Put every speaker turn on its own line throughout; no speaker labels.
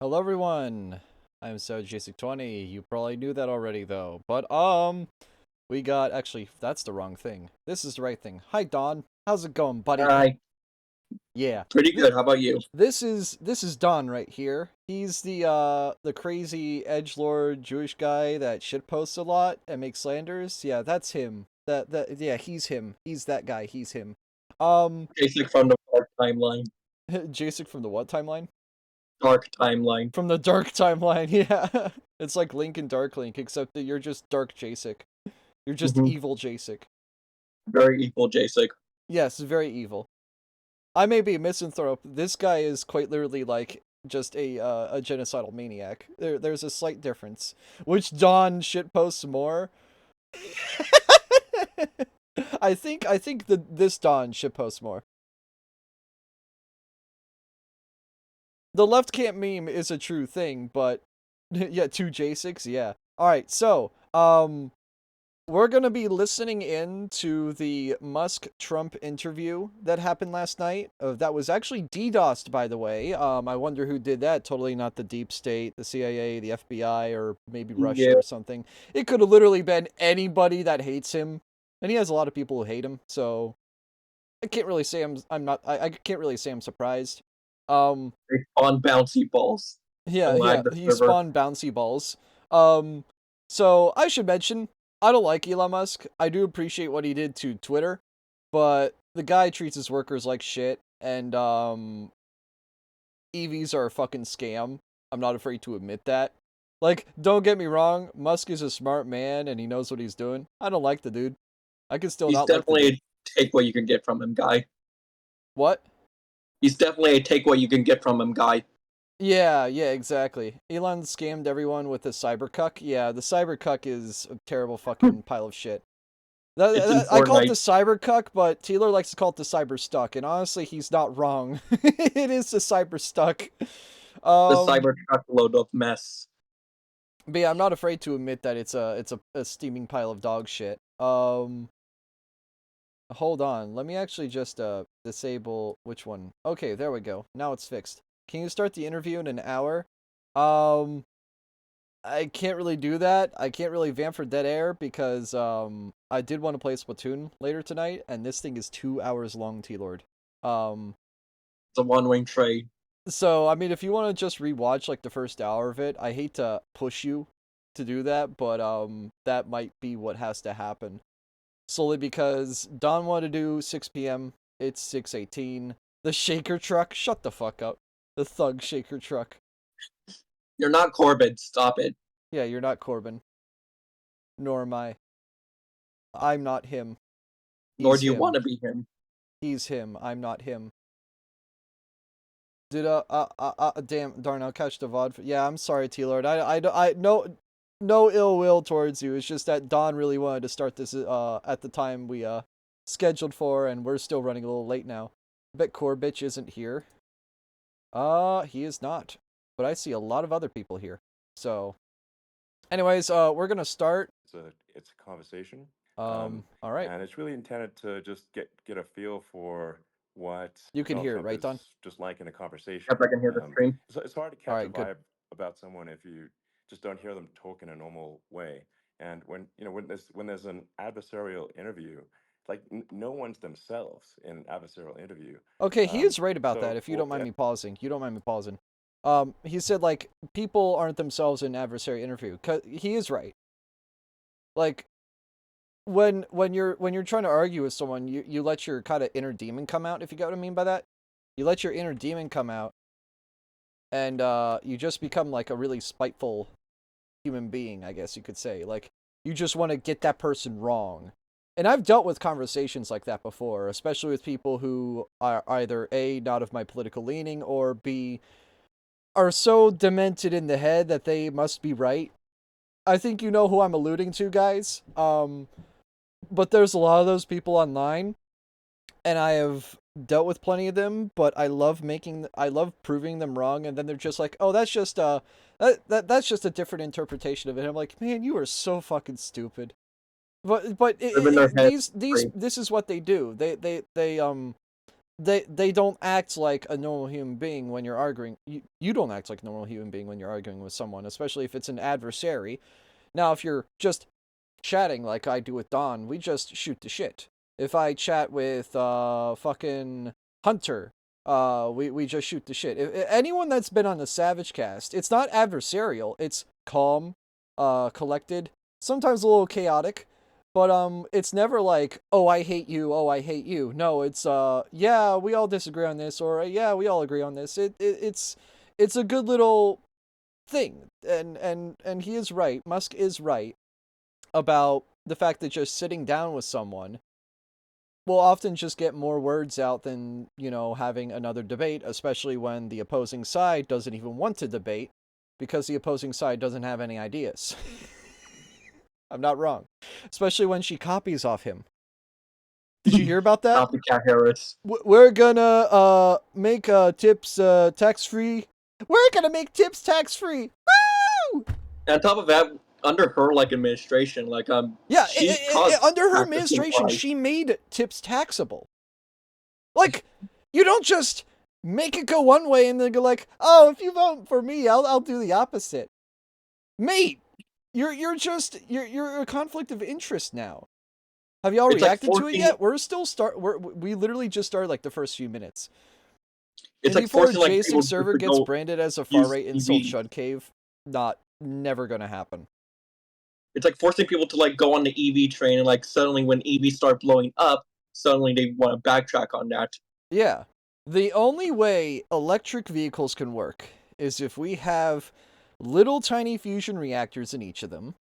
Hello everyone, I'm SavageCast20. You probably knew that already though. But we got actually that's the wrong thing. This is the right thing. Hi Don. How's it going, buddy?
Hi.
Yeah.
Pretty good. How about you?
This is Don right here. He's the crazy edgelord Jewish guy that shitposts a lot and makes slanders. Yeah, that's him. That yeah, he's him. He's that guy. He's him.
Basic from the dark timeline.
Jasek from the what timeline?
Dark timeline.
From the dark timeline, yeah. It's like Link and Dark Link, except that you're just Dark Jasek. You're just evil Jasek.
Very equal, Jacek.
Yes, very evil. I may be a misanthrope. This guy is quite literally like just a genocidal maniac. There's a slight difference. Which Don shitposts more? I think this Don shitposts more. The left camp meme is a true thing, but yeah, two J6, yeah. Alright, so, we're gonna be listening in to the Musk-Trump interview that happened last night. That was actually DDoSed, by the way. I wonder who did that. Totally not the deep state, the CIA, the FBI, or maybe Russia or something. It could have literally been anybody that hates him. And he has a lot of people who hate him, so I can't really say I can't really say I'm surprised.
They spawn bouncy balls.
Yeah, he spawned bouncy balls. So I should mention, I don't like Elon Musk. I do appreciate what he did to Twitter, but the guy treats his workers like shit, and EVs are a fucking scam. I'm not afraid to admit that. Like, don't get me wrong, Musk is a smart man and he knows what he's doing. I don't like the dude. I can still not like the dude.
He's definitely a take what you can get from him guy.
What?
He's definitely a take what you can get from him guy.
Yeah, exactly. Elon scammed everyone with the cybercuck. Yeah, the cybercuck is a terrible fucking pile of shit. I call it the cybercuck, but Tealord likes to call it the cyberstuck, and honestly, he's not wrong. It is the cyberstuck.
The cybertruck load of mess.
But yeah, I'm not afraid to admit that it's a steaming pile of dog shit. Hold on, let me actually just disable which one. Okay, there we go. Now it's fixed. Can you start the interview in an hour? I can't really do that. I can't really vamp for dead air because I did want to play Splatoon later tonight, and this thing is 2 hours long, Tealord.
It's a one-way trade.
So, I mean, if you want to just rewatch like the first hour of it, I hate to push you to do that, but that might be what has to happen. Solely because Don wanted to do 6 p.m. It's 6:18. The shaker truck, shut the fuck up. The thug shaker truck.
You're not Corbin, stop it.
Yeah, you're not Corbin. Nor am I. I'm not him.
Nor do you want to be him.
He's him. I'm not him. Did darn, I'll catch the VOD. Yeah, I'm sorry, Tealord. No ill will towards you. It's just that Don really wanted to start this at the time we scheduled for, and we're still running a little late now. I bet Corbitch isn't here. He is not. But I see a lot of other people here. So, anyways, we're gonna start.
It's a conversation.
All right.
And it's really intended to just get a feel for what
you can hear it, right, Don?
Just like in a conversation.
Yep, I can hear the stream.
So it's hard to catch a vibe about someone if you just don't hear them talk in a normal way. And when there's an adversarial interview, like no one's themselves in an adversarial interview.
Okay, he is right about that. If you don't mind me pausing, he said like people aren't themselves in an adversary interview. He is right. Like when you're trying to argue with someone, you let your kind of inner demon come out. If you get what I mean by that, you let your inner demon come out, and you just become like a really spiteful human being, I guess you could say. Like you just want to get that person wrong. And I've dealt with conversations like that before, especially with people who are either A, not of my political leaning, or B, are so demented in the head that they must be right. I think you know who I'm alluding to, guys. But there's a lot of those people online, and I have dealt with plenty of them, but I love proving them wrong, and then they're just like, oh, that's just that's just a different interpretation of it. And I'm like, man, you are so fucking stupid. But this is what they do. they don't act like a normal human being when you're arguing. You don't act like a normal human being when you're arguing with someone, especially if it's an adversary. Now, if you're just chatting like I do with Don, we just shoot the shit. If I chat with fucking Hunter, we just shoot the shit. If anyone that's been on the SavageCast, it's not adversarial. It's calm, collected, sometimes a little chaotic, but it's never like, oh, I hate you, oh, I hate you. No, it's yeah, we all disagree on this, or yeah, we all agree on this. It's a good little thing, and he is right. Musk is right about the fact that just sitting down with someone will often just get more words out than, having another debate, especially when the opposing side doesn't even want to debate because the opposing side doesn't have any ideas. I'm not wrong. Especially when she copies off him. Did you hear about that?
Copycat Harris.
We're gonna make tips tax-free. We're gonna make tips tax-free. Woo!
And on top of that, under her administration,
yeah,
she's
under her administration, she made tips taxable. Like, you don't just make it go one way and then go like, oh, if you vote for me, I'll do the opposite. Mate, you're a conflict of interest now. Have y'all reacted to it yet? We literally just started like the first few minutes.
It's
and
like
before Jason server gets branded as a far right insult shud cave, never gonna happen.
It's like forcing people to go on the EV train, and suddenly when EVs start blowing up, suddenly they want to backtrack on that.
Yeah. The only way electric vehicles can work is if we have little tiny fusion reactors in each of them,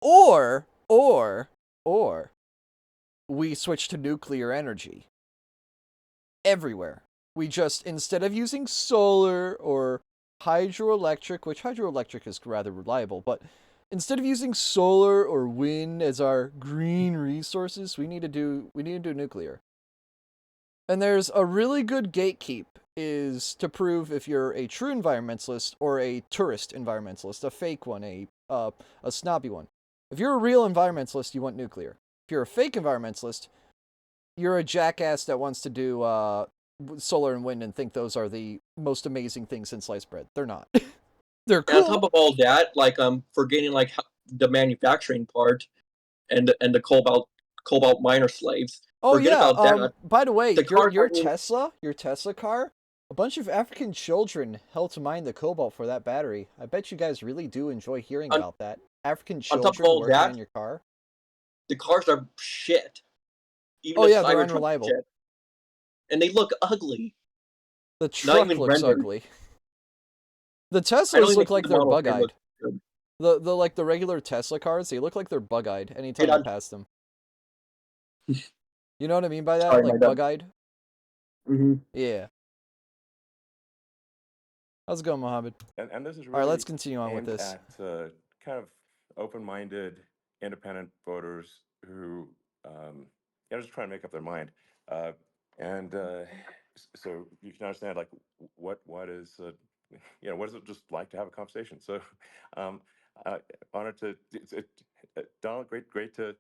or we switch to nuclear energy. Everywhere. We just, instead of using solar or hydroelectric, which hydroelectric is rather reliable, but instead of using solar or wind as our green resources, we need to do nuclear. And there's a really good gatekeep is to prove if you're a true environmentalist or a tourist environmentalist, a fake one, a snobby one. If you're a real environmentalist, you want nuclear. If you're a fake environmentalist, you're a jackass that wants to do solar and wind and think those are the most amazing things in sliced bread. They're not. They're cool.
And on top of all that, forgetting the manufacturing part and the cobalt miner slaves.
Oh,
forget about that.
By the way, your Tesla car, a bunch of African children helped mine the cobalt for that battery. I bet you guys really do enjoy hearing about that. African children working on your car.
The cars are shit.
Even they're unreliable. Shit.
And they look ugly.
The truck looks ugly. The Teslas look like they're bug-eyed. The regular Tesla cars, they look like they're bug-eyed anytime I pass them. You know what I mean by that?
Sorry,
bug-eyed?
Mm-hmm.
Yeah. How's it going, Mohammed?
And this is really
all right, let's continue on with this.
At kind of open-minded, independent voters who are just trying to make up their mind. So you can understand what is what is it just like to have a conversation. So honored to Donald, great to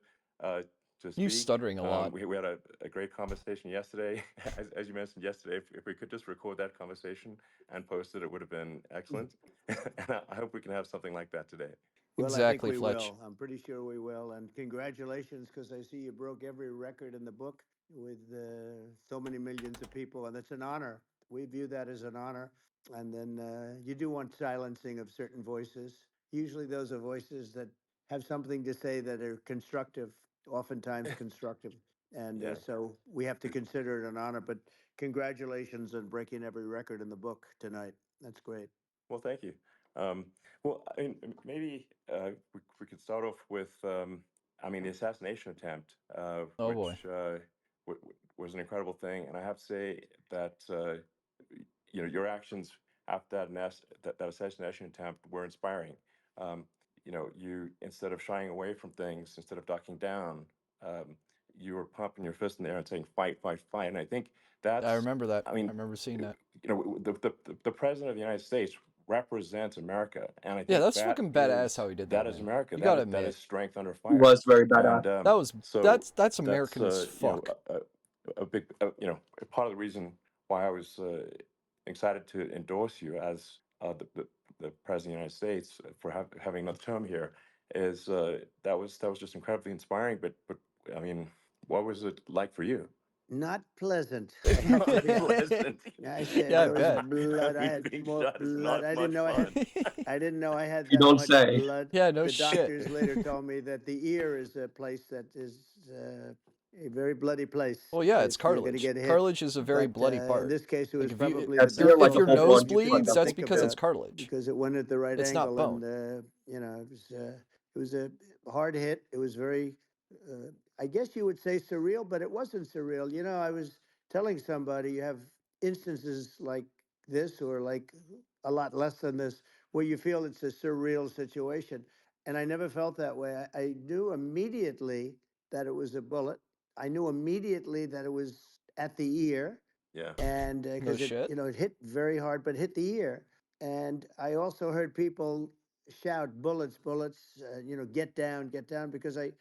speak.
You stuttering a lot.
We had a great conversation yesterday. As you mentioned yesterday, if we could just record that conversation and post it, it would have been excellent. And I hope we can have something like that today.
Well,
exactly,
I think
Fletch.
I'm pretty sure we will. And congratulations, because I see you broke every record in the book with so many millions of people, and it's an honor. We view that as an honor. And then you do want silencing of certain voices. Usually those are voices that have something to say that are constructive, oftentimes constructive. And so we have to consider it an honor. But congratulations on breaking every record in the book tonight. That's great.
Well, thank you. Well, I mean, maybe we could start off with, the assassination attempt, which was an incredible thing. And I have to say that, your actions after that assassination attempt were inspiring. You, instead of shying away from things, instead of ducking down, you were pumping your fist in the air and saying, fight, fight, fight. And I think that's...
I remember that. I remember seeing that.
The president of the United States represents America, and I think
that's fucking badass how he did that.
That is America.
You gotta admit,
that is strength under fire.
It was very badass.
And, that's American as fuck.
A big, part of the reason why I was excited to endorse you as the president of the United States for having another term here is that was just incredibly inspiring. But I mean, what was it like for you?
Not pleasant, I have to
Not
be honest.
pleasant.
I said
Yeah, I
there was
bet.
blood. I
Being
had
being
more
shot is
blood.
not
I didn't
much
know I had.
fun.
I didn't know I had
You
that
don't
much
say.
blood.
Yeah, no
The
shit.
doctors later told me that the ear is a place that is a very bloody place
Well, yeah, it's
if you're going to
cartilage.
get hit.
Cartilage is a very
But
bloody
in
part.
this case, it
Like
was probably
That's
the
near
best
like
if
a
your
whole
possible
nose
blood
thing you can
bleeds,
clot.
even
that's
think
because it's
about
cartilage.
because it went at the right
It's not
angle,
bone.
and it was a hard hit. It was very, I guess you would say surreal, but it wasn't surreal. I was telling somebody you have instances like this or like a lot less than this where you feel it's a surreal situation. And I never felt that way. I knew immediately that it was a bullet. I knew immediately that it was at the ear,
Yeah.
and
No
because
shit.
it hit very hard, but hit the ear. And I also heard people shout, "Bullets, bullets!" Get down, because I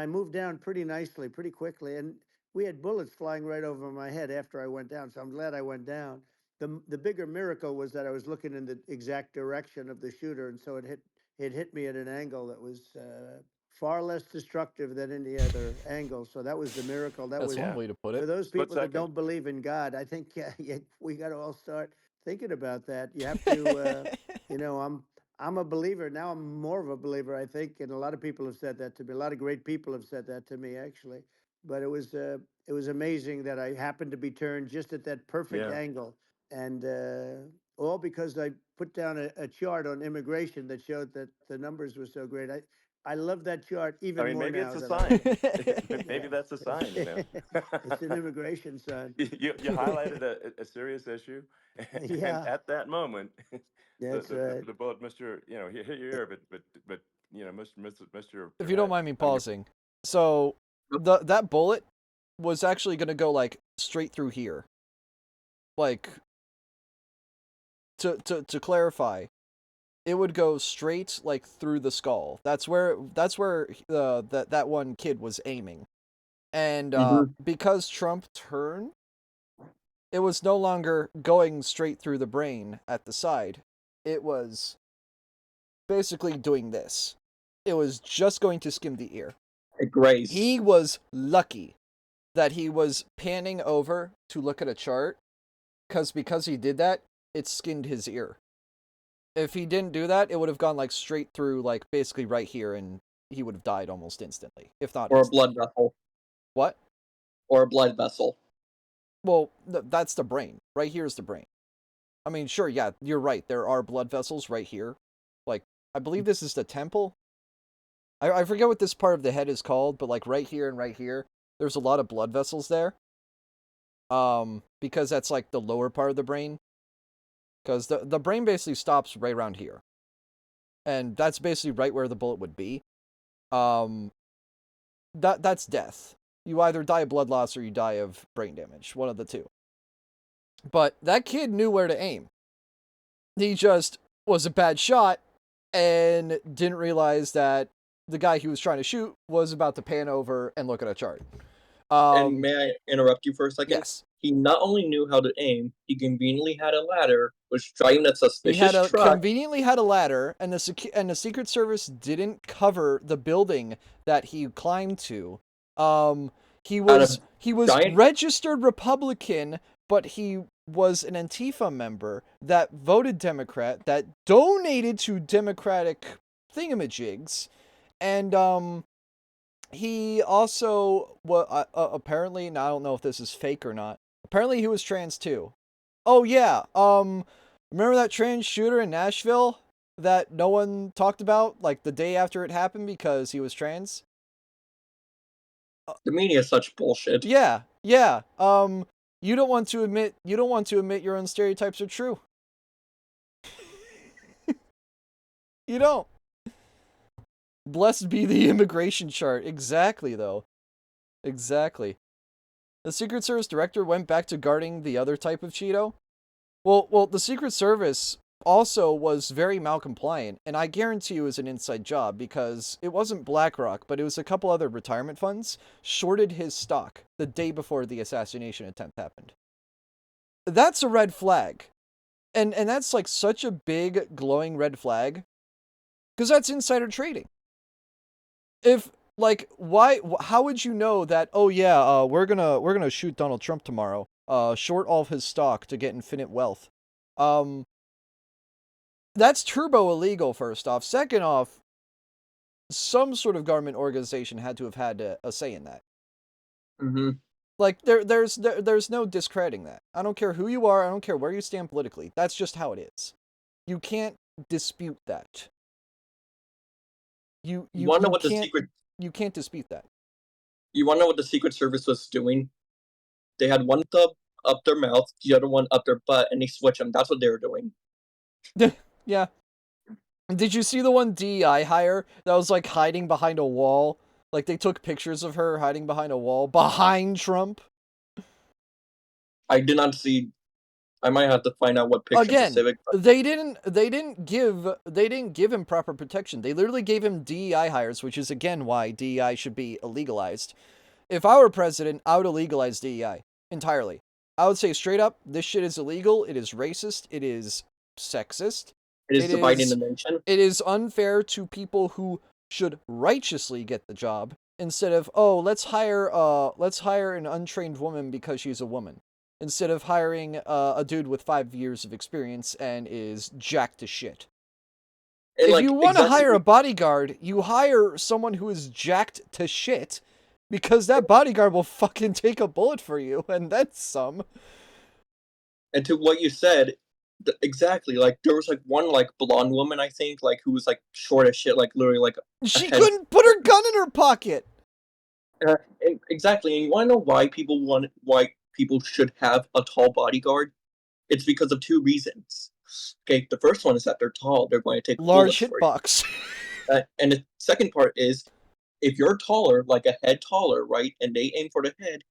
moved down pretty nicely, pretty quickly, and we had bullets flying right over my head after I went down. So I'm glad I went down. The bigger miracle was that I was looking in the exact direction of the shooter, and so it hit me at an angle that was far less destructive than any other angle. So that was the miracle. That
That's
was
one
Yeah.
way to put
for
it.
those
Split
people that
second.
don't believe in God. I think we got to all start thinking about that. You have to, I'm a believer now. I'm more of a believer, I think, and a lot of people have said that to me. A lot of great people have said that to me, actually. But it was amazing that I happened to be turned just at that perfect
Yeah.
angle, and all because I put down a chart on immigration that showed that the numbers were so great. I love that chart
I
even
mean,
more
maybe it's
now
a
than I.
sign. Maybe
Yeah,
that's a sign, you know.
it's an immigration sign.
You highlighted a serious issue, and
Yeah,
at that moment,
that's right.
the bullet missed your, hit your ear, but missed your
If you don't
head.
mind me
I mean,
pausing, so that bullet was actually gonna go like straight through here. Like to clarify, it would go straight like through the skull. That's where that one kid was aiming. And because Trump turned, it was no longer going straight through the brain at the side. It was basically doing this. It was just going to skim the ear.
It grazed.
He was lucky that he was panning over to look at a chart, because he did that, it skinned his ear. If he didn't do that, it would have gone like straight through, like basically right here, and he would have died almost instantly, if not
Or a
instantly.
blood vessel.
What?
Or a blood vessel.
Well, that's the brain. Right here is the brain. I mean, sure, yeah, you're right. There are blood vessels right here. Like, I believe this is the temple. I forget what this part of the head is called, but like right here and right here, there's a lot of blood vessels there. Because that's like the lower part of the brain. Because the brain basically stops right around here. And that's basically right where the bullet would be. That's death. You either die of blood loss or you die of brain damage. One of the two. But that kid knew where to aim. He just was a bad shot and didn't realize that the guy he was trying to shoot was about to pan over and look at a chart.
And may I interrupt you for a second?
Yes.
He not only knew how to aim, he conveniently had a ladder, was driving that
He
suspicious truck.
conveniently had a ladder, and the Secret Service didn't cover the building that he climbed to. He was registered Republican, but he was an Antifa member that voted Democrat, that donated to Democratic thingamajigs, and he also apparently, and I don't know if this is fake or not. Apparently, he was trans too. Oh yeah, remember that trans shooter in Nashville that no one talked about, like the day after it happened because he was trans?
The media is such bullshit.
Yeah. You don't want to admit your own stereotypes are true. You don't. Blessed be the immigration chart. Exactly, though. Exactly. The Secret Service director went back to guarding the other type of Cheeto. Well, the Secret Service also was very malcompliant, and I guarantee you it was an inside job because it wasn't BlackRock, but it was a couple other retirement funds shorted his stock the day before the assassination attempt happened. that's a red flag. And that's like such a big glowing red flag because that's insider trading. If like how would you know that, oh yeah, we're going to shoot Donald Trump tomorrow. Short all of his stock to get infinite wealth. That's turbo illegal, first off. Second off, some sort of government organization had to have had a say in that.
Mm-hmm.
Like there's no discrediting that. I don't care who you are, I don't care where you stand politically. That's just how it is. You can't dispute that. You
want to know what
can't,
the secret?
you can't dispute that.
You want to know what the Secret Service was doing? They had one thumb up their mouth, the other one up their butt, and they switch them. That's what they were doing.
Yeah. Did you see the one DEI hire that was like hiding behind a wall? Like they took pictures of her hiding behind a wall behind Trump.
I did not see. I might have to find out what picture
Again,
specific.
they didn't give him proper protection. They literally gave him DEI hires, which is again why DEI should be illegalized. If I were president, I would illegalize DEI entirely. I would say straight up, this shit is illegal. It is racist. It is sexist.
It is dividing the nation.
It is unfair to people who should righteously get the job instead of, oh, let's hire an untrained woman because she's a woman, instead of hiring a dude with 5 years of experience and is jacked to shit.
And
if you want to hire a bodyguard, you hire someone who is jacked to shit, because that bodyguard will fucking take a bullet for you, and that's some.
And to what you said, exactly, like there was like one like blonde woman, I think, like who was like short as shit, like literally like
she couldn't put her gun in her pocket.
Exactly, and you want to know why people should have a tall bodyguard? It's because of two reasons. Okay, the first one is that they're tall; they're going to take
large
hitbox.
And
the second part is, if you're taller, like a head taller, right, and they aim for the head,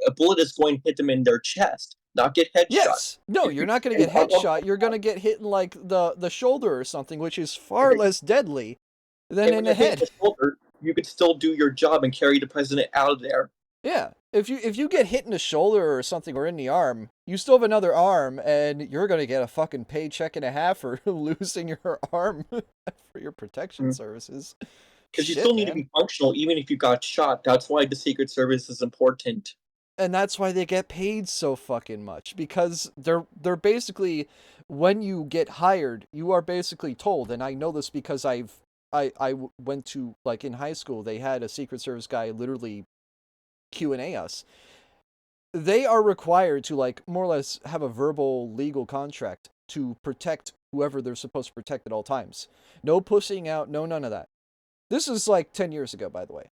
a bullet is going to hit them in their chest, not get headshot.
Yes. No, you're not going to get headshot. You're going to get hit in like the shoulder or something, which is far less deadly than in the head.
The shoulder, you could still do your job and carry the president out of there.
Yeah. If you get hit in the shoulder or something, or in the arm, you still have another arm, and you're going to get a fucking paycheck and a half for losing your arm for your protection services.
Because you still need to be functional even if you got shot. That's why the Secret Service is important.
And that's why they get paid so fucking much, because they're basically, when you get hired, you are basically told, and I know this because I went to, like, in high school, they had a Secret Service guy literally Q&A us. They are required to, like, more or less have a verbal legal contract to protect whoever they're supposed to protect at all times. No pushing out, no none of that. This is like 10 years ago, by the way.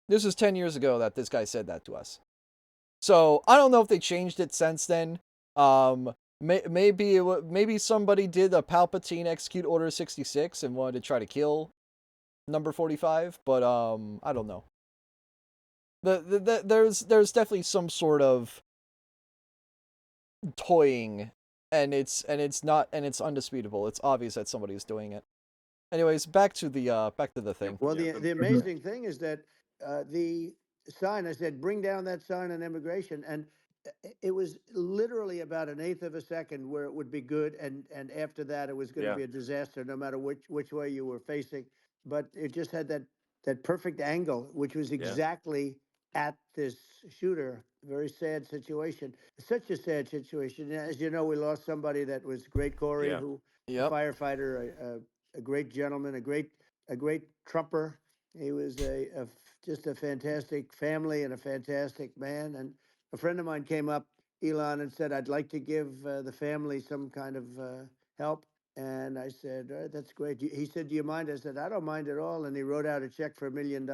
This is 10 years ago that this guy said that to us. So I don't know if they changed it since then. Maybe somebody did a Palpatine execute Order 66 and wanted to try to kill number 45, but I don't know. There's definitely some sort of toying, and it's undisputable. It's obvious that somebody's doing it. Anyways, back to the thing.
Well, the amazing thing is that the sign, I said, bring down that sign on immigration, and it was literally about an eighth of a second where it would be good, and after that it was going to be a disaster, no matter which way you were facing. But it just had that perfect angle, which was exactly at this shooter. Very sad situation. Such a sad situation. As you know, we lost somebody that was great, Corey, who a firefighter, a great gentleman, a great Trumper. He was just a fantastic family and a fantastic man. And a friend of mine came up, Elon, and said, "I'd like to give the family some kind of help." And I said, "That's great." He said, "Do you mind?" I said, "I don't mind at all." And he wrote out a check for $1 million,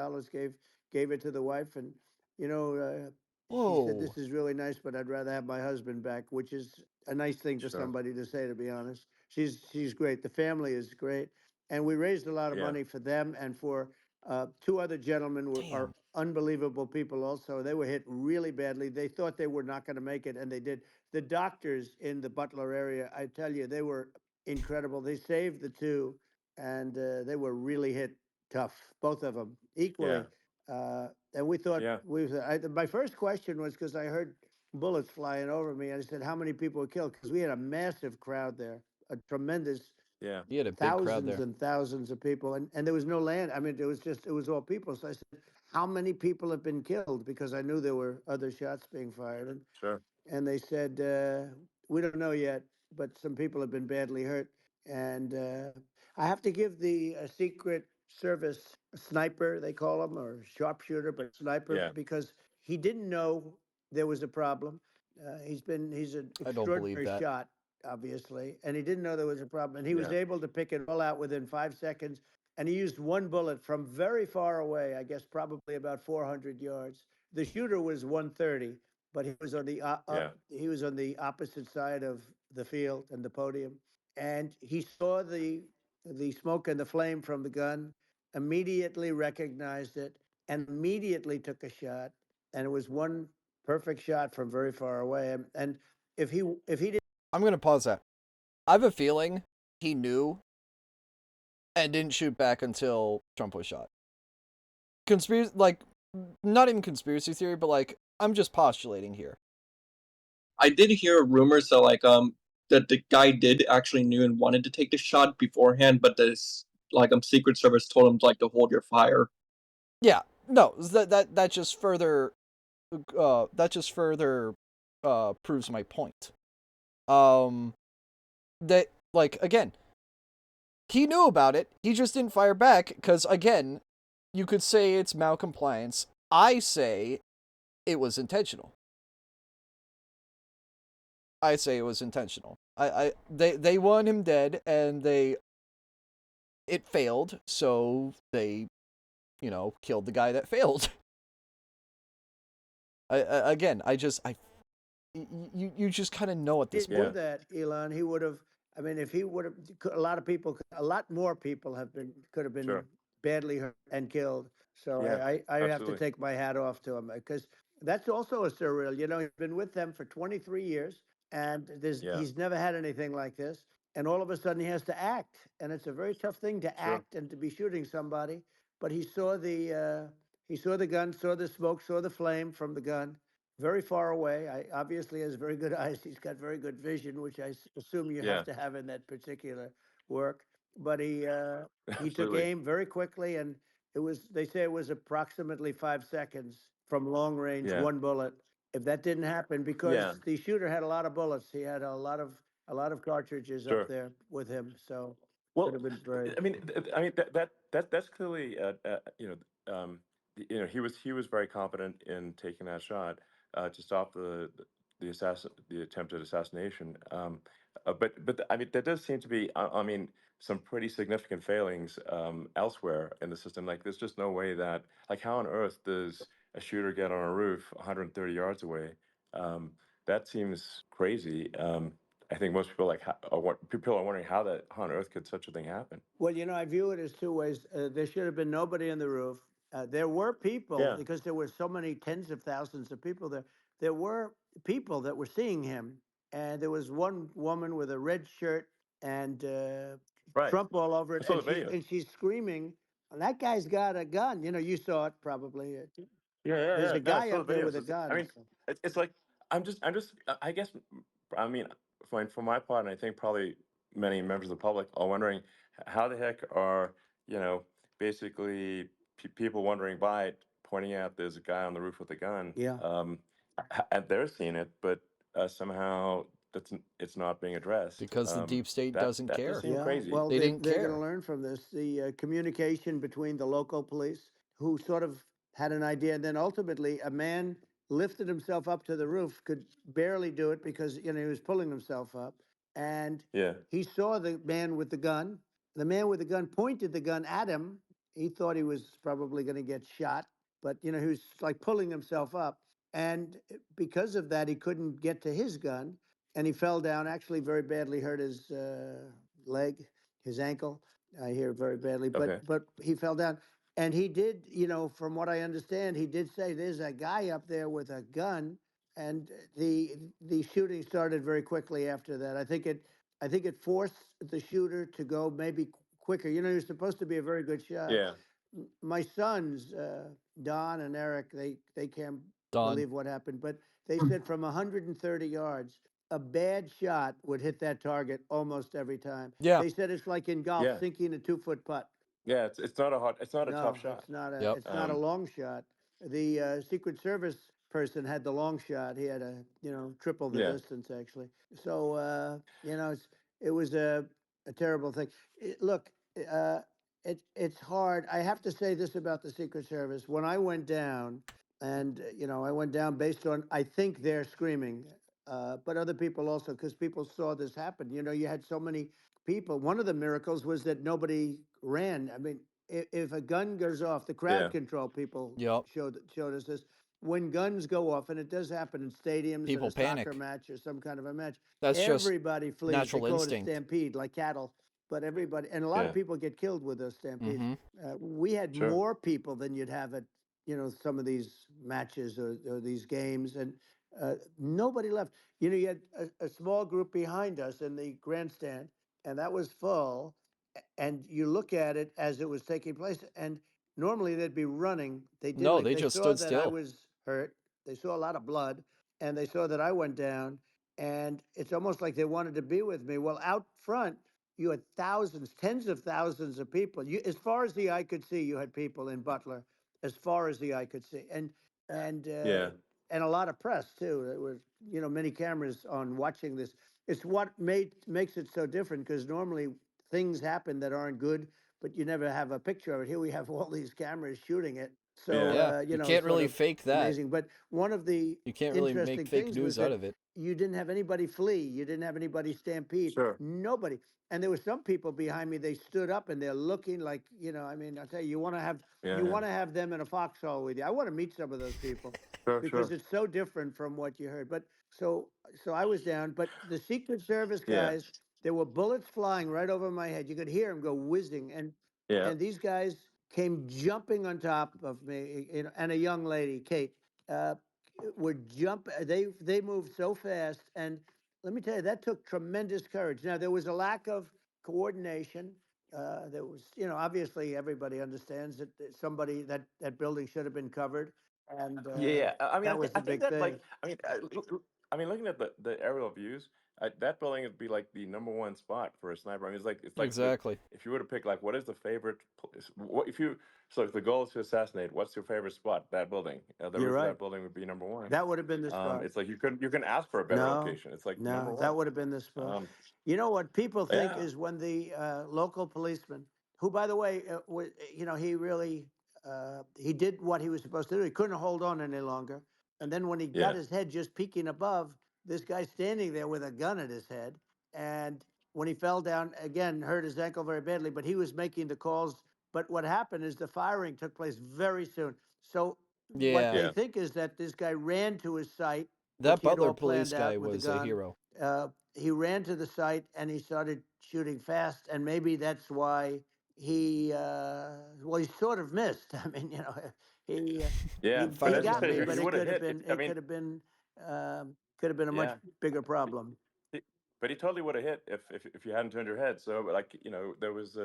gave it to the wife, and you know. He said, "This is really nice, but I'd rather have my husband back," which is a nice thing for somebody to say, to be honest. She's great. The family is great. And we raised a lot of money for them and for two other gentlemen who are unbelievable people also. They were hit really badly. They thought they were not going to make it, and they did. The doctors in the Butler area, I tell you, they were incredible. They saved the two, and they were really hit tough, both of them, equally. And we thought, my first question was, because I heard bullets flying over me. And I said, how many people were killed? Because we had a massive crowd there, a tremendous
Yeah.
He had a big crowd
thousands
there.
and thousands of people. And there was no land. I mean, it was all people. So I said, how many people have been killed? Because I knew there were other shots being fired.
Sure.
And they said, we don't know yet, but some people have been badly hurt. And I have to give the Secret Service sniper, they call him, or sharpshooter, but sniper,
Yeah.
because he didn't know there was a problem. He's an
I don't believe
extraordinary
that.
shot, obviously, and he didn't know there was a problem. And he was
Yeah.
able to pick it all out within 5 seconds. And he used one bullet from very far away, I guess probably about 400 yards. The shooter was 130, but he was on the
Yeah.
he was on the opposite side of the field and the podium, and he saw the smoke and the flame from the gun, immediately recognized it, and immediately took a shot. And it was one perfect shot from very far away. And if he didn't,
I'm gonna pause that. I have a feeling he knew and didn't shoot back until Trump was shot. Conspiracy, like, not even conspiracy theory, but like, I'm just postulating here.
I did hear rumors that that the guy did actually knew and wanted to take the shot beforehand, but this Secret Service told him to hold your fire.
Yeah, no, that just further proves my point. That, like, again, he knew about it. He just didn't fire back because, again, you could say it's malcompliance. I say it was intentional. They want him dead, and it failed, so they, killed the guy that failed. You just kind of know at this
didn't do
point.
that, Elon, he would have. I mean, if he would have, a lot more people could have been
Sure.
badly hurt and killed. So
Yeah.
I have to
Absolutely.
take my hat off to him because that's also a surreal. You know, he's been with them for 23 years, and
Yeah.
he's never had anything like this. And all of a sudden, he has to act, and it's a very tough thing to
Sure.
act and to be shooting somebody. But he saw the gun, saw the smoke, saw the flame from the gun, very far away. I obviously has very good eyes. He's got very good vision, which I assume you
Yeah.
have to have in that particular work. But he took
Absolutely.
aim very quickly, and they say it was approximately 5 seconds from long range,
Yeah.
one bullet. If that didn't happen, because
Yeah.
the shooter had a lot of bullets, he had a lot of cartridges
Sure.
up there with him, so
Well,
could have been very.
I mean, that's clearly, he was very confident in taking that shot to stop the attempted assassination. But I mean, there does seem to be, I mean, some pretty significant failings elsewhere in the system. Like, there's just no way that, like, how on earth does a shooter get on a roof 130 yards away? That seems crazy. I think most people people are wondering how on earth could such a thing happen?
Well, I view it as two ways. There should have been nobody on the roof. There were people,
Yeah.
because there were so many tens of thousands of people there. There were people that were seeing him, and there was one woman with a red shirt and
Right.
Trump all over
I
it,
saw
and
the video.
she's screaming. That guy's got a gun. You saw it probably. There's
Yeah.
a
No, I
guy
saw the
up there
video.
with a
I
gun.
mean, it's like I guess, I mean, for my part, and I think probably many members of the public are wondering how the heck are basically people wandering by pointing out there's a guy on the roof with a gun.
Yeah.
And they're seeing it, but somehow it's not being addressed.
Because the deep state doesn't
that
care.
does seem
Yeah,
crazy.
well,
They didn't
they're going
care.
to learn from this. The communication between the local police, who sort of had an idea, and then ultimately a man lifted himself up to the roof, could barely do it because he was pulling himself up, and
Yeah.
he saw the man with the gun. The man with the gun pointed the gun at him. He thought he was probably going to get shot, but he was like pulling himself up, and because of that, he couldn't get to his gun, and he fell down. Actually, very badly hurt his leg, his ankle. I hear very badly,
Okay.
but he fell down, and he did. From what I understand, he did say there's a guy up there with a gun, and the shooting started very quickly after that. I think it forced the shooter to go maybe quicker. You're supposed to be a very good shot.
Yeah.
My sons, Don and Eric, they can't
Don.
believe what happened, but They said from 130 yards, a bad shot would hit that target almost every time.
Yeah.
They said it's like in golf,
Yeah.
sinking a 2-foot putt.
Yeah, it's not a tough shot.
It's not a
Yep.
it's not a long shot. The Secret Service person had the long shot. He had triple the
Yeah.
distance actually. So it was a terrible thing. Look, it's hard. I have to say this about the Secret Service. When I went down, and I went down based on I think they're screaming, but other people also, because people saw this happen. You had so many people. One of the miracles was that nobody ran. I mean, if a gun goes off, the crowd
Yeah.
control people
Yep.
showed us this. When guns go off, and it does happen in stadiums,
People
at a soccer
panic.
match or some kind of a match,
That's just
everybody flees.
natural
They call
instinct.
it a stampede, like cattle. But everybody, and a lot of
Yeah.
people get killed with those stampedes.
Mhm.
We had
Sure.
more people than you'd have at some of these matches or these games, and nobody left. You had a small group behind us in the grandstand, and that was full. And you look at it as it was taking place, and normally they'd be running. They didn't.
No,
Like,
they
they
just
saw
stood
that I
still.
was hurt. They saw a lot of blood, and they saw that I went down. And it's almost like they wanted to be with me. Well, out front, you had thousands, tens of thousands of people. As far as the eye could see, you had people in Butler, as far as the eye could see, and
Yeah.
and a lot of press too. There were many cameras on watching this. It's what makes it so different, because normally things happen that aren't good, but you never have a picture of it. Here we have all these cameras shooting it. So
Yeah. You can't
sort
really
of
fake that.
amazing. But one of the
You can't really make
interesting
fake
things
news
was
out
that
of it.
you didn't have anybody flee. You didn't have anybody stampede.
Sure.
Nobody. And there were some people behind me. They stood up and they're looking like, I mean, I'll tell you, you want to have them in a foxhole with you. I want to meet some of those people
Sure.
because
Sure.
it's so different from what you heard. But so I was down. But the Secret Service
Yeah.
guys, there were bullets flying right over my head. You could hear them go whizzing,
Yeah.
and these guys came jumping on top of me, and a young lady, Kate, would jump. They moved so fast, and let me tell you, that took tremendous courage. Now there was a lack of coordination. There was, obviously everybody understands that that building should have been covered, and
Yeah. I mean,
that was
I
the
think
big
that,
thing.
I mean, looking at the aerial views, that building would be like the #1 spot for a sniper. I mean, it's like
Exactly.
if you were to pick, like, what is the favorite what if you so if the goal is to assassinate, what's your favorite spot? That building. The
You're
roof of
right.
that building would be #1.
That would have been the spot.
It's like you can ask for a better location. It's like
No, that
#1.
would have been the spot.
Um,
You know what people think
yeah.
is when the local policeman, who, by the way, he really he did what he was supposed to do. He couldn't hold on any longer, and then when he got
Yeah.
his head just peeking above, this guy standing there with a gun at his head, and when he fell down again, hurt his ankle very badly. But he was making the calls. But what happened is the firing took place very soon. So what
Yeah.
they
Yeah.
think is that this guy ran to his site, which
That
he had
Butler
all
police
planned
guy
out with the
was a
gun.
hero.
He ran to the site and he started shooting fast, and maybe that's why he he sort of missed. I mean, he
Yeah. But
he
as you
got
said,
me, but
he
it
would have
could have
hit.
been
I mean,
a much
yeah.
bigger problem.
But he totally would have hit if you hadn't turned your head. So, like, there was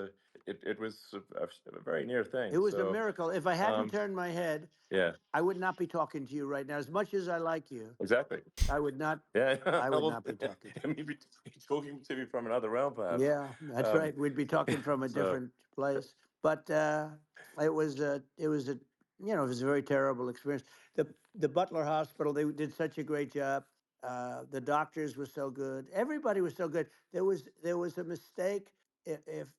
it was a very near thing.
It was a
So,
miracle. If I hadn't turned my head,
yeah,
I would not be talking to you right now. As much as I like you,
exactly.
I would not.
Yeah,
I would
well,
not be talking to you.
maybe talking to me from another realm, perhaps.
Yeah, that's
Um,
right. We'd be talking from a
so
different place. But it was a very terrible experience. The Butler Hospital, they did such a great job. The doctors were so good. Everybody was so good. There was a mistake.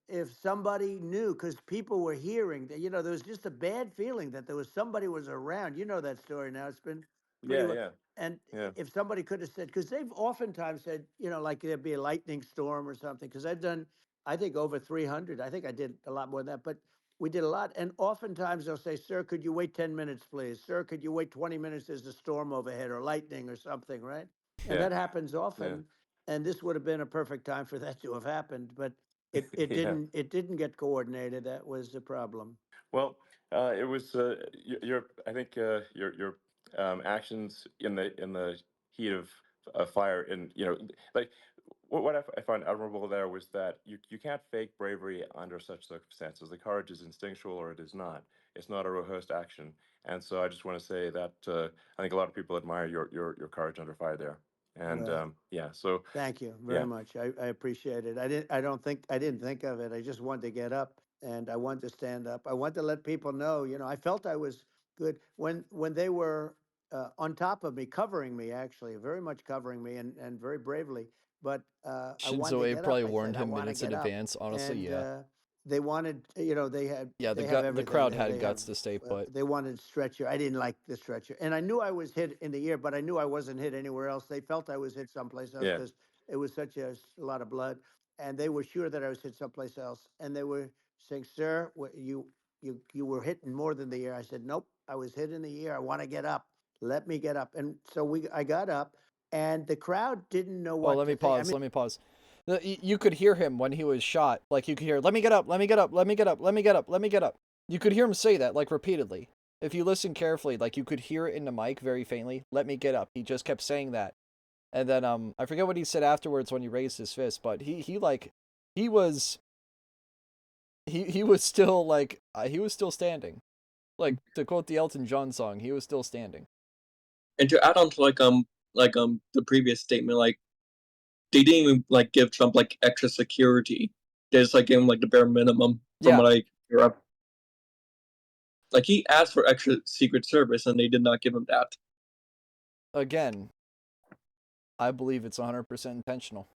If somebody knew, because people were hearing that, there was just a bad feeling that there was somebody was around. You know that story now. It's been pretty
yeah,
well.
yeah,
And
yeah,
if somebody could have said, because they've oftentimes said, like there'd be a lightning storm or something, because I've done, I think, over 300. I think I did a lot more than that, but we did a lot. And oftentimes they'll say, sir, could you wait 10 minutes, please? Sir, could you wait 20 minutes? There's a storm overhead or lightning or something, right? And
yeah,
that happens
yeah,
often. And this would have been a perfect time for that to have happened, but it
yeah.
didn't get coordinated. That was the problem.
Well, it was your I think your actions in the heat of fire, and like what I find admirable there was that you can't fake bravery under such circumstances. The courage is instinctual or it is not. It's not a rehearsed action. And so I just want to say that I think a lot of people admire your courage under fire there. And
Well,
yeah, so
thank you
yeah,
very much. I appreciate it. I didn't think of it. I just wanted to get up and I wanted to stand up. I wanted to let people know, I felt I was good when they were on top of me, covering me, actually, very much covering me and very bravely. But I wanted
Shinzo
to
Abe
get up.
probably
I said,
warned
I
him
want to
minutes in
get up.
advance. Honestly,
And
yeah.
they wanted,
Yeah,
they have
the
everything.
crowd had guts to stay put.
They wanted stretcher. I didn't like the stretcher, and I knew I was hit in the ear, but I knew I wasn't hit anywhere else. They felt I was hit someplace else
yeah,
because it was such a lot of blood, and they were sure that I was hit someplace else. And they were saying, "Sir, you were hit in more than the ear." I said, "Nope, I was hit in the ear. I want to get up. Let me get up." And so I got up, and the crowd didn't know
Oh,
what
let
to
me
think.
pause. Let me pause. You could hear him when he was shot. Like you could hear, "Let me get up. Let me get up. Let me get up. Let me get up. Let me get up." You could hear him say that like repeatedly. If you listen carefully, like you could hear it in the mic very faintly. "Let me get up." He just kept saying that. And then I forget what he said afterwards when he raised his fist, but he was he was still like he was still standing. Like to quote the Elton John song, he was still standing.
And to add on to the previous statement, like they didn't even like give Trump like extra security. They just like gave him like the bare minimum from
Yeah.
what I hear up. Like he asked for extra Secret Service and they did not give him that.
Again, I believe it's 100% intentional.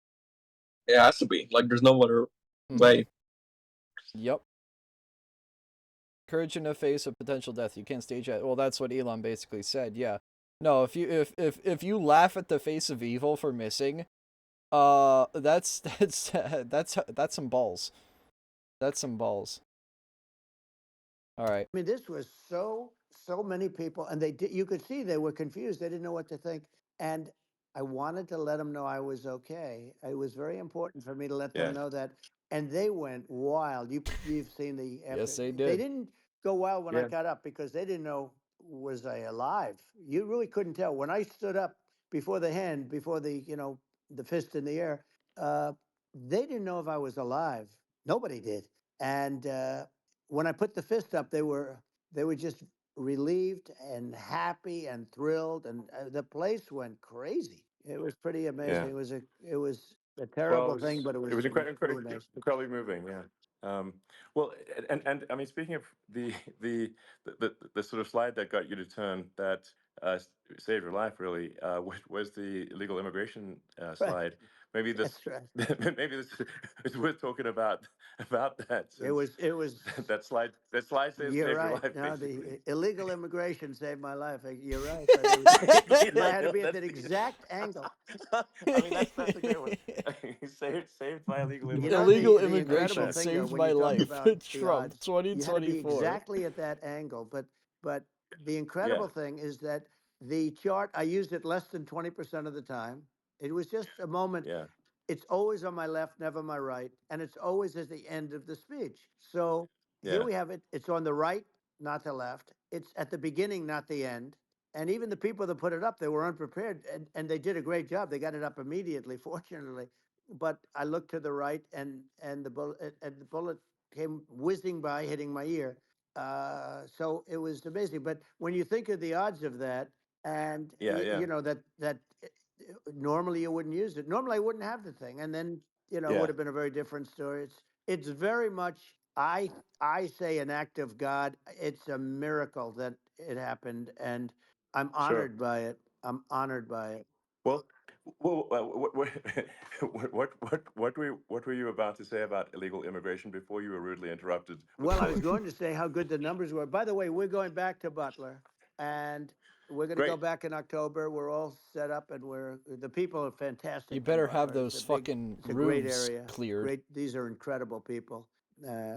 It has to be. Like there's no other way.
Yep. Courage in the face of potential death. You can't stage it. Well, that's what Elon basically said. Yeah. No, if you laugh at the face of evil for missing, that's some balls. That's some balls. All right.
I mean, this was so many people, and you could see they were confused. They didn't know what to think, and I wanted to let them know I was okay. It was very important for me to let them
yeah,
know that, and they went wild. You've seen the after.
Yes, they
They
did.
didn't go wild when I
yeah,
got up because they didn't know was I alive. You really couldn't tell when I stood up before the fist in the air. Uh, they didn't know if I was alive. Nobody did, and when I put the fist up, they were just relieved and happy and thrilled, and the place went crazy. It was pretty
yeah.
amazing. It was a
Well,
terrible thing, but
it was
pretty amazing.
incredibly moving. Yeah. Well, and I mean, speaking of the sort of slide that got you to turn that saved your life really was the illegal immigration
Right.
slide. Maybe this
That's right.
maybe this is worth talking about that
It
since
was. It was.
that slide
You're
saved your
right.
life
No,
basically.
the illegal immigration saved my life. You're right. But I had to be at
That's
that
the.
exact angle.
I mean, that's a great one. saved by illegal
Illegal
immigration.
The
That's
incredible
immigration
thing though,
saved
when
my
you talk
life.
about the
Trump
odds, you had to be
2024.
exactly at that angle. But the
yeah,
incredible thing is that the chart, I used it less than 20% of the time. It was just a moment.
yeah,
It's always on my left, never my right, and it's always at the end of the speech. So here
yeah,
we have it. It's on the right, not the left. It's at the beginning, not the end. And even the people that put it up, they were unprepared, and they did a great job. They got it up immediately, fortunately. But I looked to the right, and the bullet came whizzing by, hitting my ear. So it was amazing. But when you think of the odds of that, and
yeah, yeah,
that normally you wouldn't use it. Normally I wouldn't have the thing, and then it
yeah.
would have been a very different story. It's very much I say an act of God. It's a miracle that it happened, and I'm
Sure.
honored by it. I'm honored by it.
Well, what were you about to say about illegal immigration before you were rudely interrupted with
Well, I was
bullets?
going to say how good the numbers were. By the way, we're going back to Butler, and we're going to go
Great.
back in October. We're all set up, and the people are
You
fantastic in
better have
Butler.
those fucking
It's a great
roofs
area.
cleared.
Great, these are incredible people.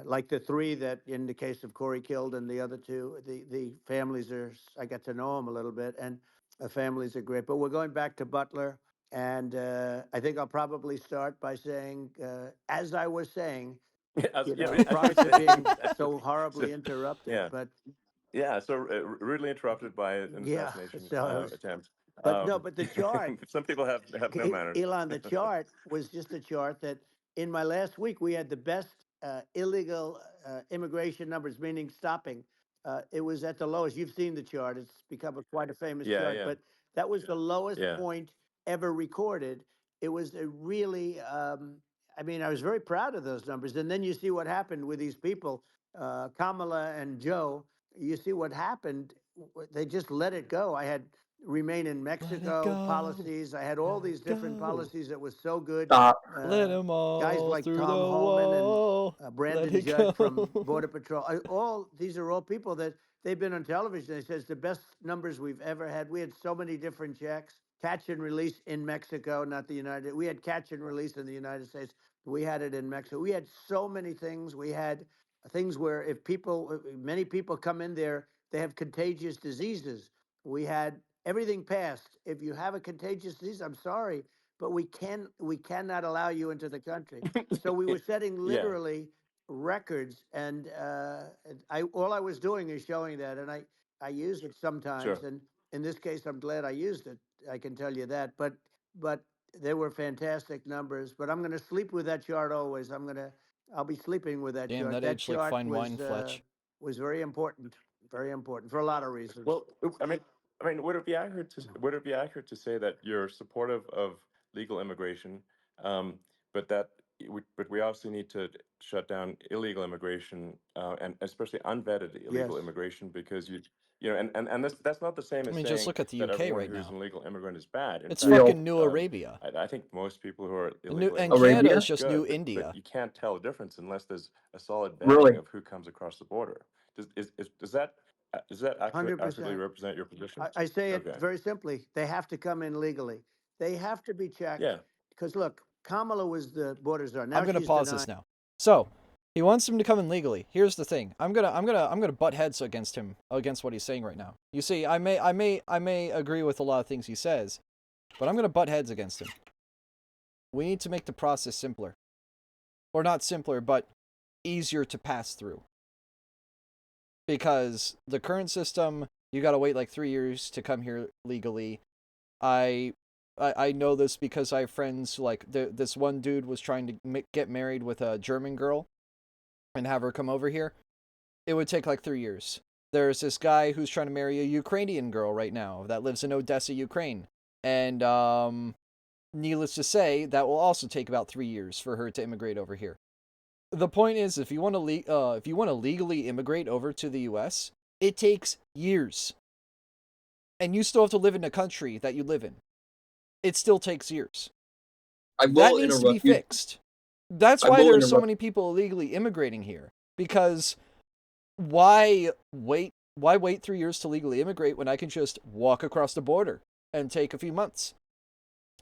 Like the three that, in the case of Corey killed, and the other two, the families are. I got to know them a little bit, and the families are great. But we're going back to Butler, and I think I'll probably start by saying, as I was saying, prior to being so
so,
horribly interrupted.
yeah,
But
yeah. So rudely interrupted by an
yeah,
assassination
so
attempt.
But no, but the chart,
Some people have no manners.
Elon, the chart was just a chart that in my last week, we had the best illegal immigration numbers, meaning stopping. It was at the lowest. You've seen the chart. It's become quite a famous
Yeah,
chart,
yeah,
but that was the lowest
yeah.
point ever recorded. It was a really, I mean, I was very proud of those numbers. And then you see what happened with these people, Kamala and Joe. You see what happened. They just let it go. I had remain in Mexico policies. I had all these different policies that was so good.
Stop.
Let them
Guys
all
like
through
Tom
the
Homan
wall.
and
Let
Brandon
it
Judd from
go.
Border Patrol. All these are all people that they've been on television. They said it's the best numbers we've ever had. We had so many different checks, catch and release in Mexico, not the United. We had catch and release in the United States. We had it in Mexico. We had so many things. We had things where if people, many people come in there, they have contagious diseases. We had everything passed. If you have a contagious disease, I'm sorry, but we cannot allow you into the country. So we were setting
Yeah.
literally records, and all I was doing is showing that, and I use it sometimes,
Sure.
and in this case, I'm glad I used it. I can tell you that, but they were fantastic numbers. But I'm going to sleep with that chart always. I'll be sleeping with that
Damn,
chart.
that
That
aged like
chart
fine wine, Fletch.
was very important for a lot of reasons.
Well, I mean, would it be accurate to say that you're supportive of legal immigration, but that but we also need to shut down illegal immigration, and especially unvetted illegal
Yes.
immigration, because you know, and that's not the same
I
as
mean,
saying
just look at the
that
UK
everyone
right
who's
now.
an illegal immigrant is bad. In
It's
fact,
fucking New Arabia.
I think most people who are
And
illegal
and
immigrants
Canada
Arabia?
is just
good,
New
but
India.
you can't tell a difference unless there's a solid vetting
Really?
of who comes across the border. Does that accurately
100%.
represent your position?
I say it
Okay.
very simply. They have to come in legally. They have to be checked.
Yeah.
Because look, Kamala was the border czar. Now
I'm gonna
she's
pause
denying.
this now. So he wants him to come in legally. Here's the thing. I'm gonna butt heads against him, against what he's saying right now. You see, I may agree with a lot of things he says, but I'm gonna butt heads against him. We need to make the process simpler. Or not simpler, but easier to pass through. Because the current system, you gotta wait like 3 years to come here legally. I know this because I have friends, like, this one dude was trying to get married with a German girl and have her come over here. It would take like 3 years. There's this guy who's trying to marry a Ukrainian girl right now that lives in Odessa, Ukraine. And, needless to say, that will also take about 3 years for her to immigrate over here. The point is, if you want to legally immigrate over to the U.S., it takes years. And you still have to live in the country that you live in. It still takes years. That needs to be fixed. That's why there are so many people illegally immigrating here. Because why wait 3 years to legally immigrate when I can just walk across the border and take a few months?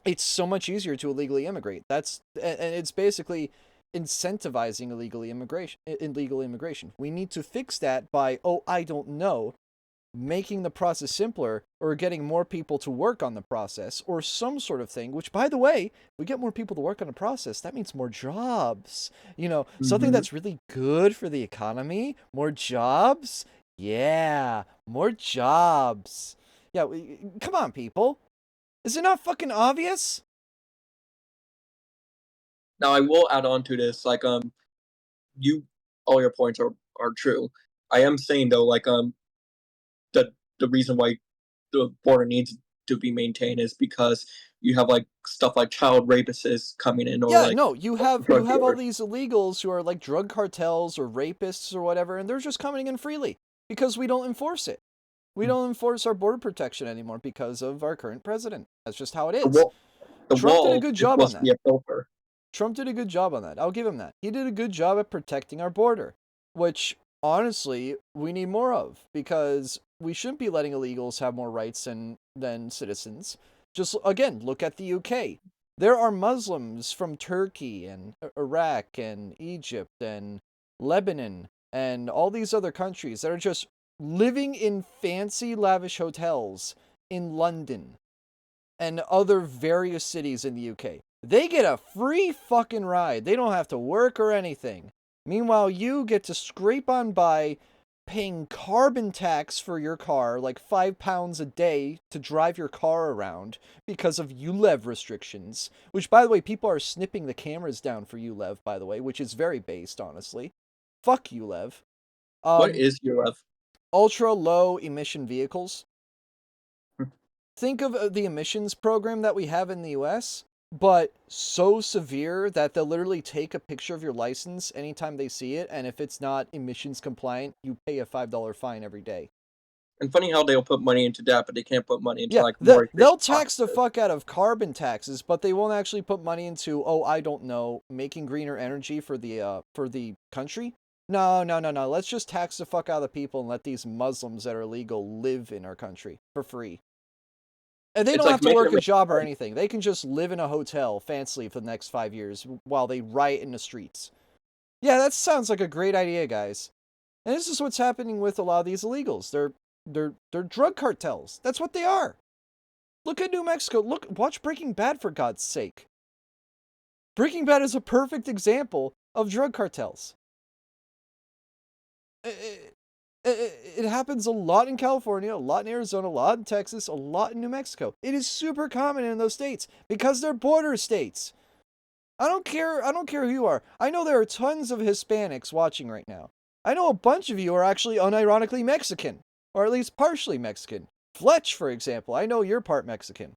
It's so much easier to illegally immigrate. And it's basically incentivizing illegal immigration. We need to fix that by, I don't know, making the process simpler or getting more people to work on the process or some sort of thing, which, by the way, if we get more people to work on the process, that means more jobs. You know, something that's really good for the economy. More jobs. Yeah, more jobs. Yeah, come on, people. Is it not fucking obvious?
Now I will add on to this, like all your points are true. I am saying though, like the reason why the border needs to be maintained is because you have like stuff like child rapists coming in, or
you have all these illegals who are like drug cartels or rapists or whatever, and they're just coming in freely because we don't enforce it. We don't enforce our border protection anymore because of our current president. That's just how it is. Trump did a good job on that. Trump did a good job on that. I'll give him that. He did a good job at protecting our border, which honestly we need more of, because we shouldn't be letting illegals have more rights than citizens. Just again, look at the UK. There are Muslims from Turkey and Iraq and Egypt and Lebanon and all these other countries that are just living in fancy, lavish hotels in London and other various cities in the UK. They get a free fucking ride. They don't have to work or anything. Meanwhile, you get to scrape on by paying carbon tax for your car, like 5 pounds a day to drive your car around because of ULEV restrictions, which, by the way, people are snipping the cameras down for ULEV, by the way, which is very based, honestly. Fuck ULEV.
What is ULEV?
Ultra low emission vehicles. Think of the emissions program that we have in the US, but so severe that they'll literally take a picture of your license anytime they see it, and if it's not emissions compliant, you pay a $5 fine every day.
And funny how they'll put money into that, but they can't put money into
They'll tax the fuck out of carbon taxes, but they won't actually put money into, I don't know, making greener energy for the country. No. Let's just tax the fuck out of the people and let these Muslims that are illegal live in our country for free. And they don't have to work a job or anything. They can just live in a hotel fancily for the next 5 years while they riot in the streets. Yeah, that sounds like a great idea, guys. And this is what's happening with a lot of these illegals. They're drug cartels. That's what they are. Look at New Mexico. Watch Breaking Bad, for God's sake. Breaking Bad is a perfect example of drug cartels. It happens a lot in California, a lot in Arizona, a lot in Texas, a lot in New Mexico. It is super common in those states because they're border states. I don't care who you are. I know there are tons of Hispanics watching right now. I know a bunch of you are actually unironically Mexican, or at least partially Mexican. Fletch, for example, I know you're part Mexican.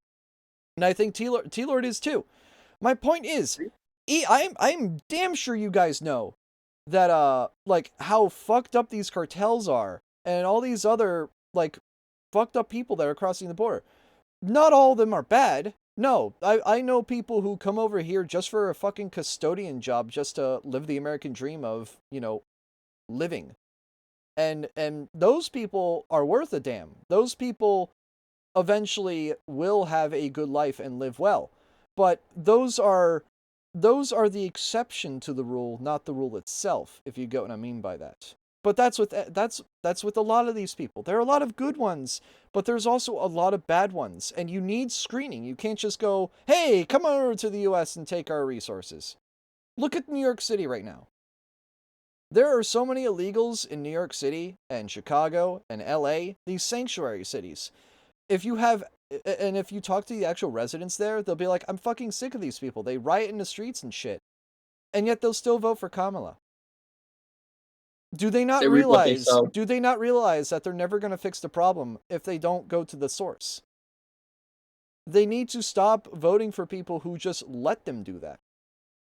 And I think Tealord is too. My point is, I'm damn sure you guys know that like how fucked up these cartels are and all these other like fucked up people that are crossing the border. Not all of them are bad. No, I know people who come over here just for a fucking custodian job just to live the American dream of, living. And those people are worth a damn. Those people eventually will have a good life and live well. But those are the exception to the rule, not the rule itself, if you get what I mean by that. But that's with a lot of these people. There are a lot of good ones, but there's also a lot of bad ones, and you need screening. You can't just go, "Hey, come over to the US and take our resources." Look at New York City right now. There are so many illegals in New York City and Chicago and LA, these sanctuary cities. If you talk to the actual residents there, they'll be like, "I'm fucking sick of these people. They riot in the streets and shit." And yet they'll still vote for Kamala. Do they not realize that they're never going to fix the problem if they don't go to the source? They need to stop voting for people who just let them do that.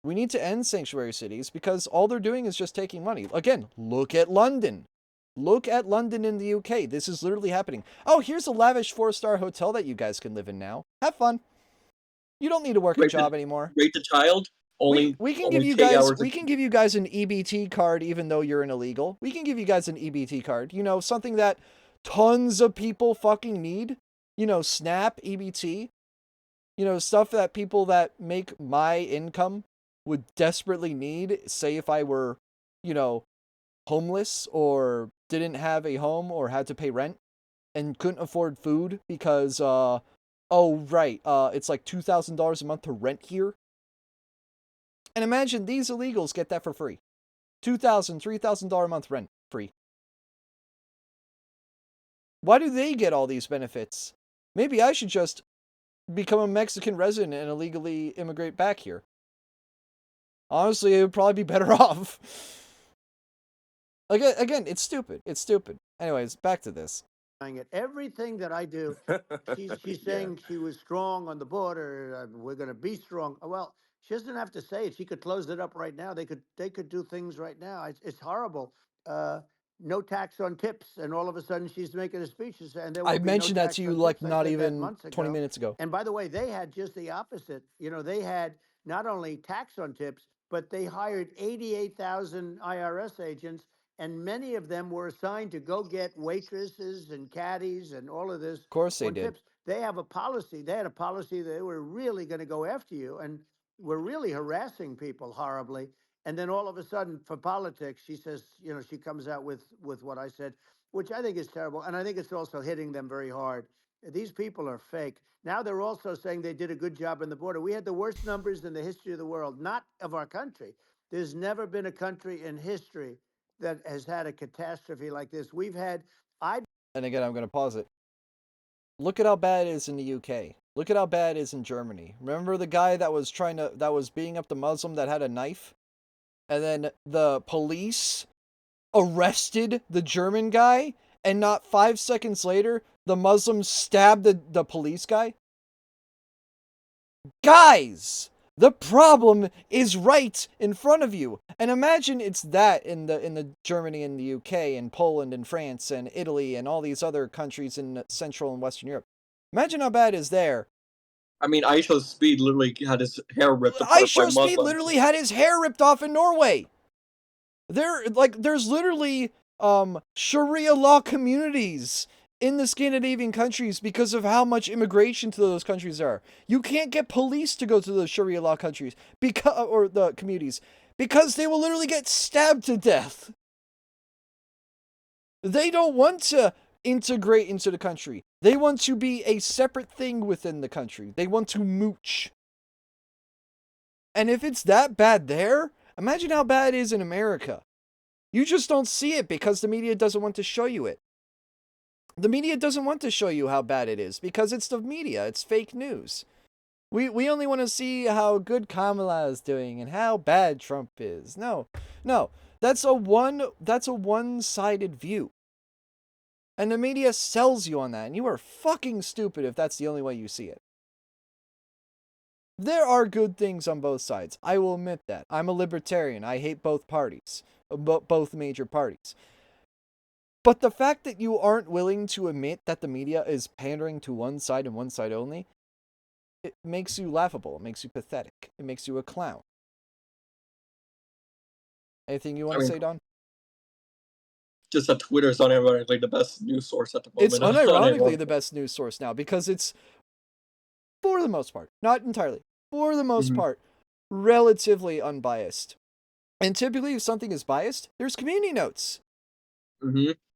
We need to end sanctuary cities because all they're doing is just taking money. Again, look at London. Look at London in the UK. This is literally happening. Oh, here's a lavish 4-star hotel that you guys can live in now. Have fun. You don't need to work a job anymore.
Rate the child.
We can give you guys an EBT card even though you're an illegal. We can give you guys an EBT card. Something that tons of people fucking need. SNAP, EBT. Stuff that people that make my income would desperately need. Say if I were, homeless or didn't have a home or had to pay rent and couldn't afford food because, it's like $2,000 a month to rent here. And imagine these illegals get that for free. $2,000, $3,000 a month rent free. Why do they get all these benefits? Maybe I should just become a Mexican resident and illegally immigrate back here. Honestly, it would probably be better off. Again, it's stupid. It's stupid. Anyways, back to this.
Everything that I do, she's saying she was strong on the border. We're going to be strong. Well, she doesn't have to say it. She could close it up right now. They could do things right now. It's horrible. No tax on tips, and all of a sudden she's making a speech. And there
I mentioned that to you like not even 20 minutes ago.
And by the way, they had just the opposite. They had not only tax on tips, but they hired 88,000 IRS agents. And many of them were assigned to go get waitresses and caddies and all of this.
Of course they did.
Tips. They have a policy. They had a policy that they were really going to go after you and were really harassing people horribly. And then all of a sudden, for politics, she says, she comes out with what I said, which I think is terrible. And I think it's also hitting them very hard. These people are fake. Now they're also saying they did a good job in the border. We had the worst numbers in the history of the world, not of our country. There's never been a country in history that has had a catastrophe like this. We've had,
And again, I'm going to pause it. Look at how bad it is in the UK. Look at how bad it is in Germany. Remember the guy that was beating up the Muslim that had a knife? And then the police arrested the German guy, and not 5 seconds later, the Muslim stabbed the police guy? Guys! The problem is right in front of you. And imagine it's that in the Germany and the UK and Poland and France and Italy and all these other countries in Central and Western Europe. Imagine how bad it is there.
I mean, Aisha Speed literally had his hair ripped apart by
Aisha Speed
Muslims.
literally had his hair ripped off in Norway. There's literally Sharia law communities in the Scandinavian countries because of how much immigration to those countries are. You can't get police to go to those Sharia law countries or the communities because they will literally get stabbed to death. They don't want to integrate into the country. They want to be a separate thing within the country. They want to mooch. And if it's that bad there, imagine how bad it is in America. You just don't see it because the media doesn't want to show you it. The media doesn't want to show you how bad it is because it's the media. It's fake news. We only want to see how good Kamala is doing and how bad Trump is. No. That's a one-sided view. And the media sells you on that, and you are fucking stupid if that's the only way you see it. There are good things on both sides. I will admit that. I'm a libertarian. I hate both parties. Both major parties. But the fact that you aren't willing to admit that the media is pandering to one side and one side only, it makes you laughable. It makes you pathetic. It makes you a clown. Anything you want to say, Don?
Just that Twitter is unironically the best news source at the moment.
It's unironically the best news source now because it's, for the most part, not entirely, for the most part, relatively unbiased. And typically, if something is biased, there's community notes.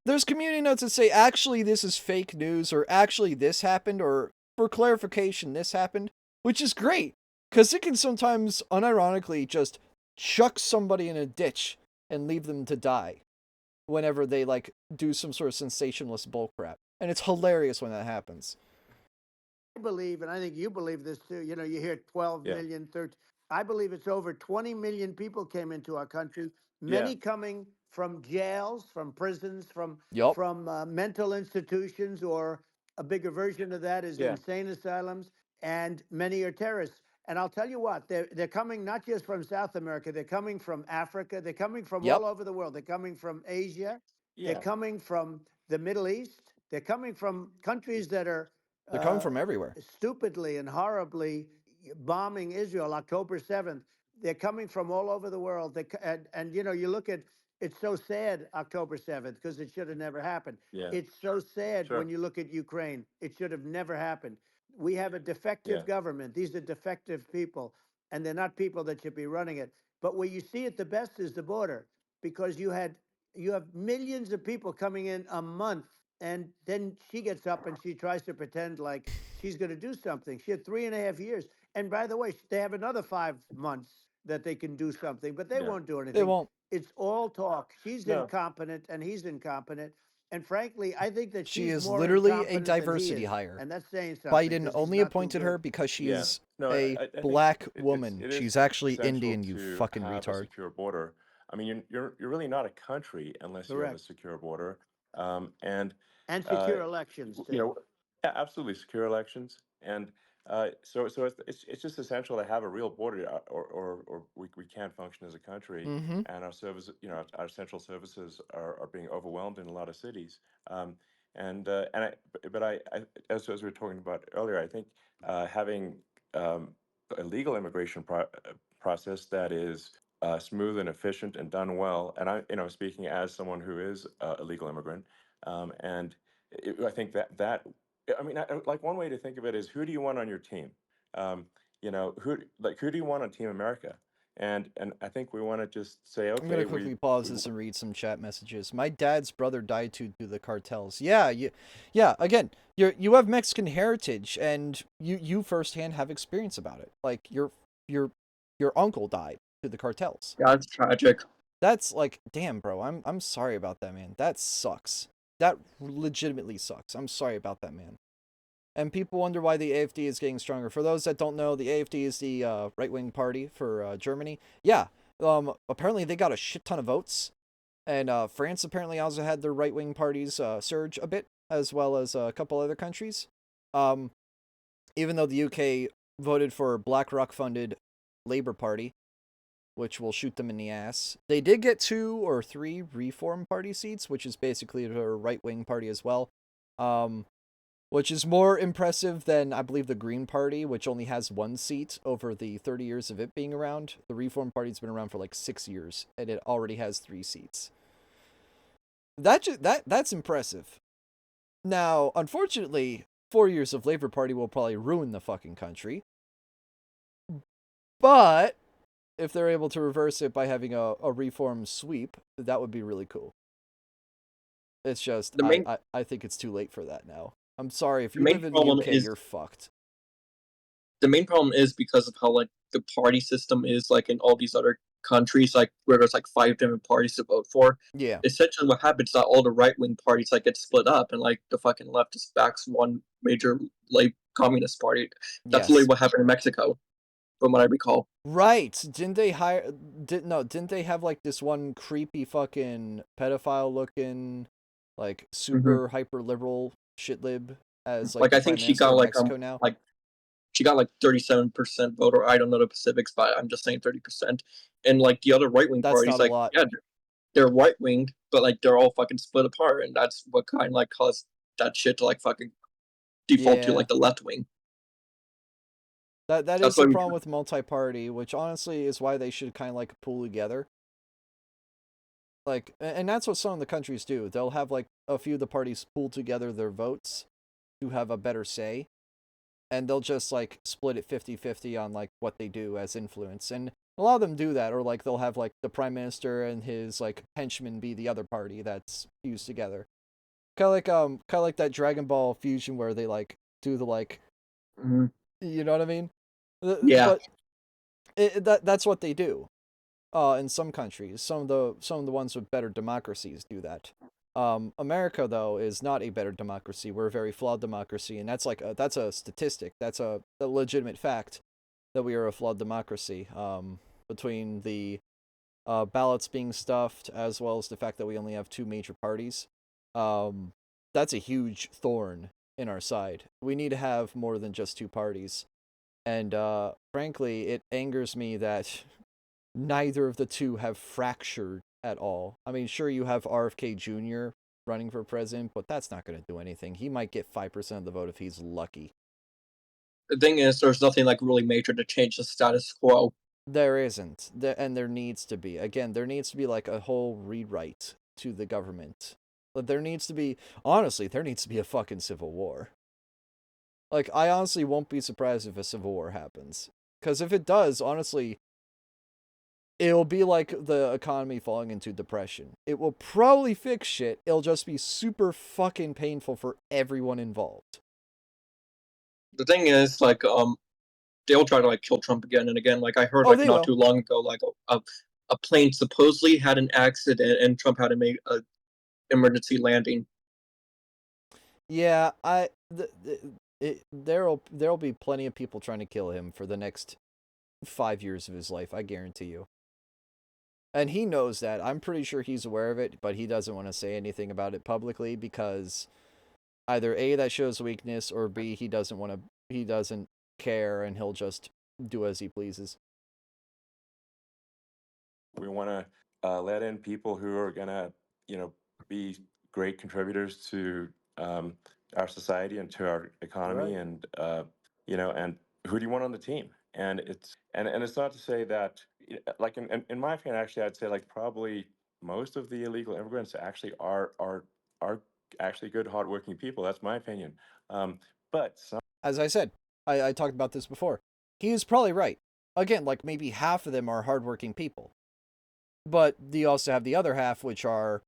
There's community notes that say, actually, this is fake news, or actually, this happened, or for clarification, this happened, which is great, because it can sometimes, unironically, just chuck somebody in a ditch and leave them to die whenever they, do some sort of sensationalist bullcrap. And it's hilarious when that happens.
I believe, and I think you believe this too, you hear 12 million, 13. I believe it's over 20 million people came into our country, many coming from jails, from prisons, from mental institutions, or a bigger version of that is insane asylums, and many are terrorists. And I'll tell you what, they're coming not just from South America, they're coming from Africa, they're coming from all over the world. They're coming from Asia, they're coming from the Middle East, they're coming from countries that are
they're coming from everywhere.
Stupidly and horribly bombing Israel October 7th. They're coming from all over the world. And you look at, it's so sad October 7th because it should have never happened. It's so sad when you look at Ukraine. It should have never happened. We have a defective government. These are defective people, and they're not people that should be running it. But where you see it the best is the border, because you have millions of people coming in a month. And then she gets up and she tries to pretend like she's going to do something. She had 3.5 years. And by the way, they have another 5 months that they can do something, but they won't do anything.
They won't.
It's all talk. She's incompetent and he's incompetent. And frankly, I think that
she
she's
is
more
literally a
incompetent than he
diversity
is.
hire.
And that's saying something.
Biden only appointed her because she is a black woman. She's actually Indian, you fucking retard.
A secure border. I mean, you're really not a country unless you have a secure border. And
secure elections too.
Absolutely secure elections, and so it's just essential to have a real border, or we can't function as a country, and our service, our central services are being overwhelmed in a lot of cities. But as we were talking about earlier, I think having a legal immigration process that is smooth and efficient and done well, and I, speaking as someone who is a legal immigrant. I think that like one way to think of it is, who do you want on your team? Who do you want on Team America? And I think we want to just say, okay.
I'm gonna quickly pause this and read some chat messages. My dad's brother died through the cartels. Yeah. Again, you have Mexican heritage, and you firsthand have experience about it. Like your uncle died through the cartels.
Yeah, it's tragic.
That's like, damn, bro. I'm sorry about that, man. That sucks. That legitimately sucks. I'm sorry about that, man. And people wonder why the AfD is getting stronger. For those that don't know, the AfD is the right-wing party for Germany. Yeah, apparently they got a shit ton of votes. And France apparently also had their right-wing parties surge a bit, as well as a couple other countries. Even though the UK voted for BlackRock-funded Labour Party, which will shoot them in the ass. They did get 2 or 3 Reform Party seats, which is basically their right-wing party as well. Which is more impressive than, I believe, the Green Party, which only has 1 seat over the 30 years of it being around. The Reform Party's been around for like 6 years, and it already has 3 seats. That's impressive. Now, unfortunately, 4 years of Labour Party will probably ruin the fucking country. But if they're able to reverse it by having a reform sweep, that would be really cool. It's just, I think it's too late for that now. I'm sorry, if you live in the UK, you're fucked.
The main problem is because of how like the party system is like in all these other countries, like where there's like 5 different parties to vote for.
Yeah.
Essentially, what happens is that all the right-wing parties like get split up, and like the fucking left just backs one major like communist party. That's literally what happened in Mexico, from what I recall.
Right? Didn't they Didn't they have like this one creepy fucking pedophile-looking, like super hyper liberal shitlib as like
I think she got like
now?
like she got like 37% vote, or I don't know the specifics, but I'm just saying 30%. And like the other right wing parties, like yeah, they're right winged, but like they're all fucking split apart, and that's what kind of like caused that shit to like fucking default to like the left wing.
That is the problem with multi-party, which honestly is why they should kind of like pool together. Like, and that's what some of the countries do. They'll have like a few of the parties pool together their votes to have a better say. And they'll just like split it 50-50 on like what they do as influence. And a lot of them do that, or like they'll have like the prime minister and his like henchmen be the other party that's fused together. Kind of like that Dragon Ball fusion where they like do the like, you know what I mean?
Yeah.
But that's what they do. In some countries, some of the ones with better democracies do that. America though is not a better democracy. We're a very flawed democracy, and that's like that's a statistic. That's a legitimate fact that we are a flawed democracy. Between the ballots being stuffed as well as the fact that we only have 2 major parties, that's a huge thorn in our side. We need to have more than just 2 parties, and frankly, it angers me that neither of the 2 have fractured at all. I mean, sure, you have RFK Jr. running for president, but that's not going to do anything. He might get 5% of the vote if he's lucky.
The thing is, there's nothing like really major to change the status quo.
There isn't. And there needs to be. Again, there needs to be like a whole rewrite to the government. But there needs to be, honestly, there needs to be a fucking civil war. Like, I honestly won't be surprised if a civil war happens. Because if it does, honestly, it'll be like the economy falling into depression. It will probably fix shit. It'll just be super fucking painful for everyone involved.
The thing is, like, they'll try to like kill Trump again and again. Like I heard like not too long ago, like a plane supposedly had an accident and Trump had to make a emergency landing.
Yeah, there'll be plenty of people trying to kill him for the next 5 years of his life, I guarantee you. And he knows that. I'm pretty sure he's aware of it, but he doesn't want to say anything about it publicly because either A, that shows weakness, or B, he doesn't care and he'll just do as he pleases.
We want to let in people who are going to, be great contributors to our society and to our economy, and and who do you want on the team? And it's not to say that, like in my opinion, actually, I'd say like probably most of the illegal immigrants actually are actually good, hardworking people. That's my opinion. But
as I said, I talked about this before. He is probably right. Again, like maybe half of them are hardworking people. But you also have the other half, which are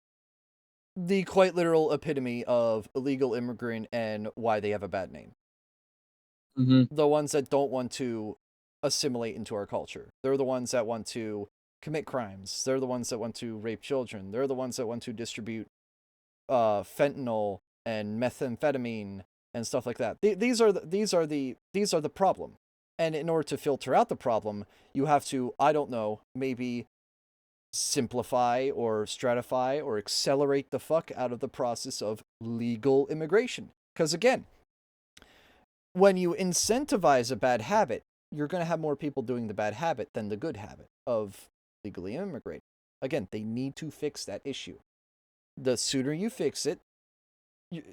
the quite literal epitome of illegal immigrant and why they have a bad name. The ones that don't want to assimilate into our culture. They're the ones that want to commit crimes. They're the ones that want to rape children. They're the ones that want to distribute fentanyl and methamphetamine and stuff like that. These are the problem. And in order to filter out the problem, you have to, I don't know, maybe simplify or stratify or accelerate the fuck out of the process of legal immigration. Because again, when you incentivize a bad habit, you're going to have more people doing the bad habit than the good habit of legally immigrating. Again, they need to fix that issue. The sooner you fix it,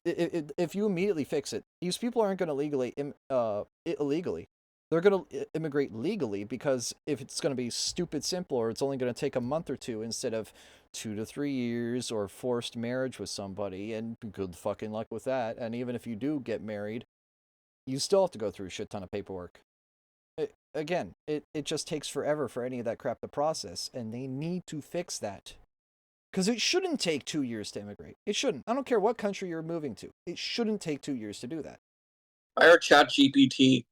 if you immediately fix it, these people aren't going to illegally. They're going to immigrate legally, because if it's going to be stupid simple, or it's only going to take a month or two instead of 2 to 3 years, or forced marriage with somebody, and good fucking luck with that. And even if you do get married, you still have to go through a shit ton of paperwork. It just takes forever for any of that crap to process, and they need to fix that. Because it shouldn't take 2 years to immigrate. It shouldn't. I don't care what country you're moving to. It shouldn't take 2 years to do that.
Hire ChatGPT.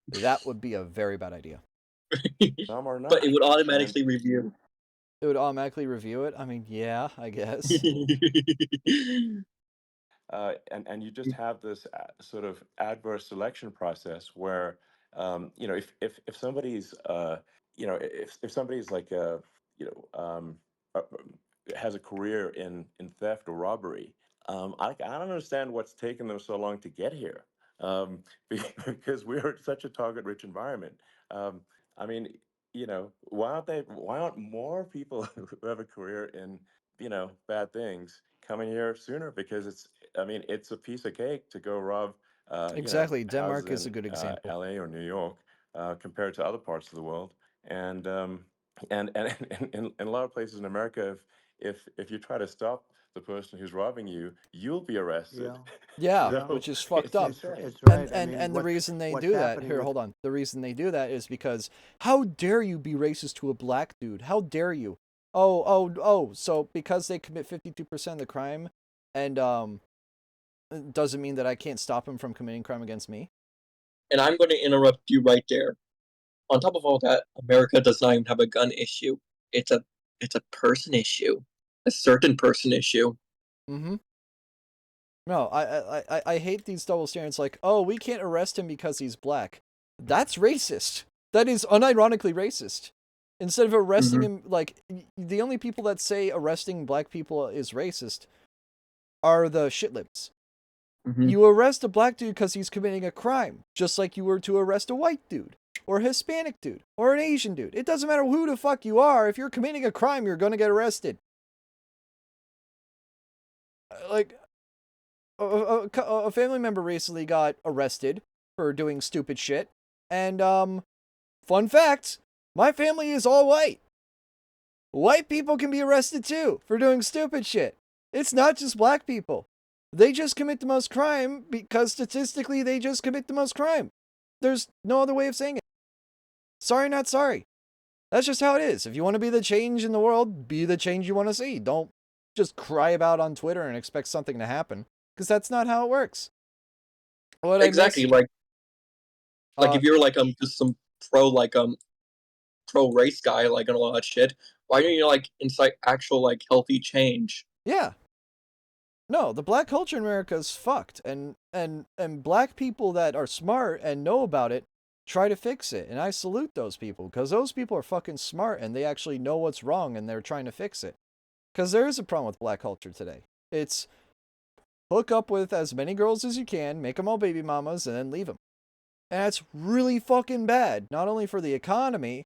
That would be a very bad idea.
Some are not.
But it would automatically review.
It would automatically review it? I mean, yeah, I guess.
And you just have this sort of adverse selection process where, if somebody's, if somebody's like, uh, has a career in theft or robbery, I don't understand what's taken them so long to get here. Because we're such a target-rich environment. I mean, why aren't more people who have a career in, bad things coming here sooner? Because it's a piece of cake to go rob,
Exactly. Denmark
houses
is a good
in
example.
LA or New York, compared to other parts of the world. And in a lot of places in America, if you try to stop the person who's robbing you, you'll be arrested.
Yeah,
So
which is fucked up.
It's right.
And the reason they
what's
do that,
happening
here,
with-
hold on. The reason they do that is because, how dare you be racist to a black dude? How dare you? Oh, so because they commit 52% of the crime, and it doesn't mean that I can't stop him from committing crime against me?
And I'm going to interrupt you right there. On top of all that, America does not even have a gun issue. It's a person issue, a certain person issue.
Mm-hmm. No, I hate these double standards. Like, oh, we can't arrest him because he's black. That's racist. That is unironically racist. Instead of arresting him, like, the only people that say arresting black people is racist are the shitlibs. You arrest a black dude because he's committing a crime, just like you were to arrest a white dude, or a Hispanic dude, or an Asian dude. It doesn't matter who the fuck you are. If you're committing a crime, you're going to get arrested. Like, a family member recently got arrested for doing stupid shit. And, fun fact, my family is all white. White people can be arrested too for doing stupid shit. It's not just black people. They just commit the most crime because statistically they just commit the most crime. There's no other way of saying it. Sorry, not sorry. That's just how it is. If you want to be the change in the world, be the change you want to see. Don't just cry about on Twitter and expect something to happen, because that's not how it works.
Exactly, like if you're like just some pro race guy, like, and a lot of shit, why don't you like incite actual like healthy change?
Yeah. No, the black culture in America is fucked, and black people that are smart and know about it try to fix it, and I salute those people, because those people are fucking smart and they actually know what's wrong and they're trying to fix it. Because there is a problem with black culture today. It's hook up with as many girls as you can, make them all baby mamas, and then leave them. And that's really fucking bad, not only for the economy,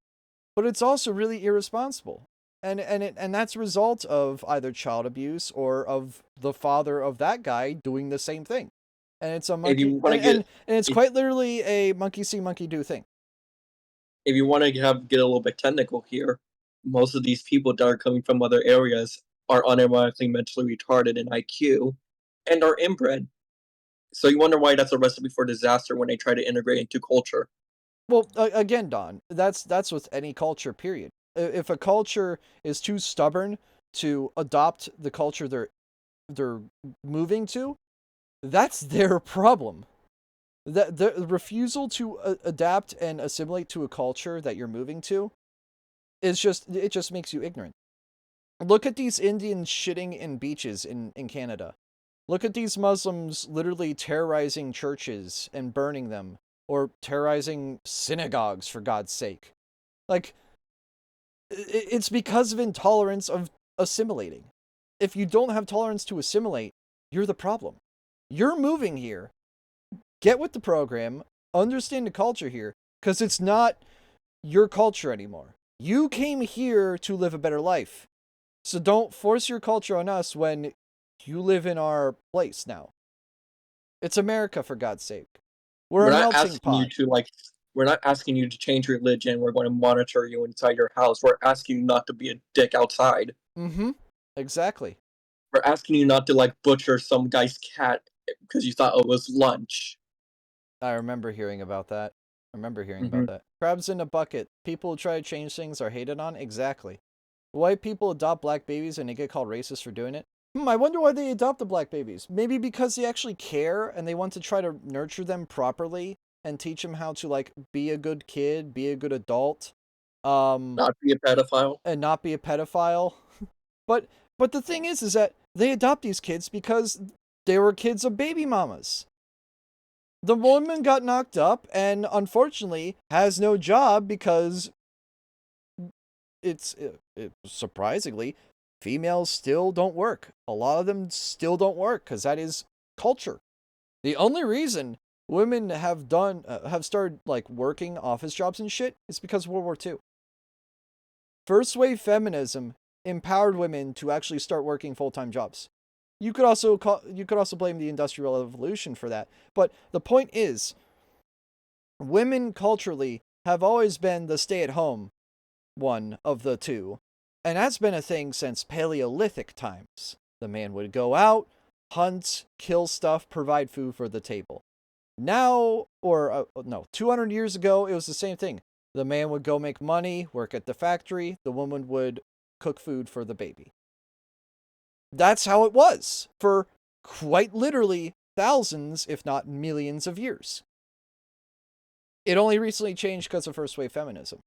but it's also really irresponsible. And that's a result of either child abuse or of the father of that guy doing the same thing. And it's a monkey, and it's quite literally a monkey see, monkey do thing.
If you want to get a little bit technical here, most of these people that are coming from other areas are unironically mentally retarded in IQ and are inbred. So you wonder why that's a recipe for disaster when they try to integrate into culture.
Well, again, Don, that's with any culture, period. If a culture is too stubborn to adopt the culture they're moving to, that's their problem. The refusal to adapt and assimilate to a culture that you're moving to it just makes you ignorant. Look at these Indians shitting in beaches in Canada. Look at these Muslims literally terrorizing churches and burning them, or terrorizing synagogues, for God's sake. Like, it's because of intolerance of assimilating. If you don't have tolerance to assimilate, you're the problem. You're moving here. Get with the program. Understand the culture here, because it's not your culture anymore. You came here to live a better life. So don't force your culture on us when you live in our place now. It's America, for God's sake. We're a
not
melting
asking you
pot.
to we're not asking you to change religion. We're going to monitor you inside your house. We're asking you not to be a dick outside.
Mm-hmm. Exactly.
We're asking you not to butcher some guy's cat because you thought it was lunch.
I remember hearing about that.
Mm-hmm.
Crabs in a bucket. People who try to change things are hated on? Exactly. White people adopt black babies and they get called racist for doing it? I wonder why they adopt the black babies. Maybe because they actually care and they want to try to nurture them properly and teach them how to, be a good kid, be a good adult.
Not be a pedophile.
And not be a pedophile. But the thing is that they adopt these kids because they were kids of baby mamas. The woman got knocked up and unfortunately has no job because it's surprisingly, females still don't work. A lot of them still don't work because that is culture. The only reason women have started working office jobs and shit is because of World War II. First wave feminism empowered women to actually start working full-time jobs. You could also blame the Industrial Revolution for that, but the point is, women culturally have always been the stay-at-home one of the two, and that's been a thing since Paleolithic times. The man would go out, hunt, kill stuff, provide food for the table. Now, 200 years ago, it was the same thing. The man would go make money, work at the factory, the woman would cook food for the baby. That's how it was for quite literally thousands, if not millions of years. It only recently changed because of first wave feminism.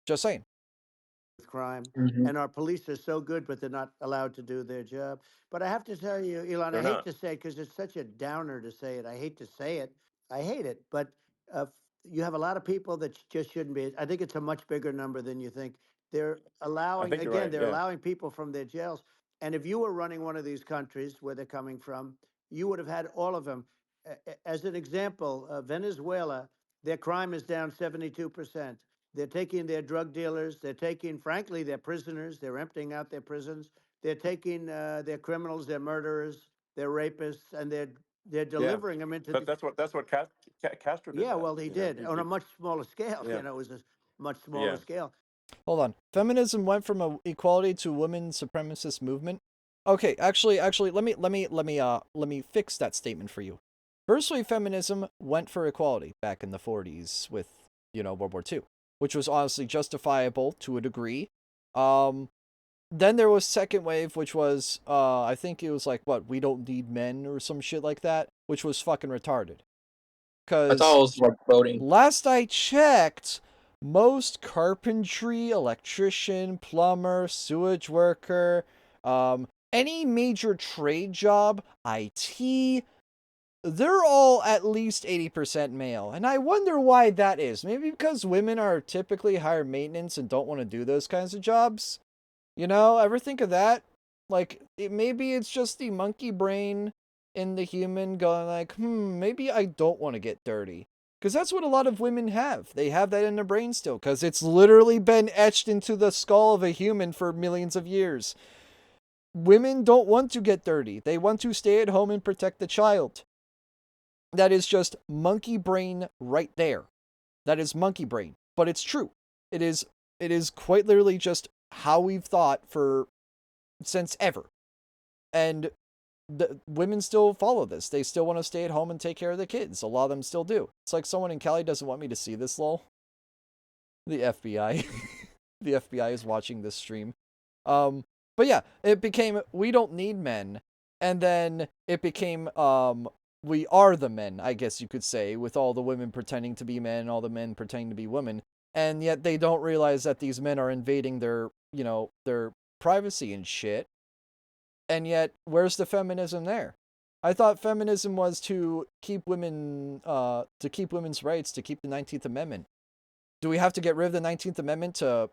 Just saying.
Crime.
Mm-hmm.
And our police are so good, but they're not allowed to do their job. But I have to tell you, Elon, I hate to say it because it's such a downer to say it. I hate to say it. I hate it. But you have a lot of people that just shouldn't be. I think it's a much bigger number than you think. They're allowing, again,
right,
they're allowing people from their jails. And if you were running one of these countries where they're coming from, you would have had all of them. As an example, Venezuela, their crime is down 72%. They're taking their drug dealers. They're taking, frankly, their prisoners. They're emptying out their prisons. They're taking their criminals, their murderers, their rapists, and they're delivering them into.
But that's what Castro did.
Yeah, well, he did on a much smaller scale.
Yeah.
It was a much smaller scale.
Hold on. Feminism went from equality to women's supremacist movement. Okay, actually, let me fix that statement for you. First wave feminism went for equality back in the 40s with, World War II, which was honestly justifiable to a degree. Then there was second wave, which was, I think it was we don't need men or some shit like that, which was fucking retarded.
I thought it was voting.
Last I checked, most carpentry, electrician, plumber, sewage worker, any major trade job, IT, they're all at least 80% male. And I wonder why that is. Maybe because women are typically higher maintenance and don't want to do those kinds of jobs. Ever think of that? Maybe it's just the monkey brain in the human going maybe I don't want to get dirty. Because that's what a lot of women have. They have that in their brain still, because it's literally been etched into the skull of a human for millions of years. Women don't want to get dirty. They want to stay at home and protect the child. That is just monkey brain right there. That is monkey brain. But it's true. It is quite literally just how we've thought since ever. And the women still follow this. They still want to stay at home and take care of the kids. A lot of them still do. It's like someone in Cali doesn't want me to see this, lol. The FBI. The FBI is watching this stream. But yeah, it became, we don't need men. And then it became, we are the men, I guess you could say, with all the women pretending to be men, all the men pretending to be women, and yet they don't realize that these men are invading their, their privacy and shit. And yet, where's the feminism there? I thought feminism was to keep women, to keep women's rights, to keep the 19th Amendment. Do we have to get rid of the 19th Amendment to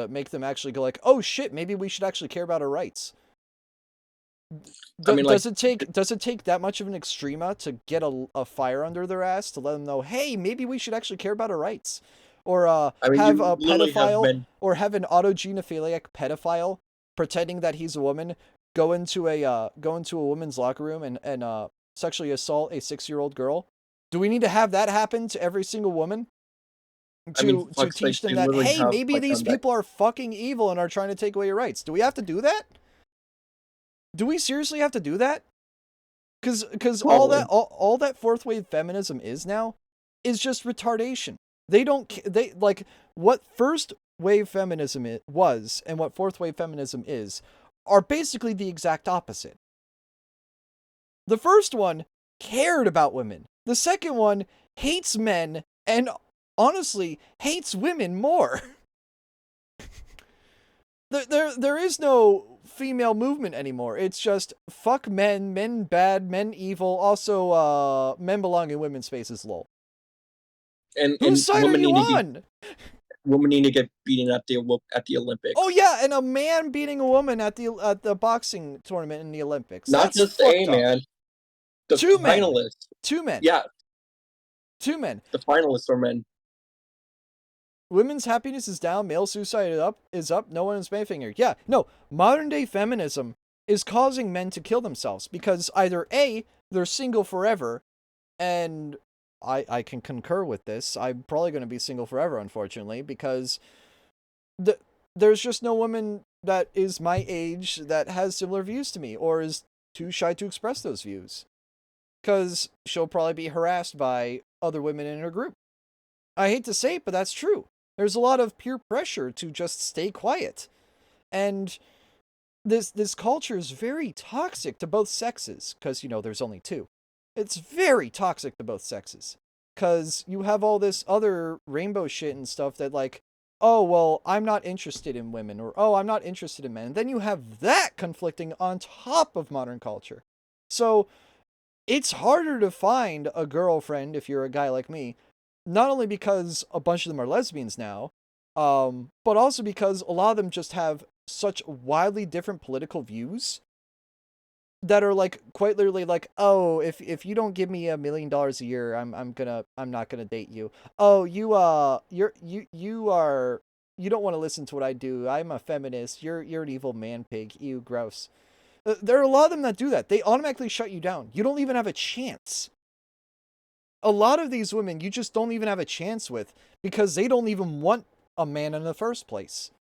make them actually go like, oh shit, maybe we should actually care about our rights? Does it take that much of an extrema to get a fire under their ass to let them know, hey, maybe we should actually care about our rights? Or have a pedophile, or have an autogenophiliac pedophile pretending that he's a woman go into a woman's locker room and sexually assault a 6-year-old girl? Do we need to have that happen to every single woman? To teach them that, hey, maybe these people are fucking evil and are trying to take away your rights. Do we have to do that? Do we seriously have to do that? Because all that fourth wave feminism is now is just retardation. They like what first wave feminism was and what fourth wave feminism are basically the exact opposite. The first one cared about women. The second one hates men and honestly hates women more. There is no female movement anymore. It's just fuck men, men bad, men evil. Also, men belong in women's spaces. Lol.
And
whose side are you on?
Women need to get beaten at the Olympics.
Oh yeah, and a man beating a woman at the boxing tournament in the Olympics.
Not
That's
just a man. The
two
finalists.
Men. 2 men.
Yeah.
2 men.
The finalists are men.
Women's happiness is down, male suicide is up, no one is Mayfinger. Yeah, no, modern day feminism is causing men to kill themselves because either A, they're single forever, and I can concur with this. I'm probably going to be single forever, unfortunately, because there's just no woman that is my age that has similar views to me or is too shy to express those views. Because she'll probably be harassed by other women in her group. I hate to say it, but that's true. There's a lot of peer pressure to just stay quiet. And this culture is very toxic to both sexes, because, there's only 2. It's very toxic to both sexes. Because you have all this other rainbow shit and stuff that like, oh, well, I'm not interested in women, or, oh, I'm not interested in men. And then you have that conflicting on top of modern culture. So it's harder to find a girlfriend if you're a guy like me. Not only because a bunch of them are lesbians now, but also because a lot of them just have such wildly different political views that are like quite literally like, oh, if you don't give me $1 million a year, I'm not gonna date you. Oh, you don't want to listen to what I do. I'm a feminist. You're an evil man pig. Ew, gross. There are a lot of them that do that. They automatically shut you down. You don't even have a chance. A lot of these women you just don't even have a chance with because they don't even want a man in the first place.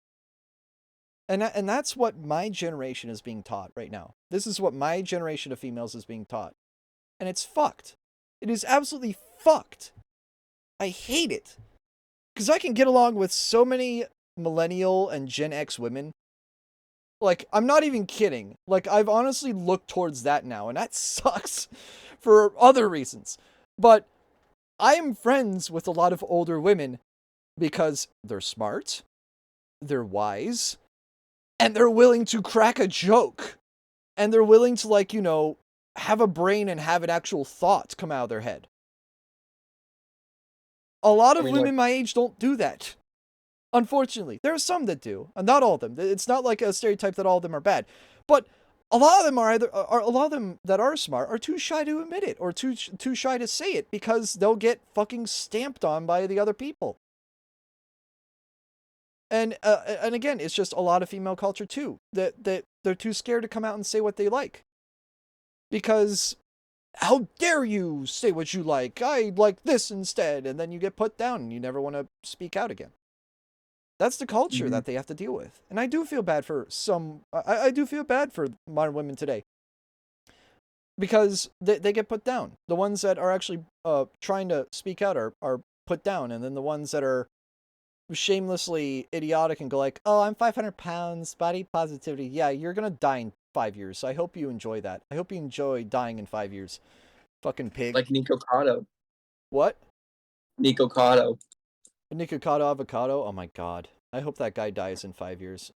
And that's what my generation is being taught right now. This is what my generation of females is being taught. And it's fucked. It is absolutely fucked. I hate it. Because I can get along with so many millennial and Gen X women. Like, I'm not even kidding. Like, I've honestly looked towards that now, and that sucks for other reasons. But I am friends with a lot of older women because they're smart, they're wise, and they're willing to crack a joke. And they're willing to, like, have a brain and have an actual thought come out of their head. A lot of women my age don't do that. Unfortunately. There are some that do. And not all of them. It's not like a stereotype that all of them are bad. But a lot of them a lot of them that are smart are too shy to admit it or too shy to say it because they'll get fucking stamped on by the other people. And again, it's just a lot of female culture too that they're too scared to come out and say what they like. Because how dare you say what you like? I like this instead, and then you get put down and you never want to speak out again. That's the culture that they have to deal with. And I do feel bad for I do feel bad for modern women today. Because they get put down. The ones that are actually trying to speak out are put down. And then the ones that are shamelessly idiotic and go like, oh, I'm 500 pounds, body positivity. Yeah, you're going to die in 5 years. So I hope you enjoy that. I hope you enjoy dying in 5 years. Fucking pig.
Like Nico Cotto.
What?
Nico Cotto.
Nikocado avocado? Oh my god. I hope that guy dies in 5 years.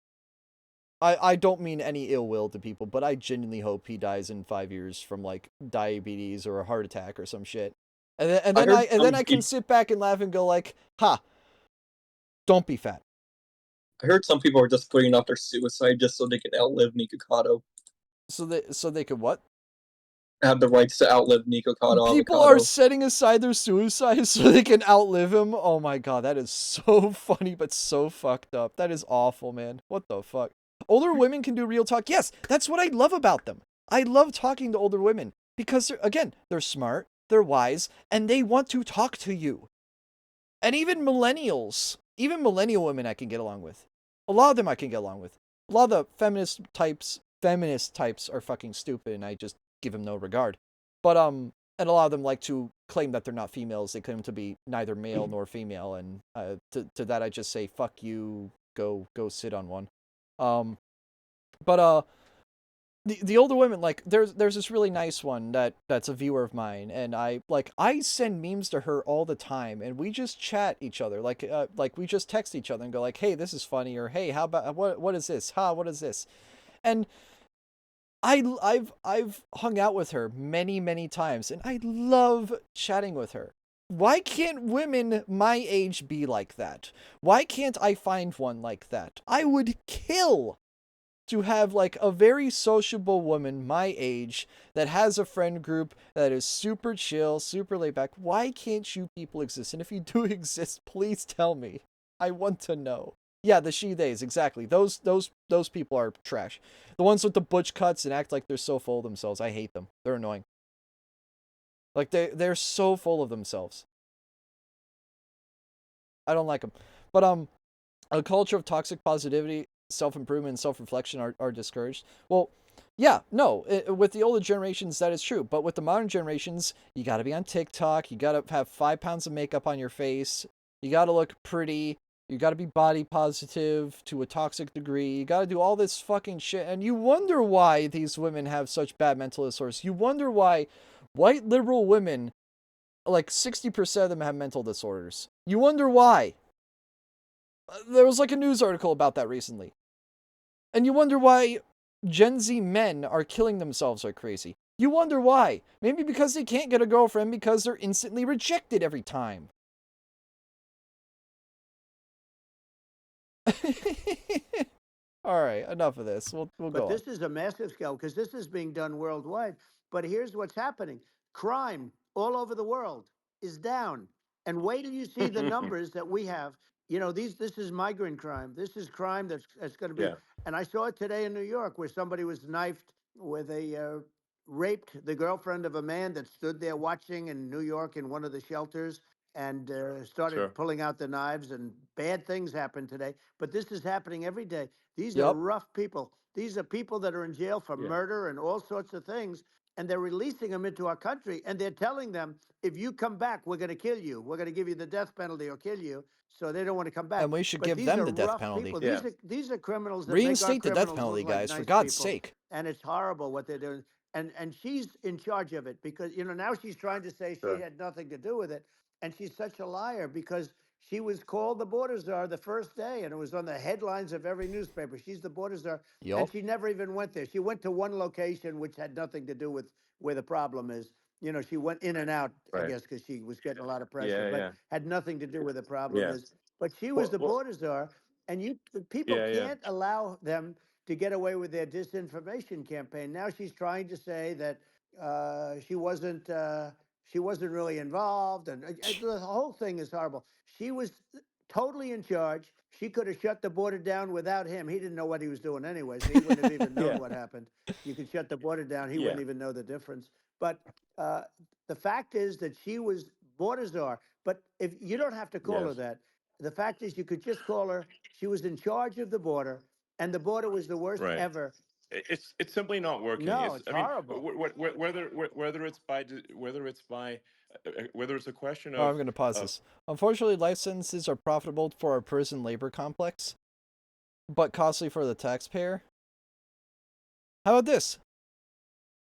I don't mean any ill will to people, but I genuinely hope he dies in 5 years from like diabetes or a heart attack or some shit. And then I can sit back and laugh and go like, ha, don't be fat.
I heard some people are just putting off their suicide just so they can outlive Nico Cotto.
So they could what?
Have the rights to outlive Nico Cotto.
People are setting aside their suicide so they can outlive him. Oh my god, that is so funny but so fucked up. That is awful, man. What the fuck? Older women can do real talk. Yes, that's what I love about them. I love talking to older women because they're smart, they're wise, and they want to talk to you. And even millennial women I can get along with. A lot of them I can get along with. A lot of the feminist types are fucking stupid and I just give them no regard. But and a lot of them like to claim that they're not females. They claim to be neither male nor female, and to that I just say fuck you, go sit on one. But the older women, like there's this really nice one that's a viewer of mine, and I send memes to her all the time, and we just chat each other, like we just text each other and go like, hey, this is funny, or hey, how about what is this? What is this? And I've hung out with her many times, and I love chatting with her. Why can't women my age be like that? Why can't I find one like that? I would kill to have like a very sociable woman my age that has a friend group that is super chill, super laid back. Why can't you people exist? And if you do exist, please tell me. I want to know. Yeah, the she-theys, exactly. Those people are trash. The ones with the butch cuts and act like they're so full of themselves. I hate them. They're annoying. Like they're so full of themselves. I don't like them. But a culture of toxic positivity, self-improvement, and self-reflection are discouraged. Well, yeah, no, with the older generations that is true, but with the modern generations, you got to be on TikTok, you got to have 5 pounds of makeup on your face, you got to look pretty, you got to be body positive to a toxic degree, you got to do all this fucking shit, and you wonder why these women have such bad mental disorders. You wonder why white liberal women, like 60% of them have mental disorders. You wonder why. There was like a news article about that recently. And you wonder why Gen Z men are killing themselves like crazy. You wonder why. Maybe because they can't get a girlfriend because they're instantly rejected every time. Alright, enough of this. We'll go on.
But this is a massive scale because this is being done worldwide. But here's what's happening. Crime all over the world is down. And wait till you see the numbers that we have. You know, this is migrant crime. This is crime that's going to be. Yeah. And I saw it today in New York where somebody was knifed with raped the girlfriend of a man that stood there watching in New York in one of the shelters and started pulling out the knives, and bad things happened today. But this is happening every day. These are rough people. These are people that are in jail for murder and all sorts of things. And they're releasing them into our country. And they're telling them, if you come back, we're going to kill you. We're going to give you the death penalty or kill you. So they don't want to come back.
And we should give them the death penalty.
Yeah. These are criminals that
reinstate the death penalty, guys, for God's sake.
And it's horrible what they're doing. And she's in charge of it because, you know, now she's trying to say she had nothing to do with it. And she's such a liar because she was called the border czar the first day, and it was on the headlines of every newspaper. She's the border czar, and she never even went there. She went to one location, which had nothing to do with where the problem is. You know, she went in and out, I guess, because she was getting a lot of pressure, but had nothing to do with the problem is. But she was the border czar, and people can't allow them to get away with their disinformation campaign. Now she's trying to say that she wasn't really involved, and the whole thing is horrible. She was totally in charge. She could have shut the border down without him. He didn't know what he was doing anyway, so he wouldn't have even known what happened. You could shut the border down. He wouldn't even know the difference. But the fact is that she was border czar. But if you don't have to call her that, the fact is you could just call her, she was in charge of the border, and the border was the worst ever.
It's simply not working.
No, it's horrible.
Whether it's a question of.
I'm going to pause this. Unfortunately, life sentences are profitable for our prison labor complex, but costly for the taxpayer. How about this?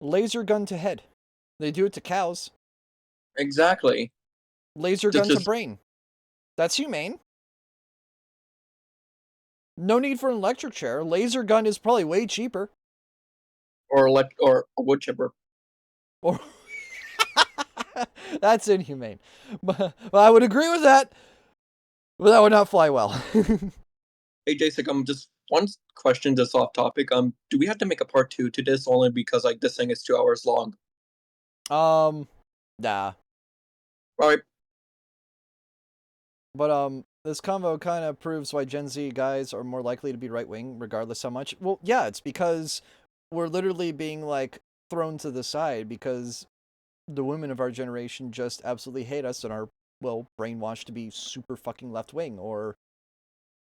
Laser gun to head. They do it to cows.
Exactly.
Laser gun to brain. That's humane. No need for an electric chair. Laser gun is probably way cheaper.
Or a wood chipper.
Or that's inhumane. But I would agree with that. But that would not fly well.
Hey, Jason, just one question just off topic. Do we have to make a part 2 to this only because like this thing is 2 hours long?
Nah.
Alright.
But this convo kind of proves why Gen Z guys are more likely to be right wing, regardless how much. Well, yeah, it's because we're literally being like thrown to the side because the women of our generation just absolutely hate us and are, well, brainwashed to be super fucking left wing, or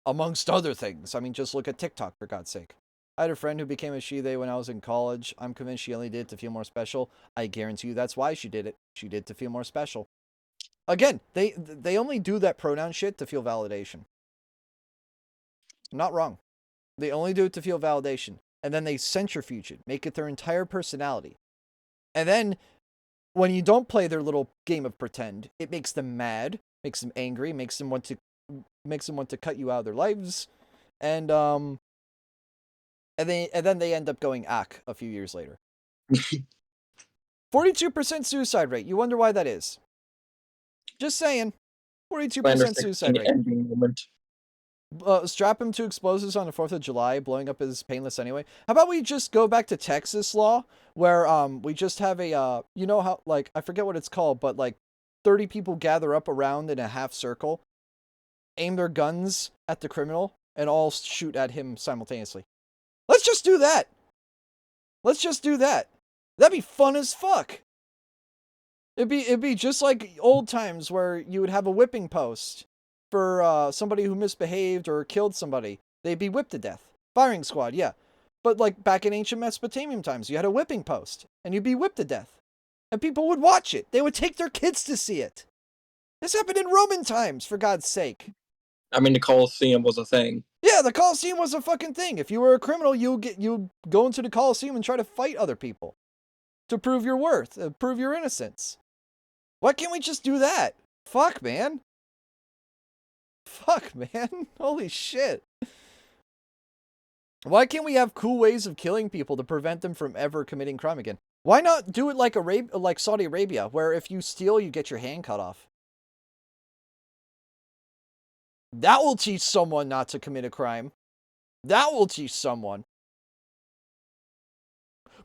amongst other things. I mean, just look at TikTok, for God's sake. I had a friend who became a she-they when I was in college. I'm convinced she only did it to feel more special. I guarantee you that's why she did it. She did it to feel more special. Again, they only do that pronoun shit to feel validation. I'm not wrong. They only do it to feel validation. And then they centrifuge it, make it their entire personality. And then when you don't play their little game of pretend, it makes them mad, makes them angry, makes them want to cut you out of their lives, and then they end up going ack a few years later. 42% suicide rate. You wonder why that is? Just saying. 42% suicide rate. Strap him to explosives on the 4th of July. Blowing up is painless anyway. How about we just go back to Texas law, where we just have a you know how, like, I forget what it's called, but like 30 people gather up around in a half circle, aim their guns at the criminal, and all shoot at him simultaneously. Let's just do that. Let's just do that. That'd be fun as fuck. It'd be just like old times where you would have a whipping post for somebody who misbehaved or killed somebody. They'd be whipped to death. Firing squad, yeah. But like back in ancient Mesopotamian times, you had a whipping post and you'd be whipped to death. And people would watch it. They would take their kids to see it. This happened in Roman times, for God's sake.
I mean, the Colosseum was a thing.
Yeah, the Colosseum was a fucking thing. If you were a criminal, you go into the Colosseum and try to fight other people to prove your worth, prove your innocence. Why can't we just do that? Fuck, man. Fuck, man. Holy shit. Why can't we have cool ways of killing people to prevent them from ever committing crime again? Why not do it like Saudi Arabia, where if you steal, you get your hand cut off? That will teach someone not to commit a crime. That will teach someone.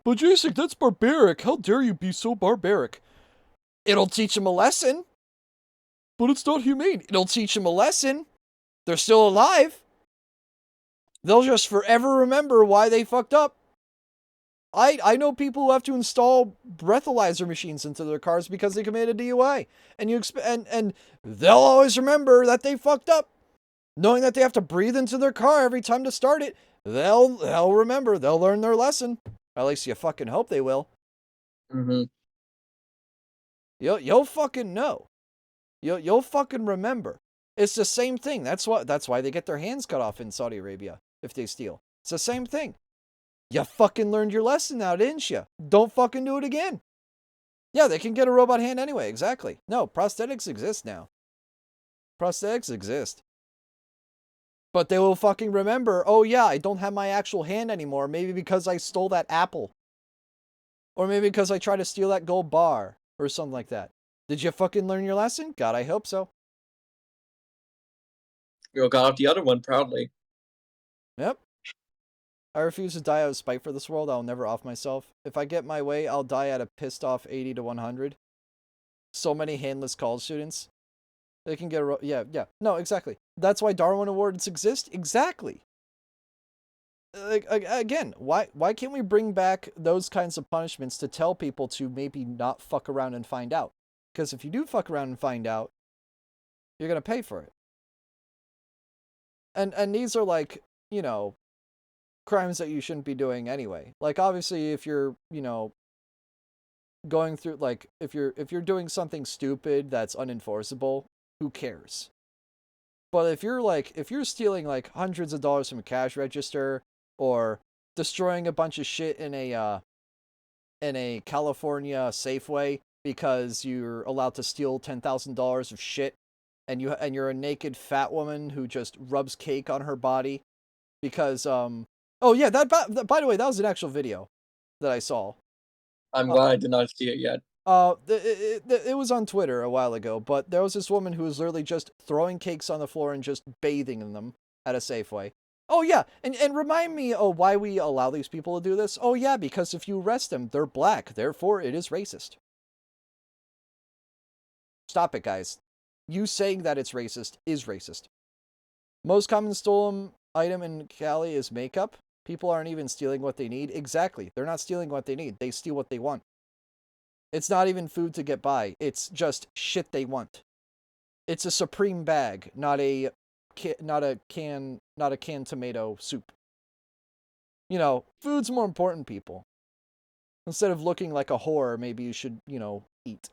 But Jason, that's barbaric. How dare you be so barbaric? It'll teach them a lesson. But it's not humane. It'll teach them a lesson. They're still alive. They'll just forever remember why they fucked up. I know people who have to install breathalyzer machines into their cars because they committed a DUI. And they'll always remember that they fucked up. Knowing that they have to breathe into their car every time to start it, they'll remember. They'll learn their lesson. At least you fucking hope they will.
Mm-hmm.
You'll fucking know. You'll fucking remember. It's the same thing. That's why they get their hands cut off in Saudi Arabia if they steal. It's the same thing. You fucking learned your lesson now, didn't you? Don't fucking do it again. Yeah, they can get a robot hand anyway. Exactly. No, prosthetics exist now. Prosthetics exist. But they will fucking remember, oh yeah, I don't have my actual hand anymore. Maybe because I stole that apple. Or maybe because I tried to steal that gold bar. Or something like that. Did you fucking learn your lesson? God, I hope so.
You got out the other one proudly.
Yep. I refuse to die out of spite for this world. I'll never off myself. If I get my way, I'll die at a pissed off 80 to 100. So many handless college students. They can get yeah. No, exactly. That's why Darwin Awards exist. Exactly. Again, why can't we bring back those kinds of punishments to tell people to maybe not fuck around and find out? Because if you do fuck around and find out, you're gonna pay for it. And these are like, you know, crimes that you shouldn't be doing anyway. Like obviously if you're, you know, going through like if you're doing something stupid that's unenforceable, who cares? But if you're stealing like hundreds of dollars from a cash register or destroying a bunch of shit in in a California Safeway because you're allowed to steal $10,000 of shit, and you're a naked fat woman who just rubs cake on her body because oh yeah, by the way, that was an actual video that I saw.
I'm glad I did not see it yet.
It was on Twitter a while ago, but there was this woman who was literally just throwing cakes on the floor and just bathing in them at a Safeway. Oh yeah, and remind me why we allow these people to do this. Oh yeah, because if you arrest them, they're black, therefore it is racist. Stop it, guys. You saying that it's racist is racist. Most common stolen item in Cali is makeup. People aren't even stealing what they need. Exactly. They're not stealing what they need. They steal what they want. It's not even food to get by. It's just shit they want. It's a Supreme bag, not a canned tomato soup. You know, food's more important, people. Instead of looking like a whore, maybe you should, eat.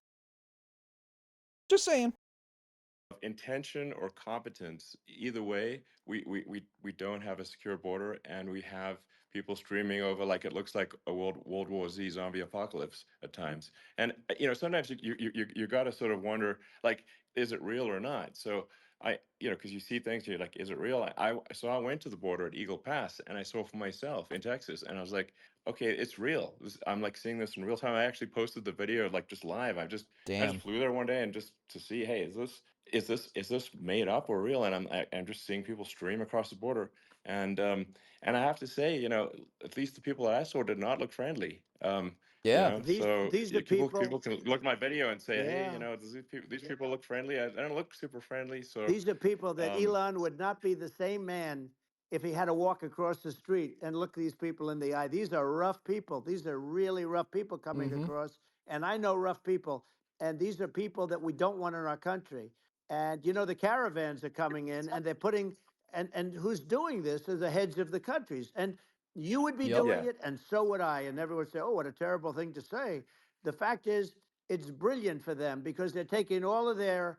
Just saying.
Intention or competence, either way, we don't have a secure border, and we have people streaming over like it looks like a World War Z zombie apocalypse at times. And sometimes you got to sort of wonder, like, is it real or not? So because you see things, you're like, is it real? So I went to the border at Eagle Pass, and I saw for myself in Texas, and I was like, okay, it's real. I'm like seeing this in real time. I actually posted the video like just live. I just flew there one day and just to see, hey, is this made up or real? And I'm just seeing people stream across the border, and I have to say, at least the people that I saw did not look friendly.
Yeah.
These are
people can look at my video and say,
Yeah.
hey, does these people look friendly? I don't look super friendly. So
These are people that Elon would not be the same man if he had to walk across the street and look these people in the eye. These are rough people. These are really rough people coming across. And I know rough people. And these are people that we don't want in our country. And, the caravans are coming in and they're putting, and who's doing this are the heads of the countries. And you would be doing it, and so would I. And everyone would say, oh, what a terrible thing to say. The fact is, it's brilliant for them because they're taking all of their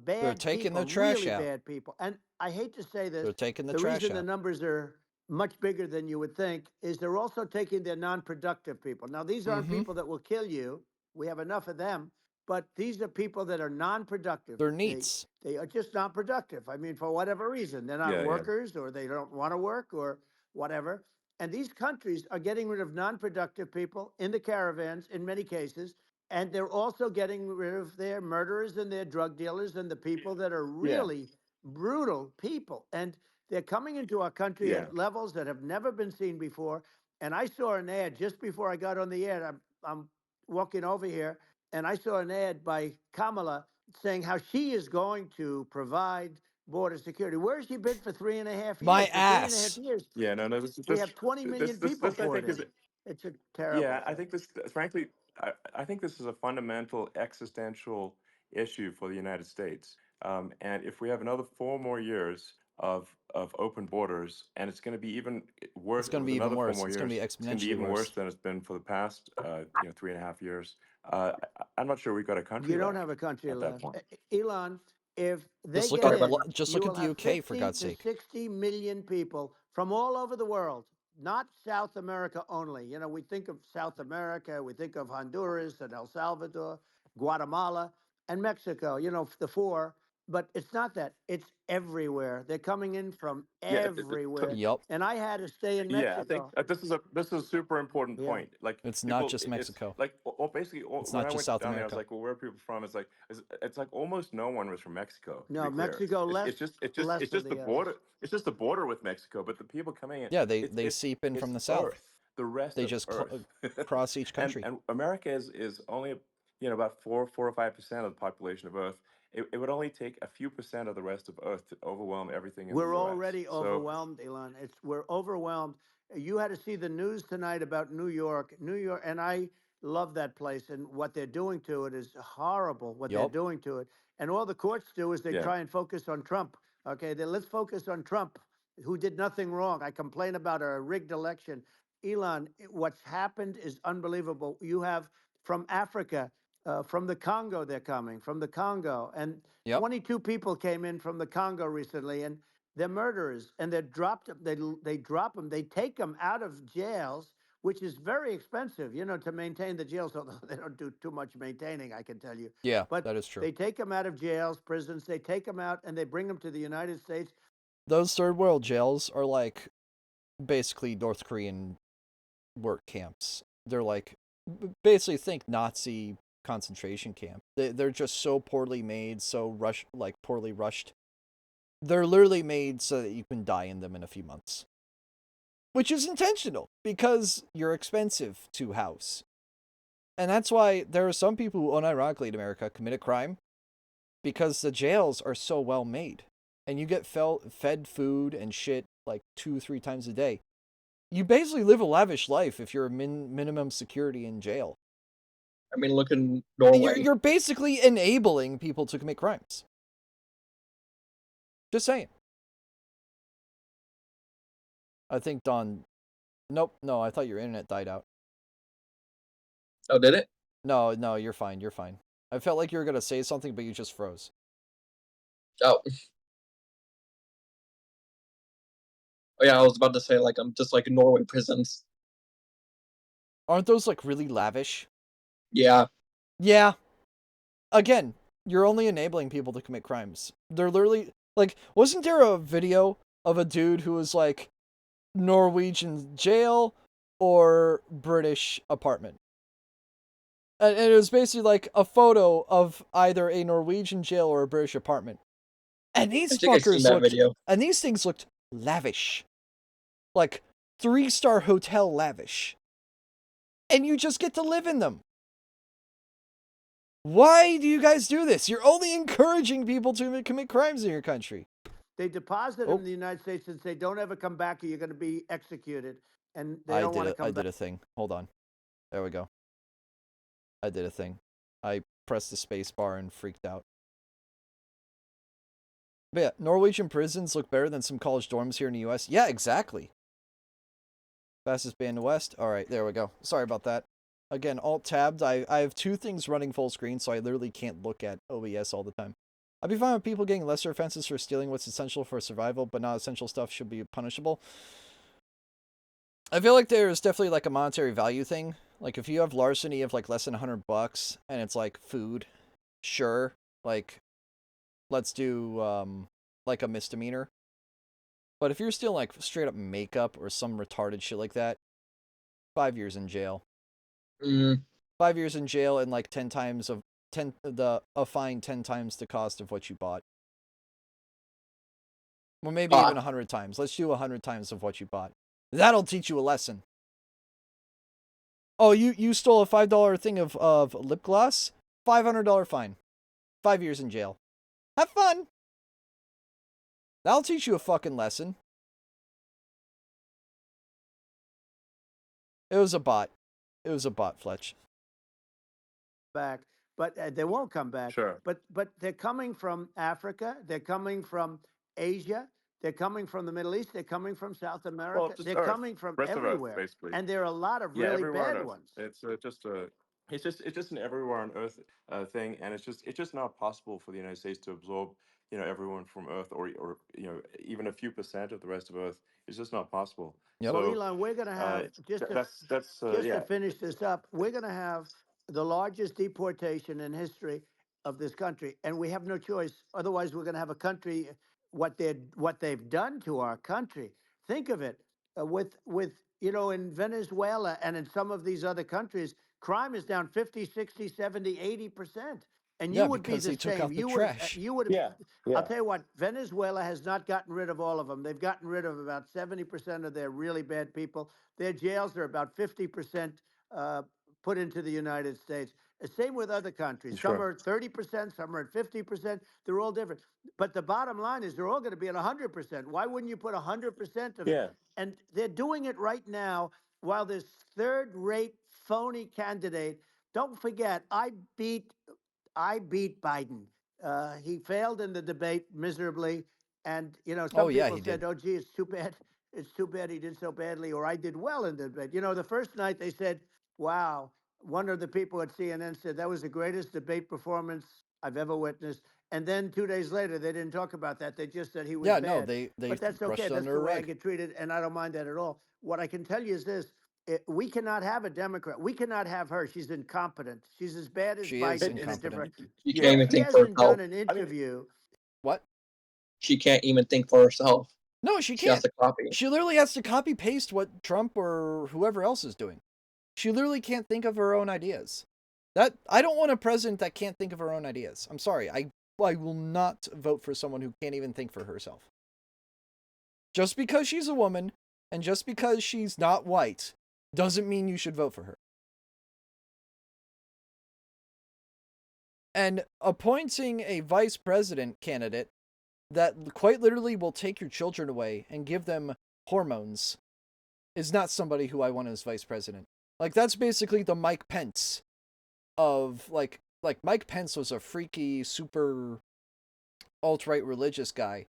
bad
taking
people,
the trash
really
out.
bad people. And I hate to say this,
They're taking the
the
trash
reason the
out.
numbers are much bigger than you would think is they're also taking their non-productive people. Now, these aren't people that will kill you. We have enough of them. But these are people that are non-productive.
They're neats.
They are just not productive. I mean, for whatever reason, they're not workers or they don't want to work or whatever. And these countries are getting rid of non-productive people in the caravans in many cases. And they're also getting rid of their murderers and their drug dealers and the people that are really brutal people. And they're coming into our country at levels that have never been seen before. And I saw an ad just before I got on the air. I'm walking over here, and I saw an ad by Kamala saying how she is going to provide border security. Where has she been for 3.5 years?
My
for
ass.
3.5 years.
Yeah, no,
We have 20 million people
I
poured
think
in. It's a terrible
I
thing.
think frankly, I think this is a fundamental existential issue for the United States. And if we have another 4 more years of open borders, and it's going to be even worse.
It's going to be even worse. It's going to be exponentially
even
worse.
worse than it's been for the past 3.5 years. I'm not sure we've got a country.
You don't have a country left. Elon, if they
Just look
get
at
in,
just
you
look
will
at the
have
UK, for
50
God's
to
sake.
60 million people from all over the world, not South America only. We think of South America, we think of Honduras and El Salvador, Guatemala, and Mexico, the 4. But it's not that. It's everywhere. They're coming in from everywhere.
Yep.
And I had to stay in Mexico.
I think this is a super important point. Like,
it's
people,
not just Mexico.
Basically,
it's
when
not
I
just
went
South
down there, I
America.
was like, well, where are people from? It's like almost no one was from Mexico.
No,
to be clear.
Mexico less.
It's just
less
it's
than
just the
others.
border. It's just the border with Mexico. But the people coming in,
Yeah, they seep in from the south.
Earth. The rest
they
of
just
Earth.
cross each country.
And America is only about 4 or 5% of the population of Earth. It would only take a few percent of the rest of Earth to overwhelm everything in the US.
We're already overwhelmed, Elon. We're overwhelmed. You had to see the news tonight about New York, and I love that place. And what they're doing to it is horrible. What they're doing to it, and all the courts do is they try and focus on Trump. Okay, let's focus on Trump, who did nothing wrong. I complain about a rigged election. Elon, what's happened is unbelievable. You have from Africa. From the Congo, they're coming from the Congo, and 22 people came in from the Congo recently, and they're murderers, and they're dropped. They drop them. They take them out of jails which is very expensive, to maintain the jails, although they don't do too much maintaining, I can tell you.
Yeah,
But
that is true.
they take them out of jails, prisons, they take them out and they bring them to the United States.
Those third world jails are like basically North Korean work camps. They're like basically think Nazi concentration camp. They're just so poorly made, so poorly rushed. They're literally made so that you can die in them in a few months. Which is intentional, because you're expensive to house. And that's why there are some people who unironically in America commit a crime, because the jails are so well made. And you get fed food and shit like 2-3 times a day. You basically live a lavish life if you're a minimum security in jail.
I mean, look in Norway.
You're basically enabling people to commit crimes. Just saying. I think Don... Nope, no, I thought your internet died out.
Oh, did it?
No, you're fine, you're fine. I felt like you were going to say something, but you just froze.
Oh. Oh yeah, I was about to say, like, just like Norway prisons.
Aren't those, like, really lavish?
Yeah.
Yeah. Again, you're only enabling people to commit crimes. They're literally... Like, wasn't there a video of a dude who was like, Norwegian jail or British apartment? And it was basically like a photo of either a Norwegian jail or a British apartment. And these fuckers looked... And these things looked lavish. Like, 3-star hotel lavish. And you just get to live in them. Why do you guys do this? You're only encouraging people to commit crimes in your country.
They deposit them in the United States and say, don't ever come back or you're going to be executed. And they don't want to come back.
I did a thing. Hold on. There we go. I did a thing. I pressed the space bar and freaked out. But yeah, Norwegian prisons look better than some college dorms here in the US. Yeah, exactly. Fastest band in the West. Alright, there we go. Sorry about that. Again, Alt-tabbed. I have 2 things running full screen, so I literally can't look at OBS all the time. I'd be fine with people getting lesser offenses for stealing what's essential for survival, but not essential stuff should be punishable. I feel like there's definitely like a monetary value thing. Like if you have larceny of like less than $100 and it's like food, sure. Like let's do like a misdemeanor. But if you're stealing like straight up makeup or some retarded shit like that, 5 years in jail. 5 years in jail and like 10 times of a fine 10 times the cost of what you bought. Or maybe even 100 times. Let's do 100 times of what you bought. That'll teach you a lesson. Oh, you stole a $5 thing of lip gloss? $500 fine. 5 years in jail. Have fun. That'll teach you a fucking lesson. It was a bot. It was a bot, Fletch.
Back, but they won't come back.
Sure.
But they're coming from Africa. They're coming from Asia. They're coming from the Middle East. They're coming from South America.
Well,
They're coming from everywhere.
basically.
And there are a lot of really bad ones.
It's just an everywhere on Earth thing, and it's just not possible for the United States to absorb everyone from Earth or even a few percent of the rest of Earth. It's just not possible.
Yep.
Well, Elon, we're going to have to finish this up. We're going to have the largest deportation in history of this country, and we have no choice. Otherwise, we're going to have a country. What they've done to our country. Think of it with in Venezuela and in some of these other countries, crime is down 50, 60, 70, 80%. And you would be the same. You would.
Yeah.
I'll tell you what. Venezuela has not gotten rid of all of them. They've gotten rid of about 70% of their really bad people. Their jails are about 50% put into the United States. Same with other countries.
Sure.
Some are 30%, some are at 50%. They're all different. But the bottom line is they're all going to be at 100%. Why wouldn't you put 100% of it? And they're doing it right now while this third-rate phony candidate. Don't forget, I beat Biden. He failed in the debate miserably. And, some people said, oh, gee, it's too bad. It's too bad he did so badly, or I did well in the debate. The first night they said, wow. One of the people at CNN said that was the greatest debate performance I've ever witnessed. And then 2 days later, they didn't talk about that. They just said he was bad.
No, they
but that's okay. That's the way I get treated, and I don't mind that at all. What I can tell you is this. We cannot have a Democrat. We cannot have her. She's incompetent. She's as bad as
She is
Biden in a
incompetent.
different.
She can't even
He
think for
hasn't done
herself.
an interview.
What?
She can't even think for herself.
No, she
She has
can't.
to copy.
She literally has to copy paste what Trump or whoever else is doing. She literally can't think of her own ideas. That I don't want a president that can't think of her own ideas. I'm sorry. I will not vote for someone who can't even think for herself. Just because she's a woman and just because she's not white doesn't mean you should vote for her. And appointing a vice president candidate that quite literally will take your children away and give them hormones is not somebody who I want as vice president. Like, that's basically the Mike Pence of, like Mike Pence was a freaky, super alt-right religious guy,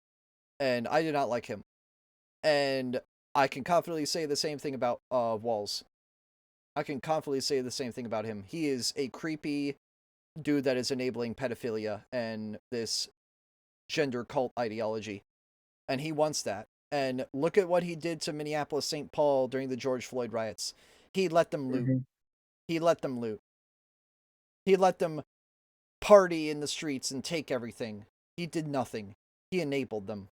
and I did not like him. And I can confidently say the same thing about Walls. I can confidently say the same thing about him. He is a creepy dude that is enabling pedophilia and this gender cult ideology. And he wants that. And look at what he did to Minneapolis St. Paul during the George Floyd riots. He let them loot.
Mm-hmm.
He let them loot. He let them party in the streets and take everything. He did nothing. He enabled them.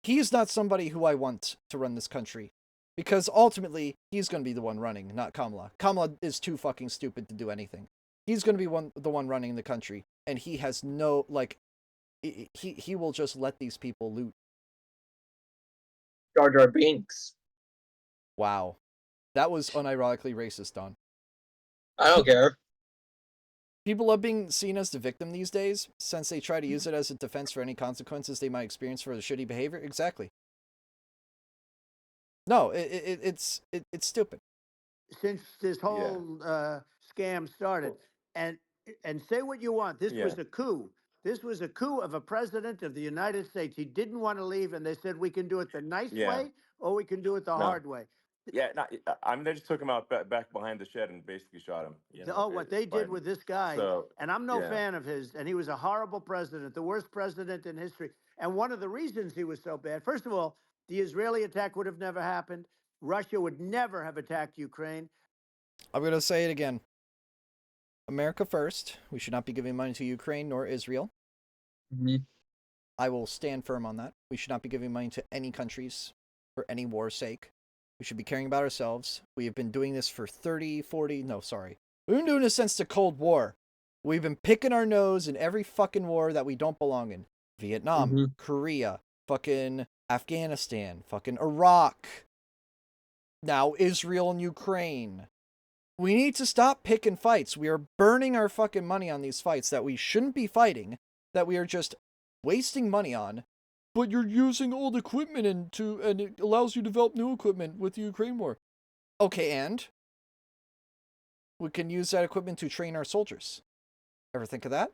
He's not somebody who I want to run this country. Because ultimately, he's going to be the one running, not Kamala. Kamala is too fucking stupid to do anything. He's going to be the one running the country. And he has no, like, he will just let these people loot.
Jar Jar Binks.
Wow. That was unironically racist, Don.
I don't care.
People love being seen as the victim these days, since they try to use it as a defense for any consequences they might experience for their shitty behavior. Exactly. No, it's stupid.
Since this whole scam started, and say what you want, this was a coup. This was a coup of a president of the United States. He didn't want to leave, and they said we can do it the nice way or we can do it the hard way.
Yeah, I mean, they just took him out back behind the shed and basically shot him.
What they did with this guy, and I'm no fan of his, and he was a horrible president, the worst president in history. And one of the reasons he was so bad, first of all, the Israeli attack would have never happened. Russia would never have attacked Ukraine.
I'm going to say it again. America first. We should not be giving money to Ukraine nor Israel.
Mm-hmm.
I will stand firm on that. We should not be giving money to any countries for any war's sake. We should be caring about ourselves. We have been doing this for 30, 40, no, sorry. We've been doing this since the Cold War. We've been picking our nose in every fucking war that we don't belong in. Vietnam, Korea, fucking Afghanistan, fucking Iraq. Now Israel and Ukraine. We need to stop picking fights. We are burning our fucking money on these fights that we shouldn't be fighting, that we are just wasting money on. But you're using old equipment and it allows you to develop new equipment with the Ukraine war. Okay, and we can use that equipment to train our soldiers. Ever think of that?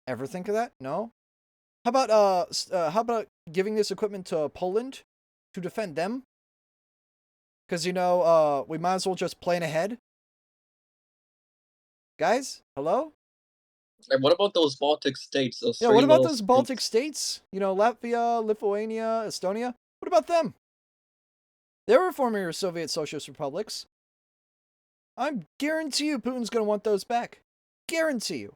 Ever think of that? No? How about giving this equipment to Poland to defend them? Because, we might as well just plan ahead. Guys, hello?
And what about those Baltic states?
What about those Baltic states? Latvia, Lithuania, Estonia? What about them? They were former Soviet Socialist republics. I guarantee you Putin's going to want those back. Guarantee you.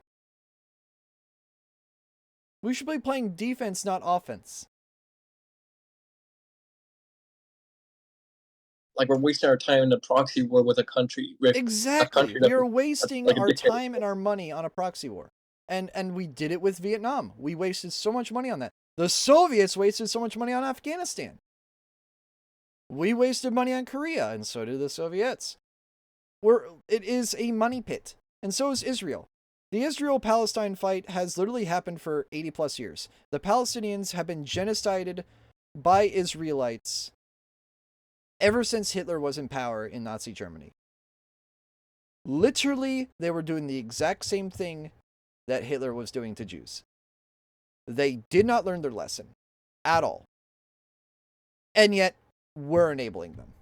We should be playing defense, not offense.
Like, we're wasting our time in a proxy war with a country.
Exactly. We are wasting our time and our money on a proxy war. And we did it with Vietnam. We wasted so much money on that. The Soviets wasted so much money on Afghanistan. We wasted money on Korea, and so did the Soviets. It is a money pit, and so is Israel. The Israel-Palestine fight has literally happened for 80 plus years. The Palestinians have been genocided by Israelites ever since Hitler was in power in Nazi Germany. Literally, they were doing the exact same thing that Hitler was doing to Jews. They did not learn their lesson at all. And yet, we're enabling them.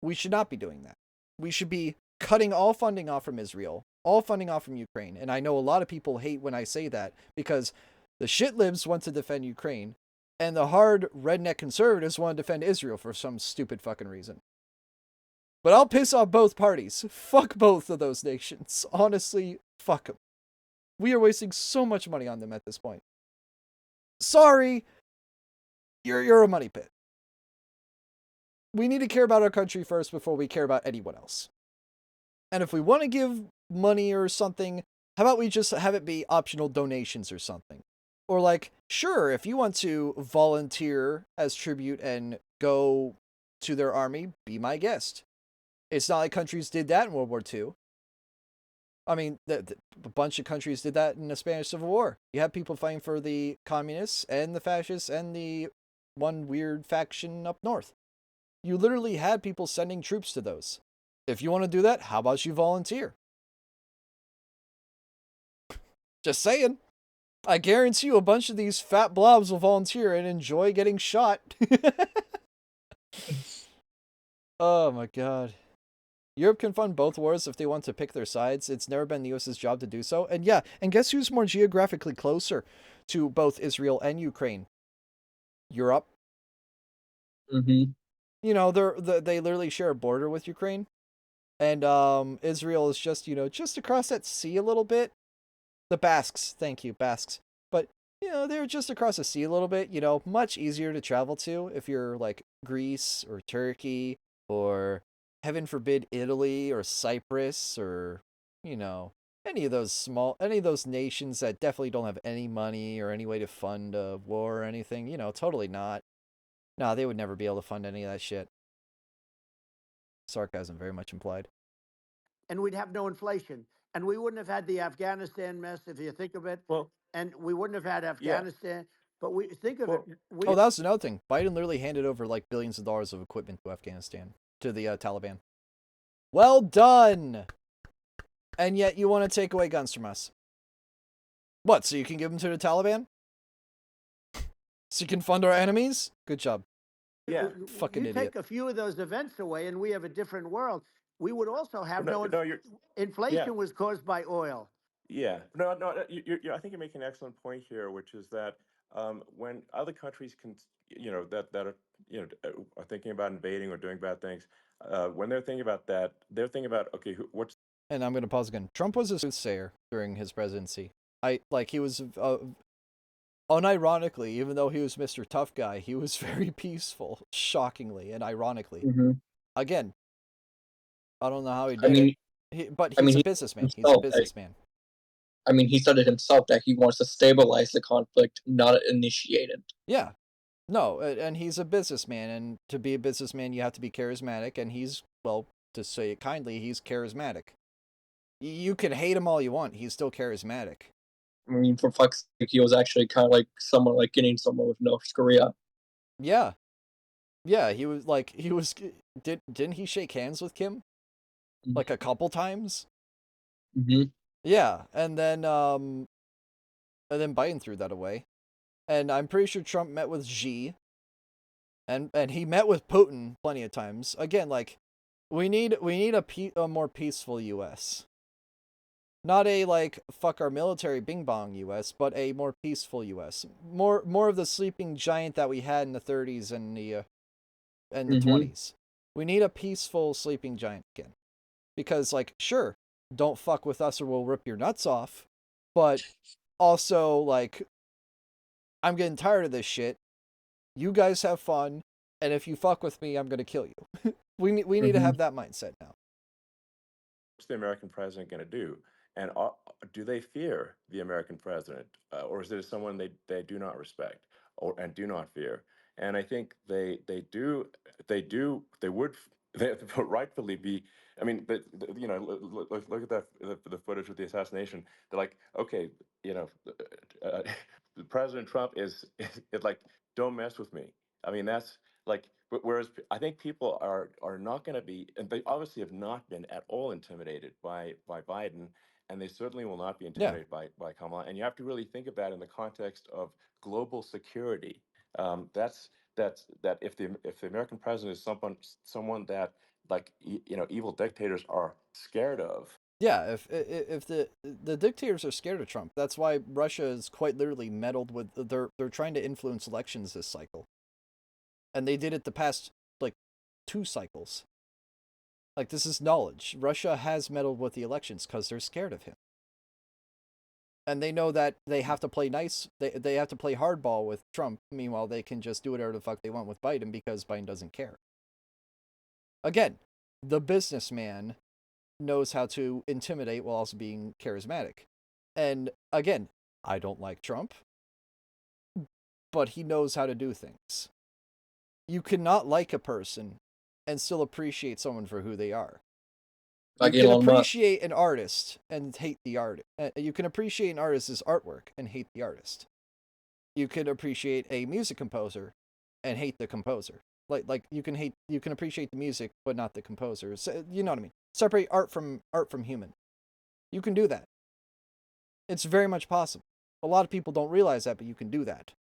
We should not be doing that. We should be cutting all funding off from Israel, all funding off from Ukraine. And I know a lot of people hate when I say that because the shitlibs want to defend Ukraine, And the hard redneck conservatives want to defend Israel for some stupid fucking reason. But I'll piss off both parties. Fuck both of those nations. Honestly, fuck them. We are wasting so much money on them at this point. Sorry, you're a money pit. We need to care about our country first before we care about anyone else. And if we want to give money or something, how about we just have it be optional donations or something? Or like, sure, if you want to volunteer as tribute and go to their army, be my guest. It's not like countries did that in World War II. I mean, a bunch of countries did that in the Spanish Civil War. You had people fighting for the communists and the fascists and the one weird faction up north. You literally had people sending troops to those. If you want to do that, how about you volunteer? Just saying. I guarantee you a bunch of these fat blobs will volunteer and enjoy getting shot. Oh my god. Europe can fund both wars if they want to pick their sides. It's never been the US's job to do so. And yeah, and guess who's more geographically closer to both Israel and Ukraine? Europe.
Mm-hmm.
You know, they literally share a border with Ukraine. And Israel is just, just across that sea a little bit. The Basques, thank you, Basques. But, they're just across the sea a little bit, much easier to travel to if you're like Greece or Turkey or, heaven forbid, Italy or Cyprus or, any of those nations that definitely don't have any money or any way to fund a war or anything, totally not. No, they would never be able to fund any of that shit. Sarcasm very much implied.
And we'd have no inflation. And we wouldn't have had the Afghanistan mess, if you think of it.
Well,
And we wouldn't have had Afghanistan. But we think of
Well,
it.
Oh, that was another thing. Biden literally handed over like billions of dollars of equipment to Afghanistan, to the Taliban. Well done! And yet you want to take away guns from us. What, so you can give them to the Taliban? So you can fund our enemies? Good job.
yeah.
Fucking
you
idiot.
take a few of those events away and we have a different world. We would also have inflation was caused by oil.
Yeah, no. I think you're making an excellent point here, which is that when other countries can, that are, are thinking about invading or doing bad things, when they're thinking about that, they're thinking about, okay, what's.
And I'm going to pause again. Trump was a soothsayer during his presidency. He was, unironically, even though he was Mr. Tough Guy, he was very peaceful, shockingly and ironically.
Mm-hmm.
Again, I don't know how he did it. But he's a businessman. He's a businessman.
He said it himself that he wants to stabilize the conflict, not initiate it.
Yeah. No, and he's a businessman, and to be a businessman, you have to be charismatic, and he's, well, to say it kindly, he's charismatic. You can hate him all you want, he's still charismatic.
For fuck's sake, he was actually kind of like someone like getting someone with North Korea.
Yeah. Yeah, didn't he shake hands with Kim? Like a couple times?
Mm-hmm.
Yeah, and then Biden threw that away. And I'm pretty sure Trump met with Xi. And he met with Putin plenty of times. Again, like, we need a more peaceful U.S. Not a, like, fuck our military bing bong U.S., but a more peaceful U.S. More of the sleeping giant that we had in the 30s and the 20s. We need a peaceful sleeping giant again. Because, like, sure, don't fuck with us or we'll rip your nuts off. But also, like, I'm getting tired of this shit. You guys have fun, and if you fuck with me, I'm gonna kill you. we need to have that mindset now.
What's the American president going to do? And do they fear the American president, or is it someone they do not respect and do not fear? And I think they would rightfully be. I mean, look at the footage with the assassination. They're like, okay, President Trump is like, don't mess with me. I mean, that's like, whereas I think people are not going to be, and they obviously have not been at all intimidated by Biden, and they certainly will not be intimidated by Kamala. And you have to really think of that in the context of global security. That if the American president is someone that, like, evil dictators are scared of,
Yeah, if the dictators are scared of Trump, that's why Russia is quite literally meddled with. They're trying to influence elections this cycle, and they did it the past like 2 cycles. Like, this is knowledge. Russia has meddled with the elections because they're scared of him, and they know that they have to play nice. They have to play hardball with Trump. Meanwhile, they can just do whatever the fuck they want with Biden because Biden doesn't care. Again, the businessman knows how to intimidate while also being charismatic. And again, I don't like Trump, but he knows how to do things. You cannot like a person and still appreciate someone for who they are.
Like
you can
Elon Musk.
appreciate an artist and hate the art. You can appreciate an artist's artwork and hate the artist. You can appreciate a music composer and hate the composer. Like you can appreciate the music but not the composer. So, you know what I mean? Separate art from human. You can do that. It's very much possible. A lot of people don't realize that, but you can do that.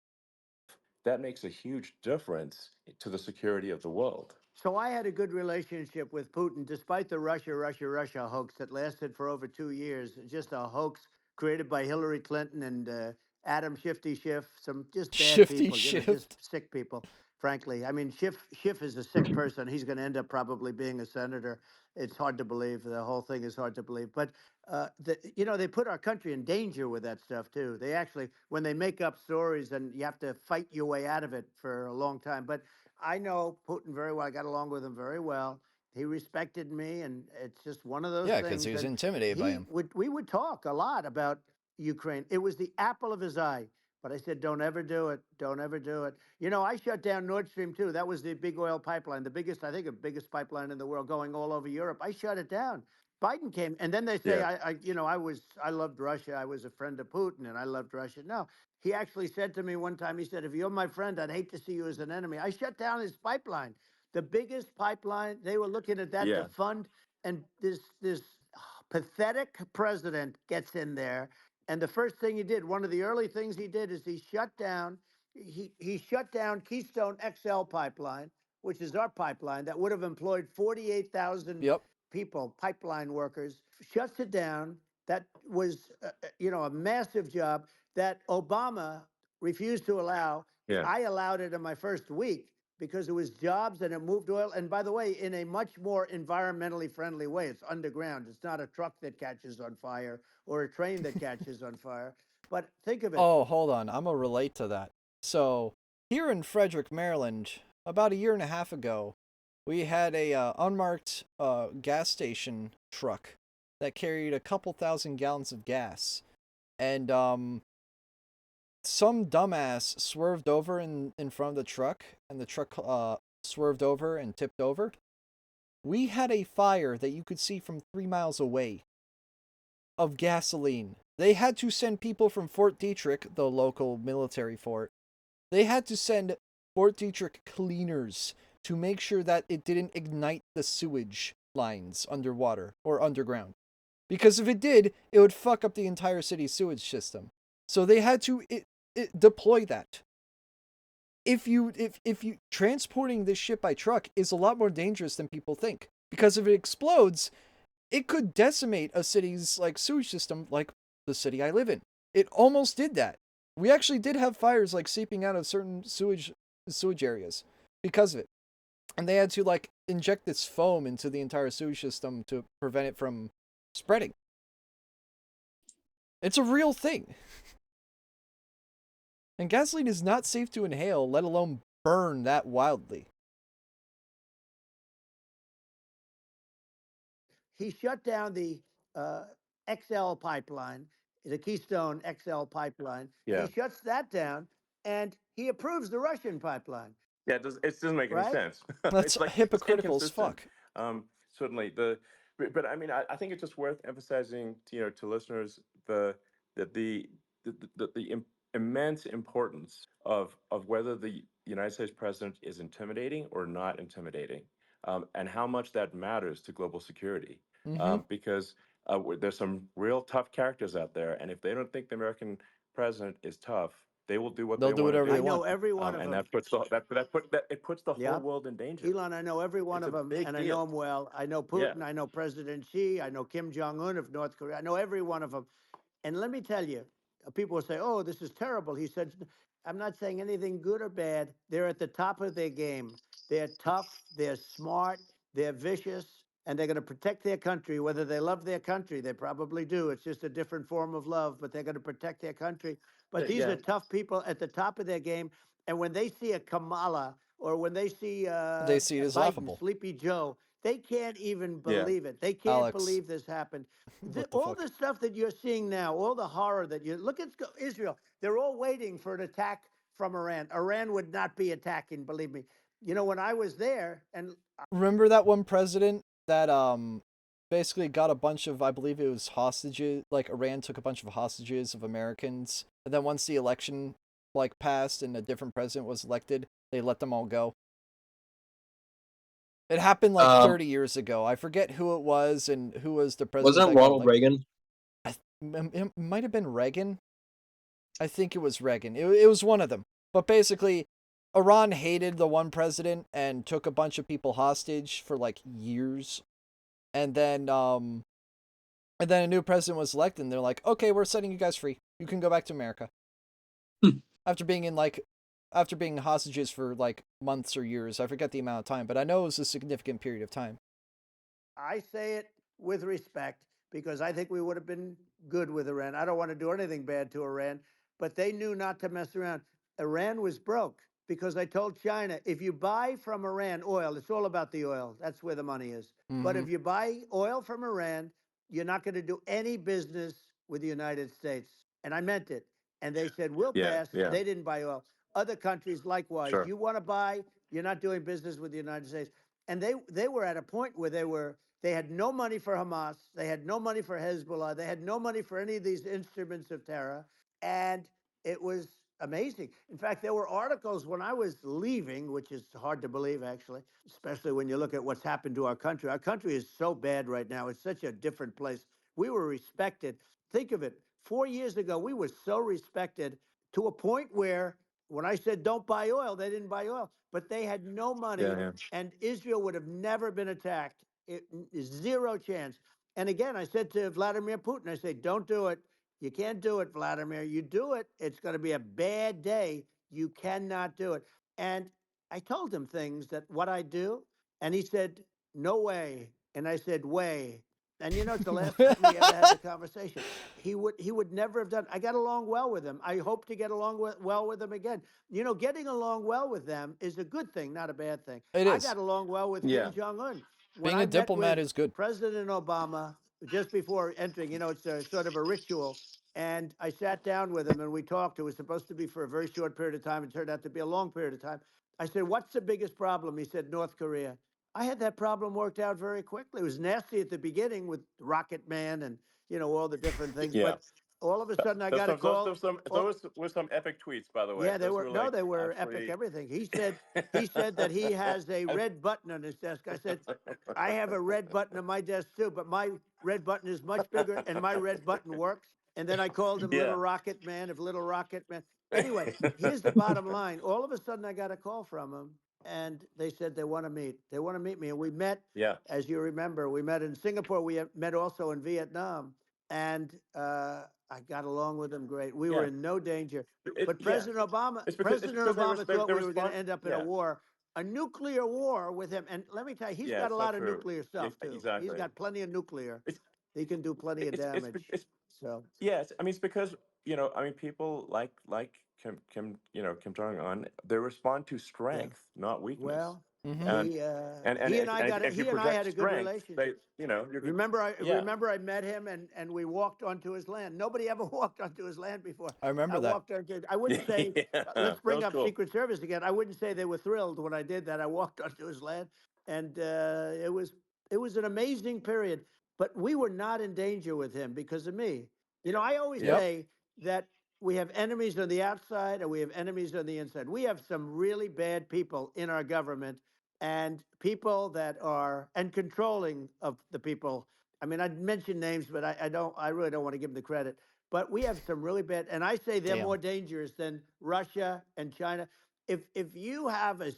That makes a huge difference to the security of the world.
So I had a good relationship with Putin, despite the Russia hoax that lasted for over 2 years. Just a hoax created by Hillary Clinton and Adam Shifty Schiff, some just bad
Shifty
people,
shift.
just sick people. Frankly, I mean, Schiff is a sick person. He's going to end up probably being a senator. It's hard to believe. The whole thing is hard to believe. But they put our country in danger with that stuff too. They actually, when they make up stories, and you have to fight your way out of it for a long time. But I know Putin very well. I got along with him very well. He respected me, and it's just one of those
Yeah,
things.
because he was
And
intimidated by him.
we would talk a lot about Ukraine. It was the apple of his eye. But I said, don't ever do it. Don't ever do it. You know, I shut down Nord Stream 2. That was the big oil pipeline, the biggest, I think, the biggest pipeline in the world going all over Europe. I shut it down. Biden came, and then they say,
Yeah.
I loved Russia. I was a friend of Putin, and I loved Russia. No, he actually said to me one time, he said, if you're my friend, I'd hate to see you as an enemy. I shut down his pipeline, the biggest pipeline. They were looking at that to
Yeah.
fund, and this pathetic president gets in there. And the first thing he did, one of the early things he did, is he shut down Keystone XL pipeline, which is our pipeline that would have employed 48,000
Yep.
people, pipeline workers. Shuts it down. That was, a massive job that Obama refused to allow.
Yeah.
I allowed it in my first week because it was jobs and it moved oil. And by the way, in a much more environmentally friendly way. It's underground. It's not a truck that catches on fire or a train that catches on fire. But think of it.
Oh, hold on. I'm going to relate to that. So, here in Frederick, Maryland, about a year and a half ago, we had a unmarked gas station truck that carried a couple thousand gallons of gas. And some dumbass swerved over in front of the truck, and the truck swerved over and tipped over. We had a fire that you could see from 3 miles away of gasoline. They had to send people from Fort Detrick, the local military fort. They had to send Fort Detrick cleaners to make sure that it didn't ignite the sewage lines underwater or underground. Because if it did, it would fuck up the entire city's sewage system. So they had to deploy that. If you transporting this shit by truck is a lot more dangerous than people think. Because if it explodes, it could decimate a city's like sewage system, like the city I live in. It almost did that. We actually did have fires like seeping out of certain sewage areas because of it. And they had to like inject this foam into the entire sewage system to prevent it from spreading. It's a real thing. And gasoline is not safe to inhale, let alone burn that wildly.
He shut down the XL pipeline, the Keystone XL pipeline.
Yeah.
He shuts that down, and he approves the Russian pipeline.
Yeah, it doesn't make any
Right?
sense.
That's
It's
hypocritical as
inconsistent.
fuck.
Certainly, but I mean, I think it's just worth emphasizing, to listeners the immense importance of whether the United States president is intimidating or not intimidating, and how much that matters to global security. Because there's some real tough characters out there, and if they don't think the American president is tough, They will do what
They'll
they
do
want to
whatever they
do.
I know
want.
every one of
And
them.
that puts it puts the
Yeah.
whole world in danger.
Elon, I know every one
It's
of
a
them,
big
and I
deal.
know them well. I know
Yeah.
Putin. I know President Xi. I know Kim Jong-un of North Korea. I know every one of them. And let me tell you, people will say, oh, this is terrible. He said, I'm not saying anything good or bad. They're at the top of their game. They're tough. They're smart. They're vicious. And they're going to protect their country, whether they love their country. They probably do. It's just a different form of love, but they're going to protect their country. But these
Yeah.
are tough people at the top of their game. And when they see a Kamala or when they see
They see it as
Biden,
laughable.
Sleepy Joe, they can't even
Yeah.
believe it. They can't
Alex,
believe this happened.
what the
All
fuck?
the stuff that you're seeing now, all the horror that you look at Israel, they're all waiting for an attack from Iran. Iran would not be attacking, believe me. You know, when I was there, and
Remember that one president that basically got a bunch of, I believe it was hostages, like Iran took a bunch of hostages of Americans, and then once the election like passed and a different president was elected, they let them all go. It happened like 30 years ago. I forget who it was and who was the president.
Wasn't it Ronald Reagan?
It might have been Reagan. I think it was Reagan. It was one of them. But basically, Iran hated the one president and took a bunch of people hostage for like years. And then a new president was elected and they're like, "Okay, we're setting you guys free. You can go back to America." After being hostages for like months or years. I forget the amount of time, but I know it was a significant period of time.
I say it with respect because I think we would have been good with Iran. I don't want to do anything bad to Iran, but they knew not to mess around. Iran was broke because I told China, if you buy from Iran oil, it's all about the oil. That's where the money is. But if you buy oil from Iran, you're not going to do any business with the United States. And I meant it. And they said, we'll pass.
Yeah.
They didn't buy oil. Other countries, likewise.
Sure.
You want to buy, you're not doing business with the United States. And they were at a point where they had no money for Hamas. They had no money for Hezbollah. They had no money for any of these instruments of terror. And it was amazing. In fact, there were articles when I was leaving, which is hard to believe, actually, especially when you look at what's happened to our country. Our country is so bad right now. It's such a different place. We were respected. Think of it. 4 years ago, we were so respected to a point where when I said don't buy oil, they didn't buy oil, but they had no money.
Yeah.
And Israel would have never been attacked. It is zero chance. And again, I said to Vladimir Putin, I said, don't do it. You can't do it, Vladimir. You do it, it's going to be a bad day. You cannot do it. And I told him things that what I do. And he said, no way. And I said, way. And you know, it's the last time we ever had the conversation. He would never have done. I got along well with him. I hope to get along well with him again. You know, getting along well with them is a good thing, not a bad thing.
It
I
is.
got along well with
Yeah.
Kim Jong-un. When
Being
I
a
met
diplomat
with
is good.
President Obama just before entering, you know, it's a sort of a ritual. And I sat down with him and we talked. It was supposed to be for a very short period of time. It turned out to be a long period of time. I said, what's the biggest problem? He said, North Korea. I had that problem worked out very quickly. It was nasty at the beginning with Rocket Man and, you know, all the different things.
Yeah.
But all of a sudden I got a call.
Those were some epic tweets, by the way.
Yeah, they
Those
were
like
they were
absolutely...
epic everything. He said that he has a red button on his desk. I said, I have a red button on my desk too, but my red button is much bigger and my red button works. And then I called him Little Rocket Man of Little Rocket Man. Anyway, here's the bottom line. All of a sudden I got a call from him and they said they want to meet. They want to meet me. And we met, as you remember, we met in Singapore. We met also in Vietnam. And I got along with them great. We were in no danger. But President Obama thought we were going to end up in a war, a nuclear war with him. And let me tell you, he's got a lot of nuclear stuff too.
Exactly.
He's got plenty of nuclear. He can do plenty of damage.
Yes, I mean, it's because, you know, I mean, people like Kim Jong-un, they respond to strength, not weakness.
Well,
And
he and I
if you
had a good
strength,
relationship.
you know,
Remember I met him and we walked onto his land. Nobody ever walked onto his land before.
I remember that.
I wouldn't say, let's bring up
cool.
Secret Service again. I wouldn't say they were thrilled when I did that. I walked onto his land, and it was an amazing period. But we were not in danger with him because of me. You know, I always say that we have enemies on the outside and we have enemies on the inside. We have some really bad people in our government and people that are and controlling of the people. I mean, I'd mention names, but I really don't want to give them the credit. But we have some really bad, and I say they're
Damn.
more dangerous than Russia and China. If you have a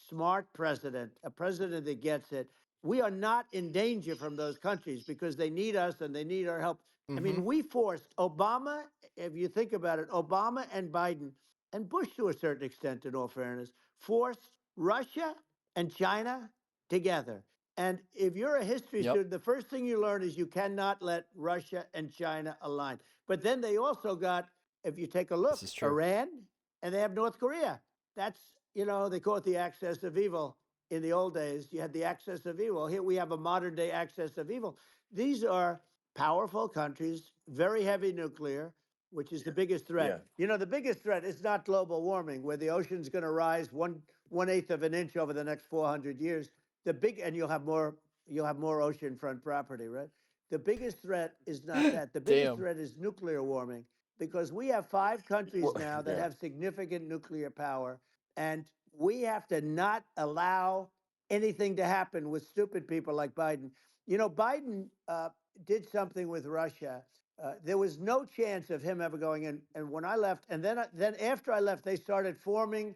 smart president, a president that gets it, we are not in danger from those countries because they need us and they need our help. I mean, we forced Obama, if you think about it, Obama and Biden and Bush to a certain extent, in all fairness, forced Russia and China together. And if you're a history
Yep.
student, the first thing you learn is you cannot let Russia and China align. But then they also got, if you take a look,
This is true.
Iran, and they have North Korea. That's, you know, they call it the axis of evil. In the old days, you had the axis of evil. Here we have a modern day axis of evil. These are powerful countries, very heavy nuclear, which is the biggest threat.
Yeah.
You know, the biggest threat is not global warming, where the ocean's going to rise 1/8 of an inch over the next 400 years. And you'll have more oceanfront property, right? The biggest threat is not that. The biggest
Damn.
threat is nuclear warming, because we have 5 countries
Well,
now that
yeah.
have significant nuclear power, and we have to not allow anything to happen with stupid people like Biden. You know, Biden did something with Russia. There was no chance of him ever going in. And when I left, and then after I left, they started forming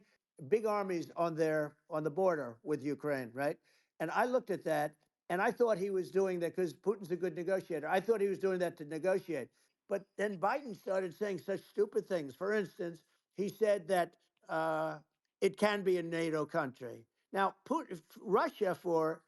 big armies on the border with Ukraine, right? And I looked at that, and I thought he was doing that because Putin's a good negotiator. I thought he was doing that to negotiate. But then Biden started saying such stupid things. For instance, he said that it can be a NATO country. Now, Russia, for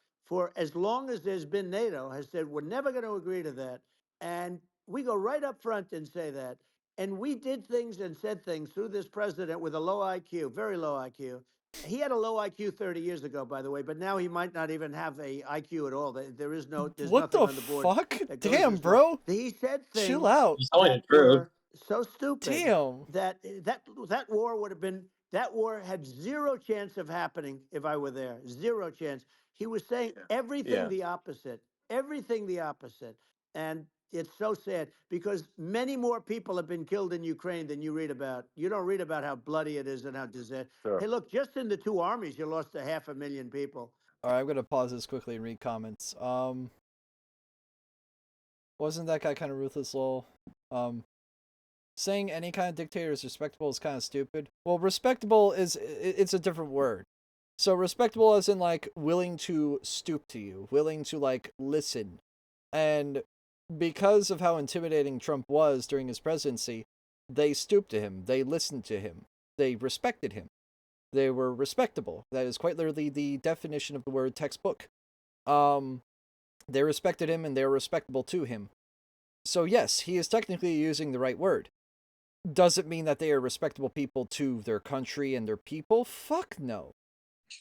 as long as there's been NATO, has said we're never going to agree to that. And we go right up front and say that. And we did things and said things through this president with a low IQ, very low IQ. He had a low IQ 30 years ago, by the way, but now he might not even have a IQ at all. There's
What
nothing
the
on the board.
fuck?
That goes
Damn,
this way.
bro.
He said things
Chill out.
He's telling the
that
truth.
were so stupid
Damn.
that war would have been, that war had zero chance of happening if I were there. Zero chance. He was saying everything
Yeah.
the opposite. Everything the opposite. And it's so sad because many more people have been killed in Ukraine than you read about. You don't read about how bloody it is and how disaster.
Sure.
Hey, look, just in the 2 armies, you lost 500,000 people.
All right, I'm gonna pause this quickly and read comments. Wasn't that guy kind of ruthless, lol? Saying any kind of dictator is respectable is kind of stupid. Well, respectable it's a different word. So respectable as in like willing to stoop to you, willing to like listen. And because of how intimidating Trump was during his presidency, they stooped to him, they listened to him, they respected him. They were respectable. That is quite literally the definition of the word textbook. They respected him and they were respectable to him. So yes, he is technically using the right word. Does it mean that they are respectable people to their country and their people? Fuck no.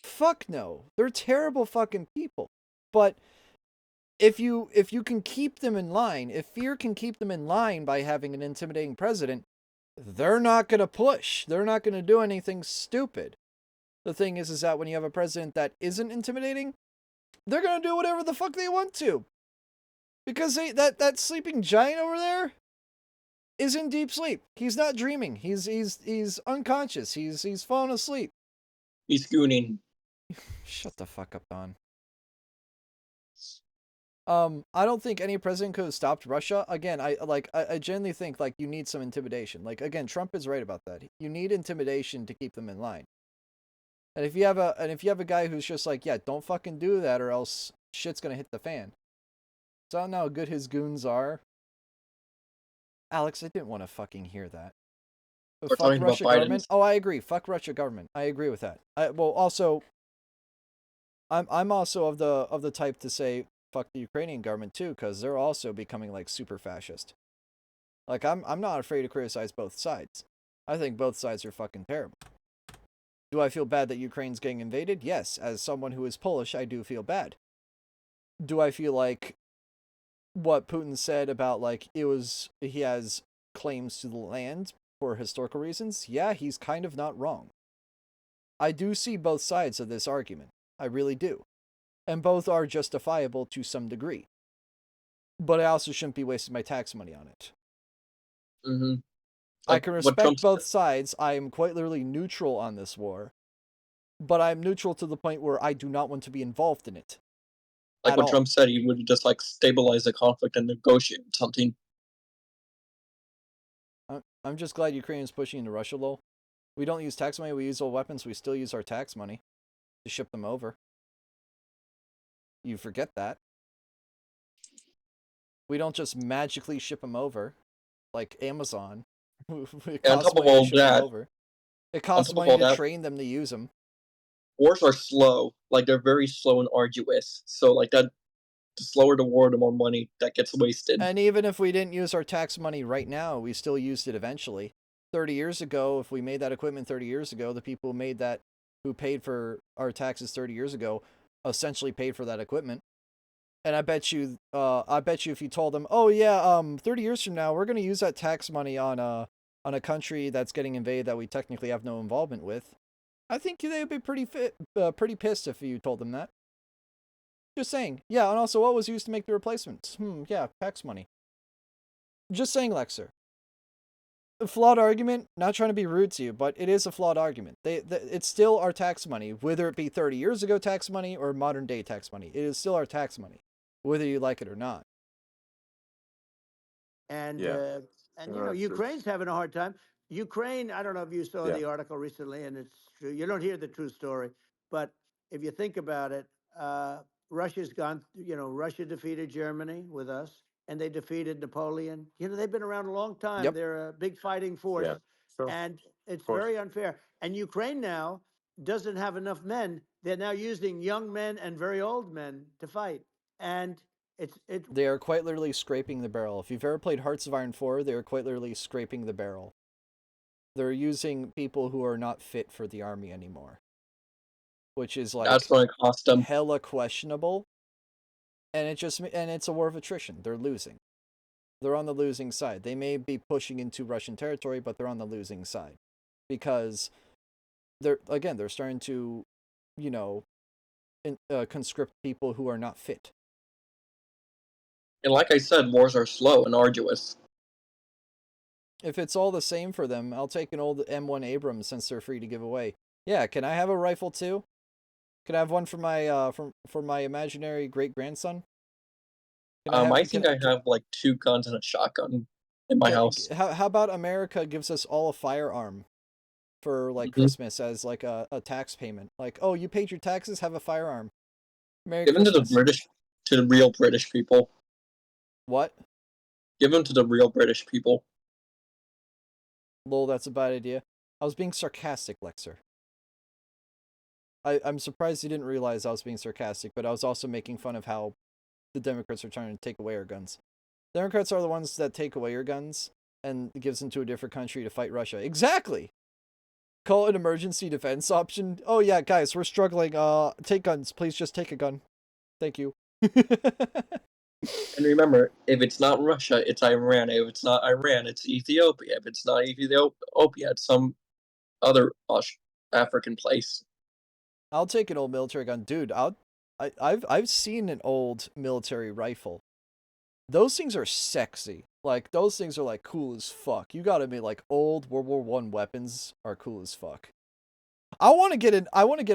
Fuck no. They're terrible fucking people. But if you can keep them in line, if fear can keep them in line by having an intimidating president, they're not going to push. They're not going to do anything stupid. The thing is that when you have a president that isn't intimidating, they're going to do whatever the fuck they want to. Because that sleeping giant over there is in deep sleep. He's not dreaming. He's unconscious. He's fallen asleep.
He's gooning.
Shut the fuck up, Don. I don't think any president could have stopped Russia. Again, I genuinely think like you need some intimidation. Like again, Trump is right about that. You need intimidation to keep them in line. And if you have a guy who's just like, yeah, don't fucking do that or else shit's gonna hit the fan. So I don't know how good his goons are. Alex, I didn't want to fucking hear that. But
We're
fuck
talking about
Russia government.
Biden's.
Oh, I agree. Fuck Russia government. I agree with that. Well, also, I'm also of the type to say fuck the Ukrainian government too, because they're also becoming like super fascist. Like I'm not afraid to criticize both sides. I think both sides are fucking terrible. Do I feel bad that Ukraine's getting invaded? Yes, as someone who is Polish, I do feel bad. Do I feel like what Putin said about like he has claims to the land for historical reasons? Yeah, he's kind of not wrong. I do see both sides of this argument. I really do. And both are justifiable to some degree. But I also shouldn't be wasting my tax money on it.
Mm-hmm.
I can respect both sides. I am quite literally neutral on this war. But I'm neutral to the point where I do not want to be involved in it.
Like what Trump said, he would just like stabilize the conflict and negotiate something.
I'm just glad Ukraine is pushing into Russia, lol. We don't use tax money, we use old weapons, we still use our tax money to ship them over. You forget that. We don't just magically ship them over like Amazon. It
And on
costs
top of
money to
all
ship them
that,
over. It
on
costs
top of
money
all
to
that,
train them to use them.
wars are slow. Like they're very slow and arduous. So like that, the slower the war, the more money that gets wasted.
And even if we didn't use our tax money right now, we still used it eventually. 30 years ago, if we made that equipment 30 years ago, the people who made that, who paid for our taxes 30 years ago, essentially paid for that equipment. And I bet you if you told them, oh yeah, 30 years from now, we're going to use that tax money on a country that's getting invaded that we technically have no involvement with, I think they'd be pretty pissed if you told them that. Just saying. Yeah, and also what was used to make the replacements? Yeah, tax money. Just saying, Lexer. A flawed argument, not trying to be rude to you, but it is a flawed argument. It's still our tax money, whether it be 30 years ago tax money or modern day tax money. It is still our tax money, whether you like it or not.
And
Yeah.
and you know, Ukraine's having a hard time. Ukraine, I don't know if you saw the article recently, and it's true. You don't hear the true story, but if you think about it, Russia's gone. You know, Russia defeated Germany with us, and they defeated Napoleon. You know, they've been around a long time.
Yep.
They're a big fighting force, and it's very unfair. And Ukraine now doesn't have enough men. They're now using young men and very old men to fight, and
they are quite literally scraping the barrel. If you've ever played Hearts of Iron 4, they are quite literally scraping the barrel. They're using people who are not fit for the army anymore, which is like
that's going to cost them
hella questionable. And it's a war of attrition. They're losing. They're on the losing side. They may be pushing into Russian territory, but they're on the losing side because they're starting to, you know, conscript people who are not fit.
And like I said, wars are slow and arduous.
If it's all the same for them, I'll take an old M1 Abrams since they're free to give away. Yeah, can I have a rifle too? Can I have one for my for my imaginary great grandson?
I think I have like 2 guns and a shotgun in my house.
How about America gives us all a firearm for like Christmas as like a tax payment? Like, oh, you paid your taxes, have a firearm. Merry
Give them
Christmas.
to the real British people.
What?
Give them to the real British people.
Lol, that's a bad idea. I was being sarcastic, Lexer. I'm surprised you didn't realize I was being sarcastic, but I was also making fun of how the Democrats are trying to take away our guns. Democrats are the ones that take away your guns and gives them to a different country to fight Russia. Exactly! Call it an emergency defense option. Oh yeah, guys, we're struggling. Take guns. Please just take a gun. Thank you.
And remember, if it's not Russia, it's Iran. If it's not Iran, it's Ethiopia. If it's not Ethiopia, it's some other African place.
I'll take an old military gun. Dude, I've seen an old military rifle. Those things are sexy. Like, those things are like cool as fuck. You gotta admit, like, old World War I weapons are cool as fuck. I want to get a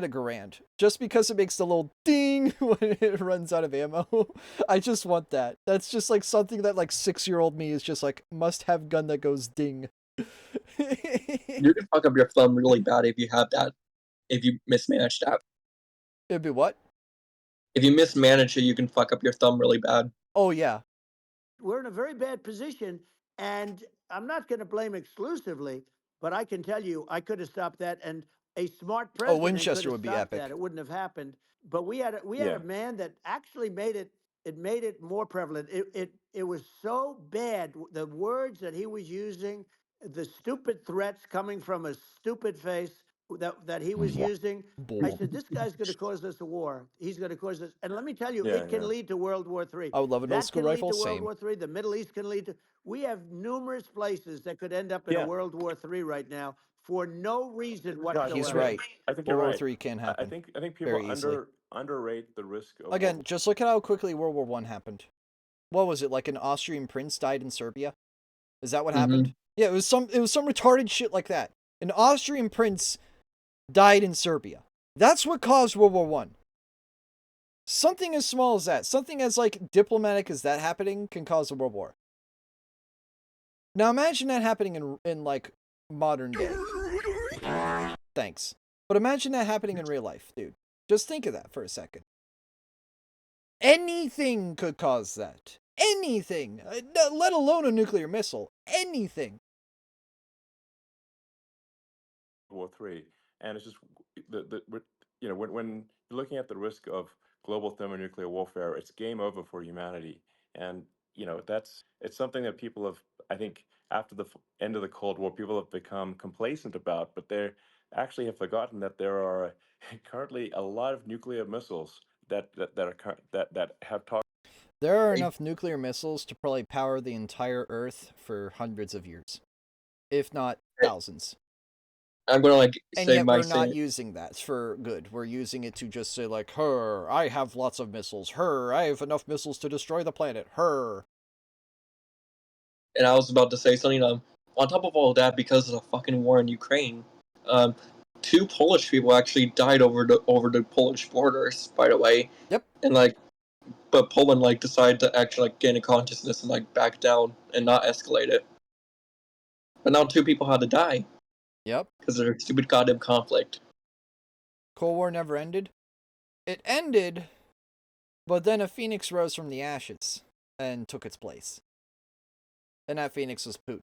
Garand just because it makes the little ding when it runs out of ammo. I just want that. That's just like something that like 6-year-old me is just like must have gun that goes ding.
You can fuck up your thumb really bad if you have that. If you mismanage that.
It'd be what?
If you mismanage it, you can fuck up your thumb really bad.
Oh yeah.
We're in a very bad position, and I'm not going to blame exclusively, but I can tell you I could have stopped that, and a smart president
Winchester
could have
would be
stopped
epic.
that. It wouldn't have happened. But we had a man that actually made it more prevalent. It was so bad. The words that he was using, the stupid threats coming from a stupid face that he was using. I said, this guy's going to cause us a war. He's going to cause us. And let me tell you, it can lead to World War III.
I would love an old school rifle.
That can lead to World War III. The Middle East can lead to. We have numerous places that could end up in a World War III right now for no reason whatsoever.
He's right.
I think
World
you're
War III can happen.
I think people underrate the risk of
Again, just look at how quickly World War I happened. What was it? Like an Austrian prince died in Serbia? Is that what happened? Yeah, it was some retarded shit like that. An Austrian prince died in Serbia. That's what caused World War I. Something as small as that, something as like diplomatic as that happening can cause a world war. Now imagine that happening in like modern day. Thanks. But imagine that happening in real life, dude. Just think of that for a second. Anything could cause that. Anything. Let alone a nuclear missile. Anything.
World War III, and it's just when you're looking at the risk of global thermonuclear warfare, it's game over for humanity, and it's something that people have, I think, after the end of the Cold War, people have become complacent about, but they actually have forgotten that there are currently a lot of nuclear missiles that have talked.
There are enough nuclear missiles to probably power the entire Earth for hundreds of years, if not thousands.
I'm gonna
and
say
yet
my
we're not
thing.
using that for good. We're using it to just say like, "Her, I have lots of missiles. Her, I have enough missiles to destroy the planet. Her."
And I was about to say something. On top of all that, because of the fucking war in Ukraine, 2 Polish people actually died over the Polish borders. By the way.
Yep.
And but Poland decided to actually gain a consciousness and back down and not escalate it. But now 2 people had to die.
Yep.
Because of their stupid goddamn conflict.
Cold War never ended. It ended, but then a phoenix rose from the ashes and took its place. And that phoenix was Putin.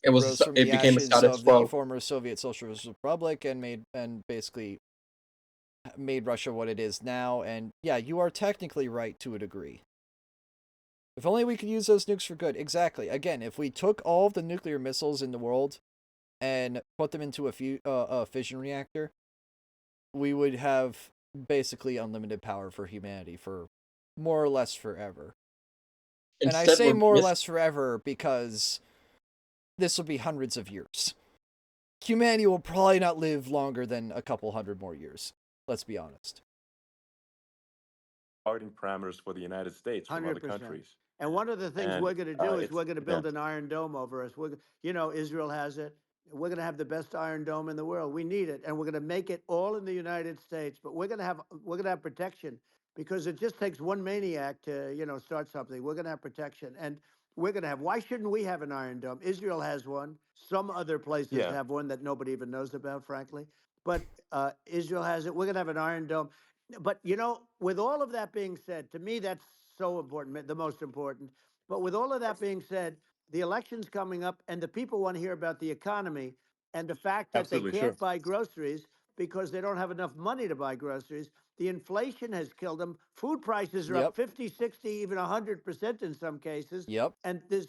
It became a status
of
quo.
the former Soviet Socialist Republic and basically made Russia what it is now. And yeah, you are technically right to a degree. If only we could use those nukes for good. Exactly. Again, if we took all of the nuclear missiles in the world and put them into a fission reactor, we would have basically unlimited power for humanity for more or less forever. And I say more or less forever because this will be hundreds of years. Humanity will probably not live longer than a couple hundred more years. Let's be honest.
Targeting parameters for the United States from 100%. Other countries.
And one of the things we're going to do is we're going to build an Iron Dome over us. Israel has it. We're going to have the best Iron Dome in the world. We need it, and we're going to make it all in the United States. But we're going to have protection because it just takes one maniac to start something. We're going to have protection, and we're going to have. Why shouldn't we have an Iron Dome? Israel has one. Some other places have one that nobody even knows about, frankly. But Israel has it. We're going to have an Iron Dome. But with all of that being said, to me that's so important, the most important. But with all of that being said, the election's coming up, and the people want to hear about the economy and the fact that they can't buy groceries because they don't have enough money to buy groceries. The inflation has killed them. Food prices are up 50, 60, even 100% in some cases.
Yep.
And this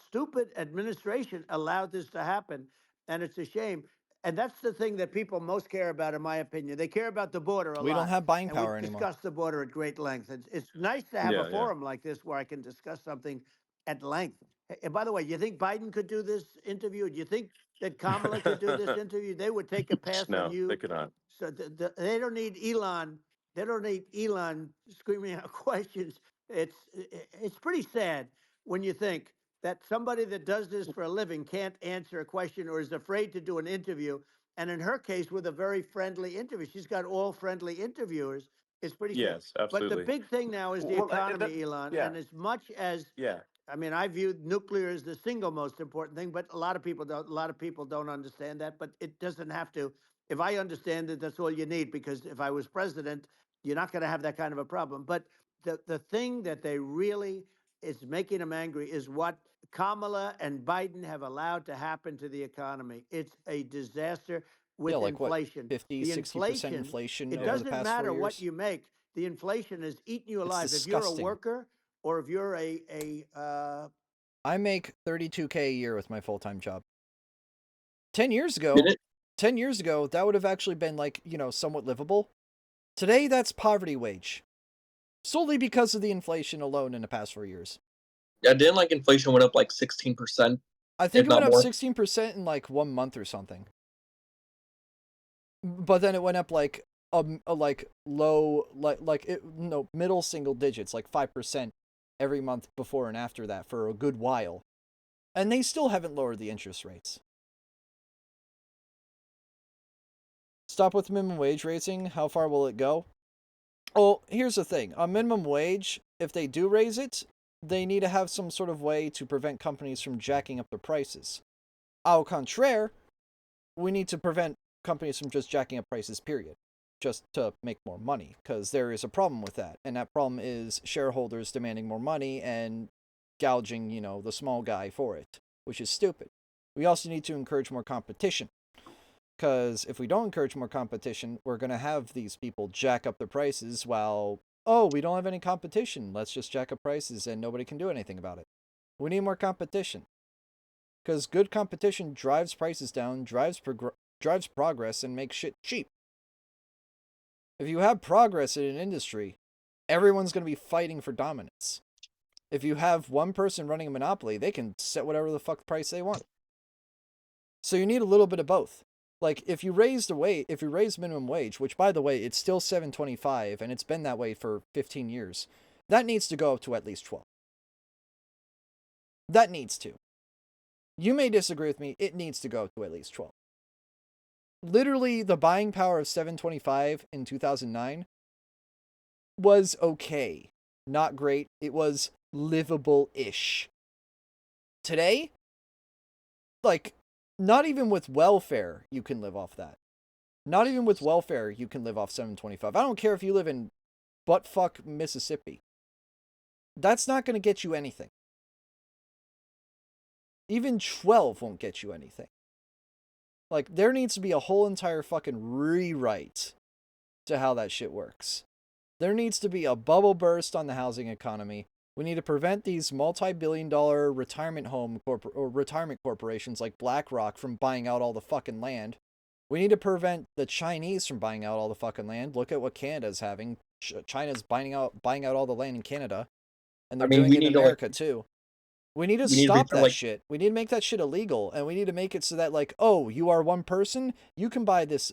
stupid administration allowed this to happen, and it's a shame. And that's the thing that people most care about, in my opinion. They care about the border a lot.
We don't have buying power
we've
anymore.
discussed the border at great length. It's nice to have a forum like this where I can discuss something at length. And by the way, you think Biden could do this interview? Do you think that Kamala could do this interview? They would take a pass on you.
No, they could not.
So they don't need Elon. They don't need Elon screaming out questions. It's pretty sad when you think that somebody that does this for a living can't answer a question or is afraid to do an interview. And in her case, with a very friendly interview, she's got all friendly interviewers. It's pretty sad.
Yes, absolutely.
But the big thing now is the economy, Elon. And as much as I mean, I view nuclear as the single most important thing, but a lot of people don't. A lot of people don't understand that. But it doesn't have to. If I understand it, that's all you need. Because if I was president, you're not going to have that kind of a problem. But the thing that they really is making them angry is what Kamala and Biden have allowed to happen to the economy. It's a disaster with inflation.
What, 50, 60% inflation
it
over the
doesn't
past
matter
4 years?
What you make. The inflation is eating you alive.
It's
if you're a
disgusting.
worker or if you're
I make $32K a year with my full-time job. 10 years ago, that would have actually been somewhat livable. Today, that's poverty wage. Solely because of the inflation alone in the past 4 years.
Yeah, didn't inflation went up 16%?
I think it went up 16% in 1 month or something. But then it went up middle single digits, 5% every month before and after that for a good while. And they still haven't lowered the interest rates. Stop with minimum wage raising. How far will it go? Oh, here's the thing. On minimum wage, if they do raise it, they need to have some sort of way to prevent companies from jacking up their prices. Au contraire, we need to prevent companies from just jacking up prices, period. Just to make more money, because there is a problem with that. And that problem is shareholders demanding more money and gouging, the small guy for it, which is stupid. We also need to encourage more competition. Because if we don't encourage more competition, we're going to have these people jack up their prices while, we don't have any competition. Let's just jack up prices and nobody can do anything about it. We need more competition. Because good competition drives prices down, drives progress, and makes shit cheap. If you have progress in an industry, everyone's going to be fighting for dominance. If you have one person running a monopoly, they can set whatever the fuck price they want. So you need a little bit of both. Like, if you raise minimum wage, which, by the way, it's still $7.25, and it's been that way for 15 years, that needs to go up to at least 12. That needs to. You may disagree with me, it needs to go to at least 12. Literally, the buying power of $7.25 in 2009 was okay. Not great. It was livable-ish. Today, like, not even with welfare, you can live off that. Not even with welfare, you can live off $7.25. I don't care if you live in buttfuck Mississippi. That's not going to get you anything. Even 12 won't get you anything. Like, there needs to be a whole entire fucking rewrite to how that shit works. There needs to be a bubble burst on the housing economy. We need to prevent these multi-billion-dollar retirement corporations like BlackRock from buying out all the fucking land. We need to prevent the Chinese from buying out all the fucking land. Look at what Canada's having. China's buying out all the land in Canada, and they're doing it in America too. We need to stop that shit. We need to make that shit illegal, and we need to make it so that, like, you are one person, you can buy this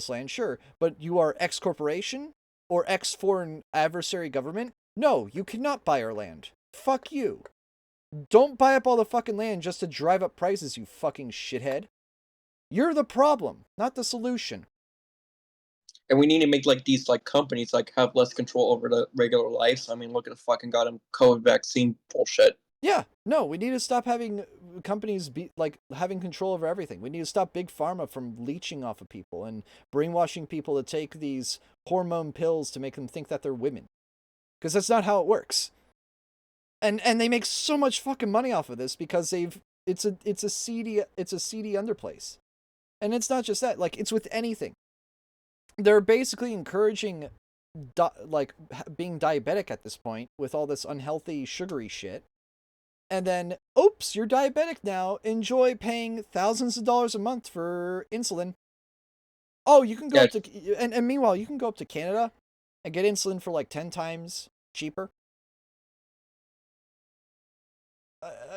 land, sure, but you are X corporation or X foreign adversary government. No, you cannot buy our land. Fuck you. Don't buy up all the fucking land just to drive up prices, you fucking shithead. You're the problem, not the solution.
And we need to make, like, these, like, companies, like, have less control over the regular lives. I mean, look at the fucking goddamn COVID vaccine bullshit.
Yeah, no, we need to stop having companies having control over everything. We need to stop Big Pharma from leeching off of people and brainwashing people to take these hormone pills to make them think that they're women. Because that's not how it works. And they make so much fucking money off of this because it's a seedy underplace. And it's not just that, like, it's with anything. They're basically encouraging being diabetic at this point with all this unhealthy sugary shit. And then, oops, you're diabetic now. Enjoy paying thousands of dollars a month for insulin. Oh, you can go up to... And meanwhile, you can go up to Canada and get insulin for like 10 times cheaper.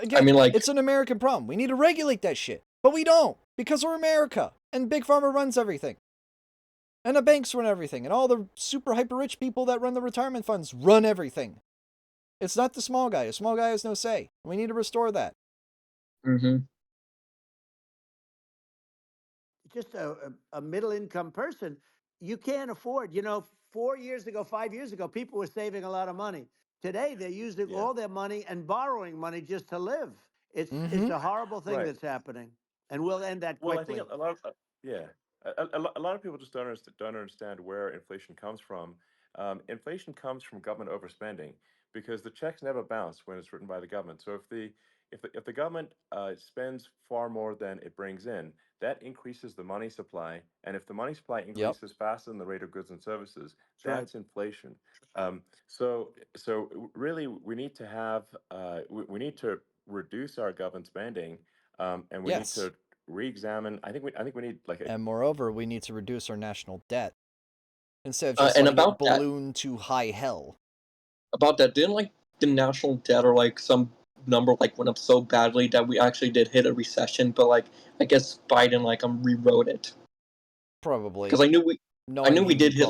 Again, I mean, like, it's an American problem. We need to regulate that shit. But we don't. Because we're America. And Big Pharma runs everything. And the banks run everything. And all the super hyper rich people that run the retirement funds run everything. It's not the small guy. The small guy has no say. We need to restore that.
Mm-hmm.
Just a middle-income person, you can't afford. 4 years ago, 5 years ago, people were saving a lot of money. Today, they're using all their money and borrowing money just to live. It's a horrible thing that's happening, and we'll end that quickly.
Well, I think a lot of a lot of people just don't understand where inflation comes from. Inflation comes from government overspending because the checks never bounce when it's written by the government. So if the government spends far more than it brings in, that increases the money supply, and if the money supply increases faster than the rate of goods and services, that's inflation. So really, we need to have we need to reduce our government spending, and we need to re-examine. I think we need
and moreover, we need to reduce our national debt instead of just letting it balloon to high hell.
About that, didn't like the national debt or like some number like went up so badly that we actually did hit a recession, but like I guess Biden rewrote it.
Probably.
Because I knew we did hit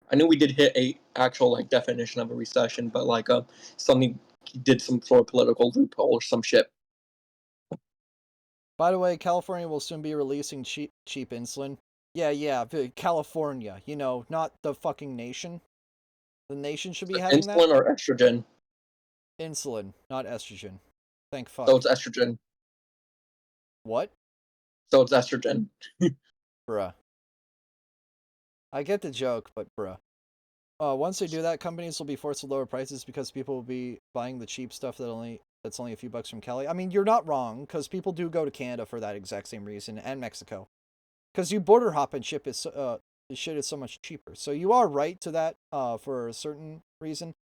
I knew we did hit a actual like definition of a recession, but like something did some sort of political loophole or some shit.
By the way, California will soon be releasing cheap insulin. Yeah, California, not the fucking nation. The nation should be having
insulin or estrogen.
Insulin, not estrogen. Thank fuck.
So it's estrogen.
What?
So it's estrogen.
Bruh. I get the joke, but bruh. Once they do that, companies will be forced to lower prices because people will be buying the cheap stuff that's only a few bucks from Cali. I mean, you're not wrong, because people do go to Canada for that exact same reason, and Mexico. Because you border hop and ship is the shit is so much cheaper. So you are right to that for a certain reason.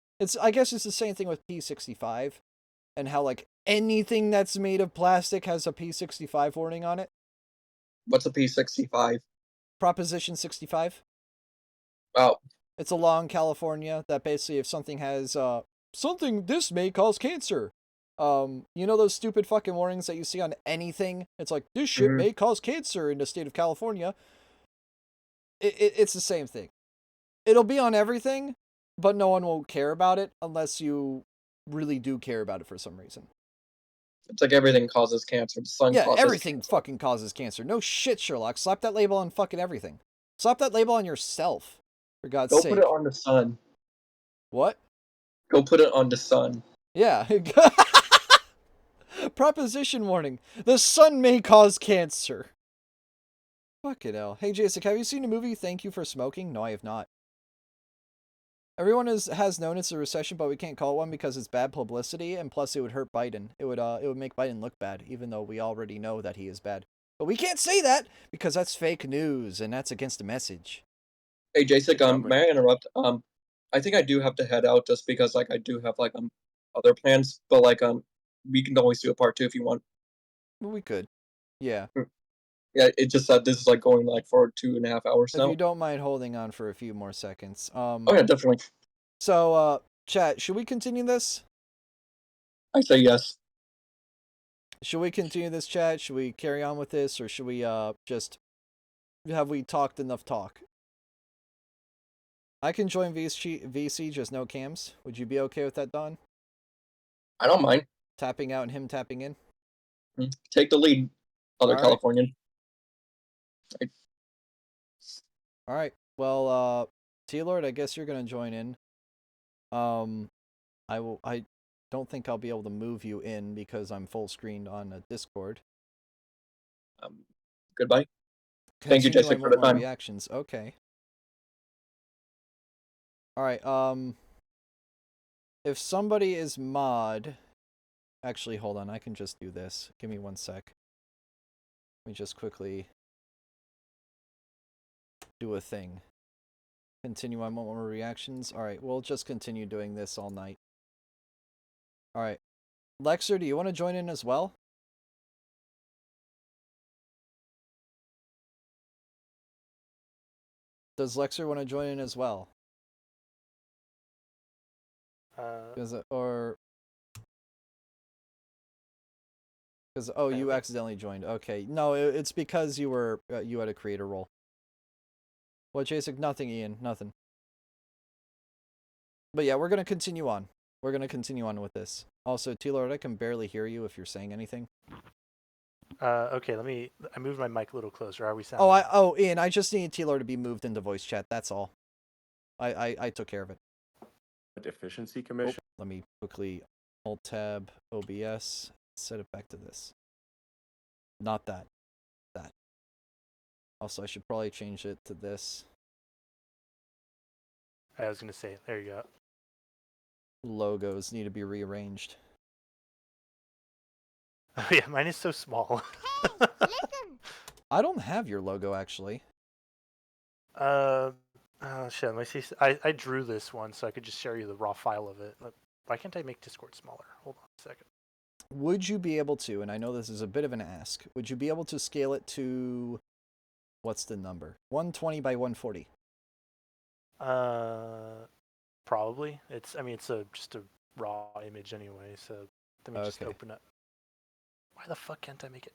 I guess it's the same thing with P65 and how like anything that's made of plastic has a P65 warning on it.
What's a P65?
Proposition 65.
Oh.
It's a law in California that basically if something has something this may cause cancer. You know those stupid fucking warnings that you see on anything? It's like this shit may cause cancer in the state of California. It's the same thing. It'll be on everything, but no one will care about it unless you really do care about it for some reason.
It's like everything causes cancer. The sun causes
everything
cancer.
fucking causes cancer. No shit, Sherlock. Slap that label on fucking everything. Slap that label on yourself, for God's sake.
Go put it on the sun.
What?
Go put it on the sun.
Yeah. Proposition warning. The sun may cause cancer. Fucking hell. Hey, Jason, have you seen a movie, Thank You for Smoking? No, I have not. Everyone has known it's a recession, but we can't call it one because it's bad publicity, and plus it would hurt Biden. It would make Biden look bad, even though we already know that he is bad. But we can't say that because that's fake news, and that's against the message.
Hey, Jason, may I interrupt? I think I do have to head out just because like I do have like other plans, but like we can always do a part 2 if you want.
We could. Yeah.
Yeah, it just said this is like going like for 2.5 hours now.
If you don't mind holding on for a few more seconds.
Oh yeah, definitely.
So, chat, should we continue this?
I say yes.
Should we continue this, chat? Should we carry on with this, or should we just have we talked enough talk? I can join VC, just no cams. Would you be okay with that, Don?
I don't mind.
Tapping out and him tapping in?
Take the lead, other Californian.
Right. All right. Well, Tealord, I guess you're gonna join in. I don't think I'll be able to move you in because I'm full screened on Discord.
Goodbye. Thank you, Jessica, for the time.
Reactions. Okay. All right. If somebody is mod, actually, hold on. I can just do this. Give me 1 sec. Let me just quickly do a thing. Continue on more reactions. All right, we'll just continue doing this all night. All right. Lexer, do you want to join in as well? Does Lexer want to join in as well? You accidentally joined. Okay, no, it's because you were you had a creator role. What, Jasek? Nothing, Ian. Nothing. But yeah, we're gonna continue on. We're gonna continue on with this. Also, Tealord, I can barely hear you if you're saying anything.
Okay, I moved my mic a little closer. Are we sounding?
Oh, Ian, I just need Tealord to be moved into voice chat. That's all. I took care of it.
Efficiency commission.
Let me quickly Alt-Tab OBS. Set it back to this. Not that. That. Also, I should probably change it to this.
I was gonna say, there you go.
Logos need to be rearranged.
Oh yeah, mine is so small.
Hey, listen.
I don't have your logo actually.
Oh shit, let me see. I drew this one so I could just share you the raw file of it. Why can't I make Discord smaller? Hold on a second.
Would you be able to, and I know this is a bit of an ask, would you be able to scale it to, what's the number? 120 by 140?
Probably. It's just a raw image anyway, so let me just open it. Why the fuck can't I make it?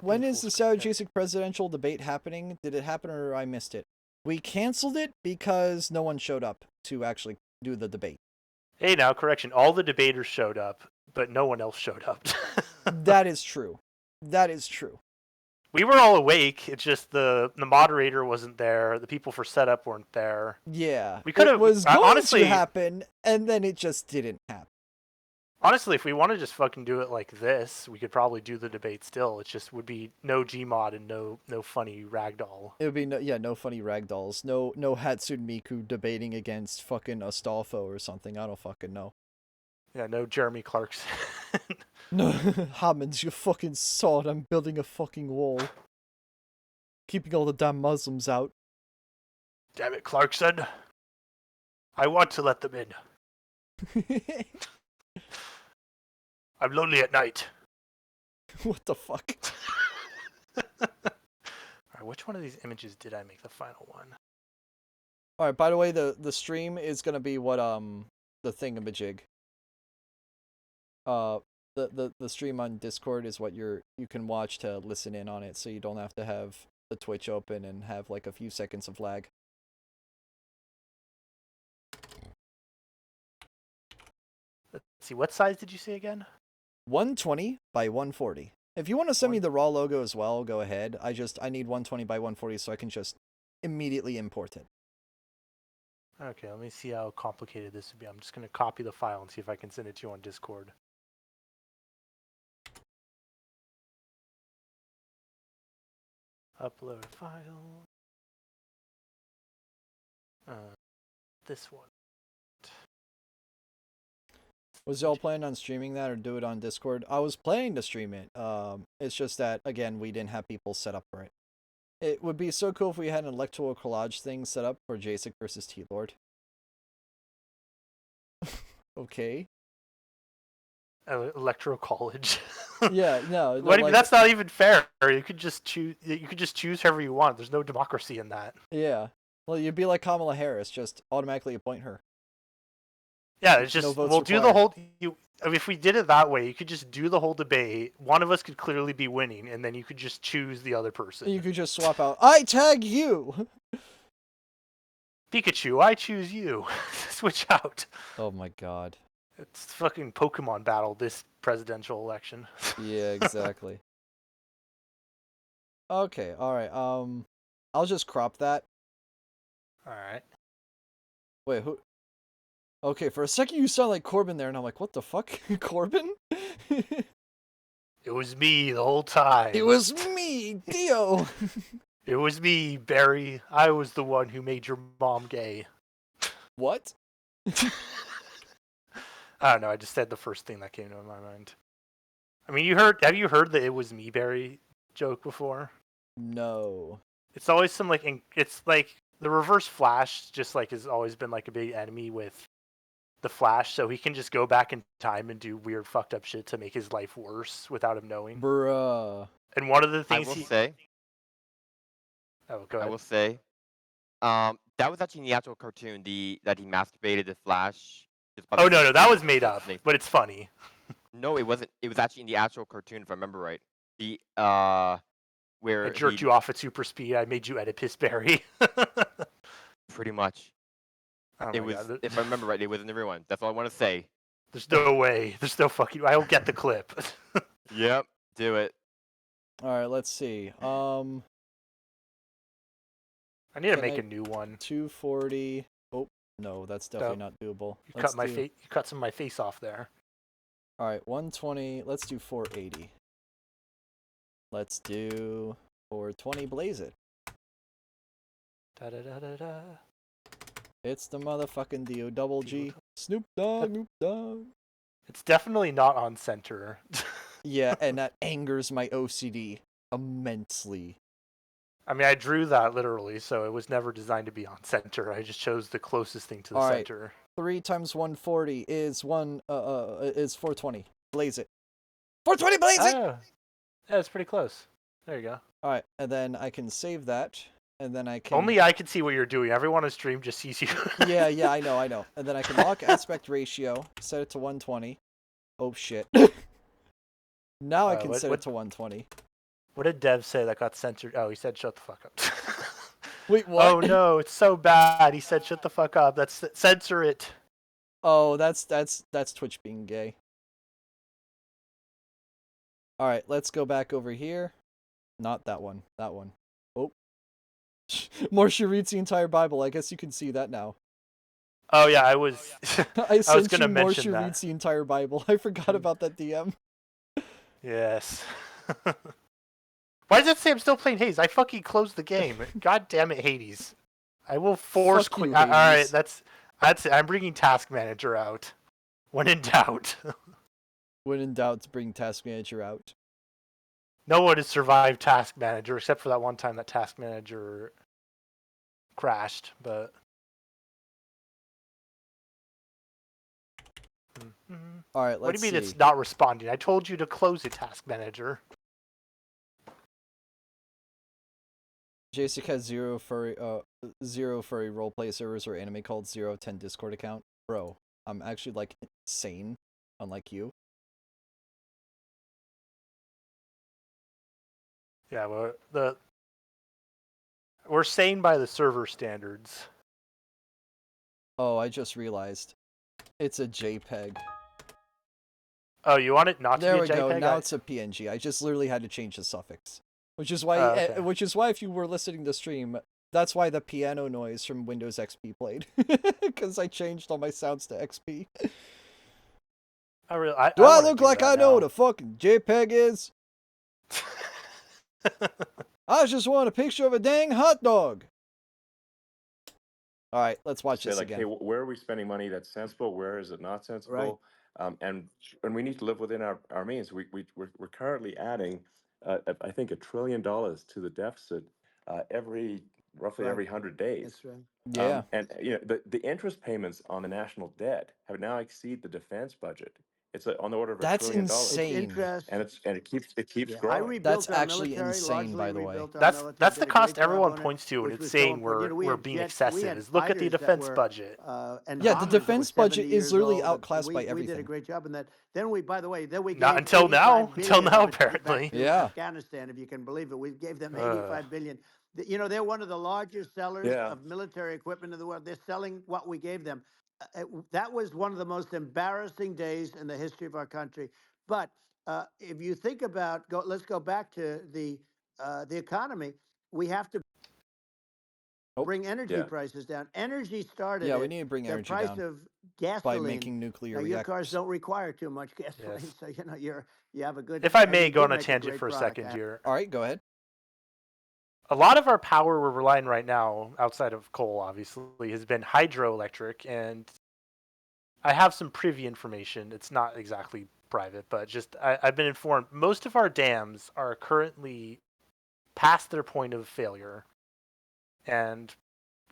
When is the SavageCast presidential debate happening? Did it happen or I missed it? We canceled it because no one showed up to actually do the debate.
Hey, now, correction. All the debaters showed up, but no one else showed up.
That is true. That is true.
We were all awake. It's just the moderator wasn't there. The people for setup weren't there.
Yeah.
We could have.
It was going
honestly
to happen, and then it just didn't happen.
Honestly, if we want to just fucking do it like this, we could probably do the debate still. It just would be no Gmod and no funny ragdoll.
It would be no funny ragdolls. No Hatsune Miku debating against fucking Astolfo or something. I don't fucking know.
Yeah, no Jeremy Clarkson.
No, Hammonds, you fucking sod. I'm building a fucking wall. Keeping all the damn Muslims out.
Damn it, Clarkson. I want to let them in. I'm lonely at night.
What the fuck?
Alright, which one of these images did I make the final one?
Alright, by the way, the stream is gonna be what, the thingamajig. The stream on Discord is what you can watch to listen in on it, so you don't have to have the Twitch open and have, like, a few seconds of lag.
Let's see, what size did you say again?
120 by 140. If you want to send me the raw logo as well, go ahead. I need 120 by 140 so I can just immediately import it.
Okay, let me see how complicated this would be. I'm just going to copy the file and see if I can send it to you on Discord. Upload file. This one.
Was y'all planning on streaming that or do it on Discord? I was planning to stream it. It's just that, again, we didn't have people set up for it. It would be so cool if we had an electoral collage thing set up for Jacek versus Tealord. Okay.
Electoral college.
Yeah, no.
What, like, that's not even fair. You could just choose whoever you want. There's no democracy in that.
Yeah. Well, you'd be like Kamala Harris, just automatically appoint her.
Yeah, it's just we'll do the whole. If we did it that way, you could just do the whole debate. One of us could clearly be winning, and then you could just choose the other person.
You could just swap out. I tag you.
Pikachu, I choose you. Switch out.
Oh my god.
It's fucking Pokemon battle this presidential election.
Yeah, exactly. Okay, alright, I'll just crop that.
Alright.
Wait, who? Okay, for a second you sound like Corbin there, and I'm like, what the fuck? Corbin?
It was me the whole time.
It was me, Dio!
It was me, Barry. I was the one who made your mom gay.
What?
I don't know, I just said the first thing that came to my mind. I mean, have you heard the "it was me, Barry" joke before?
No.
It's always some, like, it's like, the Reverse Flash just, like, has always been, like, a big enemy with the Flash, so he can just go back in time and do weird fucked up shit to make his life worse without him knowing.
Bruh.
And one of the things
I will say.
Oh, go ahead.
I will say. That was actually in the actual cartoon, that he masturbated the Flash.
Oh, no, that was made up, but it's funny.
No, it wasn't. It was actually in the actual cartoon, if I remember right. Where
I jerked you off at super speed. I made you Oedipus Barry.
Pretty much.
Oh
it was,
God.
if I remember right, it was in everyone. That's all I want to say.
There's no way. There's no fucking. I'll get the clip.
Yep, do it.
All right, let's see.
I need to make a new one.
240. Oh no, that's definitely not doable.
You cut my face. You cut some of my face off there.
All right, 120. Let's do 480. Let's do 420. Blaze it.
Da da da da da.
It's the motherfucking Dio double G. Snoop Dogg, Snoop Dogg.
It's definitely not on center.
Yeah, and that angers my OCD immensely.
I mean, I drew that literally, so it was never designed to be on center. I just chose the closest thing to the center.
3 times 140 is 420. Blaze it. 420, blaze it!
Yeah, it's pretty close. There you go.
Alright, and then I can save that. And then I can...
Only I can see what you're doing. Everyone on stream just sees you.
yeah, I know. And then I can lock aspect ratio, set it to 120. Oh, shit. Now I can set it to 120.
What did Dev say that got censored? Oh, he said shut the fuck up.
Wait, what?
Oh no, it's so bad. He said shut the fuck up. That's censor it.
Oh, that's Twitch being gay. Alright, let's go back over here. Not that one. That one. Oh. Marcia reads the entire Bible. I guess you can see that now.
Oh yeah, I was.
I sent
gonna
you
mention
Morsha
that.
reads the entire Bible. I forgot about that DM.
Yes. Why does it say I'm still playing Hades? I fucking closed the game. God damn it, Hades. I will force
Fuck you,
quit. All right,
Hades.
that's it. I'm bringing Task Manager out. When in doubt.
When in doubt, bring Task Manager out.
No one has survived Task Manager except for that one time that Task Manager crashed, but.
All right, let's see.
What do you mean it's not responding? I told you to close it, Task Manager.
JSIC has zero furry roleplay servers or anime called 010 Discord account. Bro, I'm actually like insane, unlike you.
Yeah, well, we're sane by the server standards.
Oh, I just realized. It's a JPEG.
Oh, you want it not to
There
be a
we
JPEG?
go. Now it's a PNG. I just literally had to change the suffix. Which is why
okay.
which is why if you were listening to stream, that's why the piano noise from Windows XP played. Cuz I changed all my sounds to XP.
Do
I look like I know what a fucking JPEG is? I just want a picture of a dang hot dog. All right, let's watch this again.
Hey, where are we spending money that's sensible? Where is it not sensible?
Right.
And we need to live within our means. We're currently adding, I think, $1 trillion to the deficit roughly every 100 days.
That's right.
Yeah.
And the interest payments on the national debt have now exceed the defense budget. It's on the order of $1 trillion.
Insane.
Interest.
And it keeps
I
growing.
rebuilt
That's
our
actually
military,
insane, by the
largely
way.
rebuilt our
That's
military,
the
did a
cost
great job
everyone
on it,
points to when
which
it's
was so
saying
important. We
we're
had
being
jets, we
excessive.
had
Is look at the
fighters that
defense
were,
budget.
and
Yeah, the
bombers that were
defense budget
70
is
years
literally
old,
outclassed by
we
everything.
did a great job in that. Then we, by the way, we gave
Not until now.
85
Until
billion
now,
of it back
apparently.
to
Yeah.
Afghanistan, if you can believe it. We gave them 85 billion. You know, they're one of the largest sellers of military equipment in the world. They're selling what we gave them. That was one of the most embarrassing days in the history of our country. But if you think about, let's go back to the economy. We have to bring energy prices down. Energy started.
Yeah, we need to bring
the
energy
price
down
of gasoline
by making nuclear
your cars
reactors.
don't require too much gasoline,
Yes.
so you have a good.
If I
and
may
you
go
do
on a
make
tangent
great
for a
product.
second here.
All right, go ahead.
A lot of our power we're relying right now, outside of coal, obviously, has been hydroelectric, and I have some privy information. It's not exactly private, but just I've been informed most of our dams are currently past their point of failure, and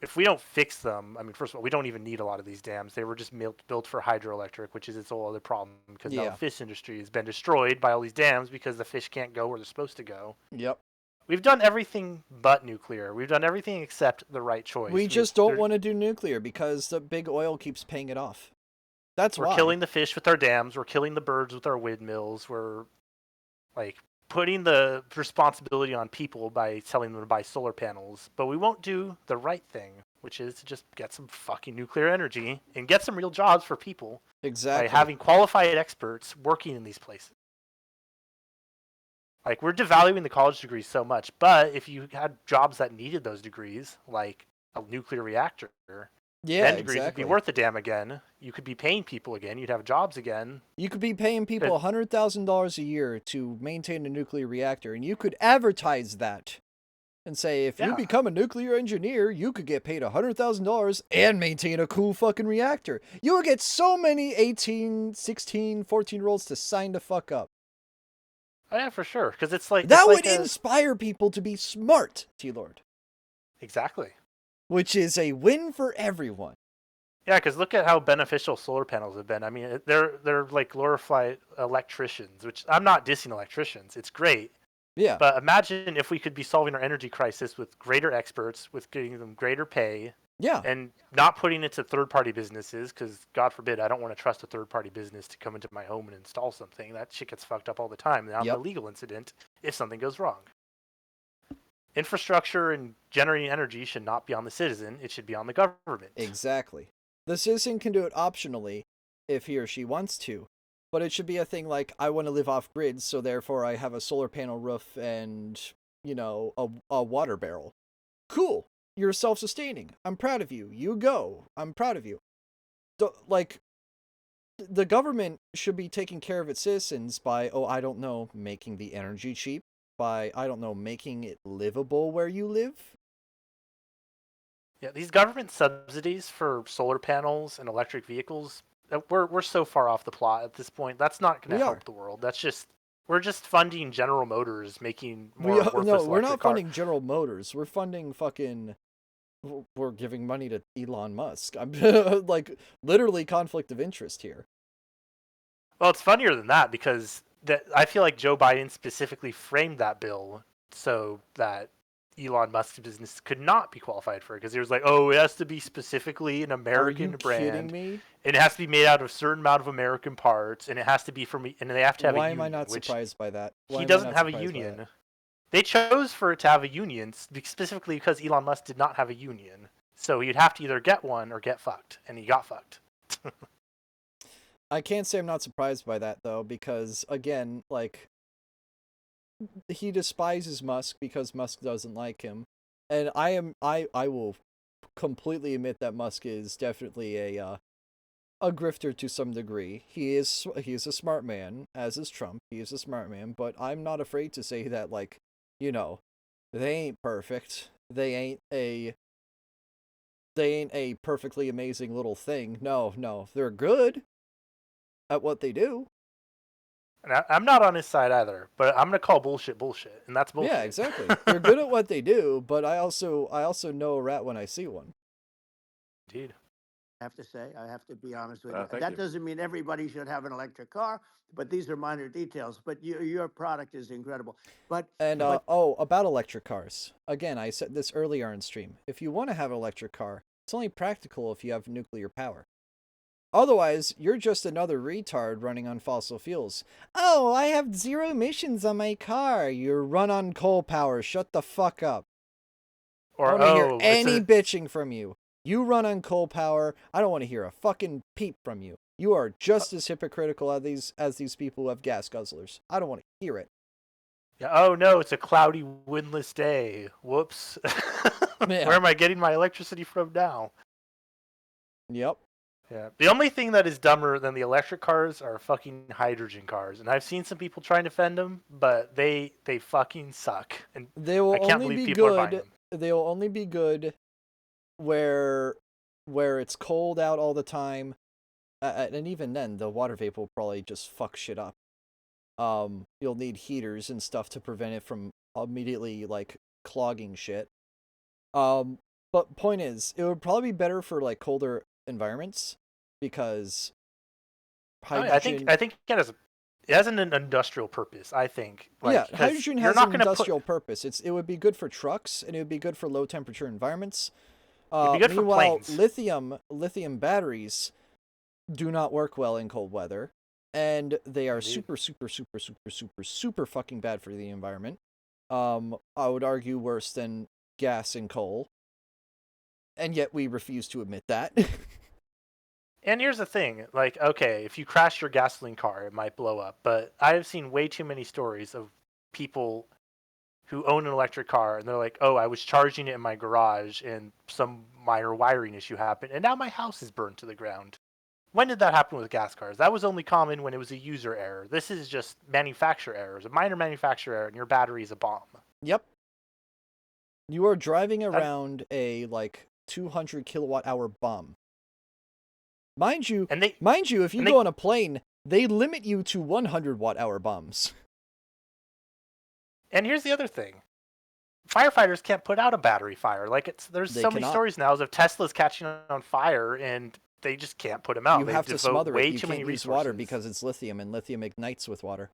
if we don't fix them, I mean, first of all, we don't even need a lot of these dams. They were just built for hydroelectric, which is its whole other problem because now the fish industry has been destroyed by all these dams because the fish can't go where they're supposed to go.
Yep.
We've done everything but nuclear. We've done everything except the right choice.
We just don't want to do nuclear because the big oil keeps paying it off. That's why.
We're killing the fish with our dams. We're killing the birds with our windmills. We're like putting the responsibility on people by telling them to buy solar panels. But we won't do the right thing, which is to just get some fucking nuclear energy and get some real jobs for people.
Exactly.
By having qualified experts working in these places. Like, we're devaluing the college degrees so much, but if you had jobs that needed those degrees, like a nuclear reactor, then degrees would be worth a damn again. You could be paying people again. You'd have jobs again.
You could be paying people $100,000 a year to maintain a nuclear reactor, and you could advertise that and say, if you become a nuclear engineer, you could get paid $100,000 and maintain a cool fucking reactor. You would get so many 18, 16, 14-year-olds to sign the fuck up.
Oh, yeah, for sure. Because it's like...
That would inspire people to be smart, Tealord.
Exactly.
Which is a win for everyone.
Yeah, because look at how beneficial solar panels have been. I mean, they're like glorified electricians, which I'm not dissing electricians. It's great.
Yeah.
But imagine if we could be solving our energy crisis with greater experts, with giving them greater pay.
Yeah.
And not putting it to third-party businesses, because God forbid, I don't want to trust a third-party business to come into my home and install something. That shit gets fucked up all the time. Now, a legal incident if something goes wrong. Infrastructure and generating energy should not be on the citizen. It should be on the government.
Exactly. The citizen can do it optionally if he or she wants to. But it should be a thing like, I want to live off grid, so therefore I have a solar panel roof and, a water barrel. Cool. You're self-sustaining. I'm proud of you. You go. I'm proud of you. like, the government should be taking care of its citizens by, I don't know, making the energy cheap, by, I don't know, making it livable where you live.
Yeah, these government subsidies for solar panels and electric vehicles, we're so far off the plot at this point. That's not going to help the world. That's just, we're just funding General Motors making more worthless electric
we're not funding General Motors. We're funding we're giving money to Elon Musk. I'm like literally conflict of interest here.
Well, it's funnier than that because I feel like Joe Biden specifically framed that bill so that Elon Musk's business could not be qualified for it, because he was like, it has to be specifically an American brand.
Are you kidding me?
And it has to be made out of a certain amount of American parts, and it has to be and they have to have a union.
Why am I not surprised by that?
He doesn't have a union. They chose for it to have a union specifically because Elon Musk did not have a union. So you'd have to either get one or get fucked, and he got fucked.
I can't say I'm not surprised by that, though, because, again, like, he despises Musk because Musk doesn't like him. And I will completely admit that Musk is definitely a grifter to some degree. He is a smart man, as is Trump. He is a smart man, but I'm not afraid to say that, like, they ain't perfect. They ain't a perfectly amazing little thing. No, they're good at what they do.
And I'm not on his side either, but I'm gonna call bullshit, and that's bullshit.
Yeah, exactly. They're good at what they do, but I also know a rat when I see one.
Indeed.
I have to say, I have to be honest with you. That doesn't mean everybody should have an electric car, but these are minor details. But your product is incredible.
About electric cars. Again, I said this earlier in stream. If you want to have an electric car, it's only practical if you have nuclear power. Otherwise, you're just another retard running on fossil fuels. Oh, I have 0 emissions on my car. You run on coal power. Shut the fuck up. I don't want to hear any bitching from you. You run on coal power. I don't want to hear a fucking peep from you. You are just as hypocritical as these people who have gas guzzlers. I don't want to hear it.
Yeah, oh no, it's a cloudy, windless day. Whoops. Where am I getting my electricity from now?
Yep.
Yeah. The only thing that is dumber than the electric cars are fucking hydrogen cars, and I've seen some people trying to defend them, but they fucking suck. And
they will only be good. They will only be good where it's cold out all the time, and even then, the water vapor will probably just fuck shit up. You'll need heaters and stuff to prevent it from immediately like clogging shit. But point is, it would probably be better for like colder environments because hydrogen...
I think it has an industrial purpose. I think.
Hydrogen has an industrial purpose. It would be good for trucks and it would be good for low temperature environments.
It'd be good
meanwhile,
for
planes. Lithium batteries do not work well in cold weather, and they are super fucking bad for the environment. I would argue worse than gas and coal. And yet we refuse to admit that.
And here's the thing, like, okay, if you crash your gasoline car, it might blow up. But I've seen way too many stories of people who own an electric car, and they're like, oh, I was charging it in my garage, and some minor wiring issue happened, and now my house is burned to the ground. When did that happen with gas cars? That was only common when it was a user error. This is just manufacturer errors, a minor manufacturer error, and your battery is a bomb. Yep.
You are driving around a, 200 kilowatt hour bomb. Mind you, if you go on a plane, they limit you to 100 watt hour bombs.
And here's the other thing. Firefighters can't put out a battery fire. There's so many stories now of Teslas catching on fire and they just can't put them out.
You have to smother it. You can't use water because it's lithium and lithium ignites with water.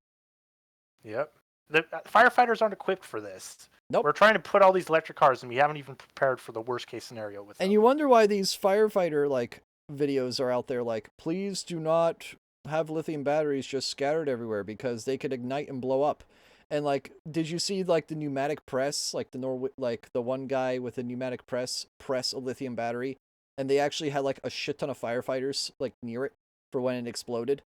Yep. The firefighters aren't equipped for this.
Nope.
We're trying to put all these electric cars, and we haven't even prepared for the worst case scenario with them.
And you wonder why these firefighter videos are out there please do not have lithium batteries just scattered everywhere because they could ignite and blow up. And did you see the pneumatic press, the one guy with a pneumatic press a lithium battery, and they actually had a shit ton of firefighters near it for when it exploded.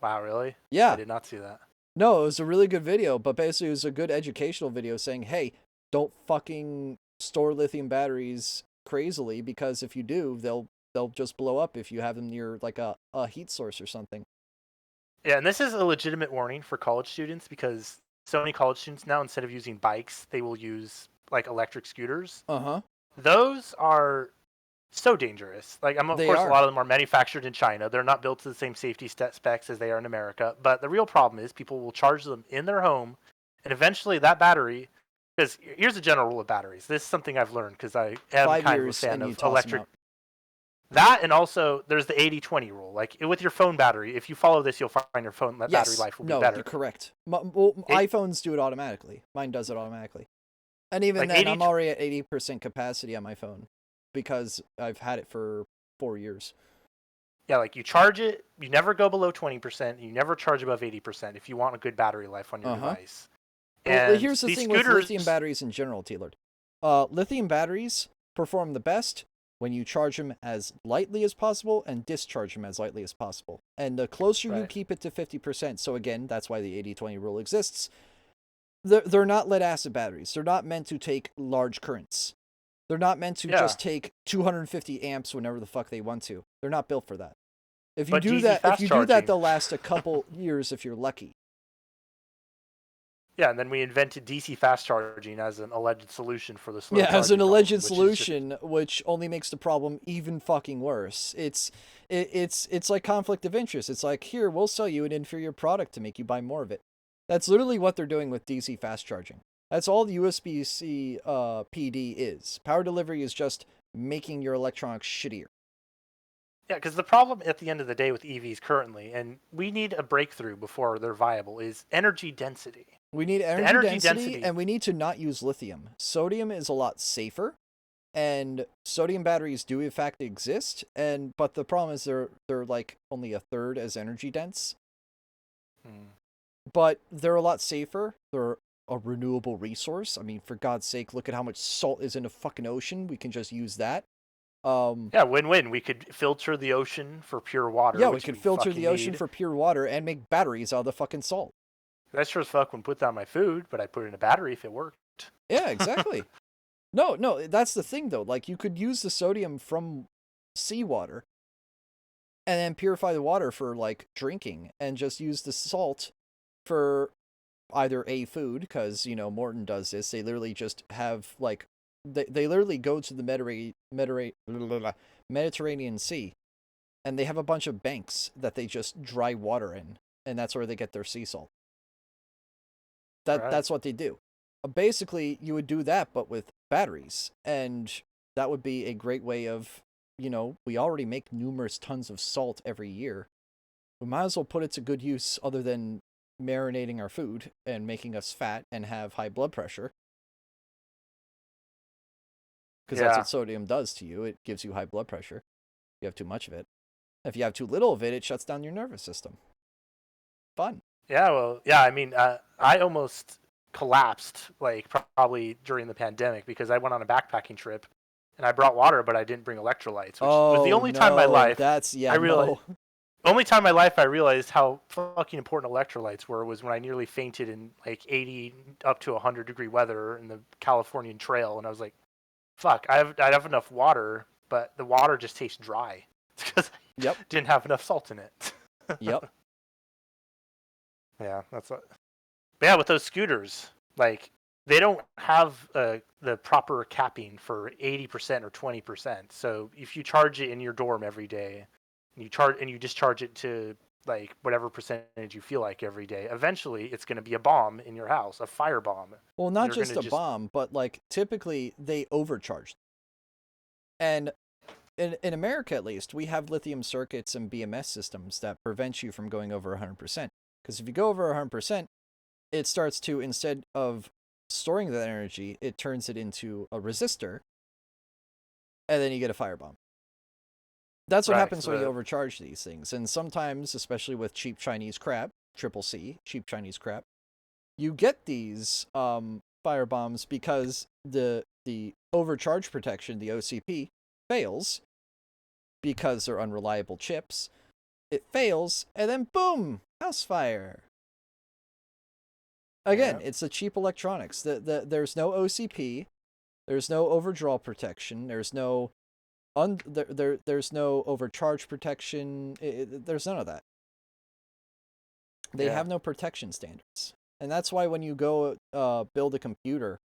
Wow, really?
Yeah.
I did not see that.
No, it was a really good video, but basically it was a good educational video saying, hey, don't fucking store lithium batteries crazily because if you do, they'll they'll just blow up if you have them near like a heat source or something.
Yeah, and this is a legitimate warning for college students because so many college students now, instead of using bikes, they will use like electric scooters. Those are so dangerous. Like, of course, a lot of them are manufactured in China. They're not built to the same safety specs as they are in America. But the real problem is people will charge them in their home, and eventually that battery. Because here's a general rule of batteries. This is something I've learned because I am
5
kind of a
years
fan
and you
of
toss 'em
electric.
out.
That, and also there's the 80-20 rule. Like with your phone battery, if you follow this, you'll find your phone battery life will be better.
You're correct. iPhones do it automatically. Mine does it automatically. And even
Like
then, I'm already at 80% capacity on my phone because I've had it for 4 years.
Yeah, like you charge it, you never go below 20%, you never charge above 80% if you want a good battery life on your device.
Well,
And
here's the thing with lithium batteries in general, Tealord. Lithium batteries perform the best when you charge them as lightly as possible and discharge them as lightly as possible. And the closer you keep it to 50%, so again, that's why the 80-20 rule exists, they're not lead acid batteries. They're not meant to take large currents. They're not meant to just take 250 amps whenever the fuck they want to. They're not built for that. If you do that, they'll last a couple years if you're lucky.
Yeah, and then we invented DC fast charging as an alleged solution for the slow
charging. Yeah, as an alleged
problem,
solution, which only makes the problem even fucking worse. It's like conflict of interest. It's like, here, we'll sell you an inferior product to make you buy more of it. That's literally what they're doing with DC fast charging. That's all the USB-C PD is. Power delivery is just making your electronics shittier.
Yeah, because the problem at the end of the day with EVs currently, and we need a breakthrough before they're viable, is energy density.
We need energy density, and we need to not use lithium. Sodium is a lot safer, and sodium batteries do in fact exist, but the problem is they're like only a third as energy dense. But they're a lot safer. They're a renewable resource. I mean, for God's sake, look at how much salt is in the fucking ocean. We can just use that.
Yeah, win-win. We could filter the ocean for pure water.
Yeah, we could filter the ocean for pure water and make batteries out of the fucking salt.
That sure as fuck wouldn't put down my food, but I put it in a battery if it worked.
Yeah, exactly. No, that's the thing though. Like, you could use the sodium from seawater and then purify the water for like drinking, and just use the salt for either food, because Morton does this. They literally just have like they literally go to the Mediterranean Sea, and they have a bunch of banks that they just dry water in, and that's where they get their sea salt. That's what they do. Basically, you would do that, but with batteries, and that would be a great way of, we already make numerous tons of salt every year. We might as well put it to good use other than marinating our food and making us fat and have high blood pressure. Because that's what sodium does to you. It gives you high blood pressure. If you have too much of it. If you have too little of it, it shuts down your nervous system. Fun.
Yeah, well, yeah, I mean, I almost collapsed, like, probably during the pandemic, because I went on a backpacking trip, and I brought water, but I didn't bring electrolytes, which was the only time in my life only time in my life I realized how fucking important electrolytes were was when I nearly fainted in, like, 80 up to 100-degree weather in the Californian trail, and I was like, fuck, I'd have enough water, but the water just tastes dry. It's because I didn't have enough salt in it.
Yep.
Yeah, that's what. But yeah, with those scooters, like, they don't have the proper capping for 80% or 20%. So if you charge it in your dorm every day, and you discharge it to like whatever percentage you feel like every day, eventually it's going to be a bomb in your house, a fire bomb.
Well, not just a bomb, but like typically they overcharge. And in America, at least, we have lithium circuits and BMS systems that prevent you from going over 100%. Because if you go over 100%, it starts to, instead of storing that energy, it turns it into a resistor, and then you get a firebomb. That's what happens when you overcharge these things. And sometimes, especially with cheap Chinese crap, cheap Chinese crap, you get these firebombs because the overcharge protection, the OCP, fails because they're unreliable chips. It fails, and then boom, house fire. Again, it's the cheap electronics. There's no OCP, there's no overdraw protection, there's no there's no overcharge protection. There's none of that. They have no protection standards. And that's why when you go build a computer,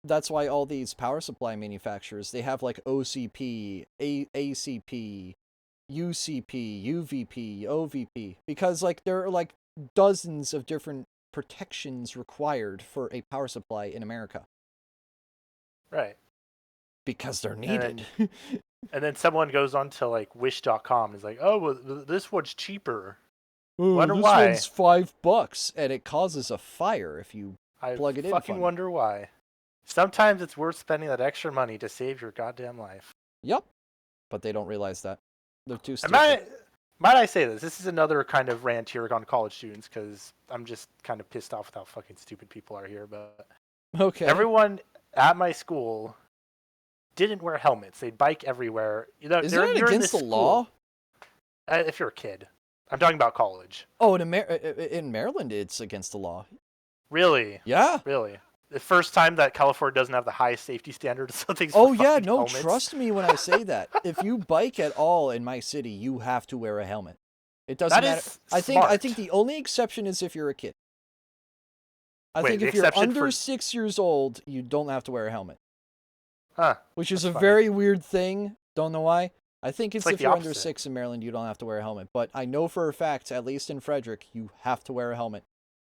that's why all these power supply manufacturers, they have like OCP, ACP, UCP, UVP, OVP, because like there are like dozens of different protections required for a power supply in America.
Right.
Because they're needed.
And then someone goes on to like Wish.com and is like, oh, well, this one's cheaper.
Oh, this
why.
one's $5 and it causes a fire if you plug it in.
I fucking wonder why. Sometimes it's worth spending that extra money to save your goddamn life.
Yep. But they don't realize that. They're too stupid.
Might I say this? This is another kind of rant here on college students because I'm just kind of pissed off with how fucking stupid people are here. But
okay,
everyone at my school didn't wear helmets. They'd bike everywhere. You know,
isn't it against the law?
If you're a kid. I'm talking about college.
Oh, in Maryland, it's against the law.
Really?
Yeah.
Really? The first time that California doesn't have the highest safety standards.
Oh yeah, no,
helmets.
trust me when I say that. If you bike at all in my city, you have to wear a helmet. It doesn't matter. I think the only exception is if you're a kid. I think if you're under 6 years old, you don't have to wear a helmet.
Huh.
Which is a very weird thing. Don't know why. I think it's
like
if you're under 6 in Maryland, you don't have to wear a helmet. But I know for a fact, at least in Frederick, you have to wear a helmet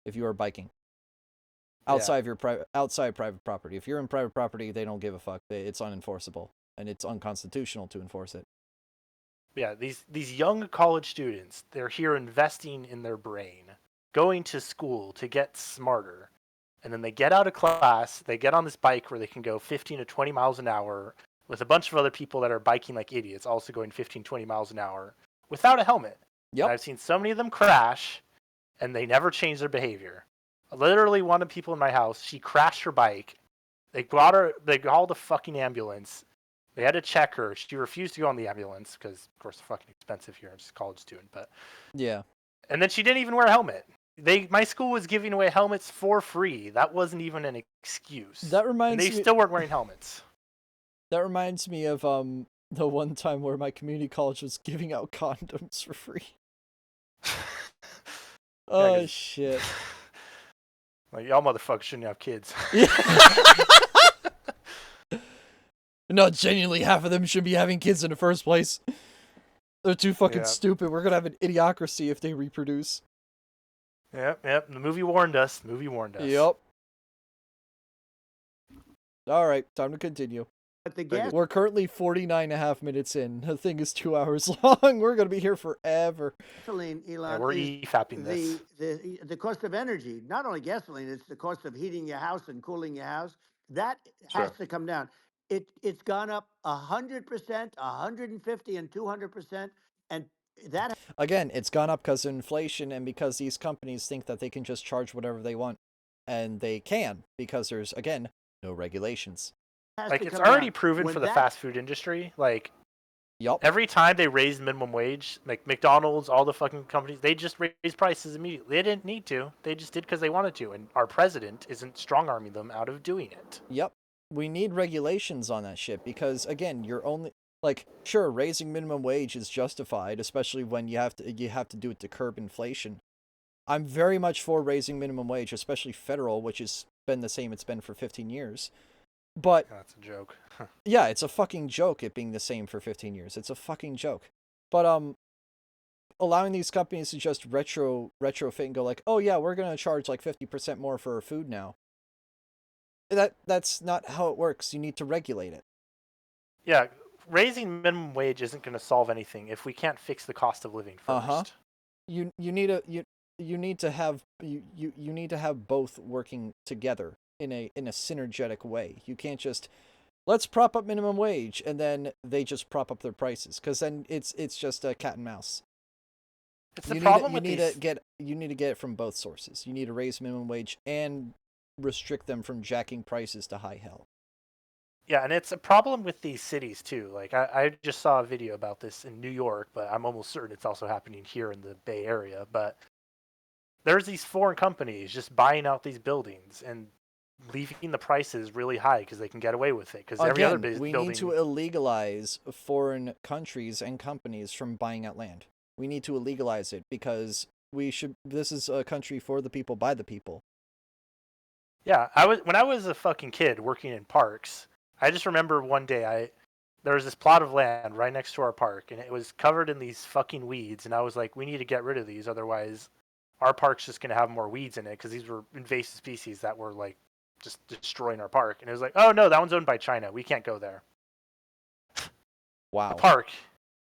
if you are biking. Outside private property. If you're in private property, they don't give a fuck. It's unenforceable, and it's unconstitutional to enforce it.
Yeah, these young college students, they're here investing in their brain, going to school to get smarter, and then they get out of class, they get on this bike where they can go 15 to 20 miles an hour with a bunch of other people that are biking like idiots, also going 15, 20 miles an hour without a helmet.
Yep.
And I've seen so many of them crash, and they never change their behavior. Literally, one of the people in my house, she crashed her bike. They called a fucking ambulance. They had to check her. She refused to go on the ambulance because, of course, it's fucking expensive here. I'm just a college student, but
yeah.
And then she didn't even wear a helmet. My school was giving away helmets for free. That wasn't even an excuse.
That reminds me.
They still weren't wearing helmets.
That reminds me of the one time where my community college was giving out condoms for free. Oh shit.
Like, y'all motherfuckers shouldn't have kids.
No, genuinely, half of them should be having kids in the first place. They're too fucking stupid. We're gonna have an idiocracy if they reproduce.
Yep. The movie warned us.
Yep. All right, time to continue. We're currently 49.5 minutes in. The thing is 2 hours long. We're going to be here forever.
Gasoline, Elon,
we're EFAPing this.
The cost of energy, not only gasoline, it's the cost of heating your house and cooling your house. That has to come down. It's gone up 100%, 150, and 200%. And that...
Again, it's gone up because of inflation and because these companies think that they can just charge whatever they want. And they can, because there's, again, no regulations.
Like, it's already proven for the fast food industry. Like, every time they raise minimum wage, like McDonald's, all the fucking companies, they just raise prices immediately. They didn't need to. They just did because they wanted to. And our president isn't strong-arming them out of doing it.
Yep. We need regulations on that shit because, again, you're only... Like, sure, raising minimum wage is justified, especially when you have to do it to curb inflation. I'm very much for raising minimum wage, especially federal, which has been the same it's been for 15 years. But
that's a joke.
Yeah, it's a fucking joke it being the same for 15 years. It's a fucking joke. But allowing these companies to just retrofit and go like, "Oh yeah, we're going to charge like 50% more for our food now." That's not how it works. You need to regulate it.
Yeah, raising minimum wage isn't going to solve anything if we can't fix the cost of living first.
You need to have both working together in a synergetic way. You can't just let's prop up minimum wage and then they just prop up their prices, because then it's just a cat and mouse. You need to get it from both sources. You need to raise minimum wage and restrict them from jacking prices to high hell.
Yeah, and it's a problem with these cities too. Like I just saw a video about this in New York, but I'm almost certain it's also happening here in the Bay Area. But there's these foreign companies just buying out these buildings, and leaving the prices really high because they can get away with it. Because every other
Again, we
building,
need to illegalize foreign countries and companies from buying out land. We need to illegalize it because this is a country for the people, by the people.
Yeah, when I was a fucking kid working in parks, I just remember one day there was this plot of land right next to our park, and it was covered in these fucking weeds, and I was like, we need to get rid of these, otherwise our park's just gonna have more weeds in it, because these were invasive species that were like just destroying our park. And it was like, oh no, that one's owned by China, we can't go there.
Wow.
The park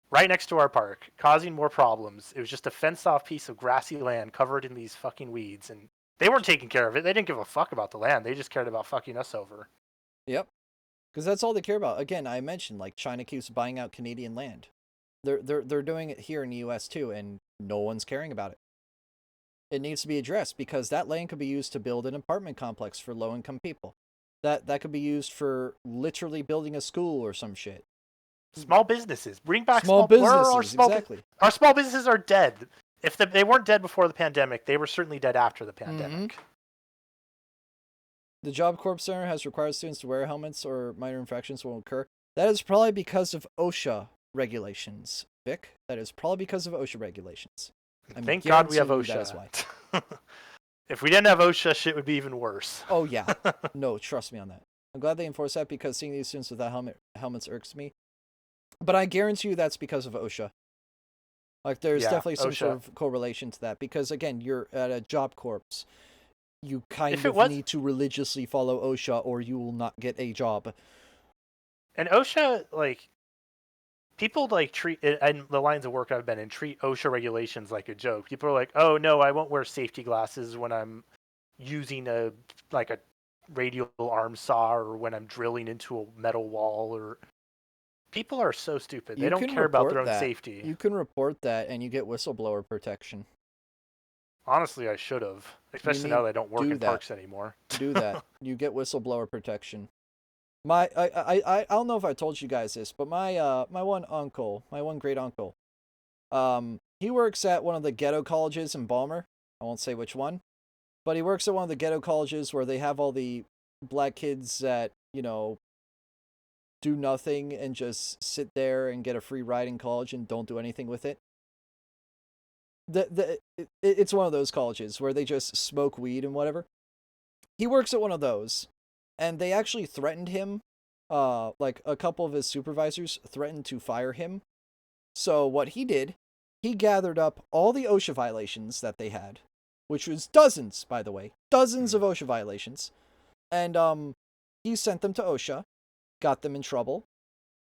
right next to our park, causing more problems. It was just a fenced-off piece of grassy land covered in these fucking weeds, and they weren't taking care of it. They didn't give a fuck about the land. They just cared about fucking us over.
Yep. Because that's all they care about. Again, I mentioned, like, China keeps buying out Canadian land. They're doing it here in the US too, and no one's caring about it. It needs to be addressed because that land could be used to build an apartment complex for low-income people. That could be used for literally building a school or some shit.
Small businesses. Bring back
small businesses.
Exactly. Our small businesses are dead. If they weren't dead before the pandemic, they were certainly dead after the pandemic.
Mm-hmm. The Job Corps Center has required students to wear helmets or minor infractions will occur. That is probably because of OSHA regulations, Vic. That is probably because of OSHA regulations.
Thank God we have OSHA.
That is why.
If we didn't have OSHA, shit would be even worse.
Oh, yeah. No, trust me on that. I'm glad they enforce that because seeing these students without helmets irks me. But I guarantee you that's because of OSHA. Like, there's definitely some sort of correlation to that. Because, again, you're at a job corps. You kind of need to religiously follow OSHA or you will not get a job.
And OSHA, like, people, like, treat, and the lines of work I've been in, treat OSHA regulations like a joke. People are like, oh, no, I won't wear safety glasses when I'm using a radial arm saw or when I'm drilling into a metal wall or... People are so stupid. They don't care about their own safety.
You can report that and you get whistleblower protection.
Honestly, I should have. Especially now that I don't work in parks anymore.
Do that. You get whistleblower protection. I don't know if I told you guys this, but my one great uncle, he works at one of the ghetto colleges in Balmer. I won't say which one, but he works at one of the ghetto colleges where they have all the black kids that, you know, do nothing and just sit there and get a free ride in college and don't do anything with it. It's one of those colleges where they just smoke weed and whatever. He works at one of those, and they actually threatened him. Like a couple of his supervisors threatened to fire him. So what he did, he gathered up all the OSHA violations that they had, which was dozens, by the way, dozens of OSHA violations, and he sent them to OSHA. Got them in trouble.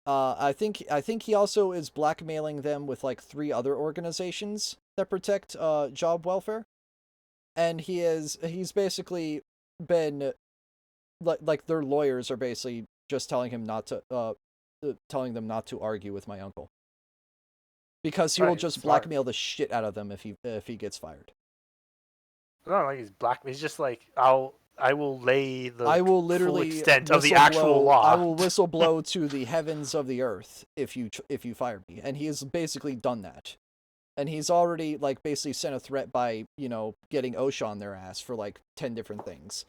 I think he also is blackmailing them with like 3 other organizations that protect job welfare, and he's basically been like their lawyers are basically just telling them not to argue with my uncle because he will just blackmail the shit out of them if he gets fired.
I don't know, he's black. He's just like I will lay the full extent of the
blow,
actual law.
I will whistleblow to the heavens of the earth if you fire me. And he has basically done that. And he's already like basically sent a threat by, you know, getting OSHA on their ass for like 10 different things.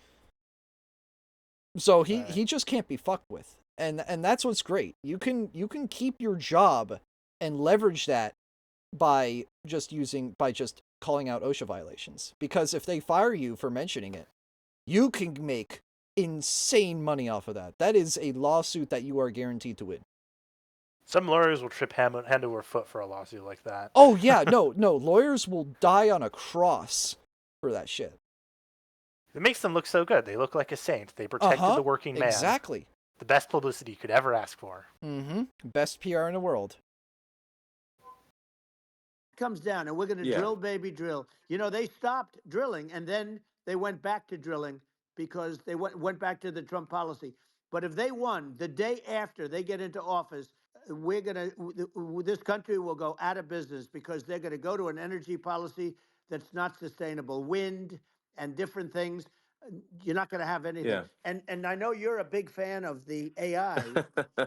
So he just can't be fucked with. And that's what's great. You can keep your job and leverage that by just calling out OSHA violations. Because if they fire you for mentioning it, you can make insane money off of that. That is a lawsuit that you are guaranteed to win.
Some lawyers will trip hand over foot for a lawsuit like that.
Oh, yeah. No. Lawyers will die on a cross for that shit.
It makes them look so good. They look like a saint. They protected the working man.
Exactly.
The best publicity you could ever ask for.
Mm-hmm. Best PR in the world.
Comes down, and we're going to drill, baby, drill. You know, they stopped drilling, and then they went back to drilling because they went back to the Trump policy. But if they won the day after they get into office, this country will go out of business because they're going to go to an energy policy that's not sustainable. Wind and different things. You're not going to have anything. Yeah. And I know you're a big fan of the AI,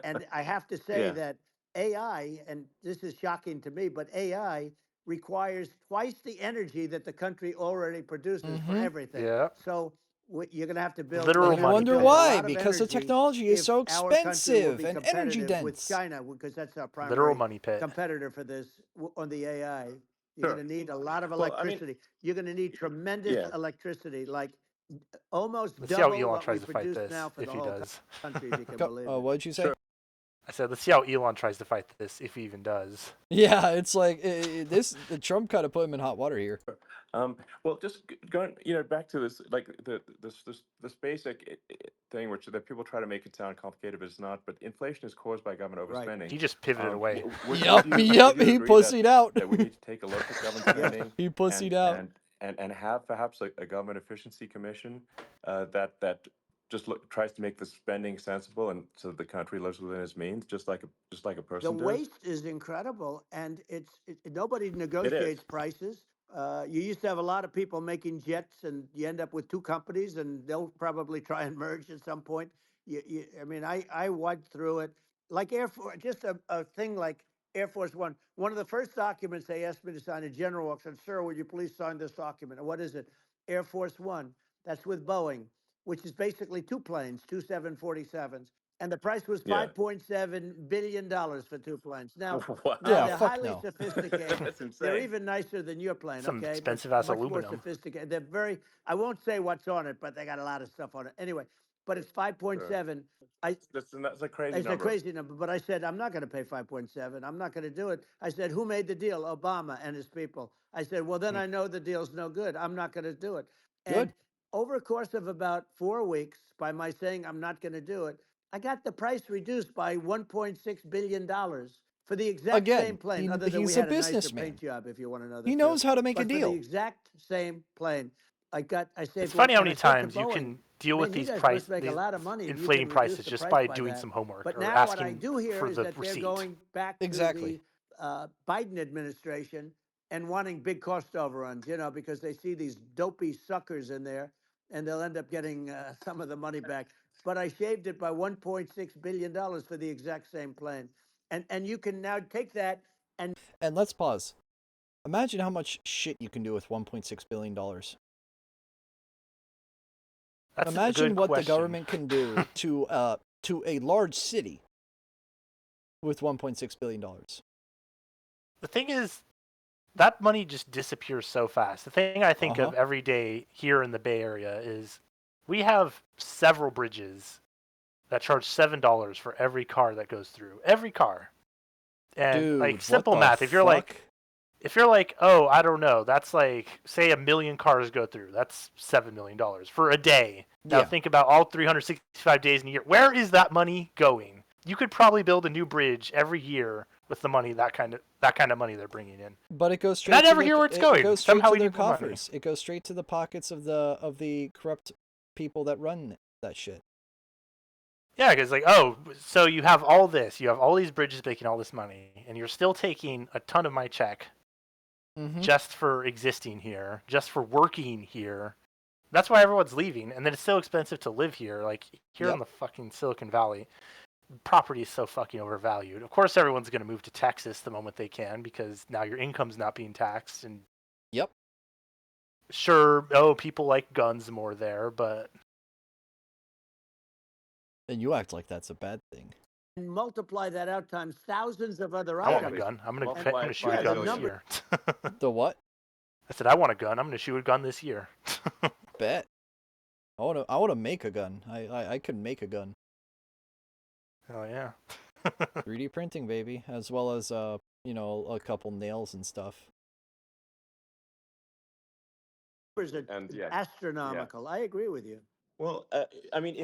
and I have to say that AI, and this is shocking to me, but AI requires twice the energy that the country already produces for everything.
Yeah.
So You're going to have to build.
Literal
we're gonna
money
have to
Wonder
pit.
build a
why?
lot of
Because the
energy
technology is
if
so
our country will be
expensive and energy
competitive with
dense.
China, because that's our
Literal
primary
money pit.
competitor for this on the AI. You're
Sure.
going to need a lot of
Well, I mean,
electricity. You're going to need tremendous
yeah.
electricity, like almost
Let's see how
double
Elon
what we
tries to fight
produce
this,
now for
if
the
he
whole
does.
country, if you can believe it.
What'd you say?
Sure.
I said, let's see how Elon tries to fight this, if he even does.
Yeah, it's like the Trump kind of put him in hot water here.
Well, just going, back to this, like this basic thing, which that people try to make it sound complicated, but it's not. But inflation is caused by government
Right.
overspending.
He just pivoted away.
Would
Yep,
you
he
agree
pussied out.
that we need to take a look at government spending
He pussied out.
and have perhaps a government efficiency commission that just tries to make the spending sensible and so that the country lives within its means, just like a
The
person does.
waste is incredible, and nobody
It is.
negotiates prices. You used to have a lot of people making jets, and you end up with two companies, and they'll probably try and merge at some point. I mean, I went through it like Air Force, just a thing like Air Force One. One of the first documents they asked me to sign, a general walks in, sir, would you please sign this document? And what is it? Air Force One. That's with Boeing, which is basically two planes, two 747s. And the price was
Yeah.
$5.7 billion for two planes. Now,
Wow.
Yeah,
they're
fuck
highly
no.
sophisticated.
That's
They're
insane.
even nicer than your plane,
Some
okay?
expensive
but
ass
much more
aluminum.
sophisticated. They're very, I won't say what's on it, but they got a lot of stuff on it. Anyway, but it's 5.7.
That's a crazy
It's a
number.
crazy number, but I said, I'm not going to pay 5.7. I'm not going to do it. I said, who made the deal? Obama and his people. I said, well, then I know the deal's no good. I'm not going to do it.
Good.
And over a course of about 4 weeks, by my saying I'm not going to do it, I got the price reduced by $1.6 billion for the exact same
Again,
plane, other than we
he's a
had a nicer
businessman.
paint job, if you want to know the
He
truth.
knows how to make a
But for the
deal.
exact same plane, I saved.
It's funny how
and I
many
said to
times you
Boeing,
can deal with
"Man, you
these
guys must make a lot of money if you
inflating
can reduce
prices
the
just
price
by
by
doing
that."
some homework
But
or
now what I
asking
do hear
for
is
the
that they're
receipt.
going back
Exactly.
to the Biden administration and wanting big cost overruns, because they see these dopey suckers in there, and they'll end up getting some of the money back. But I shaved it by $1.6 billion for the exact same plane. And you can now take that and
let's pause. Imagine how much shit you can do with $1.6 billion.
That's a
Imagine
good
what
question.
the government can do to a large city with $1.6 billion.
The thing is, that money just disappears so fast. The thing I think of every day here in the Bay Area is we have several bridges that charge $7 for every car that goes through. Every car. And
Dude,
like simple
what the
math, if you're like, oh, I don't know, that's like, say 1 million cars go through. That's $7 million for a day. Now
Yeah.
think about all 365 days in a year. Where is that money going? You could probably build a new bridge every year with the money, that kind of money they're bringing in.
But it goes straight.
And I never hear where it's going.
It goes straight
Somehow
to
we
their
need more money.
coffers. It goes straight to the pockets of the corrupt people that run that shit.
Yeah, because like, oh, so you have all this, you have all these bridges making all this money, and you're still taking a ton of my check just for existing here, just for working here. That's why everyone's leaving, and then it's so expensive to live here. Like here in the fucking Silicon Valley, property is so fucking overvalued. Of course, everyone's going to move to Texas the moment they can because now your income's not being taxed. And sure, people like guns more there, but.
And you act like that's a bad thing.
and multiply that out times thousands of other
I want
items.
a gun. I'm gonna
Multiply it
shoot
by
a
a
gun this
zillion.
year.
The what?
I said I want a gun. I'm gonna shoot a gun this year.
Bet. I wanna make a gun. I could make a gun.
Oh yeah.
3D printing, baby, as well as a couple nails and stuff.
And astronomical. I agree with you.
Well, I mean,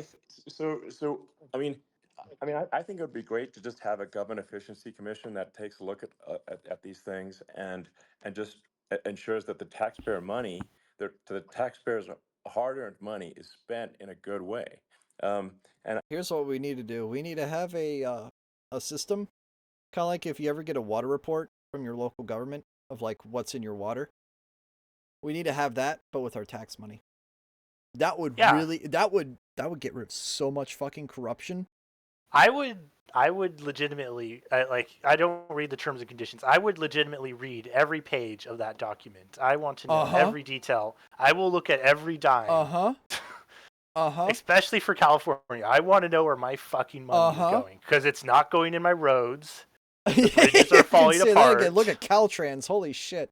I think it would be great to just have a government efficiency commission that takes a look at these things and just ensures that the taxpayer money, the taxpayers' hard-earned money, is spent in a good way. And
Here's what we need to do. We need to have a system, kind of like if you ever get a water report from your local government of like what's in your water. We need to have that, but with our tax money. That would that would get rid of so much fucking corruption.
I would legitimately I don't read the terms and conditions. I would legitimately read every page of that document. I want to know every detail. I will look at every dime. Especially for California. I want to know where my fucking money is going. Because it's not going in my roads. The bridges are falling apart.
That again. Look at Caltrans. Holy shit.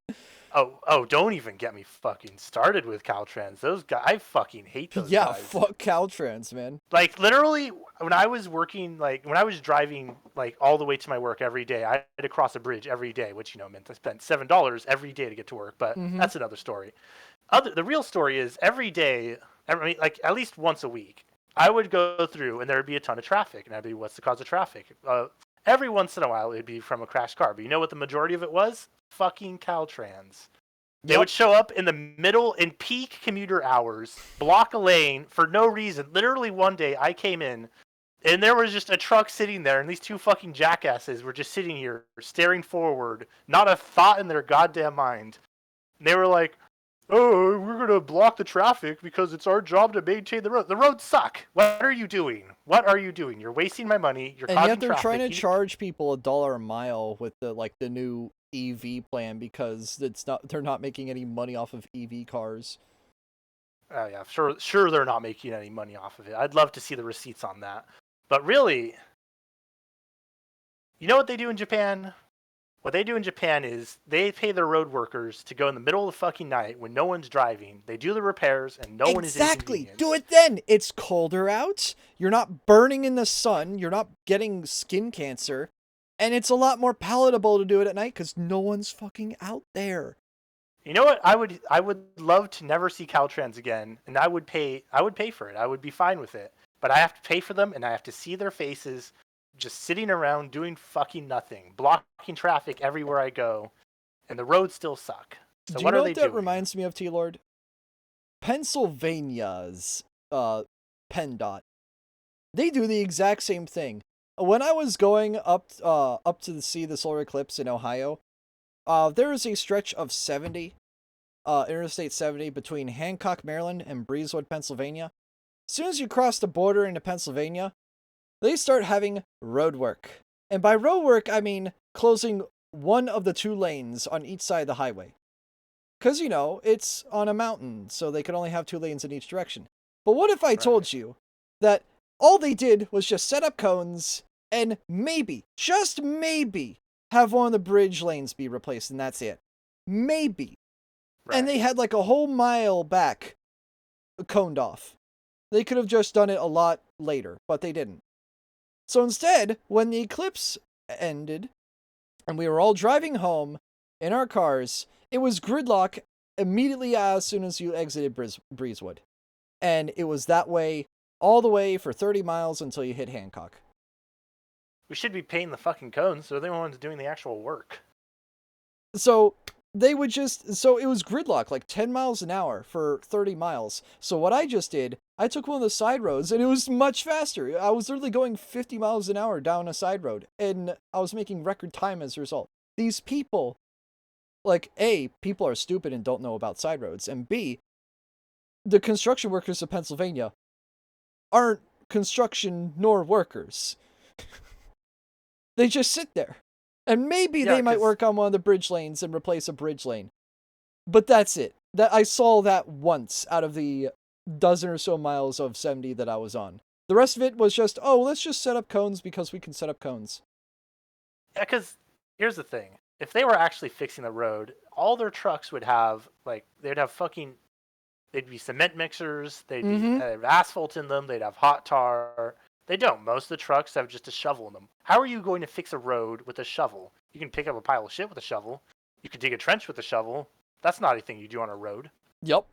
Oh, don't even get me fucking started with Caltrans. Those guys, I fucking hate those guys.
Yeah, fuck Caltrans, man.
Like, literally, when I was working, like, when I was driving, like, all the way to my work every day, I had to cross a bridge every day, which, you know, meant I spent $7 every day to get to work, but that's another story. The real story is every day, like, at least once a week, I would go through and there would be a ton of traffic, and I'd be, what's the cause of traffic? Every once in a while, it'd be from a crashed car, but you know what the majority of it was? Fucking Caltrans. They would show up in the middle, in peak commuter hours, block a lane for no reason. Literally one day, I came in, and there was just a truck sitting there, and these two fucking jackasses were just sitting here, staring forward, not a thought in their goddamn mind. And they were like, oh, we're going to block the traffic because it's our job to maintain the road. The roads suck. What are you doing? What are you doing? You're wasting my money. You're causing traffic.
And yet they're trying to charge people $1 a mile with the new EV plan because they're not making any money off of EV cars.
Oh yeah, sure they're not making any money off of it. I'd love to see the receipts on that. But really, you know what they do in Japan? What they do in Japan is they pay their road workers to go in the middle of the fucking night when no one's driving. They do the repairs and no one is inconvenienced.
Exactly. Do it then. It's colder out. You're not burning in the sun. You're not getting skin cancer. And it's a lot more palatable to do it at night because no one's fucking out there.
You know what? I would love to never see Caltrans again, and I would pay for it. I would be fine with it. But I have to pay for them, and I have to see their faces just sitting around doing fucking nothing, blocking traffic everywhere I go, and the roads still suck. So what are they doing?
That reminds me of, Tealord? Pennsylvania's PennDOT. They do the exact same thing. When I was going up to see the solar eclipse in Ohio, there was a stretch of 70, Interstate 70, between Hancock, Maryland, and Breezewood, Pennsylvania. As soon as you cross the border into Pennsylvania, they start having road work. And by road work, I mean closing one of the two lanes on each side of the highway. Because, you know, it's on a mountain, so they can only have 2 lanes in each direction. But what if I told you that all they did was just set up cones and maybe, just maybe, have one of the bridge lanes be replaced, and that's it. Maybe. Right. And they had like a whole mile back coned off. They could have just done it a lot later, but they didn't. So instead, when the eclipse ended, and we were all driving home in our cars, it was gridlock immediately as soon as you exited Breezewood. And it was that way all the way for 30 miles until you hit Hancock.
We should be paying the fucking cones, so they're the ones doing the actual work.
So they would so it was gridlock, like 10 miles an hour for 30 miles. So what I just did, I took one of the side roads, and it was much faster. I was literally going 50 miles an hour down a side road, and I was making record time as a result. These people, like, A, people are stupid and don't know about side roads, and B, the construction workers of Pennsylvania aren't construction nor workers. They just sit there. And maybe they might work on one of the bridge lanes and replace a bridge lane. But that's it. I saw that once out of the dozen or so miles of 70 that I was on. The rest of it was just, oh, let's just set up cones because we can set up cones.
Yeah, because here's the thing. If they were actually fixing the road, all their trucks would have, like, they'd be cement mixers, they'd have asphalt in them, they'd have hot tar. They don't. Most of the trucks have just a shovel in them. How are you going to fix a road with a shovel? You can pick up a pile of shit with a shovel. You can dig a trench with a shovel. That's not anything you do on a road.
Yep.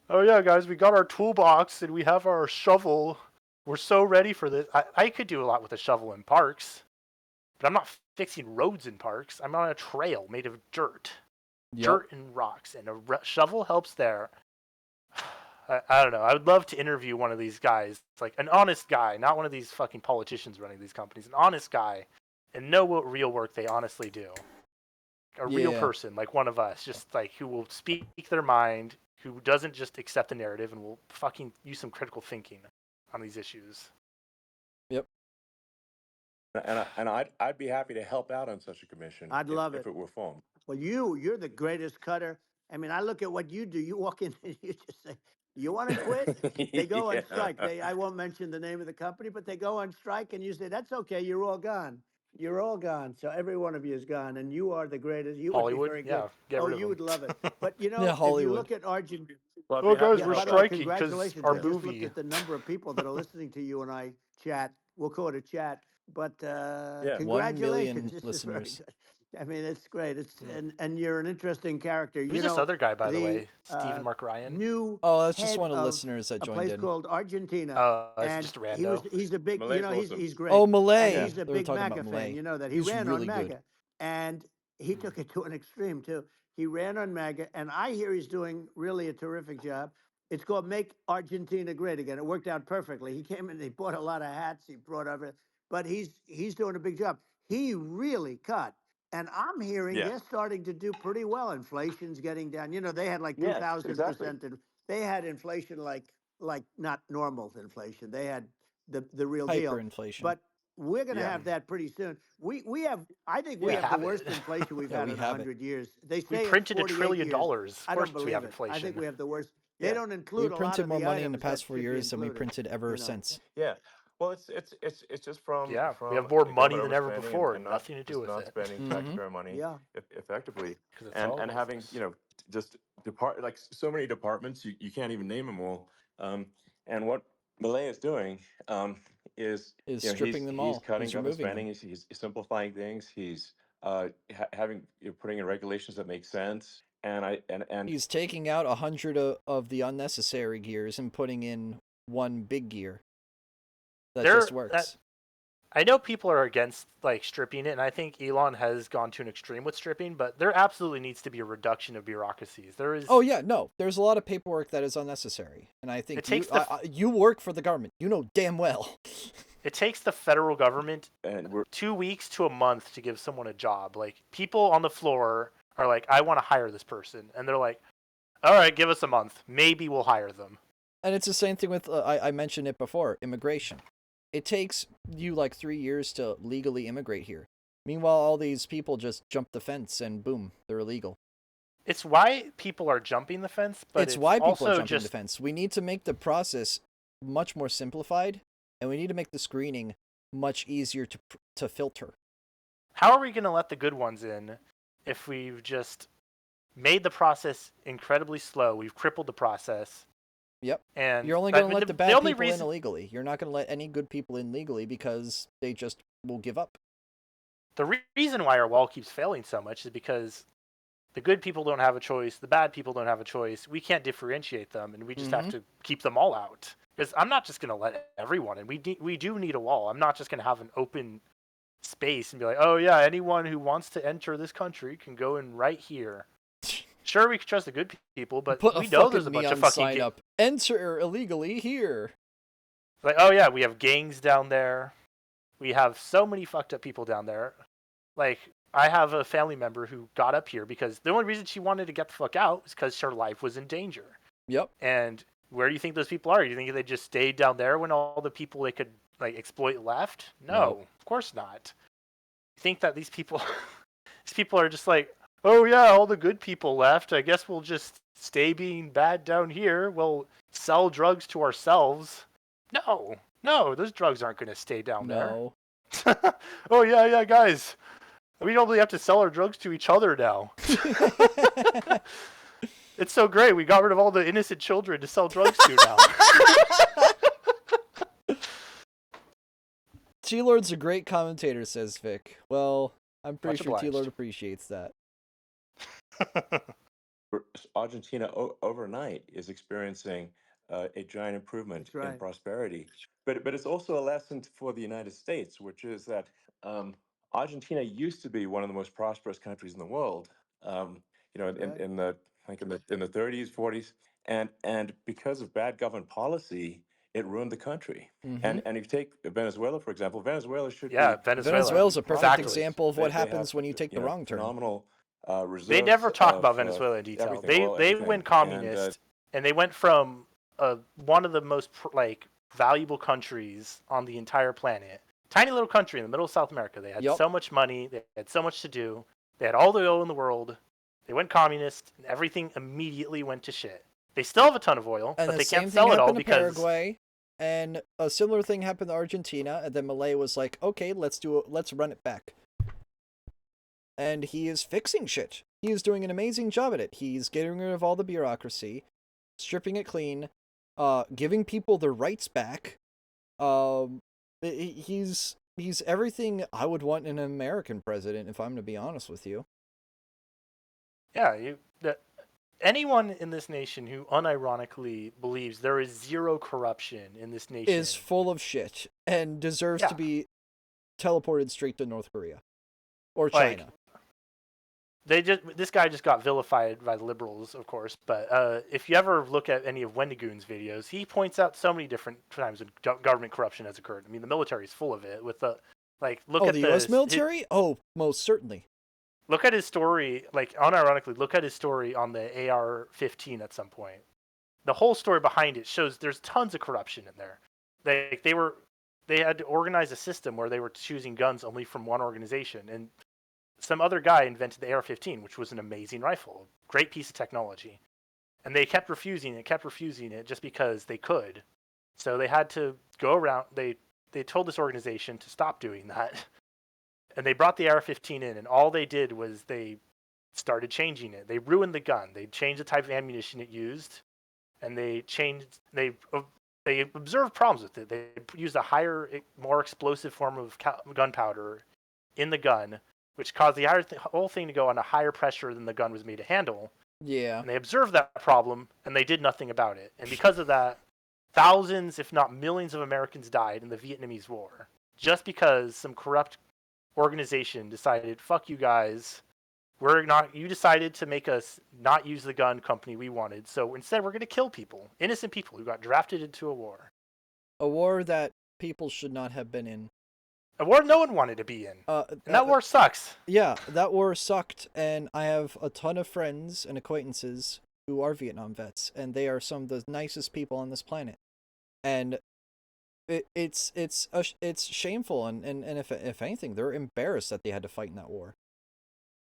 Oh yeah, guys, we got our toolbox and we have our shovel. We're so ready for this. I could do a lot with a shovel in parks, but I'm not fixing roads in parks. I'm on a trail made of dirt. Yep. Dirt and rocks, and a shovel helps there. I don't know. I would love to interview one of these guys, like an honest guy, not one of these fucking politicians running these companies, an honest guy, and know what real work they honestly do. A real person, like one of us, just like who will speak their mind, who doesn't just accept the narrative and will fucking use some critical thinking on these issues.
Yep.
And I'd be happy to help out on such a commission.
I'd love
if it were formed.
Well, you're the greatest cutter. I mean, I look at what you do. You walk in and you just say, You want to quit? They go on
Yeah.
strike. I won't mention the name of the company, but they go on strike, and you say, "That's okay. You're all gone. You're all gone." So every one of you is gone, and you are the greatest. You would be
Hollywood,
very good.
yeah, get rid of
You
them.
would love it. But you know,
Yeah,
if you
Hollywood.
look at Argentina.
Well, I'd
Oh,
be happy
guys,
to
we're
help
By the way,
out.
striking because
congratulations.
our
I just looked
movie.
at the number of people that are listening to you and I chat. We'll call it a chat, but
Yeah.
1 million
congratulations. This is very
listeners.
good. I mean, it's great. And you're an interesting character.
Who's
You
this
know,
other guy, by the
the
way? Stephen Mark Ryan.
new
Oh, that's just
head
one of the
of
listeners that
a
joined
place
in.
called Argentina,
It's
and
just a rando.
he's a big,
Malay's
he's
awesome.
great.
Oh,
And
Malay.
he's a
They were
big
talking about
MAGA fan.
Malay.
You know that he
He's
ran
really
on
good.
MAGA, and he took it to an extreme too. He ran on MAGA, and I hear he's doing really a terrific job. It's called Make Argentina Great Again. It worked out perfectly. He came in, he bought a lot of hats, he brought over, but he's doing a big job. He really cut. And I'm hearing
Yeah.
they're starting to do pretty well. Inflation's getting down. You know, they had like
Yes,
2,000%. They had inflation like not normal inflation. They had the real deal.
Hyperinflation.
But we're going to
Yeah.
have that pretty soon. We have, I think
We
we have the
have
worst
it.
inflation we've
Yeah,
had
we
in
have it.
100 years. They
We
say it's
printed $1
48
trillion.
years.
Of
I
course
don't
we
believe
have
it.
inflation.
I think we have the worst. They
Yeah.
don't
We
include a lot
printed
of
more
the
money in the
items that
past 4
should be
years than we
included,
printed ever
you know.
since.
Yeah. Well, it's just from
Yeah, we
from
have more
the
money
government
than ever
overspending
before,
and not
nothing to do
just
with
not
it.
spending
Mhm.
taxpayer money
Yeah.
effectively,
'Cause it's all
and having
business.
just like so many departments you can't even name them all. And what Malay is doing is
Is
he's
stripping them all.
cutting
He's
government
removing them.
spending. He's simplifying things. He's having putting in regulations that make sense. And
He's taking out 100 of the unnecessary gears and putting in one big gear that just works.
I know people are against like stripping it, and I think Elon has gone to an extreme with stripping, but there absolutely needs to be a reduction of bureaucracies. There is.
Oh yeah, no. There's a lot of paperwork that is unnecessary, and I think
It takes
you work for the government. You know damn well.
It takes the federal government
and we're
2 weeks to a month to give someone a job. Like people on the floor are like, "I want to hire this person," and they're like, "All right, give us a month. Maybe we'll hire them."
And it's the same thing with I mentioned it before, immigration. It takes you like 3 years to legally immigrate here. Meanwhile, all these people just jump the fence and boom, they're illegal.
It's why people are jumping the fence, but
It's why people
also
are jumping
just
the fence. We need to make the process much more simplified, and we need to make the screening much easier to filter.
how are we going to let the good ones in if we've just made the process incredibly slow? We've crippled the process.
Yep.
And
You're only going to let the bad people
reason,
in illegally. You're not going to let any good people in legally because they just will give up.
The reason why our wall keeps failing so much is because the good people don't have a choice. The bad people don't have a choice. We can't differentiate them, and we just have to keep them all out. Because I'm not just going to let everyone in. We do need a wall. I'm not just going to have an open space and be like, oh yeah, anyone who wants to enter this country can go in right here. Sure, we can trust the good people, but
Put
we
a
know there's a bunch of
neon
fucking
sign up. Enter illegally here.
like, oh yeah, we have gangs down there. We have so many fucked up people down there. Like, I have a family member who got up here because the only reason she wanted to get the fuck out was because her life was in danger.
Yep.
And where do you think those people are? Do you think they just stayed down there when all the people they could like exploit left? No, of course not. You think that these people are just like, oh yeah, all the good people left. I guess we'll just stay being bad down here. We'll sell drugs to ourselves. No, those drugs aren't going to stay down there. Oh yeah, guys. We only have to sell our drugs to each other now. It's so great. We got rid of all the innocent children to sell drugs to now.
Tealord's a great commentator, says Vic. Well, I'm pretty sure
obliged.
Tealord appreciates that.
Argentina overnight is experiencing a giant improvement in prosperity. But it's also a lesson for the United States, which is that Argentina used to be one of the most prosperous countries in the world. In the 30s, 40s, and because of bad government policy, it ruined the country. And if you take Venezuela, for example, Venezuela should be
Venezuela's a perfect
Exactly.
example of what happens when you take the wrong turn.
Phenomenal reserves.
They never talk about Venezuela in detail. They went communist, and they went from one of the most valuable countries on the entire planet. Tiny little country in the middle of South America. They had so much money. They had so much to do. They had all the oil in the world. They went communist, and everything immediately went to shit. They still have a ton of oil,
And
but
the
they
same
can't
thing
sell it all
happened to
because
Paraguay, and a similar thing happened to Argentina, and then Malay was like, okay, let's run it back. And he is fixing shit. He is doing an amazing job at it. He's getting rid of all the bureaucracy, stripping it clean, giving people their rights back. He's everything I would want in an American president, if I'm to be honest with you.
Yeah, anyone in this nation who unironically believes there is zero corruption in this nation
is full of shit and deserves to be teleported straight to North Korea or China.
This guy just got vilified by the liberals, of course. But if you ever look at any of Wendigoon's videos, he points out so many different times when government corruption has occurred. I mean, the military is full of it. With the look at
the U.S. military. Most certainly.
Look at his story, unironically, look at his story on the AR-15 at some point. The whole story behind it shows there's tons of corruption in there. They had to organize a system where they were choosing guns only from one organization, and some other guy invented the AR-15, which was an amazing rifle, great piece of technology, and they kept refusing it just because they could. So they had to go around. They told this organization to stop doing that. And they brought the AR-15 in, and all they did was they started changing it. They ruined the gun. They changed the type of ammunition it used, and they observed problems with it. They used a higher, more explosive form of gunpowder in the gun, which caused the whole thing to go on a higher pressure than the gun was made to handle.
Yeah.
And they observed that problem, and they did nothing about it. And because of that, thousands, if not millions of Americans died in the Vietnamese War, just because some corrupt organization decided, fuck you guys, you decided to make us not use the gun company we wanted, so instead we're going to kill people, innocent people who got drafted into a war
that people should not have been in,
a war no one wanted to be in, and that war sucks.
Yeah, that war sucked, and I have a ton of friends and acquaintances who are Vietnam vets, and they are some of the nicest people on this planet, and it's shameful, and if anything, they're embarrassed that they had to fight in that war.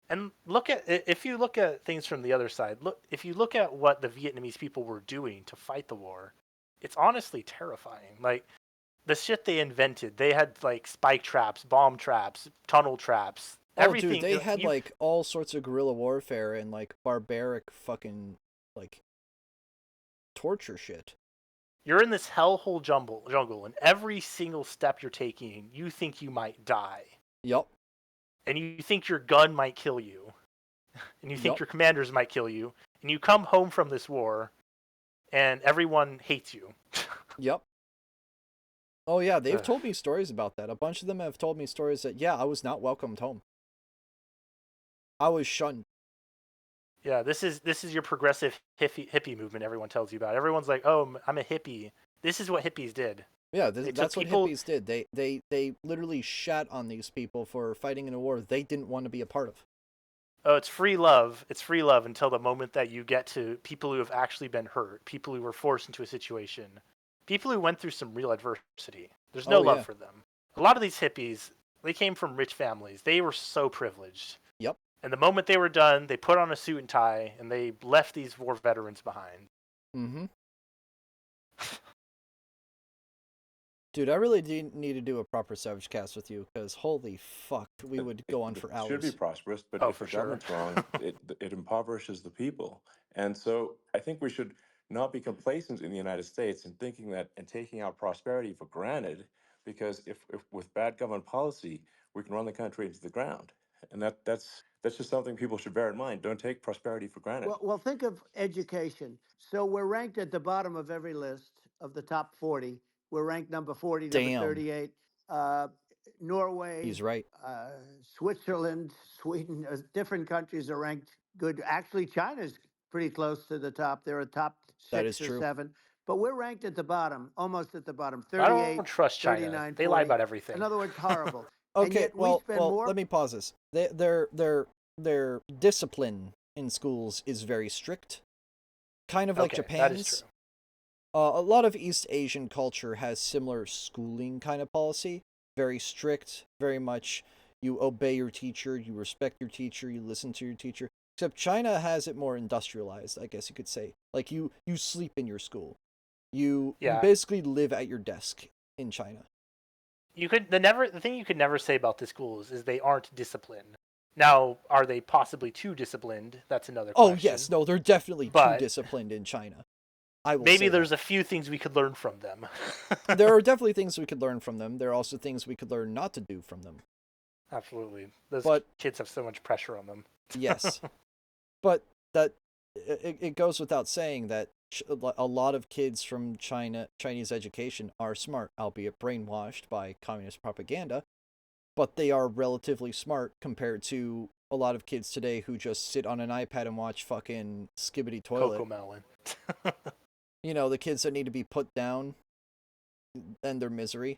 And if you look at things from the other side, if you look at what the Vietnamese people were doing to fight the war, it's honestly terrifying. Like the shit they invented, they had spike traps, bomb traps, tunnel traps, everything.
Dude, they had all sorts of guerrilla warfare and barbaric fucking torture shit.
You're in this hellhole jungle, and every single step you're taking, you think you might die.
Yep.
And you think your gun might kill you. And you think your commanders might kill you. And you come home from this war, and everyone hates you.
Yep. Oh, yeah, they've told me stories about that. A bunch of them have told me stories that, I was not welcomed home. I was shunned.
Yeah, this is your progressive hippie movement everyone tells you about. Everyone's like, oh, I'm a hippie. This is what hippies did.
Yeah, that's what hippies did. They literally shat on these people for fighting in a war they didn't want to be a part of.
Oh, it's free love. It's free love until the moment that you get to people who have actually been hurt, people who were forced into a situation, people who went through some real adversity. There's no love for them. A lot of these hippies, they came from rich families. They were so privileged.
Yep.
And the moment they were done, they put on a suit and tie, and they left these war veterans behind.
Mm-hmm. Dude, I really do need to do a proper SavageCast with you, because holy fuck, we would go on for hours.
It should be prosperous, but if the government's wrong, it impoverishes the people. And so I think we should not be complacent in the United States in thinking that and taking our prosperity for granted, because if with bad government policy, we can run the country into the ground. And that's just something people should bear in mind. Don't take prosperity for granted.
Well, think of education. So we're ranked at the bottom of every list of the top 40. We're ranked number 40, number 38. Norway.
He's right.
Switzerland, Sweden, different countries are ranked good. Actually, China's pretty close to the top. They're a top 6 or 7. But we're ranked at the bottom, almost at the bottom. 38,
I don't trust China.
39,
they lie about everything.
In other words, horrible.
Okay, well, let me pause this. Their discipline in schools is very strict, kind of like Japan's.
That is true.
A lot of East Asian culture has similar schooling kind of policy. Very strict, very much you obey your teacher, you respect your teacher, you listen to your teacher. Except China has it more industrialized, I guess you could say. Like you sleep in your school. You basically live at your desk in China.
The thing you could never say about the schools is they aren't disciplined. Now, are they possibly too disciplined? That's another question.
Oh yes, no, they're definitely too disciplined in China. I will
maybe
say
there's
that.
a few things we could learn from them.
There are definitely things we could learn from them. There are also things we could learn not to do from them.
Absolutely. Those kids have so much pressure on them.
Yes. But that it goes without saying that a lot of kids from Chinese education are smart, albeit brainwashed by communist propaganda, but they are relatively smart compared to a lot of kids today who just sit on an iPad and watch fucking Skibbity Toilet.
Cocomelon.
You know, the kids that need to be put down and their misery.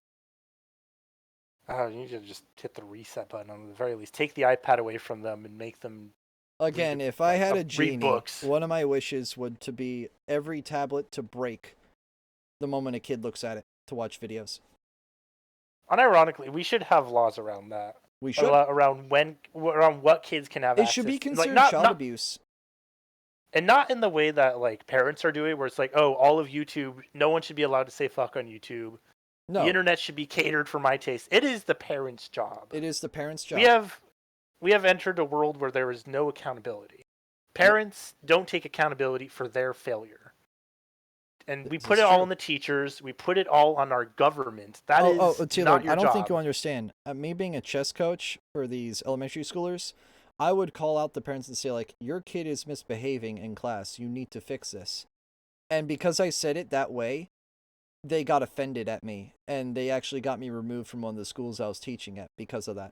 Oh, you need to just hit the reset button on the very least. Take the iPad away from them and make them...
Again, if I had a genie, one of my wishes would to be every tablet to break the moment a kid looks at it to watch videos.
Unironically, we should have laws around that.
We should.
Around what kids can have access.
It should be considered child abuse.
And not in the way that like parents are doing, where it's like, oh, all of YouTube, no one should be allowed to say fuck on YouTube. No. The internet should be catered for my taste. It is the parents' job.
It is the parents' job.
We have entered a world where there is no accountability. Parents don't take accountability for their failure. And we put it all on the teachers. We put it all on our government. That is
Tealord,
not your
I don't
job.
think you understand. Me being a chess coach for these elementary schoolers, I would call out the parents and say, like, your kid is misbehaving in class. You need to fix this. And because I said it that way, they got offended at me. And they actually got me removed from one of the schools I was teaching at because of that.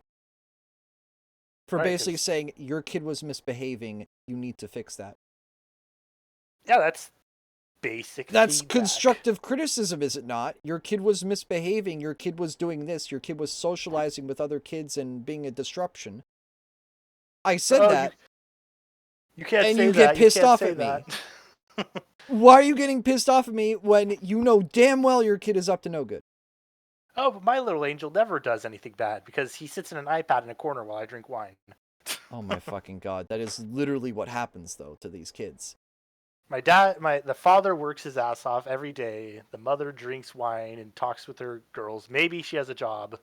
For basically saying, your kid was misbehaving, you need to fix that.
Yeah, that's basic
That's
feedback.
Constructive criticism, is it not? Your kid was misbehaving, your kid was doing this, your kid was socializing with other kids and being a disruption. I said that.
You can't
and
say
you
that.
get pissed off at
that.
me. Why are you getting pissed off at me when you know damn well your kid is up to no good?
Oh, but my little angel never does anything bad because he sits in an iPad in a corner while I drink wine.
Oh my fucking god. That is literally what happens, though, to these kids.
The father works his ass off every day. The mother drinks wine and talks with her girls. Maybe she has a job.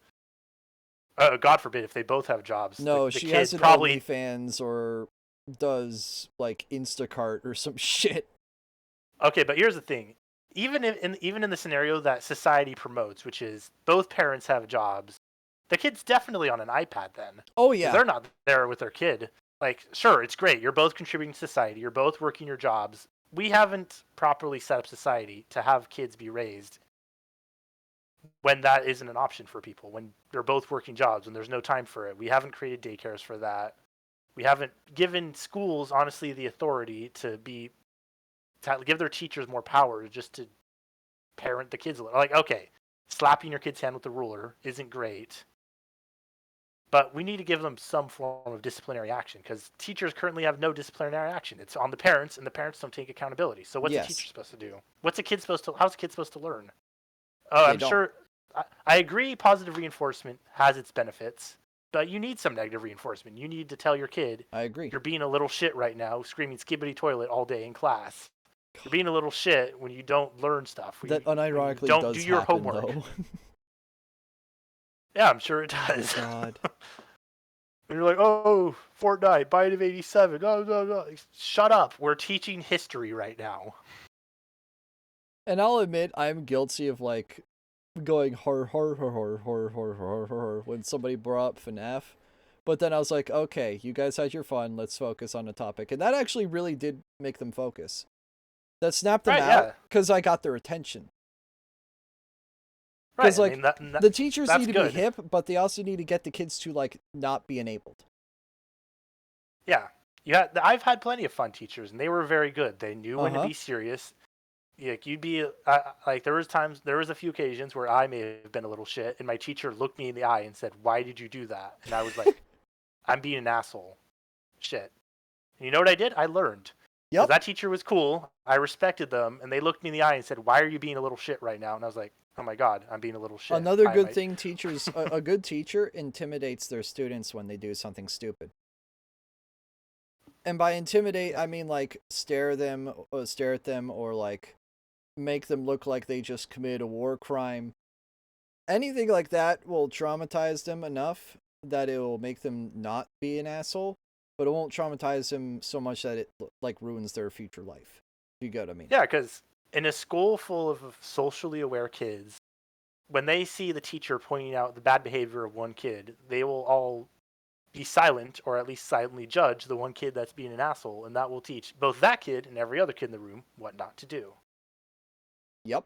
God forbid if they both have jobs.
No,
the
she
kid
has an
probably
OnlyFans or does, like, Instacart or some shit.
Okay, but here's the thing. Even in the scenario that society promotes, which is both parents have jobs, the kid's definitely on an iPad then.
Oh, yeah.
They're not there with their kid. Like, sure, it's great. You're both contributing to society. You're both working your jobs. We haven't properly set up society to have kids be raised when that isn't an option for people, when they're both working jobs, when there's no time for it. We haven't created daycares for that. We haven't given schools, honestly, the authority to give their teachers more power just to parent the kids. Like, okay, slapping your kid's hand with a ruler isn't great, but we need to give them some form of disciplinary action because teachers currently have no disciplinary action. It's on the parents, and the parents don't take accountability. So what's a teacher supposed to do? How's a kid supposed to learn? I'm sure. I agree positive reinforcement has its benefits, but you need some negative reinforcement. You need to tell your kid,
I agree.
You're being a little shit right now, screaming skibbity toilet all day in class. You're being a little shit when you don't learn stuff.
That unironically
don't
does
do your
happen,
homework.
though.
Yeah, I'm sure it does.
Oh, God.
And you're like, oh, Fortnite, Bite of 87. No. Shut up. We're teaching history right now.
And I'll admit, I'm guilty of, like, going horror when somebody brought up FNAF. But then I was like, okay, you guys had your fun. Let's focus on the topic. And that actually really did make them focus. That snapped them out because I got their attention. Because, like, the teachers need to be hip, but they also need to get the kids to, like, not be enabled.
Yeah. I've had plenty of fun teachers, and they were very good. They knew when to be serious. Like, you'd be, there was a few occasions where I may have been a little shit, and my teacher looked me in the eye and said, why did you do that? And I was like, I'm being an asshole. Shit. And you know what I did? I learned. Yep. That teacher was cool. I respected them, and they looked me in the eye and said, why are you being a little shit right now? And I was like, oh my God, I'm being a little shit.
Another good thing teachers, a good teacher intimidates their students when they do something stupid. And by intimidate, I mean like stare at them, or like make them look like they just committed a war crime. Anything like that will traumatize them enough that it will make them not be an asshole, but it won't traumatize them so much that it like ruins their future life. You get what I mean?
Yeah, because in a school full of socially aware kids, when they see the teacher pointing out the bad behavior of one kid, they will all be silent, or at least silently judge the one kid that's being an asshole, and that will teach both that kid and every other kid in the room what not to do.
Yep.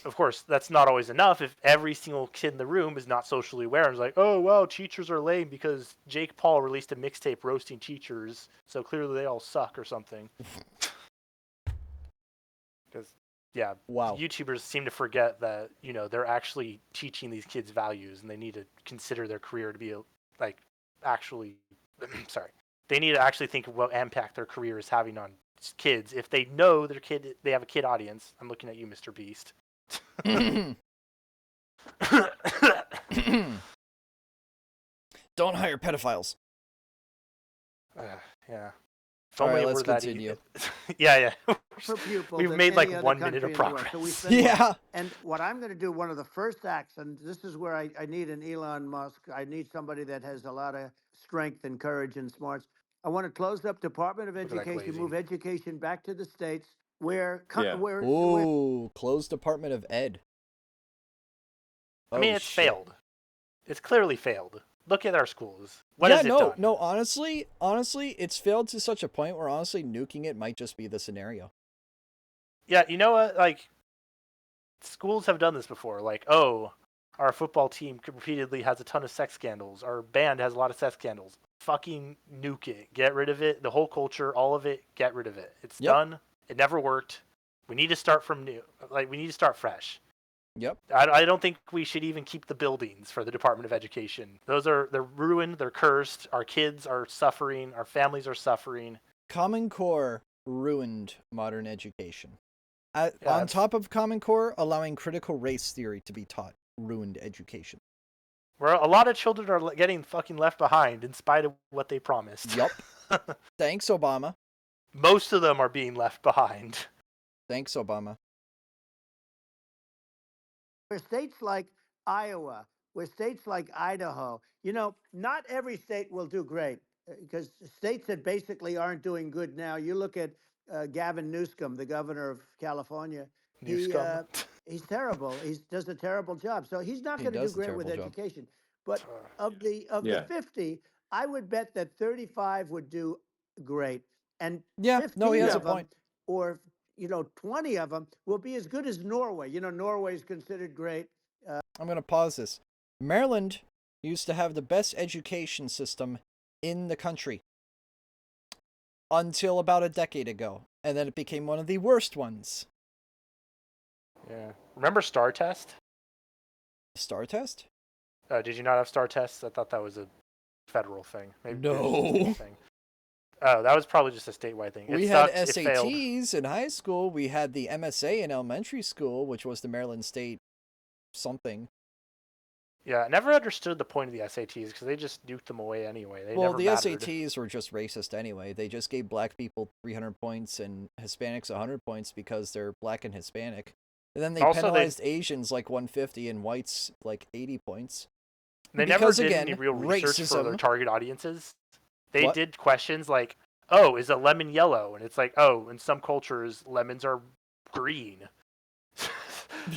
Of course, that's not always enough if every single kid in the room is not socially aware and is like, oh, wow, teachers are lame because Jake Paul released a mixtape roasting teachers, so clearly they all suck or something. Because, yeah,
wow.
YouTubers seem to forget that, you know, they're actually teaching these kids values, and they need to consider their career to be, like, actually, sorry. They need to actually think of what impact their career is having on kids. If they know they have a kid audience, I'm looking at you, Mr. Beast.
Don't hire pedophiles.
Yeah.
All right, let's continue.
Yeah.
Per pupil
We've
than
made like
any other
1 minute
country
of
in the world.
progress.
So we spend
Yeah.
And what I'm going to do, one of the first acts, and this is where I need an Elon Musk. I need somebody that has a lot of strength and courage and smarts. I want to close up Department of
Look at that
Education,
glazing.
move education back to the states where
Yeah.
where
Ooh, close Department of Ed.
I mean, it's failed. It's clearly failed. Look at our schools. What has it done?
No, honestly, it's failed to such a point where honestly nuking it might just be the scenario.
Yeah, you know what? Like, schools have done this before. Like, oh, our football team repeatedly has a ton of sex scandals. Our band has a lot of sex scandals. Fucking nuke it. Get rid of it. The whole culture, all of it, get rid of it. It's done. It never worked. We need to start from new. Like, we need to start fresh.
Yep.
I don't think we should even keep the buildings for the Department of Education. They're ruined. They're cursed. Our kids are suffering. Our families are suffering.
Common Core ruined modern education. On top of Common Core, allowing critical race theory to be taught ruined education.
Where a lot of children are getting fucking left behind in spite of what they promised.
Yup. Thanks, Obama.
Most of them are being left behind.
Thanks, Obama.
where states like Iowa, where states like Idaho, you know, not every state will do great because states that basically aren't doing good now. You look at Gavin Newsom, the governor of California. He's terrible. He does a terrible job. So he's not going to do great with education. But of the 50, I would bet that 35 would do great, and 15
he has
of
a point.
them, or 20 of them will be as good as Norway. You know, Norway is considered great.
I'm going to pause this. Maryland used to have the best education system in the country until about a decade ago, and then it became one of the worst ones.
Yeah. Remember Star Test?
Star Test?
Did you not have Star Tests? I thought that was a federal thing. Maybe
no.
Oh, that was probably just a statewide thing.
We had SATs in high school. We had the MSA in elementary school, which was the Maryland State something.
Yeah, I never understood the point of the SATs because they just nuked them away anyway. They
well,
never
the
mattered.
SATs were just racist anyway. They just gave black people 300 points and Hispanics 100 points because they're black and Hispanic. And then they penalized Asians like 150 and whites like 80 points.
They never did any real research for their target audiences. They did questions like, oh, is a lemon yellow? And it's like, oh, in some cultures, lemons are green.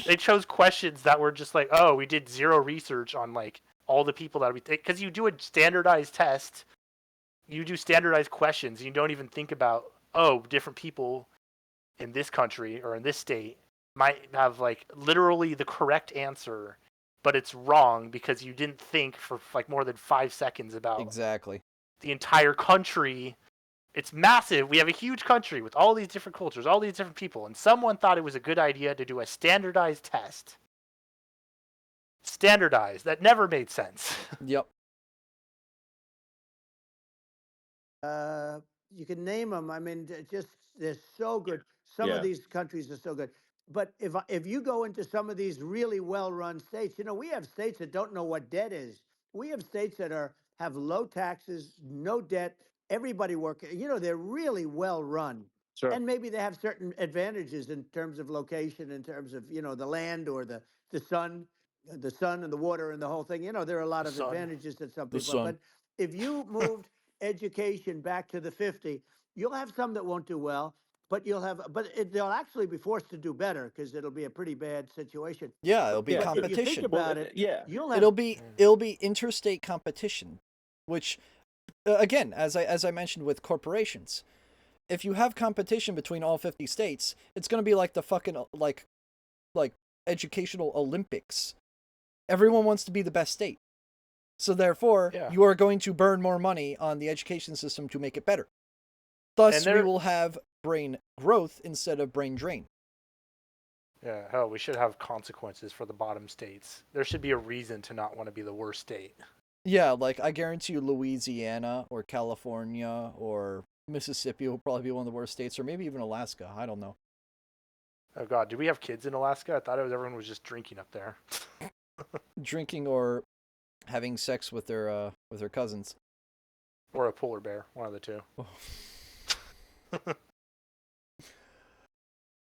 They chose questions that were just like, oh, we did zero research on like all the people that we take. Because you do a standardized test. You do standardized questions. And you don't even think about, oh, different people in this country or in this state might have like literally the correct answer, but it's wrong because you didn't think for like more than 5 seconds about the entire country. It's massive. We have a huge country with all these different cultures, all these different people, and someone thought it was a good idea to do a standardized test. Standardized. That never made sense.
Yep.
You can name them. I mean, just they're so good. Some of these countries are so good. But if you go into some of these really well-run states, you know, we have states that don't know what debt is. We have states that have low taxes, no debt, everybody working. They're really well run.
Sure.
And maybe they have certain advantages in terms of location, in terms of, the land or the sun and the water and the whole thing. There are a lot
The
of
sun.
advantages that some
The
people,
sun.
but if you moved education back to the 50, you'll have some that won't do well, but they'll actually be forced to do better because it'll be a pretty bad situation.
Yeah, it'll be
Yeah.
But if you think
competition.
about it,
Yeah.
you'll have
It'll be interstate competition, which again, as I mentioned with corporations, if you have competition between all 50 states, it's going to be like the fucking like educational Olympics. Everyone wants to be the best state. So therefore,
Yeah.
you are going to burn more money on the education system to make it better. Thus, we will have brain growth instead of brain drain.
Yeah, hell, we should have consequences for the bottom states. There should be a reason to not want to be the worst state.
Yeah, like I guarantee you Louisiana or California or Mississippi will probably be one of the worst states, or maybe even Alaska. I don't know.
Oh god, do we have kids in Alaska? I thought everyone was just drinking up there.
Drinking or having sex with their cousins.
Or a polar bear, one of the two.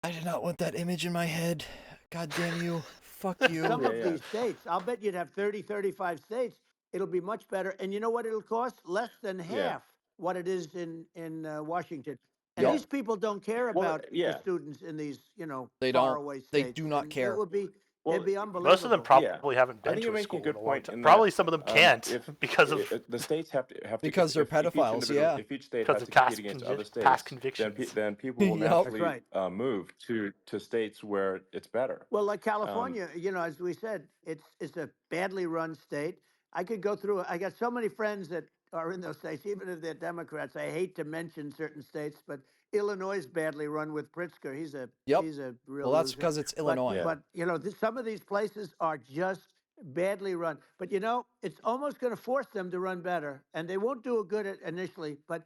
I did not want that image in my head. God damn you. Fuck you.
some of these states. I'll bet you'd have 30, 35 states. It'll be much better. And you know what it'll cost? Less than half what it is in Washington. And these people don't care about the students in these,
They
faraway states.
They do not care.
It'd be unbelievable.
Most of them probably haven't been to a school in a long time. Probably some of them can't because of
the states have to
because they're pedophiles. Yeah,
if each state
because
has
of
to compete against other states,
past convictions.
then people will
Yep.
naturally move to states where it's better.
Well, like California, as we said, it's a badly run state. I could go through. I got so many friends that are in those states, even if they're Democrats. I hate to mention certain states, but Illinois is badly run with Pritzker. He's a real.
Well, that's
loser.
because it's Illinois.
But some of these places are just badly run. But it's almost going to force them to run better, and they won't do it good initially. But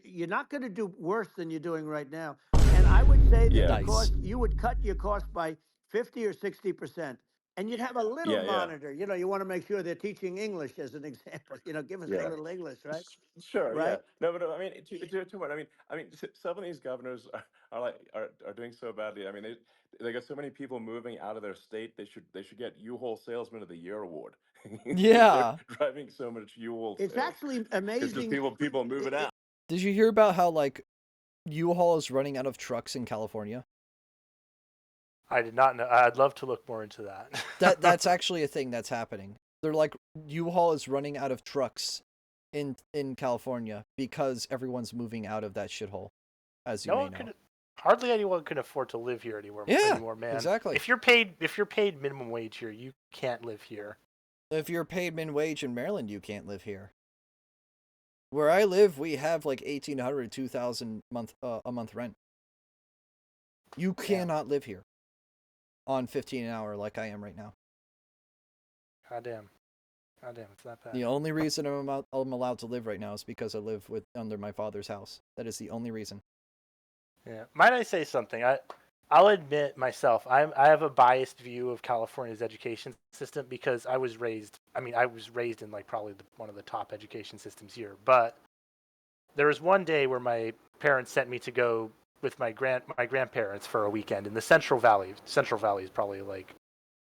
you're not going to do worse than you're doing right now. And I would say that you would cut your cost by 50 or 60%. And you'd have a little monitor. You want to make sure they're teaching English as an example. Give us a little English, right?
Sure.
Right?
Yeah. No, but I mean, too much. I mean, some of these governors are doing so badly. I mean, they got so many people moving out of their state. They should get U-Haul Salesman of the Year award.
Yeah.
They're driving so much U-Haul.
It's actually amazing.
People moving out.
Did you hear about how U-Haul is running out of trucks in California?
I did not know. I'd love to look more into that.
That's actually a thing that's happening. They're like U-Haul is running out of trucks in California because everyone's moving out of that shithole, as you may know.
Hardly anyone can afford to live here anymore, man.
Exactly.
If you're paid minimum wage here, you can't live here.
If you're paid min wage in Maryland, you can't live here. Where I live, we have like $1,800, $2,000 a month rent. You cannot live here on $15 an hour like I am right now.
Goddamn, it's that bad.
The only reason I'm allowed to live right now is because I live under my father's house. That is the only reason.
Yeah. Might I say something? I'll admit myself, I have a biased view of California's education system because I was raised in like probably one of the top education systems here. But there was one day where my parents sent me to go with my grandparents for a weekend in the Central Valley. Central Valley is probably like,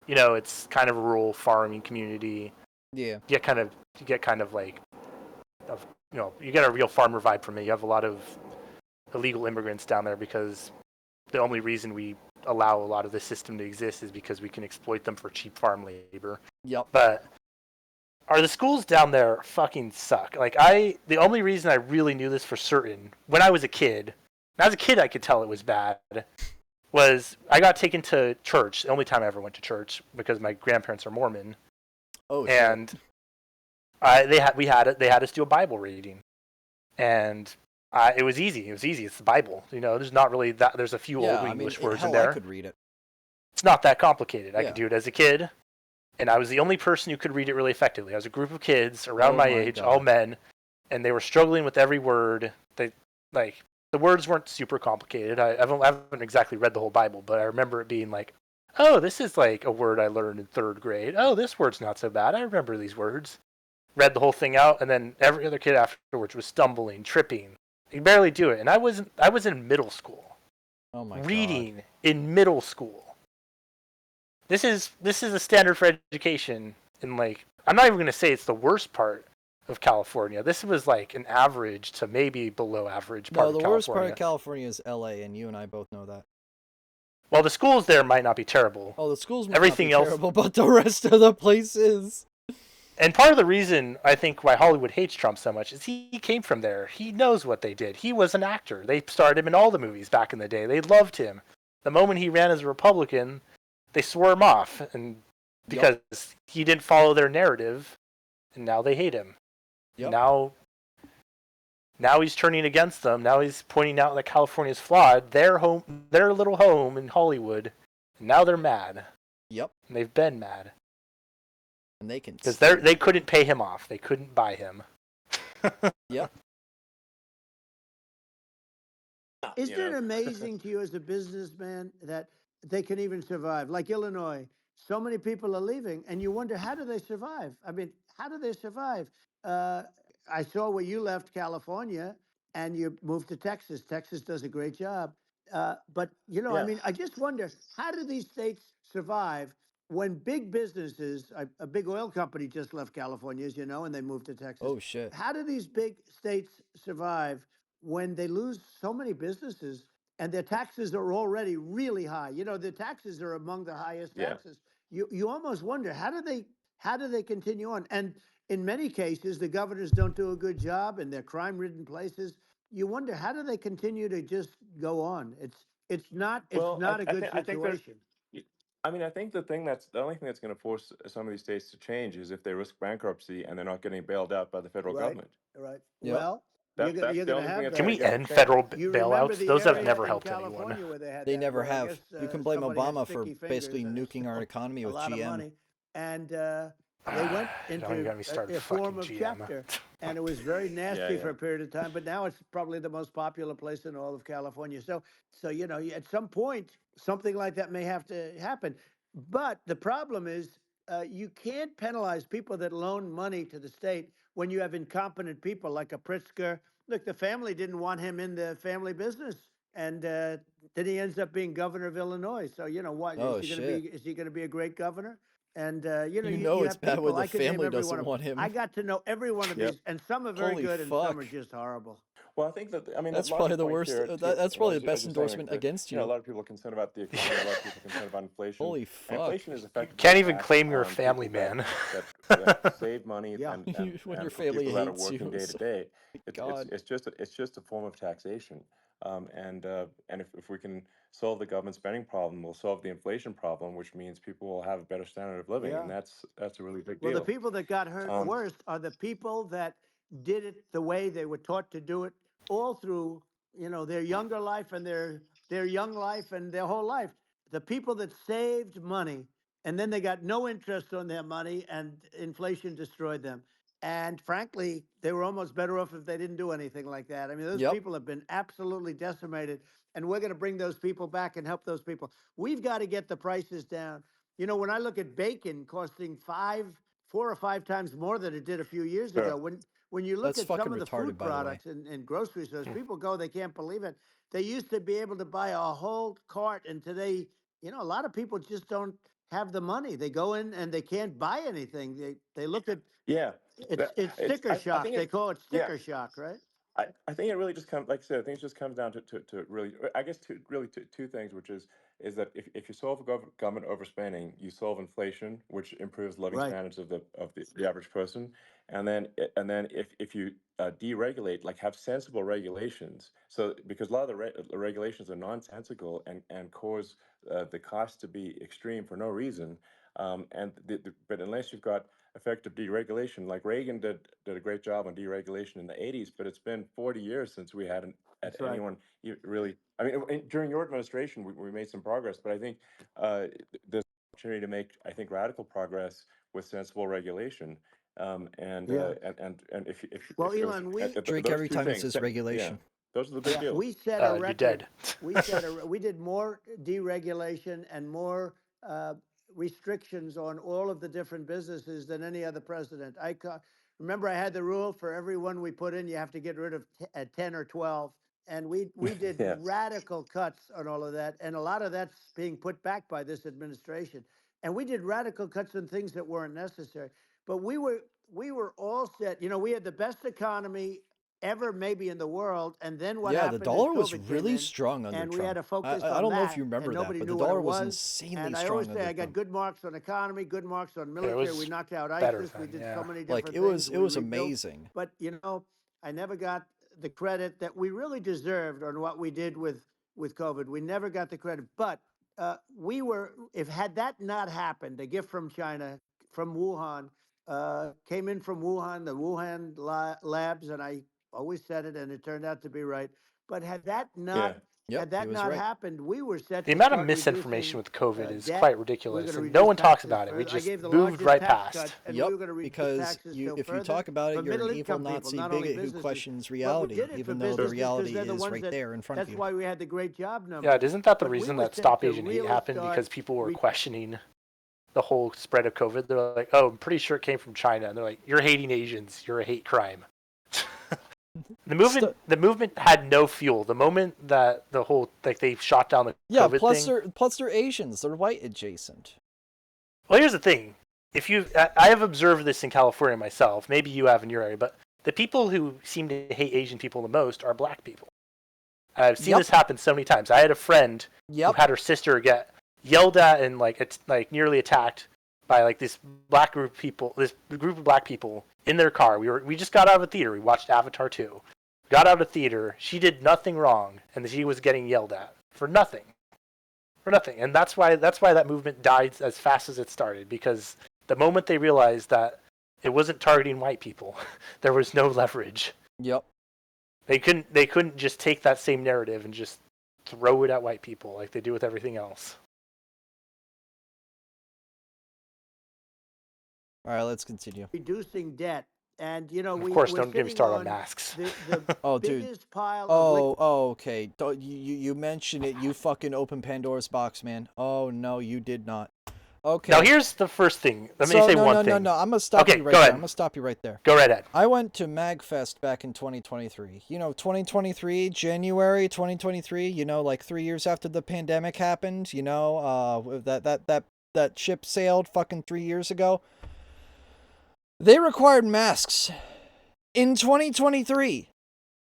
it's kind of a rural farming community.
Yeah.
You get kind of like, you get a real farmer vibe from it. You have a lot of illegal immigrants down there because the only reason we allow a lot of the system to exist is because we can exploit them for cheap farm labor.
Yep.
But the schools down there fucking suck. Like the only reason I really knew this for certain when I was a kid. As a kid, I could tell it was bad. Was I got taken to church? The only time I ever went to church because my grandparents are Mormon.
Oh,
and they had us do a Bible reading, and it was easy. It was easy. It's the Bible. There's not really that. There's a few old English words in there.
I could read it.
It's not that complicated. I could do it as a kid, and I was the only person who could read it really effectively. I was a group of kids around my age, all men, and they were struggling with every word. The words weren't super complicated. I haven't exactly read the whole Bible, but I remember it being like, oh, this is like a word I learned in 3rd grade. Oh, this word's not so bad. I remember these words. read the whole thing out, and then every other kid afterwards was stumbling, tripping. They could barely do it. And I was in middle school.
Oh my
reading
God.
in middle school. This is a standard for education in, like, I'm not even going to say it's the worst part of California. This was like an average to maybe below average part of California.
No, the worst part of California is LA, and you and I both know that.
Well, the schools there might not be terrible.
Oh, the schools might
Everything
not be
else
terrible, but the rest of the place is.
And part of the reason I think why Hollywood hates Trump so much is he came from there. He knows what they did. He was an actor. They starred him in all the movies back in the day. They loved him. The moment he ran as a Republican, they swore him off, and because he didn't follow their narrative, and now they hate him.
Yep.
Now he's turning against them. Now he's pointing out that California's flawed. Their little home in Hollywood. And now they're mad.
Yep.
And they've been mad.
And they can.
Because they couldn't pay him off. They couldn't buy him.
Yep.
Isn't it amazing to you as a businessman that they can even survive? Like Illinois, so many people are leaving, and you wonder, how do they survive? I mean, how do they survive? I saw where you left California and you moved to Texas. Texas does a great job. But, I mean, I just wonder, how do these states survive when big businesses, a big oil company just left California, as you know, and they moved to Texas.
Oh, shit.
How do these big states survive when they lose so many businesses and their taxes are already really high? The taxes are among the highest taxes. You almost wonder, how do they continue on? And in many cases, the governors don't do a good job and they're crime-ridden places. You wonder, how do they continue to just go on? It's not a good situation.
I mean, I think the only thing that's going to force some of these states to change is if they risk bankruptcy and they're not getting bailed out by the federal government.
Right.
Yep.
Well,
That's
you're
the
going to
only thing
have
that's
that.
Can we
gonna
end
change.
federal
You remember
bailouts?
the
Those have
area
never
in
helped
California
anyone.
where they had
They
that,
never
where I
have.
guess,
You can blame
somebody had
Obama for
sticky
basically
fingers and
nuking our economy
a
with
lot of
GM.
money. And they went
Don't
into
get me started
a form
fucking
of
GM.
chapter, and it was very nasty
Yeah.
for a period of time. But now it's probably the most popular place in all of California. So at some point, something like that may have to happen. But the problem is, you can't penalize people that loan money to the state when you have incompetent people like a Pritzker. Look, the family didn't want him in the family business, and then he ends up being governor of Illinois. So what
Oh,
is he going to be? Is he going to be a great governor? And you
it's
have
bad when
people.
the
I can name
family
every one
doesn't
of
want
them.
him.
I got to know every one of these, and some are very
Holy
good, and some are
fuck.
just horrible.
Well, I think that
That's
a lot
probably
of
the
points
worst.
here, too,
That's probably the
as
best
you're saying,
endorsement
that,
against
a
you.
lot of people are concerned about the economy. A lot of people are concerned about inflation.
Holy
And
fuck.
inflation is effectively
Can't even
tax
claim you're a
on
family
people
man.
that save money
Yeah.
and
When your
for
family
people that are
hates you,
working day to
so-
day.
God.
It's just a form of taxation. And if we can solve the government spending problem, we'll solve the inflation problem, which means people will have a better standard of living,
Yeah.
and that's a really big
Well,
deal.
the people that got hurt worst are the people that did it the way they were taught to do it all through, their younger life and their young life and their whole life. The people that saved money and then they got no interest on their money and inflation destroyed them. And frankly, they were almost better off if they didn't do anything like that. I mean, those
Yep.
people have been absolutely decimated, and we're going to bring those people back and help those people. We've got to get the prices down. When I look at bacon costing 4 or 5 times more than it did a few years
Sure.
ago, when you look
That's
at some
fucking
of the
retarded,
food
by the way.
products in grocery stores, people go, they can't believe it. They used to be able to buy a whole cart, and today, a lot of people just don't have the money. They go in and they can't buy anything. They look at it's sticker shock. They call it sticker shock, right?
I think it really just comes, like I said, I think it just comes down to really, I guess, two things, which is that if you solve government overspending, you solve inflation, which improves living
Right.
standards of the average person, and then if you deregulate, like have sensible regulations, so because a lot of the regulations are nonsensical and cause the cost to be extreme for no reason, but unless you've got effective deregulation. Like Reagan did a great job on deregulation in the 80s, but it's been 40 years since we had
That's right.
anyone really. I mean, during your administration, we made some progress, but I think there's an opportunity to make, I think, radical progress with sensible regulation. And if
Well, Elon,
Drake every time it says regulation.
those are the big deals.
We set a record.
You're dead.
We did more deregulation and more restrictions on all of the different businesses than any other president. Remember, I had the rule for everyone we put in, you have to get rid of 10 or 12. And we did
Yes.
radical cuts on all of that. And a lot of that's being put back by this administration. And we did radical cuts on things that weren't necessary. But we were all set. You know, we had the best economy ever maybe in the world. And then what happened?
Yeah, the dollar
is
was
COVID
really
came in,
strong under
and
Trump.
we had to focus
I
on
don't know
that,
if you remember
and
that,
nobody
but
knew
the
what
dollar
it
was
was.
insanely
And I
strong
always
under
say I got
Trump.
good marks on economy, good marks on
it
military.
was
We knocked out
better
ISIS. We
then,
did so
yeah.
many
Like
different
it
things.
was
We rebuilt.
amazing.
But you know, I never got the credit that we really deserved on what we did with COVID. We never got the credit. But had that not happened, a gift from China, from Wuhan, came in from Wuhan, the Wuhan labs, and I always said it, and it turned out to be right. But had that not
Yep,
had
he
that
was
not
right.
happened, we were set
The
to
amount of
start
misinformation
reducing,
with COVID is
debt.
quite
We're
ridiculous,
going to
and no
reduce
one talks
taxes
about it. We
further. I
just
gave the
moved
largest
right
tax
past.
cut, and
Yep,
we were going to reduce
because
taxes still
if you
further
talk about
for
it, you're an evil
middle-income people,
Nazi
not only
bigot who
businesses.
questions
But we
reality,
did it for
even though the
businesses because
reality
they're the
is
ones
right
that.
there in front
That's
of you.
why we had the great job numbers.
Yeah, isn't that the
But we
reason
were
that
set
Stop
to
Asian Hate
really
happened?
start
Because people were questioning the whole spread of COVID. They're like, "Oh, I'm pretty sure it came from China," and they're like, "You're hating Asians. You're a hate crime." The movement had no fuel. The moment that the whole they shot down the COVID thing.
Plus they're Asians. They're white adjacent.
Well, here's the thing. I have observed this in California myself. Maybe you have in your area, but the people who seem to hate Asian people the most are black people. I've seen this happen so many times. I had a friend who had her sister get yelled at and nearly attacked by this group of black people in their car. We just got out of a theater. We watched Avatar 2. Got out of theater. She did nothing wrong, and she was getting yelled at for nothing. And that's why that movement died as fast as it started, because the moment they realized that it wasn't targeting white people, there was no leverage.
Yep.
They couldn't just take that same narrative and just throw it at white people like they do with everything else.
All right, let's continue.
Reducing debt. And, you know,
of course, don't get me started on masks.
The
oh,
biggest
dude.
pile of
Okay. You mentioned it. You fucking opened Pandora's box, man. Oh, no, you did not. Okay.
Now, here's the first thing. Let me say one thing.
No. I'm going to stop you right there. I'm going to stop you right there.
Go right ahead.
I went to MagFest back in 2023. You know, 2023, January 2023, you know, like 3 years after the pandemic happened, you know, that ship sailed fucking 3 years ago. They required masks in 2023.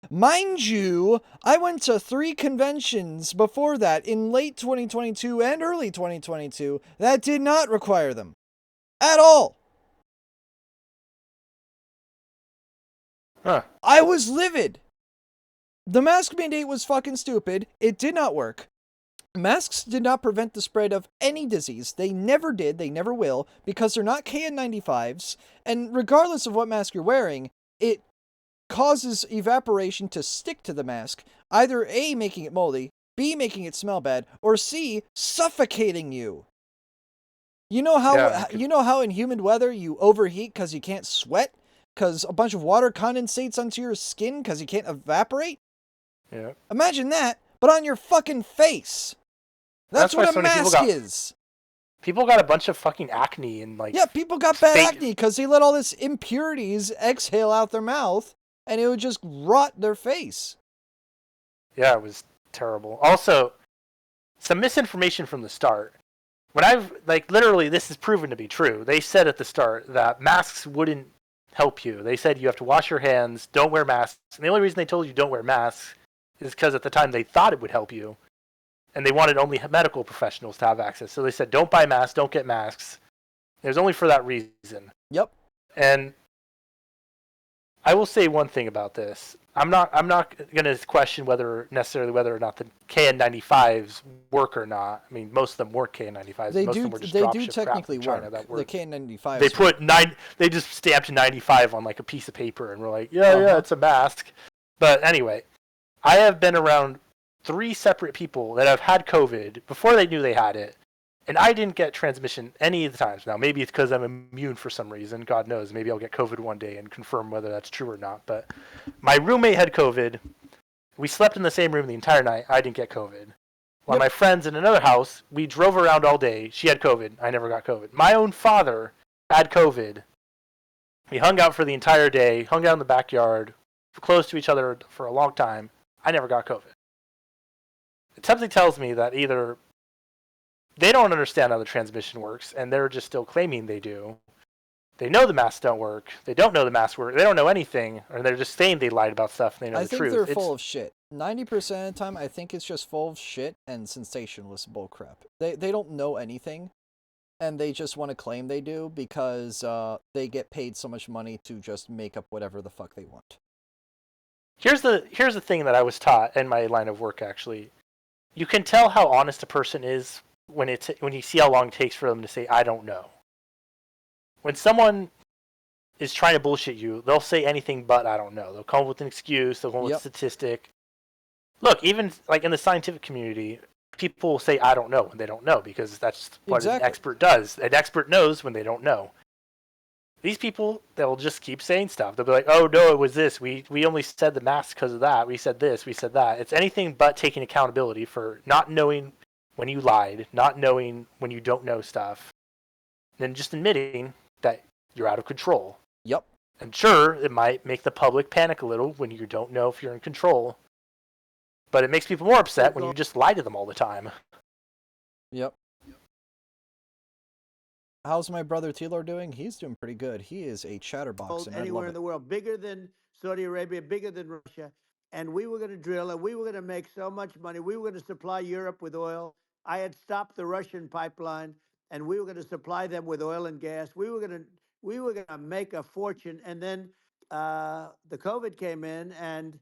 Mind you, I went to 3 conventions before that in late 2022 and early 2022 that did not require them. At all.
Huh.
I was livid. The mask mandate was fucking stupid. It did not work. Masks did not prevent the spread of any disease. They never did. They never will, because they're not KN95s. And regardless of what mask you're wearing, it causes evaporation to stick to the mask, either A, making it moldy, B, making it smell bad, or C, suffocating you. You know how in humid weather you overheat because you can't sweat? Because a bunch of water condensates onto your skin because you can't evaporate?
Yeah.
Imagine that, but on your fucking face. That's what a mask is.
People got a bunch of fucking acne and
Yeah, people got bad acne because they let all this impurities exhale out their mouth, and it would just rot their face.
Yeah, it was terrible. Also, some misinformation from the start. When literally, this is proven to be true. They said at the start that masks wouldn't help you. They said you have to wash your hands, don't wear masks. And the only reason they told you don't wear masks is because at the time they thought it would help you. And they wanted only medical professionals to have access. So they said, don't buy masks, don't get masks. It was only for that reason.
Yep.
And I will say one thing about this. I'm not going to question whether or not the KN95s work or not. I mean, most of them work KN95s.
They
most
do.
Of them were just
They
drop
do
ship
technically
crap from China
work.
that work.
The KN95s.
They put They just stamped 95 on like a piece of paper, and we're like, yeah, it's a mask. But anyway, I have been around 3 separate people that have had COVID before they knew they had it, and I didn't get transmission any of the times. Now, maybe it's because I'm immune for some reason. God knows. Maybe I'll get COVID one day and confirm whether that's true or not. But my roommate had COVID. We slept in the same room the entire night. I didn't get COVID. While my friends in another house, we drove around all day. She had COVID. I never got COVID. My own father had COVID. We hung out for the entire day, hung out in the backyard, close to each other for a long time. I never got COVID. Something tells me that either they don't understand how the transmission works, and they're just still claiming they do. They know the masks don't work. They don't know the masks work. They don't know anything, or they're just saying they lied about stuff and they know the truth.
I think they're full of shit. 90% of the time, I think it's just full of shit and sensationalist bullcrap. They don't know anything, and they just want to claim they do because they get paid so much money to just make up whatever the fuck they want.
Here's the thing that I was taught in my line of work, actually. You can tell how honest a person is when you see how long it takes for them to say, I don't know. When someone is trying to bullshit you, they'll say anything but I don't know. They'll come up with an excuse, they'll come up with a statistic. Look, even like in the scientific community, people will say I don't know when they don't know because that's what an expert does. An expert knows when they don't know. These people, they'll just keep saying stuff. They'll be like, oh no, it was this. We only said the mask because of that. We said this, we said that. It's anything but taking accountability for not knowing when you lied, not knowing when you don't know stuff, and just admitting that you're out of control.
Yep.
And sure, it might make the public panic a little when you don't know if you're in control. But it makes people more upset when you just lie to them all the time.
Yep. How's my brother Tealord doing? He's doing pretty good. He is a chatterbox. And
anywhere in the world, bigger than Saudi Arabia, bigger than Russia. And we were going to drill, and we were going to make so much money. We were going to supply Europe with oil. I had stopped the Russian pipeline, and we were going to supply them with oil and gas. We were going to make a fortune. And then the COVID came in, and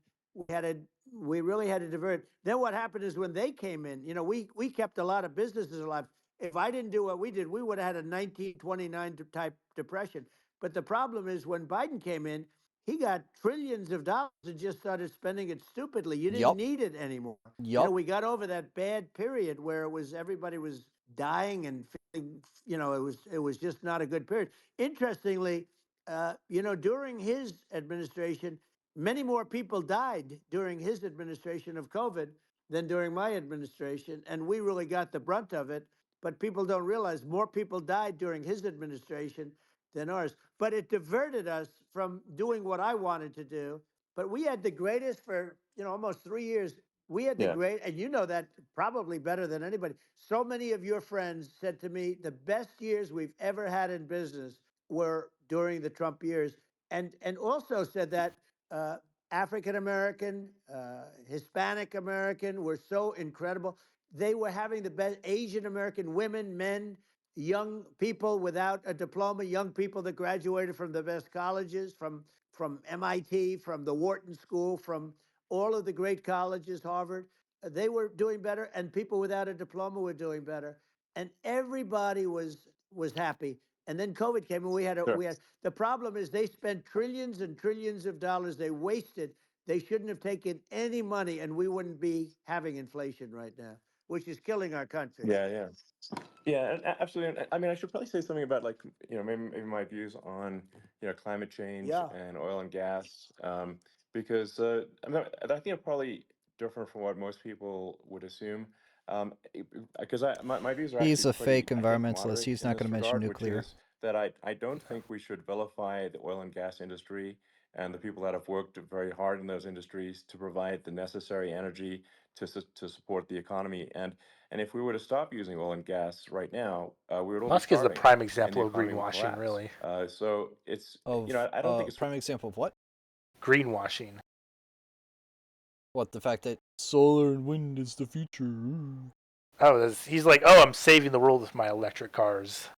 we really had to divert. Then what happened is when they came in, we kept a lot of businesses alive. If I didn't do what we did, we would have had a 1929 type depression. But the problem is when Biden came in, he got trillions of dollars and just started spending it stupidly. You didn't need it anymore. We got over that bad period where everybody was dying and feeling, it was just not a good period. Interestingly, during his administration, many more people died during his administration of COVID than during my administration, and we really got the brunt of it. But people don't realize more people died during his administration than ours. But it diverted us from doing what I wanted to do. But we had the greatest for, almost 3 years. We had the great, and you know that probably better than anybody. So many of your friends said to me, the best years we've ever had in business were during the Trump years. And also said that African American, Hispanic American were so incredible. They were having the best Asian American women, men, young people without a diploma, young people that graduated from the best colleges, from MIT, from the Wharton School, from all of the great colleges, Harvard. They were doing better, and people without a diploma were doing better, and everybody was happy. And then COVID came, and we had the problem is they spent trillions and trillions of dollars. They wasted. They shouldn't have taken any money, and we wouldn't be having inflation right now, which is killing our country.
Yeah, absolutely. I mean, I should probably say something about maybe my views on climate change and oil and gas, because I think I'm probably different from what most people would assume. Because my views are
he's
actually
a fake environmentalist. He's not going to mention nuclear.
Which is that I don't think we should vilify the oil and gas industry and the people that have worked very hard in those industries to provide the necessary energy to support the economy. And if we were to stop using oil and gas right now, we would all
Musk
be
is the
starving,
prime
and
example
the
of
economy would
greenwashing,
collapse.
really.
So it's I don't think it's
prime example of what?
Greenwashing.
What, the fact that solar and wind is the future?
Oh, he's like, oh, I'm saving the world with my electric cars.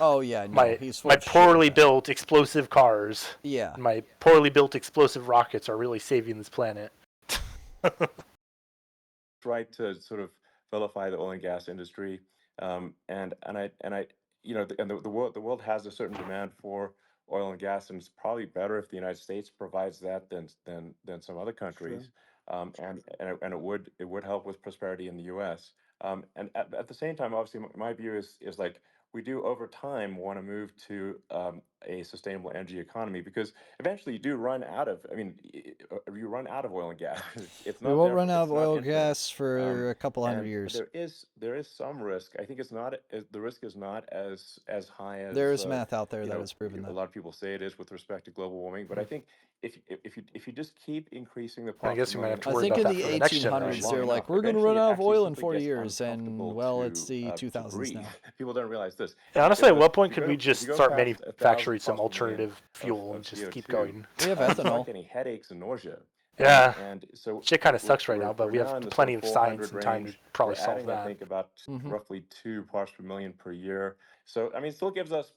Yeah, no, he's full
my
of shit
poorly built explosive cars.
Yeah.
My poorly built explosive rockets are really saving this planet.
right to sort of vilify the oil and gas industry, and the world has a certain demand for oil and gas, and it's probably better if the United States provides that than some other countries, and it would help with prosperity in the U.S. And at the same time, obviously, my view is like we do over time want to move to a sustainable energy economy, because eventually you do run out of. I mean, you run out of oil and gas. It's
We
not
won't
there.
run out
It's
of
not
oil
infinite.
gas for a couple hundred
And
years.
there is some risk. I think it's not the risk is not as high
There
as
is math out there
you
that
know
has proven
a
that.
lot of people say it is with respect to global warming. But I think if you just keep increasing the
I
parts
guess
per
we might have
million,
to
I
worry
think
about
in
that
the
for the next
1800s
generation.
they're
long
like,
enough,
we're going to
eventually
run
it
out of
actually
oil in
simply
40
gets
years, and
uncomfortable
well, it's the
to
2000s
breathe.
now.
People don't realize this.
Yeah, honestly, at what point
If
could we
if
just
you go
start
past 1,000
manufacturing some
parts per million
alternative fuel and
of
just keep
CO2,
going?
We have
you start
ethanol.
getting headaches and nausea.
Yeah,
And so
shit kind of sucks right now, but
we're
we have
now in the sort
plenty
of
of science
400
and time to
range.
probably
We're
solve
adding, I
that.
think, about
Mhm.
roughly 2 parts per million per year. So I mean, it still gives us.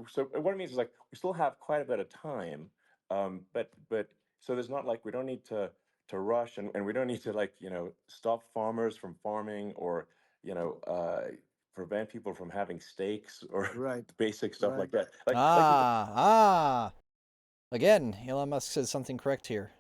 So what it means is like we still have quite a bit of time, but so there's not like we don't need to rush, and we don't need to like stop farmers from farming, or prevent people from having steaks or
Right.
basic stuff
Right.
like that. Like
Again, Elon Musk says something correct here.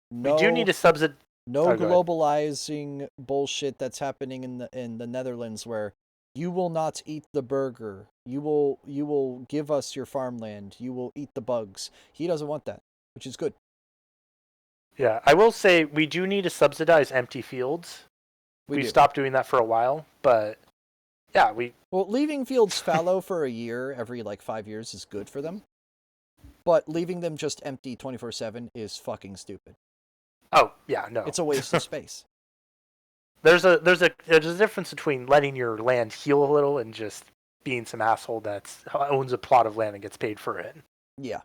We do need to subsidize.
No
Oh, go ahead.
globalizing bullshit that's happening in the Netherlands, where you will not eat the burger. You will give us your farmland. You will eat the bugs. He doesn't want that, which is good.
Yeah, I will say we do need to subsidize empty fields.
We do.
stopped doing that for a while, but yeah,
Well, leaving fields fallow for a year every like 5 years is good for them, but leaving them just empty 24/7 is fucking stupid.
Oh yeah, no.
It's a waste of space.
There's a difference between letting your land heal a little and just being some asshole that owns a plot of land and gets paid for it.
Yeah.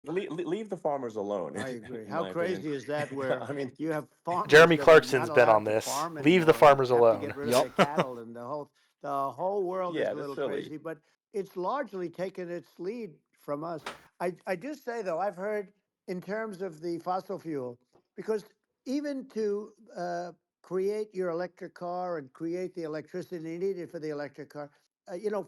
Leave the farmers alone.
I agree. How crazy is that? Where
I mean,
you have farmers
Jeremy
that are
Clarkson's
not
been
allowed
on
to
this.
farm
Leave the
anymore,
farmers
have
alone.
to get rid
Yup.
of their cattle, and the whole world is
Yeah,
a little
that's silly.
crazy. But it's largely taken its lead from us. I do say though, I've heard in terms of the fossil fuel, because even to create your electric car and create the electricity needed for the electric car,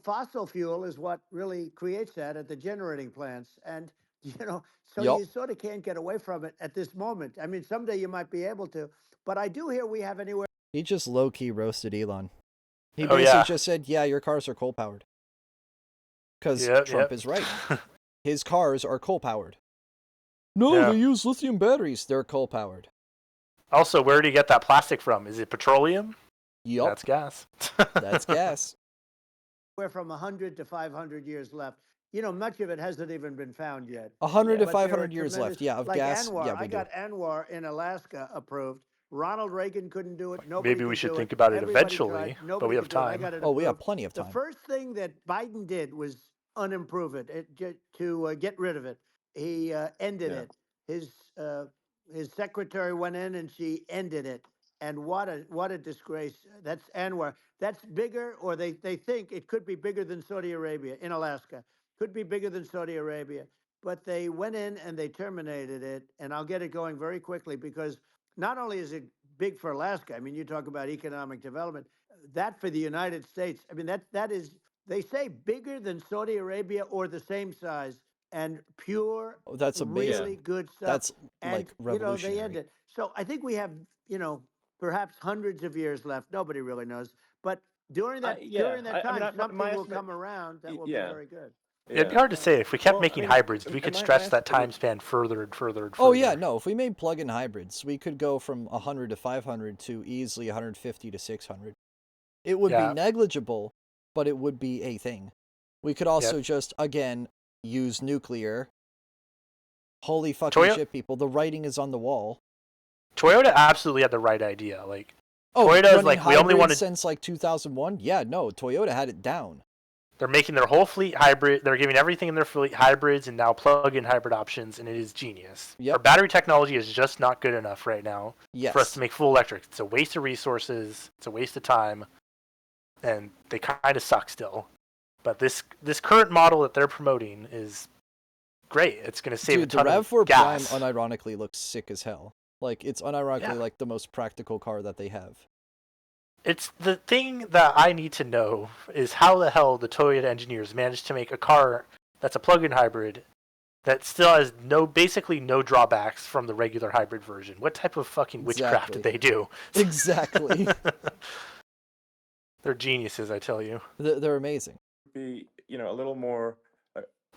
fossil fuel is what really creates that at the generating plants. And, so
Yup.
you sort of can't get away from it at this moment. I mean, someday you might be able to, but I do hear we have anywhere.
He just low-key roasted Elon. He
Oh,
basically
yeah.
just said, yeah, your cars are coal-powered. Because
Yep,
Trump
yep.
is right. His cars are coal-powered. No,
Yeah.
they use lithium batteries. They're coal-powered.
Also, where do you get that plastic from? Is it petroleum?
Yup.
That's gas.
That's gas.
We're from 100 to 500 years left. Much of it hasn't even been found yet.
100 to
But there are
500 years left.
tremendous-
Yeah, of
like
gas.
Anwar,
Yeah, we
I
do.
got Anwar in Alaska approved. Ronald Reagan couldn't do it. Nobody
Maybe we
could
should
do
think
it.
about it
Everybody
eventually,
tried.
but
Nobody
we have
could do it. I
time.
got it
Oh, we have
approved.
plenty of
The
time.
first thing that Biden did was unimprove it, to get rid of it. He ended
Yeah.
it. His secretary went in and she ended it. And what a disgrace. That's Anwar. That's bigger, or they think it could be bigger than Saudi Arabia in Alaska. Could be bigger than Saudi Arabia. But they went in and they terminated it. And I'll get it going very quickly, because not only is it big for Alaska, I mean, you talk about economic development, that for the United States, I mean, that is, they say bigger than Saudi Arabia or the same size, and pure,
Oh, that's amazing.
really good stuff.
That's
And,
like
they
revolutionary.
end it. So I think we have, perhaps hundreds of years left. Nobody really knows. But during that time, something will come around that will be very good.
It'd be hard to say. If we kept making hybrids, we could stretch that time span further and further and further.
Oh, yeah, no. If we made plug-in hybrids, we could go from 100 to 500 to easily 150 to 600. It would be negligible, but it would be a thing. We could also just, again, use nuclear. Holy fucking shit, people. The writing is on the wall.
Toyota absolutely had the right idea. Like,
Toyota's
like, we only wanted
since like 2001. Yeah, no, Toyota had it down.
They're making their whole fleet hybrid. They're giving everything in their fleet hybrids and now plug-in hybrid options, and it is genius.
Yep.
Our battery technology is just not good enough right now for us
Yes.
to make full electric. It's a waste of resources. It's a waste of time, and they kind of suck still. But this current model that they're promoting is great. It's going to save a ton of
the RAV4 Prime
gas.
unironically looks sick as hell. Like, it's unironically like the most practical car that they have.
It's the thing that I need to know is how the hell the Toyota engineers managed to make a car that's a plug-in hybrid that still has basically no drawbacks from the regular hybrid version. What type of fucking witchcraft did they do?
Exactly.
They're geniuses, I tell you.
They're amazing.
Be a little more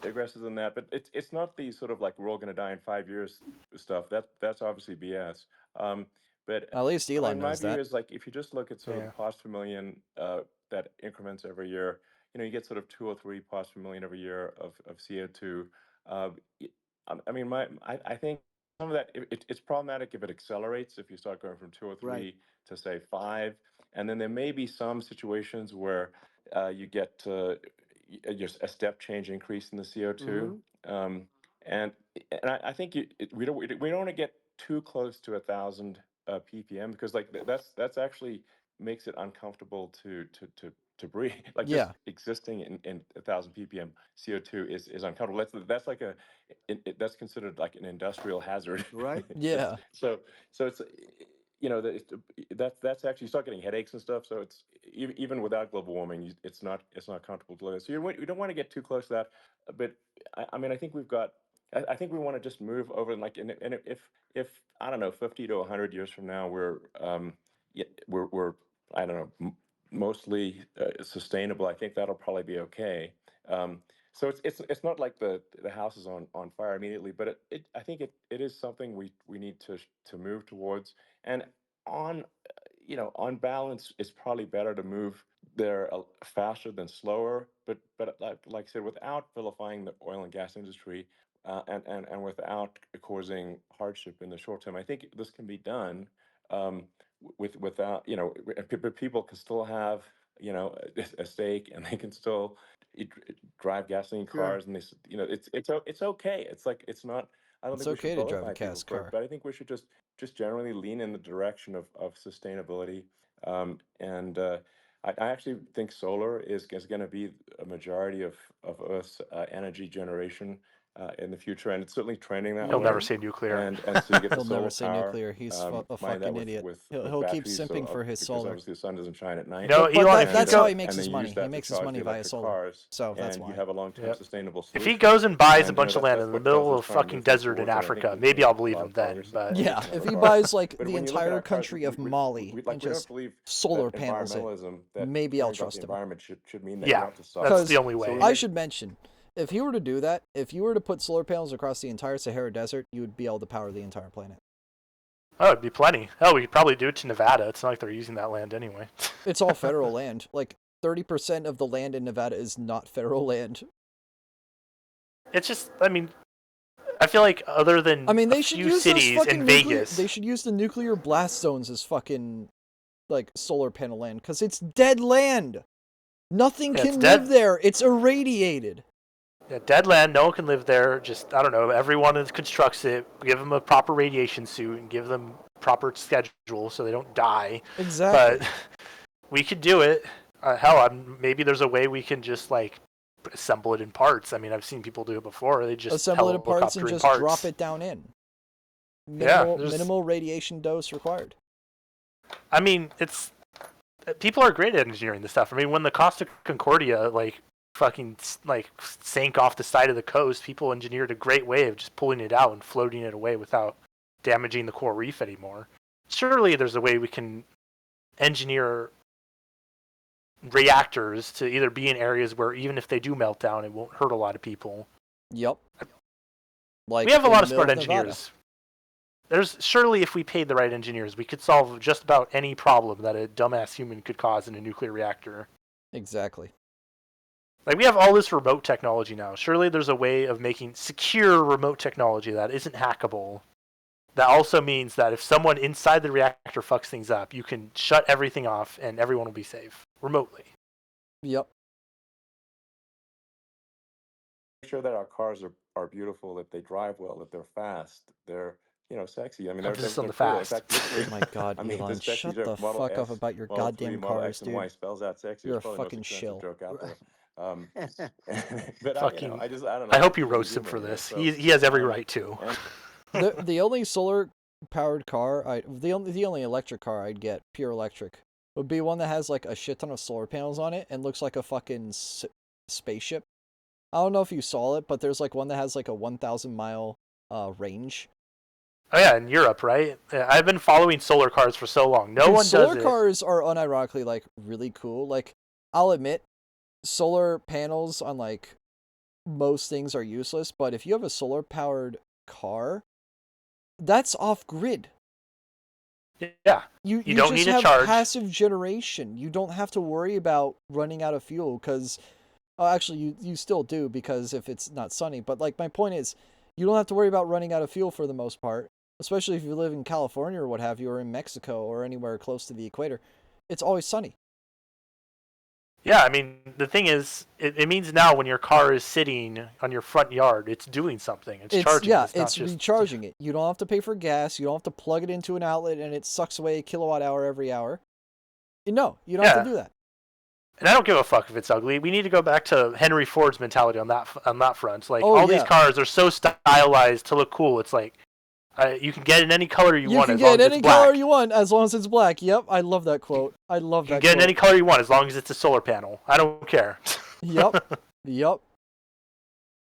aggressive than that, but it's not the sort of like we're all going to die in 5 years stuff. That's obviously BS. But
At least Elon
my
knows
view
that.
is like if you just look at sort
Yeah.
of parts per million that increments every year, you get sort of 2 or 3 parts per million every year of CO2. I mean, I think some of that it's problematic if it accelerates, if you start going from 2 or 3
Right.
to say 5, and then there may be some situations where you get just a step change increase in the CO2. And I think we don't want to get too close to 1,000 ppm, because like that's actually makes it uncomfortable to breathe. Like
Yeah.
just existing in 1,000 ppm CO2 is uncomfortable. That's like that's considered like an industrial hazard.
Right.
Yeah.
So it's that's actually, you start getting headaches and stuff. So it's even without global warming, it's not comfortable to live. So you don't want to get too close to that. But I mean, I think I think we want to just move over, and like, and if I don't know, 50 to 100 years from now, we're I don't know, mostly sustainable, I think that'll probably be okay. So it's not like the house is on fire immediately, but I think it is something we need to move towards. And on on balance, it's probably better to move there faster than slower. But like I said, without vilifying the oil and gas industry, and without causing hardship in the short term, I think this can be done. Without people can still have a stake, and they can still drive gasoline
Sure.
cars, and it's okay. It's like, it's not, I don't
It's
think we
okay
should
to drive a
vilify people
gas
for it,
car.
but I think we should just generally lean in the direction of sustainability. And I actually think solar is going to be a majority of Earth's energy generation in the future, and it's certainly trending that
He'll
way.
never say nuclear.
And so you get the
He'll
solar
never say
power.
nuclear. He's a
Combine that
fucking idiot.
with
He'll keep
batteries,
simping for his
because
solar.
obviously the sun doesn't shine at night.
No,
But
Elon, if
that's
you
how
go,
he makes
and
his
they
money.
use that
He
to
makes his
charge
money
the
via
electric
solar.
cars,
So that's
and
why.
you have a long-term
Yep.
sustainable
if
solution.
he goes and buys a
And,
bunch of land
that's
in the
what
middle
Tesla's
of
trying to
fucking
move things
desert in
towards, and I think
Africa,
we've
maybe
made
I'll
a
believe
lot
him
of
then.
progress
But
in
Yeah,
reducing
if
our
he
carbon.
buys like
But
the
when you look at
entire
our cars,
country of Mali
we
and
don't
just
believe
solar
that
panels it,
environmentalism, that
maybe I'll
caring about
trust
the
him.
environment should mean that you
yeah,
have to stop.
that's
Because
the only
So
way.
we
I
make-
should mention, if he were to do that, if you were to put solar panels across the entire Sahara Desert, you would be able to power the entire planet.
Oh, it'd be plenty. Hell, we could probably do it to Nevada. It's not like they're using that land anyway.
It's all federal land. Like 30% of the land in Nevada is not federal land.
It's just, I mean, I feel like other than
I mean, they
a
should
few
use those
cities
fucking
in
nuclear.
Vegas,
They should use the nuclear blast zones as fucking like solar panel land, because it's dead land. Nothing
Yeah, it's
can
dead.
live there. It's irradiated.
yeah, dead land, no one can live there. Just, I don't know, everyone that constructs it, give them a proper radiation suit and give them proper schedule so they don't die.
Exactly.
But we could do it. Hell, maybe there's a way we can just like assemble it in parts. I mean, I've seen people do it before. They just
Assemble it in parts and
helicopter in
just
parts.
drop it down in.
Yeah,
Minimal radiation dose required.
I mean, it's people are great at engineering this stuff. I mean, when the Costa Concordia like fucking like sank off the side of the coast, people engineered a great way of just pulling it out and floating it away without damaging the coral reef anymore. Surely there's a way we can engineer reactors to either be in areas where even if they do melt down, it won't hurt a lot of people.
Yep. Like
we have a
in
lot
the
of
middle
smart
Nevada.
engineers. There's surely, if we paid the right engineers, we could solve just about any problem that a dumbass human could cause in a nuclear reactor.
Exactly.
Like, we have all this remote technology now. Surely there's a way of making secure remote technology that isn't hackable. That also means that if someone inside the reactor fucks things up, you can shut everything off and everyone will be safe remotely.
Yep.
Make sure that our cars are beautiful, that they drive well, that they're fast, they're sexy. I mean, they're
Emphasis on the
cool. In
fast.
fact, literally,
Oh my God,
I mean,
Elon,
the sexy
shut
joke,
the
Model
fuck up
S,
about your
Model
goddamn
3, Model
cars,
X, and
dude.
Y spells out sexy.
You're
There's
a
probably no
fucking
successful
shill.
joke out there. But
Fucking,
I don't know.
I hope you
It's
roast him
humor,
for this.
So,
He has every right to.
The only solar powered car, the only electric car I'd get, pure electric, would be one that has like a shit ton of solar panels on it and looks like a fucking spaceship. I don't know if you saw it, but there's like one that has like a 1,000 mile range.
Oh yeah, in Europe, right? Yeah, I've been following solar cars for so long. No
Dude,
one
solar
does it.
cars are unironically like really cool. Like, I'll admit, solar panels on like most things are useless, but if you have a solar powered car, that's off grid.
Yeah.
You
don't
just
need a
have
charge.
passive generation. You don't have to worry about running out of fuel because, actually, you still do because if it's not sunny. But like my point is, you don't have to worry about running out of fuel for the most part, especially if you live in California or what have you, or in Mexico or anywhere close to the equator. It's always sunny.
Yeah, I mean, the thing is, it means now when your car is sitting on your front yard, it's doing something. It's charging.
Yeah,
It's not
it's
just
recharging it. You don't have to pay for gas. You don't have to plug it into an outlet and it sucks away a kilowatt hour every hour. No, you don't have to do that.
And I don't give a fuck if it's ugly. We need to go back to Henry Ford's mentality on that front. Like, all these cars are so stylized to look cool. It's like, you can get in any color you want as long as it's black. You can get any color
you want as long as it's black. Yep, I love that quote. I love that quote.
You can get in any color you want as long as it's a solar panel. I don't care.
Yep. Yep.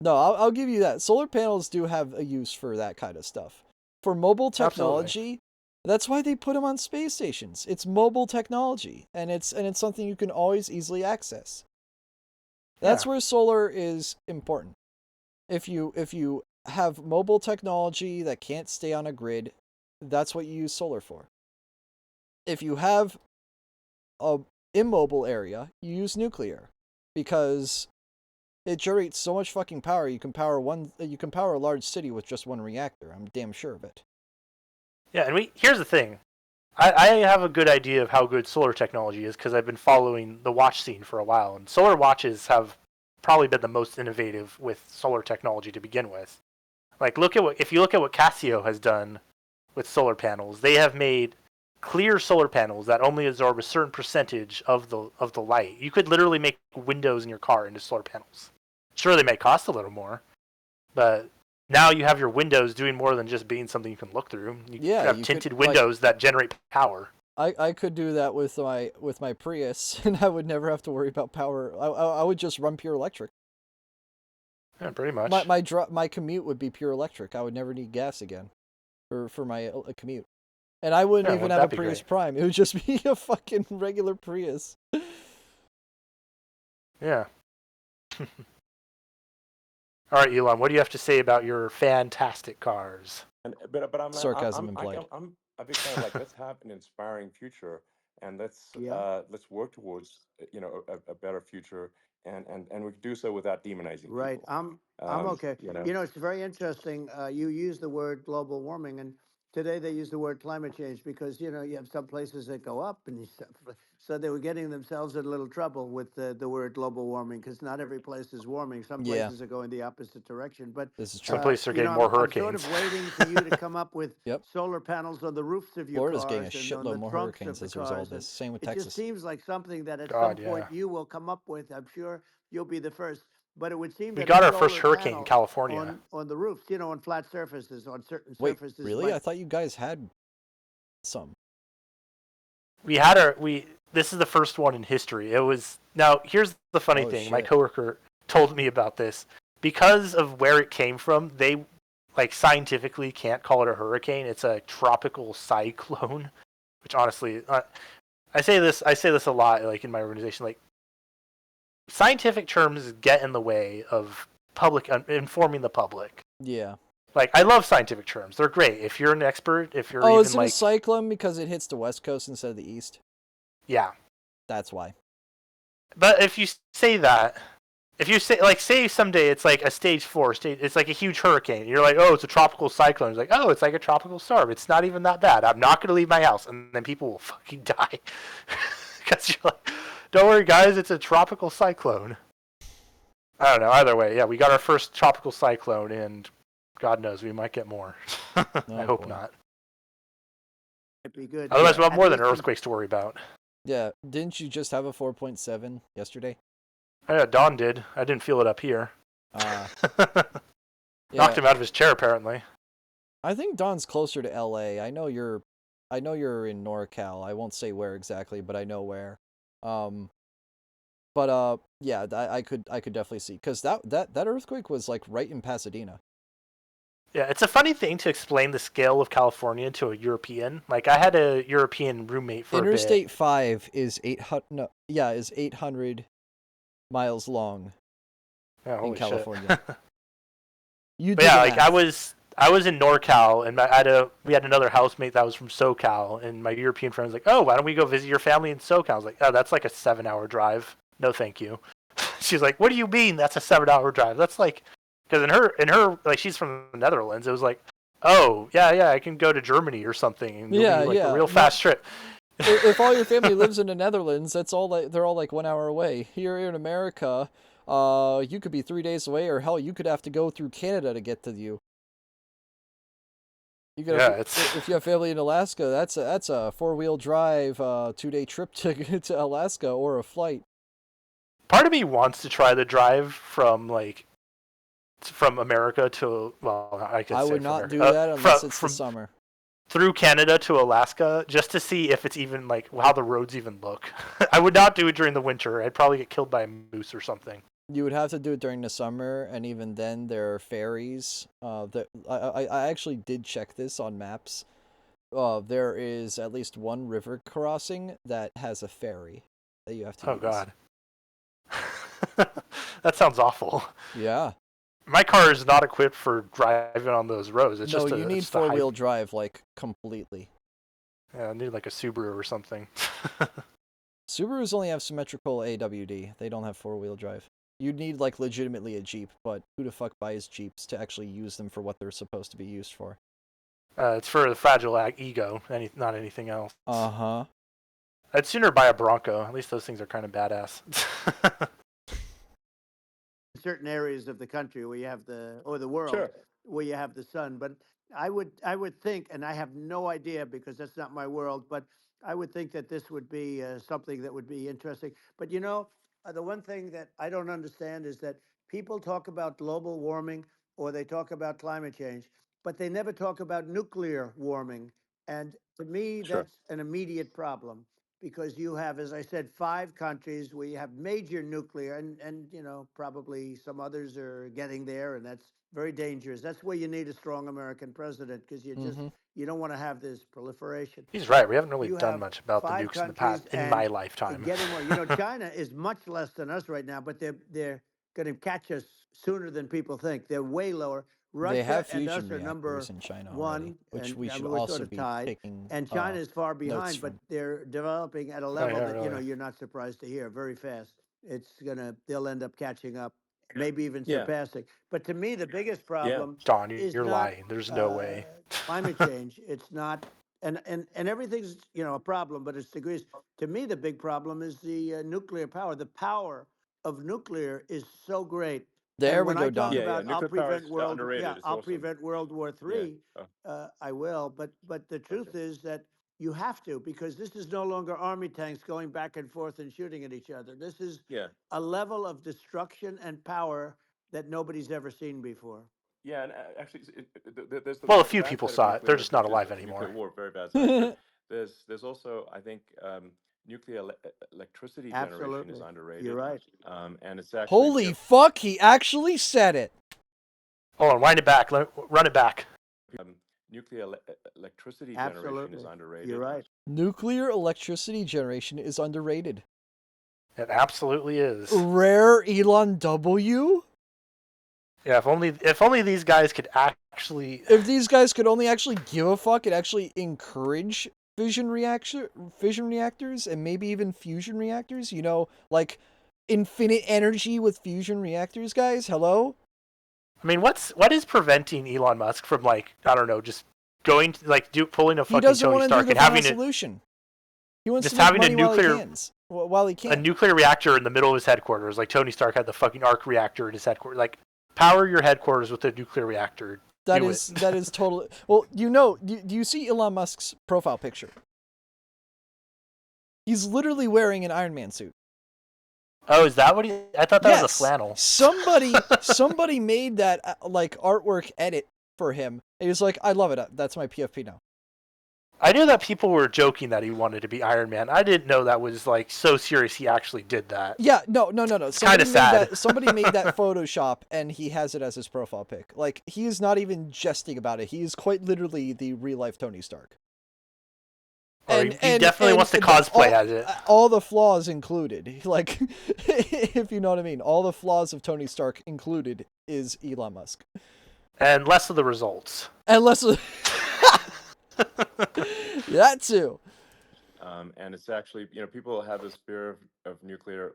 No, I'll give you that. Solar panels do have a use for that kind of stuff. For mobile technology, that's why they put them on space stations. It's mobile technology, and it's something you can always easily access. That's where solar is important. If you have mobile technology that can't stay on a grid, that's what you use solar for. If you have a immobile area, you use nuclear because it generates so much fucking power. You can power a large city with just one reactor. I'm damn sure of it.
Yeah, and here's the thing. I have a good idea of how good solar technology is because I've been following the watch scene for a while, and solar watches have probably been the most innovative with solar technology to begin with. Like, if you look at what Casio has done with solar panels, they have made clear solar panels that only absorb a certain percentage of the light. You could literally make windows in your car into solar panels. Sure, they may cost a little more, but now you have your windows doing more than just being something you can look through. You have tinted windows that generate power.
I could do that with my Prius, and I would never have to worry about power. I would just run pure electric.
Yeah, pretty much.
My commute would be pure electric. I would never need gas again for my commute. And I wouldn't even have a Prius Prime. It would just be a fucking regular Prius.
Yeah. All right, Elon, what do you have to say about your fantastic cars?
But I'm
sarcasm implied.
I'm a big fan of, like, let's have an inspiring future, and let's work towards a better future, and we can do so without demonizing
Right.
people.
I'm okay. It's very interesting. You use the word global warming, and today they use the word climate change because you have some places that go up and stuff. So they were getting themselves in a little trouble with the word global warming because not every place is warming. Some places are going the opposite direction. But
this is true.
Some places are getting more hurricanes.
I'm sort of waiting for you to come up with solar panels on the roofs of your
Florida's
cars
getting a shitload more hurricanes as a result of this. Same with Texas.
It just seems like something that at some point you will come up with. I'm sure you'll be the first. But it would seem
we
that
got our first hurricane in California
on the roofs, on flat surfaces, on certain surfaces.
Really? I thought you guys had some.
This is the first one in history. Now here's the funny thing.
Shit.
My coworker told me about this. Because of where it came from, they scientifically can't call it a hurricane. It's a tropical cyclone, which honestly, I say this a lot in my organization, scientific terms get in the way of informing the public.
Yeah.
I love scientific terms. They're great. If you're an expert, if you're
is it a cyclone because it hits the west coast instead of the east?
Yeah.
That's why.
But if you say that, if you say someday it's a stage 4, it's a huge hurricane. You're like, oh, it's a tropical cyclone. It's like, oh, it's like a tropical storm. It's not even that bad. I'm not going to leave my house. And then people will fucking die. Because you're like, don't worry, guys, it's a tropical cyclone. I don't know. Either way, yeah, we got our first tropical cyclone, and God knows we might get more. I hope not.
It'd be good.
Otherwise, we'll have more than earthquakes to worry about.
Yeah, didn't you just have a 4.7 yesterday?
Yeah, Don did. I didn't feel it up here. Knocked him out of his chair, apparently.
I think Don's closer to LA. I know you're in NorCal. I won't say where exactly, but I know where. Yeah, I could definitely see because that earthquake was right in Pasadena.
Yeah, it's a funny thing to explain the scale of California to a European. Like, I had a European roommate for
Interstate
a bit.
5 is 800 miles long in California. You
But
do
yeah,
the
like
math.
I was in NorCal, and we had another housemate that was from SoCal, and my European friend was like, "Oh, why don't we go visit your family in SoCal?" I was like, "Oh, that's like a 7-hour drive. No, thank you." She's like, "What do you mean that's a 7-hour drive? That's like," because in her like she's from the Netherlands. It was like, "Oh, yeah, I can go to Germany or something, and it'll be like a real fast trip."
If all your family lives in the Netherlands, that's all they're all like 1 hour away. Here in America, you could be 3 days away, or hell, you could have to go through Canada to get to you. If you have family in Alaska, that's a 4-wheel drive, 2-day trip to Alaska, or a flight.
Part of me wants to try the drive from America to, well,
I would not do that unless it's the summer.
Through Canada to Alaska, just to see if it's even like how the roads even look. I would not do it during the winter. I'd probably get killed by a moose or something.
You would have to do it during the summer, and even then, there are ferries. I actually did check this on maps. There is at least one river crossing that has a ferry that you have to use.
Oh God, that sounds awful.
Yeah.
My car is not equipped for driving on those roads. It's
you need 4-wheel drive, like, completely.
Yeah, I need like a Subaru or something.
Subarus only have symmetrical AWD. They don't have 4-wheel drive. You'd need, like, legitimately a Jeep, but who the fuck buys Jeeps to actually use them for what they're supposed to be used for?
It's for the fragile ego, not anything else.
Uh-huh.
I'd sooner buy a Bronco. At least those things are kind of badass.
Certain areas of the country where you have the world,
Sure.
where you have the sun. But I would think, and I have no idea because that's not my world, but I would think that this would be something that would be interesting. But the one thing that I don't understand is that people talk about global warming or they talk about climate change, but they never talk about nuclear warming. And to me,
Sure.
that's an immediate problem. Because you have, as I said, 5 countries where you have major nuclear, and probably some others are getting there, and that's very dangerous. That's where you need a strong American president, because you don't want to have this proliferation.
He's right. We haven't really done much about the
5
nukes in the past in my lifetime.
Getting more. China is much less than us right now, but they're going to catch us sooner than people think. They're way lower. Russia
they have
and
fusion
us are number
reactors in China
1,
already, which we should
we're
also
sort of
be
tied.
taking.
And China is far behind, but they're developing at a level that you're not surprised to hear very fast. They'll end up catching up, maybe even surpassing. But to me, the biggest problem
Don,
is
you're
not,
lying. There's no way.
Climate change. It's not, and everything's a problem, but it's degrees. To me, the big problem is the nuclear power. The power of nuclear is so great.
There
and
we
when
go,
I talk
Don.
about I'll prevent world, I'll
awesome.
prevent World War III. I will, but the truth is that you have to, because this is no longer army tanks going back and forth and shooting at each other. This is a level of destruction and power that nobody's ever seen before.
Yeah, and actually, there's
a few people saw it. They're just not alive anymore.
Nuclear war, very bad side. There's also, I think, nuclear electricity generation is underrated.
You're right.
And it's actually
holy fuck! He actually said it.
Hold on, wind it back. Run it back.
Nuclear electricity generation is underrated.
You're right.
Nuclear electricity generation is underrated.
It absolutely is.
Rare Elon W.
Yeah, if only these guys could actually.
If these guys could only actually give a fuck and actually encourage fission reactors, and maybe even fusion reactors. Like infinite energy with fusion reactors, guys. Hello.
I mean, what is preventing Elon Musk from, like, I don't know, just going pulling a fucking Tony Stark and having
solution. He wants
just
to make
having
money
a nuclear
while he can.
A nuclear reactor in the middle of his headquarters, like Tony Stark had the fucking arc reactor in his headquarters. Like, power your headquarters with a nuclear reactor.
That is totally. Well, do you see Elon Musk's profile picture? He's literally wearing an Iron Man suit.
Oh, is that what he? I thought that was a flannel.
Somebody made that like artwork edit for him. And he was like, "I love it. That's my PFP now."
I knew that people were joking that he wanted to be Iron Man. I didn't know that was like so serious he actually did that.
Yeah, no.
It's kind of sad.
Somebody made that Photoshop, and he has it as his profile pic. Like, he is not even jesting about it. He is quite literally the real-life Tony Stark.
He definitely wants to cosplay as it.
All the flaws included. Like, if you know what I mean. All the flaws of Tony Stark included is Elon Musk.
And less of the results.
And less of... That too.
And it's actually, people have this fear of nuclear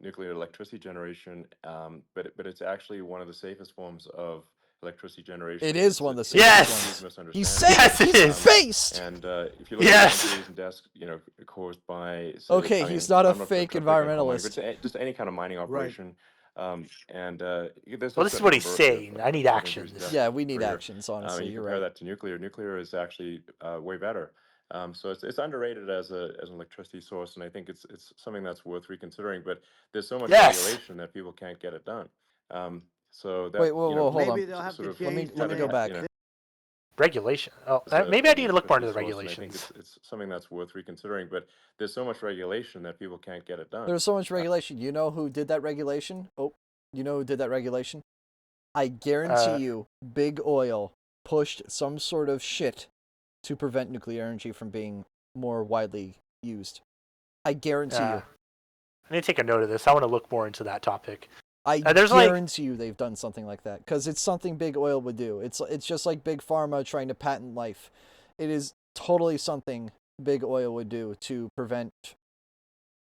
electricity generation, but it's actually one of the safest forms of electricity generation.
It is one of the safest
ones.
He's safe. He's based.
And if you look at the desk, caused by. Say,
he's not a
I'm
fake
not gonna pick on
environmentalist.
but just any kind of mining operation. There's
Well, this is what he's saying. I need actions.
Yeah, we need actions. Honestly,
you
you're
compare
right.
that to nuclear. Nuclear is actually way better. So it's underrated as an electricity source, and I think it's something that's worth reconsidering. But there's so much regulation that people can't get it done. So that,
Wait, hold on.
Maybe they'll have to change.
Let me go back.
Regulation. Oh, maybe I need to look more into the regulations.
I think it's something that's worth reconsidering. But there's so much regulation that people can't get it done.
There's so much regulation. You know who did that regulation? You know who did that regulation? I guarantee you, Big Oil pushed some sort of shit to prevent nuclear energy from being more widely used. I guarantee you.
I need to take a note of this. I want to look more into that topic.
I guarantee you they've done something like that, because it's something Big Oil would do. It's just like Big Pharma trying to patent life. It is totally something Big Oil would do to prevent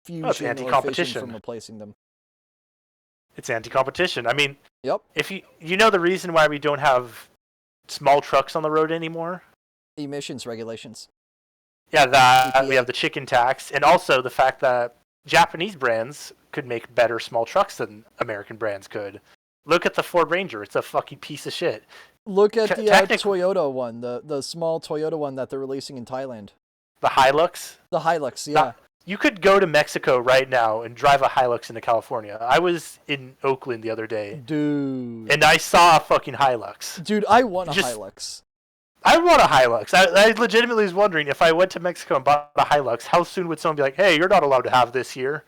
fusion or fission from replacing them.
It's anti-competition. I mean,
yep.
If you know the reason why we don't have small trucks on the road anymore?
Emissions regulations.
Yeah, we have the chicken tax, and also the fact that Japanese brands could make better small trucks than American brands could. Look at the Ford Ranger. It's a fucking piece of shit.
Look at the Toyota one, the small Toyota one that they're releasing in Thailand.
The Hilux?
The Hilux, yeah.
You could go to Mexico right now and drive a Hilux into California. I was in Oakland the other day.
Dude.
And I saw a fucking Hilux.
Dude, I want a Hilux.
I want a Hilux. I legitimately was wondering, if I went to Mexico and bought a Hilux, how soon would someone be like, hey, you're not allowed to have this here?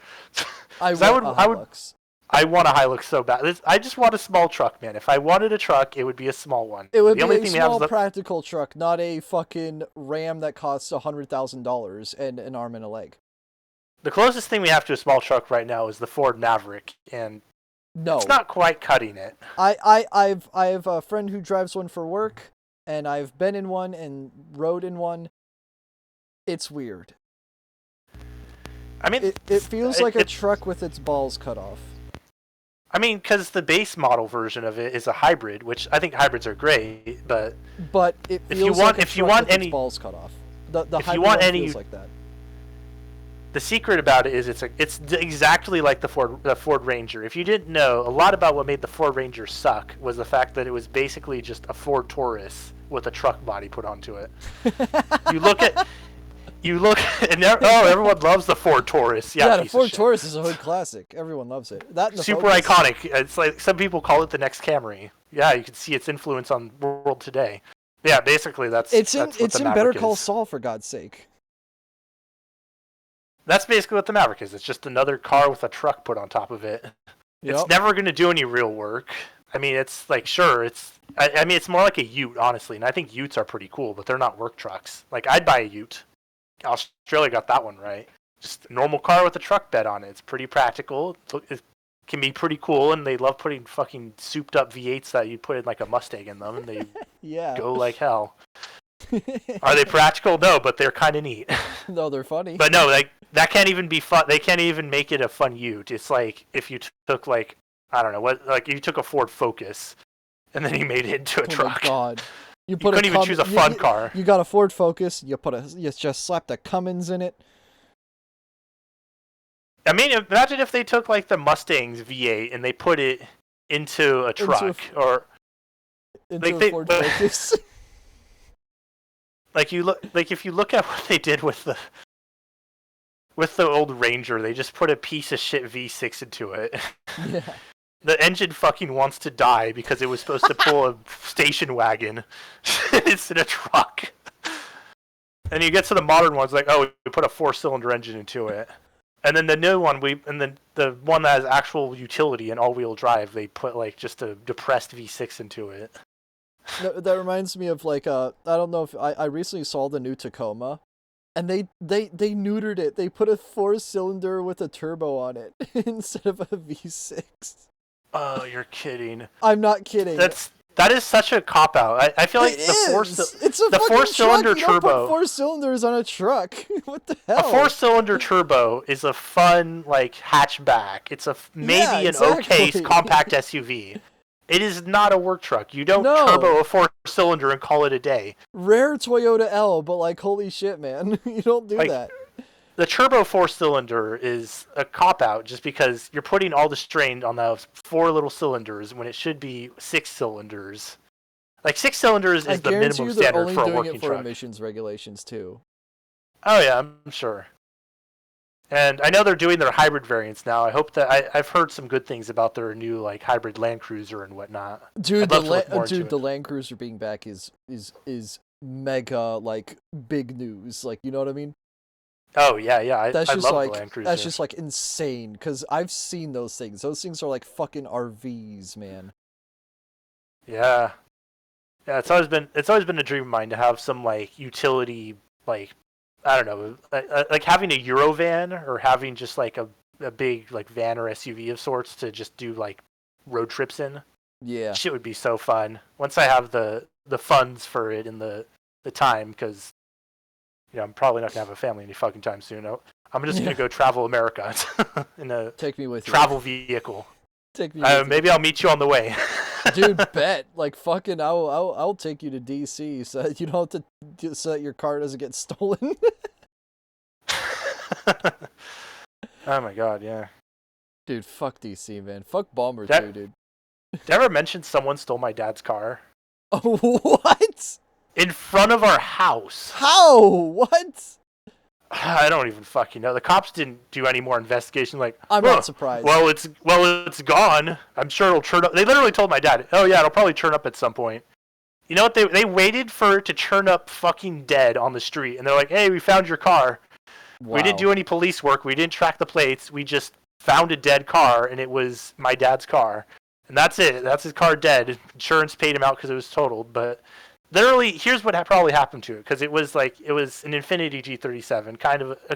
I want a Hilux.
I want a Hilux so bad. I just want a small truck, man. If I wanted a truck, it would be a small one.
It would be a small practical truck, not a fucking Ram that costs $100,000 and an arm and a leg.
The closest thing we have to a small truck right now is the Ford Maverick, and it's not quite cutting it.
I have a friend who drives one for work, and I've been in one and rode in one. It's weird.
I mean,
it feels like a truck with its balls cut off.
I mean, because the base model version of it is a hybrid, which I think hybrids are great, but
it feels like a truck with its balls cut off. The hybrid one feels like that.
The secret about it is it's exactly like the Ford Ranger. If you didn't know, a lot about what made the Ford Ranger suck was the fact that it was basically just a Ford Taurus with a truck body put onto it. Everyone loves the Ford Taurus. Yeah,
the Ford Taurus is a hood classic. Everyone loves it.
Super iconic. It's like some people call it the next Camry. Yeah, you can see its influence on the world today. Yeah, basically that's
it's
in
Better Call Saul, for God's sake.
That's basically what the Maverick is. It's just another car with a truck put on top of it. Yep. It's never going to do any real work. I mean, it's like, sure, I mean, it's more like a Ute, honestly. And I think Utes are pretty cool, but they're not work trucks. Like, I'd buy a Ute. Australia got that one right. Just a normal car with a truck bed on it. It's pretty practical. It can be pretty cool, and they love putting fucking souped up V8s that you put in like a Mustang in them, and they go like hell. Are they practical? No, but they're kind of neat.
No, they're funny.
But no, like, that can't even be fun. They can't even make it a fun Ute. It's like if you took, like, I don't know, you took a Ford Focus and then you made it into a truck.
Oh my God. You
couldn't even choose a fun car.
You got a Ford Focus, you just slapped the Cummins in it.
I mean, imagine if they took, like, the Mustang's V8 and they put it into a truck
into a Ford Focus.
If you look at what they did with the old Ranger, they just put a piece of shit V6 into it.
Yeah.
The engine fucking wants to die because it was supposed to pull a station wagon. It's in a truck. And you get to the modern ones, like, oh, we put a 4-cylinder engine into it. And then the new one, the one that has actual utility and all-wheel drive, they put like just a depressed V6 into it.
No, that reminds me of like I don't know if I recently saw the new Tacoma, and they neutered it. They put a 4-cylinder with a turbo on it instead of a V6.
Oh, you're kidding.
I'm not kidding.
That is such a cop out. I feel like
it's a
the
fucking
4-cylinder
truck. You don't
turbo.
put 4 cylinders on a truck. What the hell?
A 4-cylinder turbo is a fun like hatchback. It's maybe an okay compact SUV. It is not a work truck. You don't turbo a 4-cylinder and call it a day.
Rare Toyota L, but like holy shit, man, you don't do that.
The turbo 4-cylinder is a cop-out just because you're putting all the strain on those 4 little cylinders when it should be 6 cylinders. Like 6 cylinders is the minimum standard for a working truck. I guarantee you they're only doing it for
emissions regulations too.
Oh yeah, I'm sure. And I know they're doing their hybrid variants now. I hope that I've heard some good things about their new like hybrid Land Cruiser and whatnot.
Dude, the Land Cruiser being back is mega like big news. Like, you know what I mean?
Oh yeah. I love
like,
the Land Cruiser.
That's just like insane because I've seen those things. Those things are like fucking RVs, man.
Yeah. It's always been a dream of mine to have some like utility, like I don't know, like having a Eurovan or having just like a big like van or SUV of sorts to just do like road trips in.
Yeah,
shit would be so fun once I have the funds for it and the time, because I'm probably not gonna have a family any fucking time soon. I'm just gonna go travel America in a
take me with
travel vehicle.
Take me. With
maybe I'll meet you on the way.
Dude, bet. Like fucking, I'll take you to DC so that you don't have to, so that your car doesn't get stolen.
Oh my god, yeah.
Dude, fuck DC, man. Fuck Bomber too, dude.
Did I ever mention someone stole my dad's car?
Oh, what?
In front of our house.
How? What?
I don't even fucking know. The cops didn't do any more investigation. Like,
I'm not surprised.
Well, it's gone. I'm sure it'll turn up. They literally told my dad, "Oh yeah, it'll probably turn up at some point." You know what? They waited for it to turn up fucking dead on the street, and they're like, "Hey, we found your car. Wow. We didn't do any police work. We didn't track the plates. We just found a dead car, and it was my dad's car, and that's it. That's his car dead. Insurance paid him out because it was totaled, but." Literally, here's what probably happened to it, because it was an Infiniti G37,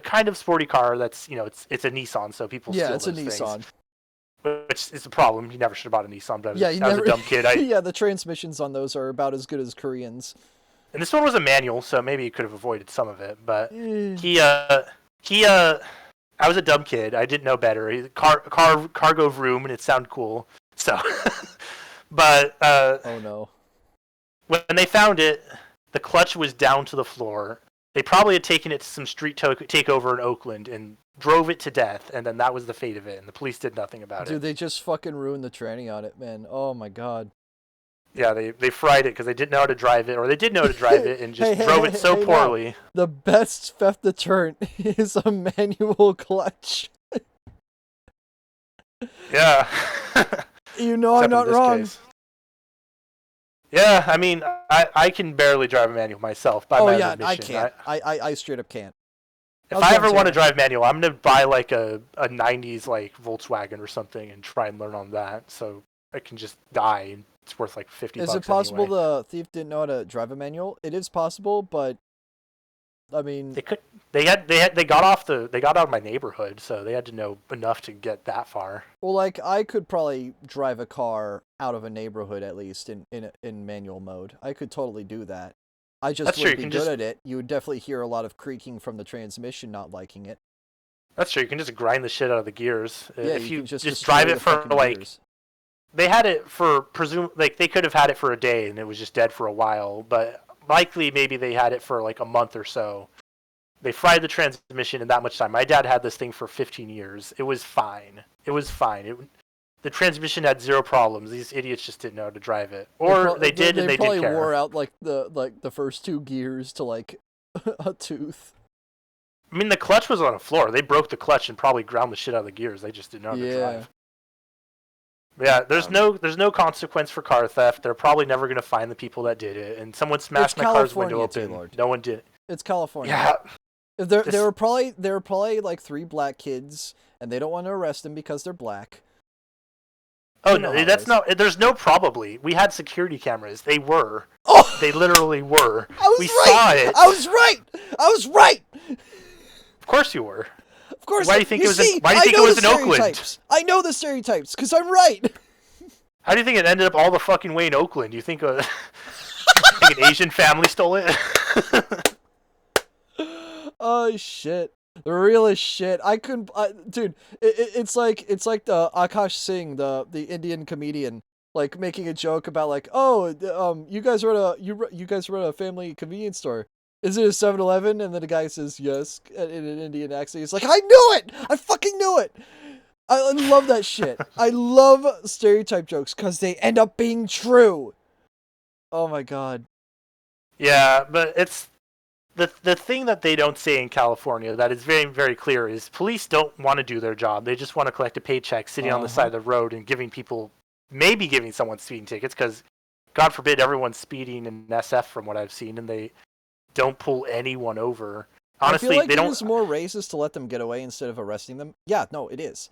kind of sporty car. That's it's a Nissan, so people steal those things. Yeah, it's a Nissan, which is a problem. You never should have bought a Nissan, but I was a dumb kid.
Yeah, the transmissions on those are about as good as Koreans.
And this one was a manual, so maybe you could have avoided some of it. But I was a dumb kid. I didn't know better. Cargo vroom, and it sounded cool. So, but
oh no.
When they found it, the clutch was down to the floor. They probably had taken it to some street takeover in Oakland and drove it to death, and then that was the fate of it, and the police did nothing about it.
Dude, they just fucking ruined the tranny on it, man. Oh my god.
Yeah, they fried it because they didn't know how to drive it, or they did know how to drive it and just drove it so poorly.
No. The best theft deterrent is a manual clutch.
Yeah.
I'm not wrong.
Case. Yeah, I mean, I can barely drive a manual myself. By my own admission.
I can't. I straight up can't.
If I ever want to drive manual, I'm gonna buy like a 90s like Volkswagen or something and try and learn on that, so I can just die and it's worth like $50.
Is it possible
anyway.
The thief didn't know how to drive a manual? It is possible, but I mean,
they got out of my neighborhood, so they had to know enough to get that far.
Well, like I could probably drive a car out of a neighborhood at least in manual mode. I could totally do that. I just wouldn't be good at it. You would definitely hear a lot of creaking from the transmission, not liking it.
That's true. You can just grind the shit out of the gears.
Yeah,
if you
just
drive it for like
gears.
They had it for they could have had it for a day and it was just dead for a while, but likely maybe they had it for like a month or so. They fried the transmission in that much time. My dad had this thing for 15 years. It was fine. The transmission had zero problems. These idiots just didn't know how to drive it, or they did and they didn't care. They
probably wore out like the first 2 gears to like a tooth.
I mean, the clutch was on the floor. They broke the clutch and probably ground the shit out of the gears. They just didn't know how to drive. Yeah, there's no consequence for car theft. They're probably never going to find the people that did it. And someone smashed my car's window open.
Tealord.
No one did.
It's California.
Yeah.
There were probably like 3 black kids, and they don't want to arrest them because they're black.
Oh no, that's not. There's no probably. We had security cameras. They were.
Oh!
They literally were.
We saw it. I was right.
Of course you were.
Of course.
Why do you think it was? Why do you think it was in Oakland?
I know the stereotypes because I'm right.
How do you think it ended up all the fucking way in Oakland? Do you think an Asian family stole it?
Oh shit. The realest shit. I couldn't, dude. It's like the Akash Singh, the Indian comedian, like making a joke about like, oh, you guys run a family convenience store. Is it a 7-Eleven? And then the guy says yes in an Indian accent. He's like, I knew it. I fucking knew it. I love that shit. I love stereotype jokes because they end up being true. Oh my god.
Yeah, but it's the thing that they don't say in California that is very, very clear is police don't want to do their job. They just want to collect a paycheck sitting on the side of the road and maybe giving someone speeding tickets because, God forbid, everyone's speeding in SF from what I've seen, and they don't pull anyone over. Honestly,
I feel like
they don't.
It's more racist to let them get away instead of arresting them. Yeah, no, it is.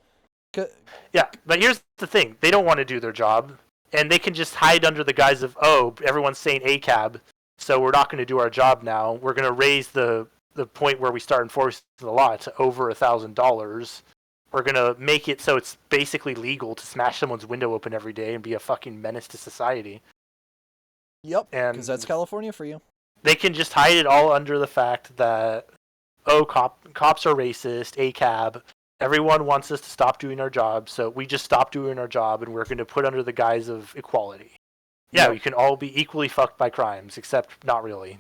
Yeah, but here's the thing: they don't want to do their job, and they can just hide under the guise of, oh, everyone's saying ACAB, so we're not going to do our job now. We're going to raise the point where we start enforcing the law to over $1,000. We're going to make it so it's basically legal to smash someone's window open every day and be a fucking menace to society.
Yep, because that's California for you.
They can just hide it all under the fact that, oh, cops are racist, ACAB. Everyone wants us to stop doing our job, so we just stop doing our job, and we're going to put under the guise of equality. Yeah, we can all be equally fucked by crimes, except not really.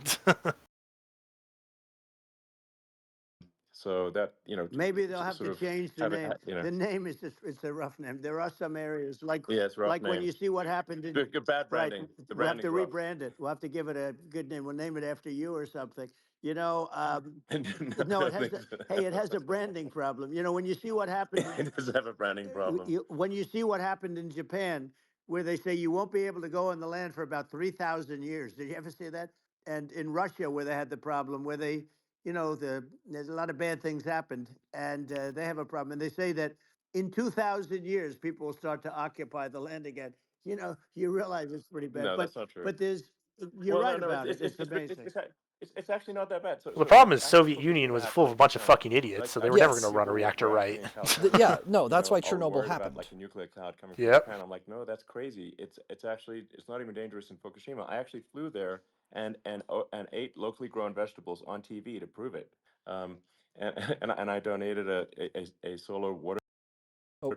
So that,
maybe they'll have to change the name. The name is it's a rough name. There are some areas like when you see what happened in
good bad branding.
Right, we'll have to rebrand it. We'll have to give it a good name. We'll name it after you or something. No, it has a branding problem. When you see what happened,
it does have a branding problem.
When you see what happened in Japan, where they say you won't be able to go on the land for about 3,000 years. Did you ever see that? And in Russia, where they had the problem, where they, there's a lot of bad things happened, and they have a problem. And they say that in 2,000 years, people will start to occupy the land again. You realize it's pretty bad.
No, that's not true.
But you're right about it. It's amazing.
It's actually not that bad.
The problem is Soviet Union was full of a bunch of fucking idiots, so they were never going to run a reactor right.
Yeah, no, that's why Chernobyl happened.
Like a nuclear cloud coming from Japan. I'm like, no, that's crazy. It's not even dangerous in Fukushima. I actually flew there and ate locally grown vegetables on TV to prove it. And I donated a solar water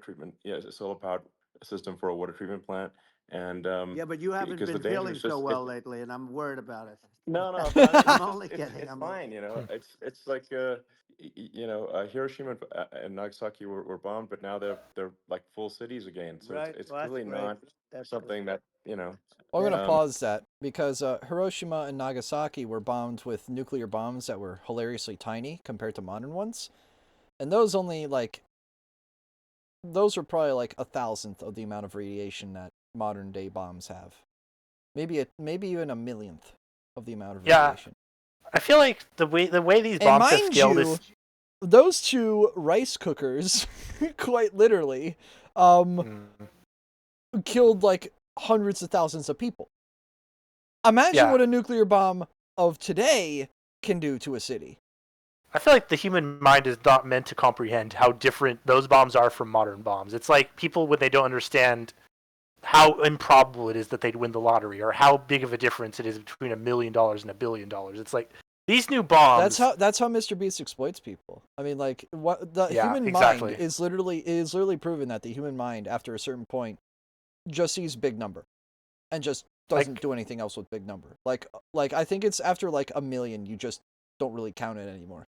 treatment, a solar powered system for a water treatment plant. And
but you haven't been feeling so well lately, and I'm worried about it.
No,
I'm only kidding.
It's fine, It's like Hiroshima and Nagasaki were bombed, but now they're like full cities again. So it's really not something that
I'm gonna pause that because Hiroshima and Nagasaki were bombed with nuclear bombs that were hilariously tiny compared to modern ones, and those were probably like 1,000th of the amount of radiation that modern day bombs have. Maybe even 1,000,000th of the amount of radiation.
I feel like the way these bombs have scaled
those 2 rice cookers, quite literally, killed like hundreds of thousands of people. Imagine what a nuclear bomb of today can do to a city.
I feel like the human mind is not meant to comprehend how different those bombs are from modern bombs. It's like people when they don't understand how improbable it is that they'd win the lottery, or how big of a difference it is between $1 million and $1 billion. It's like these new bombs.
That's how Mr. Beast exploits people. I mean, like human mind is literally proven that the human mind, after a certain point, just sees big number, and just doesn't do anything else with big number. Like I think it's after like 1 million, you just don't really count it anymore.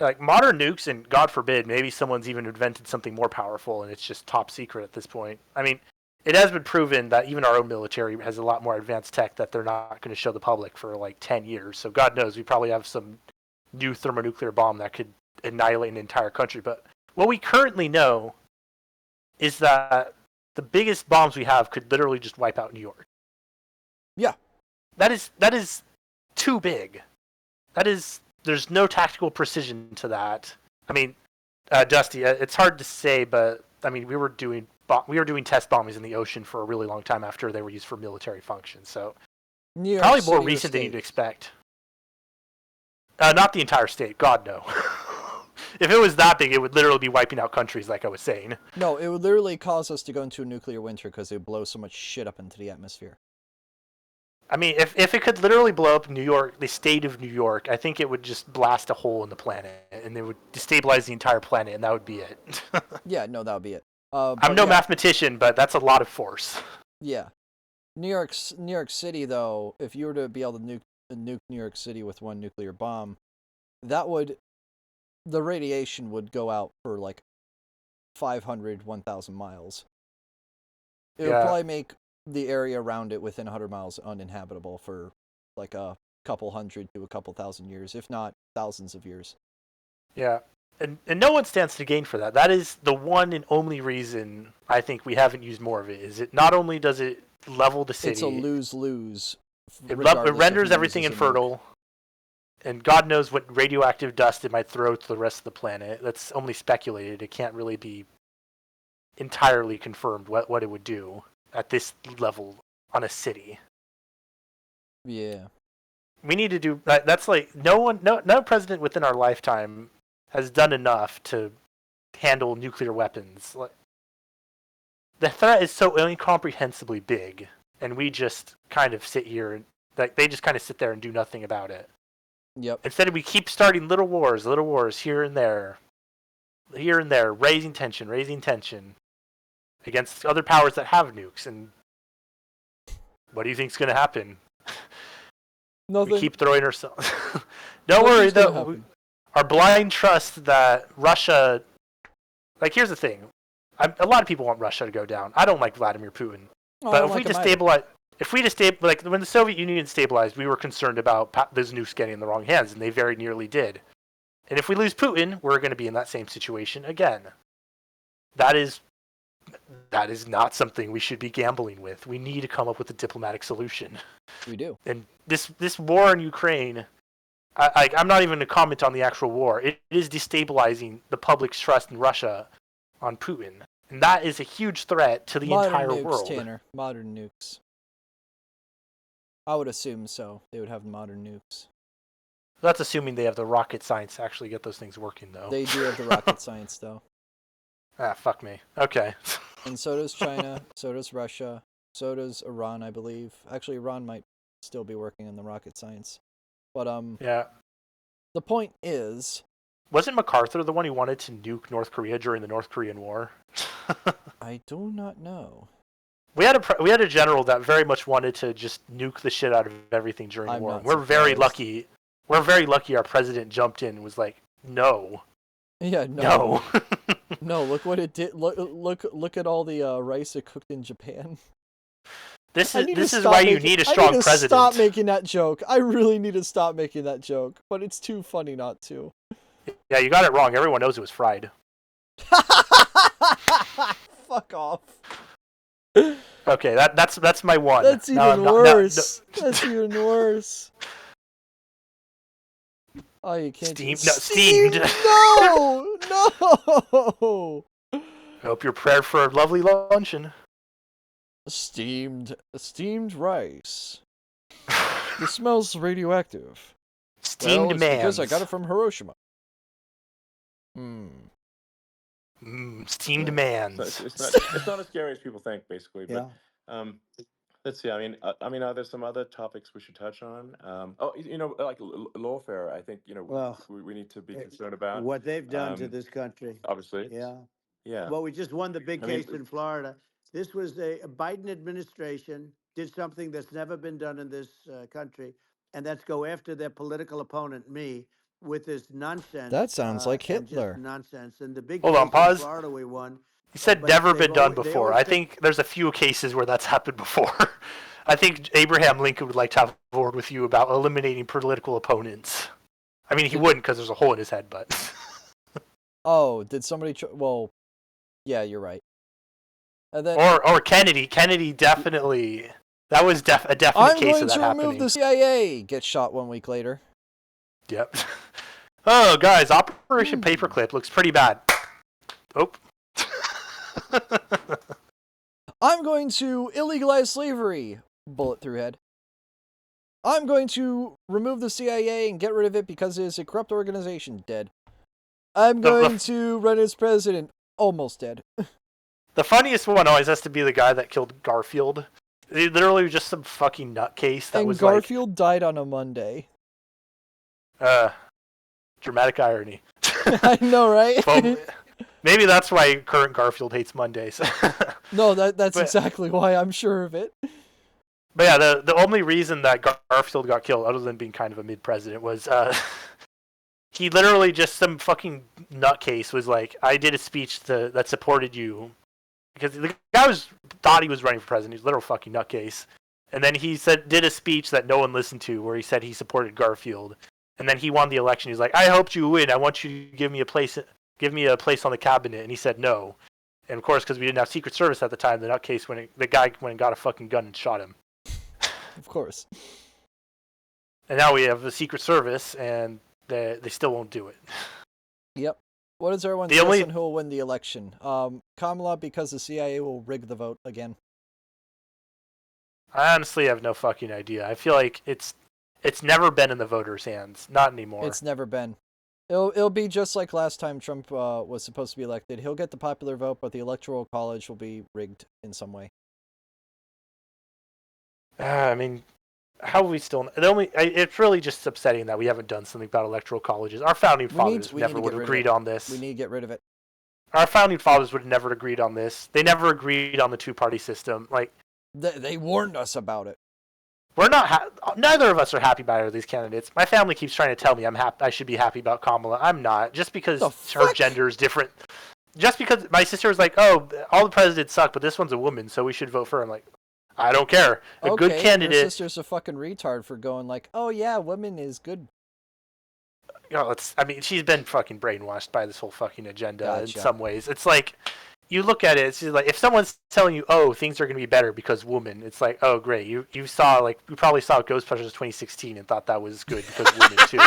Like modern nukes, and God forbid, maybe someone's even invented something more powerful, and it's just top secret at this point. I mean, it has been proven that even our own military has a lot more advanced tech that they're not going to show the public for like 10 years. So God knows, we probably have some new thermonuclear bomb that could annihilate an entire country. But what we currently know is that the biggest bombs we have could literally just wipe out New York.
Yeah.
That is too big. there's no tactical precision to that. I mean, Dusty, it's hard to say, but I mean, we were doing test bombings in the ocean for a really long time after they were used for military functions. So probably more recent than you'd expect. Not the entire state. God, no. If it was that big, it would literally be wiping out countries, like I was saying.
No, it would literally cause us to go into a nuclear winter because it would blow so much shit up into the atmosphere.
I mean, if it could literally blow up New York, the state of New York, I think it would just blast a hole in the planet, and it would destabilize the entire planet, and that would be it.
Yeah, no, that would be it.
I'm no mathematician, but that's a lot of force.
Yeah. New York City, though, if you were to be able to nuke New York City with one nuclear bomb, the radiation would go out for like 500, 1,000 miles. It would probably make the area around it within 100 miles uninhabitable for like a couple hundred to a couple thousand years, if not thousands of years.
Yeah. And no one stands to gain for that. That is the one and only reason I think we haven't used more of it. Is it not only does it level the city,
it's a lose-lose.
It renders everything infertile, and God knows what radioactive dust it might throw to the rest of the planet. That's only speculated. It can't really be entirely confirmed what it would do at this level on a city.
Yeah.
We need to do that. That's like no president within our lifetime has done enough to handle nuclear weapons. The threat is so incomprehensibly big, and we just kind of sit here and they just kind of sit there and do nothing about it.
Yep.
Instead, we keep starting little wars here and there, raising tension against other powers that have nukes. And what do you think's going to happen?
Nothing.
We keep throwing ourselves. Don't worry, though. Our blind trust that Russia. Like, here's the thing. A lot of people want Russia to go down. I don't like Vladimir Putin. But if we destabilize, like when the Soviet Union stabilized, we were concerned about those nukes getting in the wrong hands, and they very nearly did. And if we lose Putin, we're going to be in that same situation again. That is not something we should be gambling with. We need to come up with a diplomatic solution.
We do.
And this war in Ukraine, I'm not even going to comment on the actual war. It is destabilizing the public's trust in Russia on Putin. And that is a huge threat to the entire world.
Tanner. Modern nukes. I would assume so. They would have modern nukes.
That's assuming they have the rocket science to actually get those things working, though.
They do have the rocket science, though.
Fuck me. Okay.
And so does China, so does Russia, so does Iran, I believe. Actually, Iran might still be working on the rocket science. But,
yeah.
The point is...
Wasn't MacArthur the one who wanted to nuke North Korea during the North Korean War?
I do not know.
We had a general that very much wanted to just nuke the shit out of everything during the war. We're very lucky. We're very lucky our president jumped in and was like, no.
Yeah, no. No, look what it did. Look at all the rice it cooked in Japan.
This is why you need a strong president. I need to
stop making that joke. I really need to stop making that joke, but it's too funny not to.
Yeah, you got it wrong. Everyone knows it was fried.
Fuck off.
Okay, that's my one.
That's even worse. That's even worse. Oh, you can't.
Steamed.
No.
Hope you're prepared for a lovely luncheon.
Steamed rice. It smells radioactive.
Steamed man.
Because I got it from Hiroshima.
Steamed man.
It's not as scary as people think, basically. But let's see. I mean, are there some other topics we should touch on? Like lawfare. I think we need to be concerned about
what they've done to this country.
Obviously.
Yeah. Well, we just won the big case in Florida. This was a Biden administration did something that's never been done in this country, and that's go after their political opponent, me, with this nonsense.
That sounds like Hitler.
Nonsense. And the big
Hold on, pause.
In Florida we won.
He said never been done before. I think there's a few cases where that's happened before. I think Abraham Lincoln would like to have a word with you about eliminating political opponents. I mean, he wouldn't because there's a hole in his head, but...
Oh, did somebody... Well, yeah, you're right. And then...
Or Kennedy. Kennedy definitely... That was a definite case of that happening.
I'm going to remove the CIA! Gets shot 1 week later.
Yep. Oh, guys, Operation Paperclip looks pretty bad. Oh.
I'm going to illegalize slavery. Bullet through head. I'm going to remove the CIA and get rid of it because it is a corrupt organization. Dead. I'm going to run as president. Almost dead.
The funniest one always has to be the guy that killed Garfield. He literally was just some fucking nutcase that was
Garfield died on a Monday.
Dramatic irony.
I know, right?
Well, maybe that's why current Garfield hates Mondays.
No, that's exactly why I'm sure of it.
But yeah, the only reason that Garfield got killed, other than being kind of a mid-president, was he literally just some fucking nutcase was like, I did a speech that supported you. Because the guy thought he was running for president. He's a literal fucking nutcase. And then he did a speech that no one listened to where he said he supported Garfield. And then he won the election. He's like, I hoped you win. I want you to give me a place on the cabinet. And he said no. And of course, because we didn't have Secret Service at the time, the nutcase the guy went and got a fucking gun and shot him.
Of course.
And now we have the Secret Service, and they still won't do it.
Yep. What is everyone's guess on who will win the election? Kamala, because the CIA will rig the vote again.
I honestly have no fucking idea. I feel like it's never been in the voters' hands. Not anymore.
It's never been. It'll be just like last time Trump was supposed to be elected. He'll get the popular vote, but the Electoral College will be rigged in some way.
I mean, how we still... It's really just upsetting that we haven't done something about electoral colleges. Our founding fathers never would have agreed on this.
We need to get rid of it.
Our founding fathers would have never agreed on this. They never agreed on the two-party system. Like,
they warned us about it.
We're not. Neither of us are happy about either of these candidates. My family keeps trying to tell me I should be happy about Kamala. I'm not, just because her gender is different. Just because my sister was like, "Oh, all the presidents suck, but this one's a woman, so we should vote for her." I'm like, I don't care. A good candidate.
Your sister's a fucking retard for going like, "Oh yeah, women is good."
You know, she's been fucking brainwashed by this whole fucking agenda in some ways. It's like, you look at it, it's just like, if someone's telling you, oh, things are going to be better because women, it's like, oh, great. You probably saw Ghostbusters 2016 and thought that was good because women too.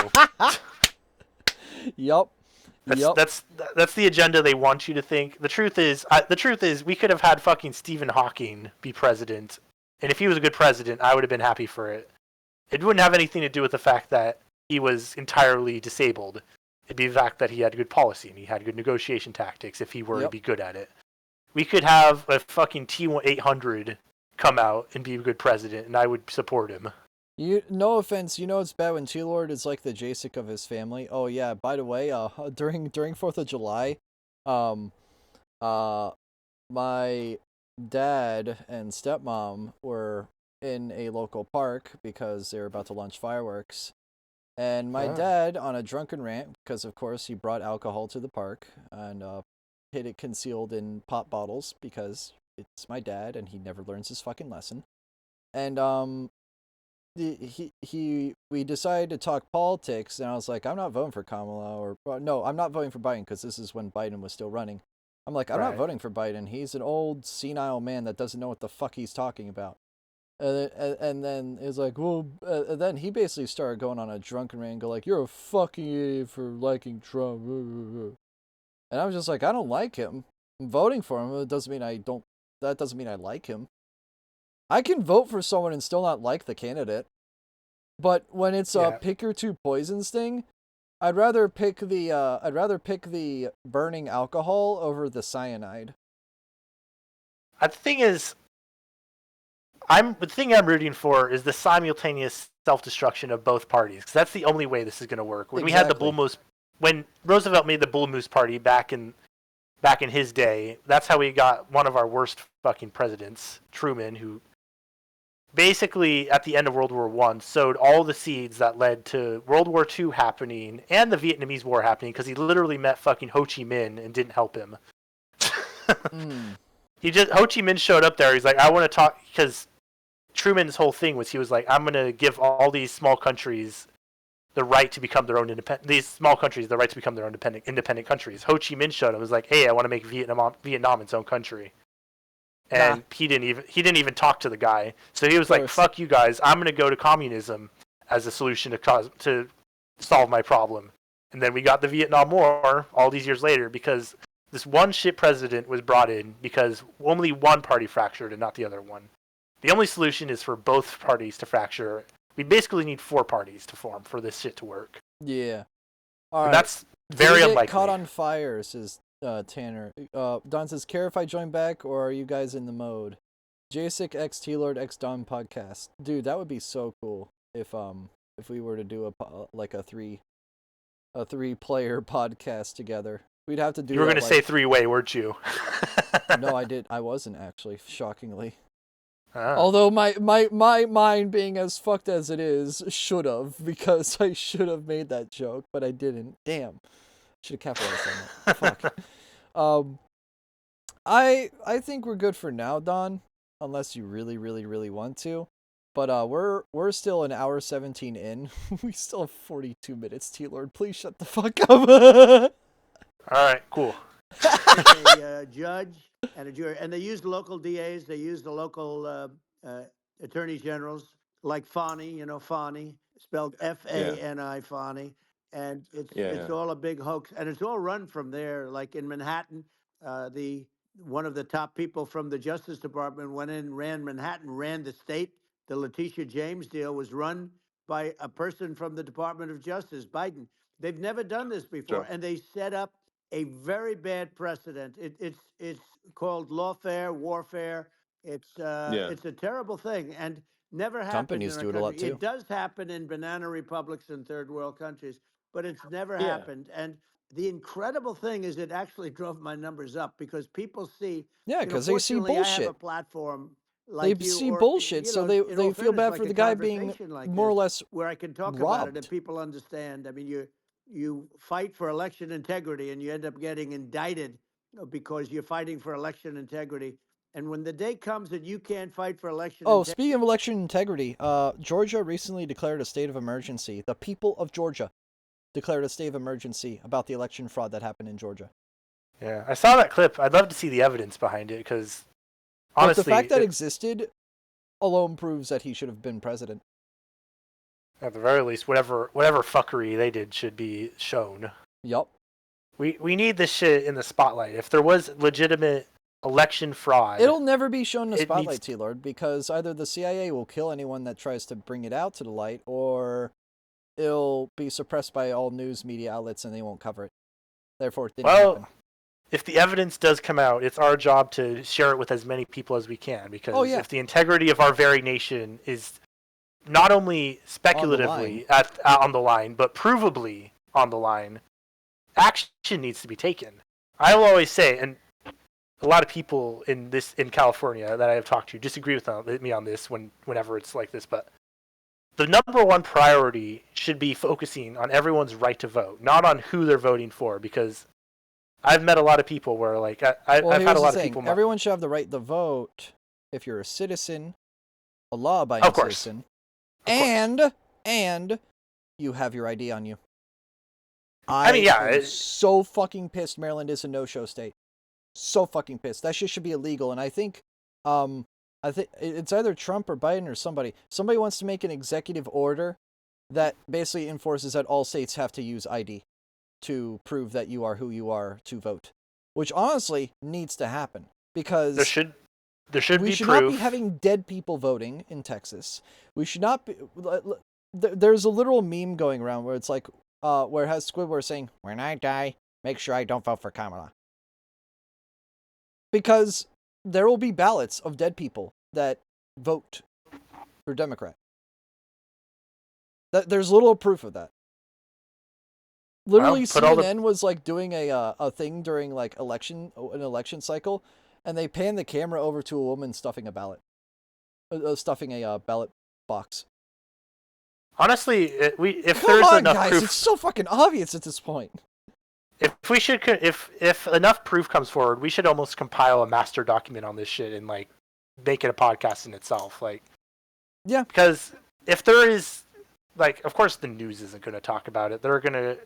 Yup.
That's the agenda they want you to think. The truth is we could have had fucking Stephen Hawking be president. And if he was a good president, I would have been happy for it. It wouldn't have anything to do with the fact that he was entirely disabled. It'd be the fact that he had good policy and he had good negotiation tactics if he were to be good at it. We could have a fucking T-800 come out and be a good president, and I would support him.
No offense, it's bad when Tealord is like the Jasek of his family. Oh yeah, by the way, during 4th of July, my dad and stepmom were in a local park because they were about to launch fireworks. And my dad, on a drunken rant, because of course he brought alcohol to the park and hid it concealed in pop bottles because it's my dad and he never learns his fucking lesson. And we decided to talk politics, and I was like, I'm not voting for Kamala, no, I'm not voting for Biden because this is when Biden was still running. I'm like, I'm not voting for Biden. He's an old senile man that doesn't know what the fuck he's talking about. And then it's like, well, then he basically started going on a drunken rant and go like, you're a fucking idiot for liking Trump. And I was just like, I don't like him. I'm voting for him. That doesn't mean I like him. I can vote for someone and still not like the candidate. But when it's a pick your two poisons thing, I'd rather pick the burning alcohol over the cyanide.
The thing is, the thing I'm rooting for is the simultaneous self-destruction of both parties, because that's the only way this is going to work. When we had the Bull Moose, when Roosevelt made the Bull Moose Party back in his day, that's how we got one of our worst fucking presidents, Truman, who basically at the end of World War I sowed all the seeds that led to World War II happening and the Vietnamese War happening, because he literally met fucking Ho Chi Minh and didn't help him. Ho Chi Minh showed up there. He's like, I want to talk, because Truman's whole thing was, he was like, I'm going to give all these small countries the right to become their own independent countries. Ho Chi Minh showed up, was like, hey, I want to make Vietnam its own country. And he didn't even talk to the guy. So he was like, fuck you guys, I'm going to go to communism as a solution to solve my problem. And then we got the Vietnam War all these years later because this one shit president was brought in because only one party fractured and not the other one. The only solution is for both parties to fracture. We basically need 4 parties to form for this shit to work.
Yeah.
All right. That's very unlikely.
Caught on fire, says Tanner. Don says, care if I join back, or are you guys in the mode? Jasic X Tealord X Don podcast. Dude, that would be so cool if we were to do a 3-player podcast together. We'd have to do.
You were going to say 3-way, weren't you?
No, I wasn't actually, shockingly.
Ah.
Although my mind being as fucked as it is, should have, because I should have made that joke, but I didn't. Damn. Should have capitalized on that. Fuck. I think we're good for now, Don, unless you really, really, really want to. But we're still an hour 17 in. We still have 42 minutes, Tealord. Please shut the fuck up.
All right, cool.
A judge and a jury, and they used local DAs. They used the local attorney generals, like Fani. Fani, spelled Fani, Fani, and it's all a big hoax, and it's all run from there. Like in Manhattan, one of the top people from the Justice Department went in, ran Manhattan, ran the state. The Letitia James deal was run by a person from the Department of Justice, Biden. They've never done this before, and they set up a very bad precedent. It's called lawfare, warfare. It's a terrible thing, and never happens.
Companies
in
do
our
it a lot
country.
too.
It does happen in banana republics and third world countries, but it's never happened. And the incredible thing is, it actually drove my numbers up because people see.
Yeah, because they see bullshit.
I have a platform. Like
they see bullshit, so they feel bad for the guy being more or less
where I can talk
robbed.
about it and people understand. I mean, you fight for election integrity and you end up getting indicted because you're fighting for election integrity. And when the day comes that you can't fight for election integrity...
speaking of election integrity, Georgia recently declared a state of emergency. The people of Georgia declared a state of emergency about the election fraud that happened in Georgia.
Yeah, I saw that clip. I'd love to see the evidence behind it because... honestly,
but the fact that it existed alone proves that he should have been president.
At the very least, whatever fuckery they did should be shown.
Yup.
We need this shit in the spotlight. If there was legitimate election fraud...
it'll never be shown in the spotlight, Tealord, because either the CIA will kill anyone that tries to bring it out to the light, or it'll be suppressed by all news media outlets and they won't cover it. Therefore, it didn't happen.
If the evidence does come out, it's our job to share it with as many people as we can, because if the integrity of our very nation is not only speculatively on the line, but provably on the line, action needs to be taken. I will always say, and a lot of people in California that I have talked to disagree with me on this whenever it's like this, but the number one priority should be focusing on everyone's right to vote, not on who they're voting for, because I've met a lot of people where, like, I've had a lot of people...
everyone should have the right to vote if you're a citizen, a law-abiding citizen, and you have your ID on you. I'm so fucking pissed Maryland is a no-show state. So fucking pissed. That shit should be illegal, and I think it's either Trump or Biden or somebody. Somebody wants to make an executive order that basically enforces that all states have to use ID to prove that you are who you are to vote, which honestly needs to happen, because
there should
we
be
should
proof.
not be having dead people voting in Texas. We should not be. There's a literal meme going around where it's like, where it has Squidward saying, "When I die, make sure I don't vote for Kamala," because there will be ballots of dead people that vote for Democrat. There's little proof of that. Literally, CNN was like doing a thing during like an election cycle, and they panned the camera over to a woman stuffing a ballot box.
Honestly, if
Come
there's
on,
enough
guys,
proof,
it's so fucking obvious at this point.
If enough proof comes forward, we should almost compile a master document on this shit and like make it a podcast in itself. Like,
yeah,
because if there is, like, of course the news isn't going to talk about it. They're gonna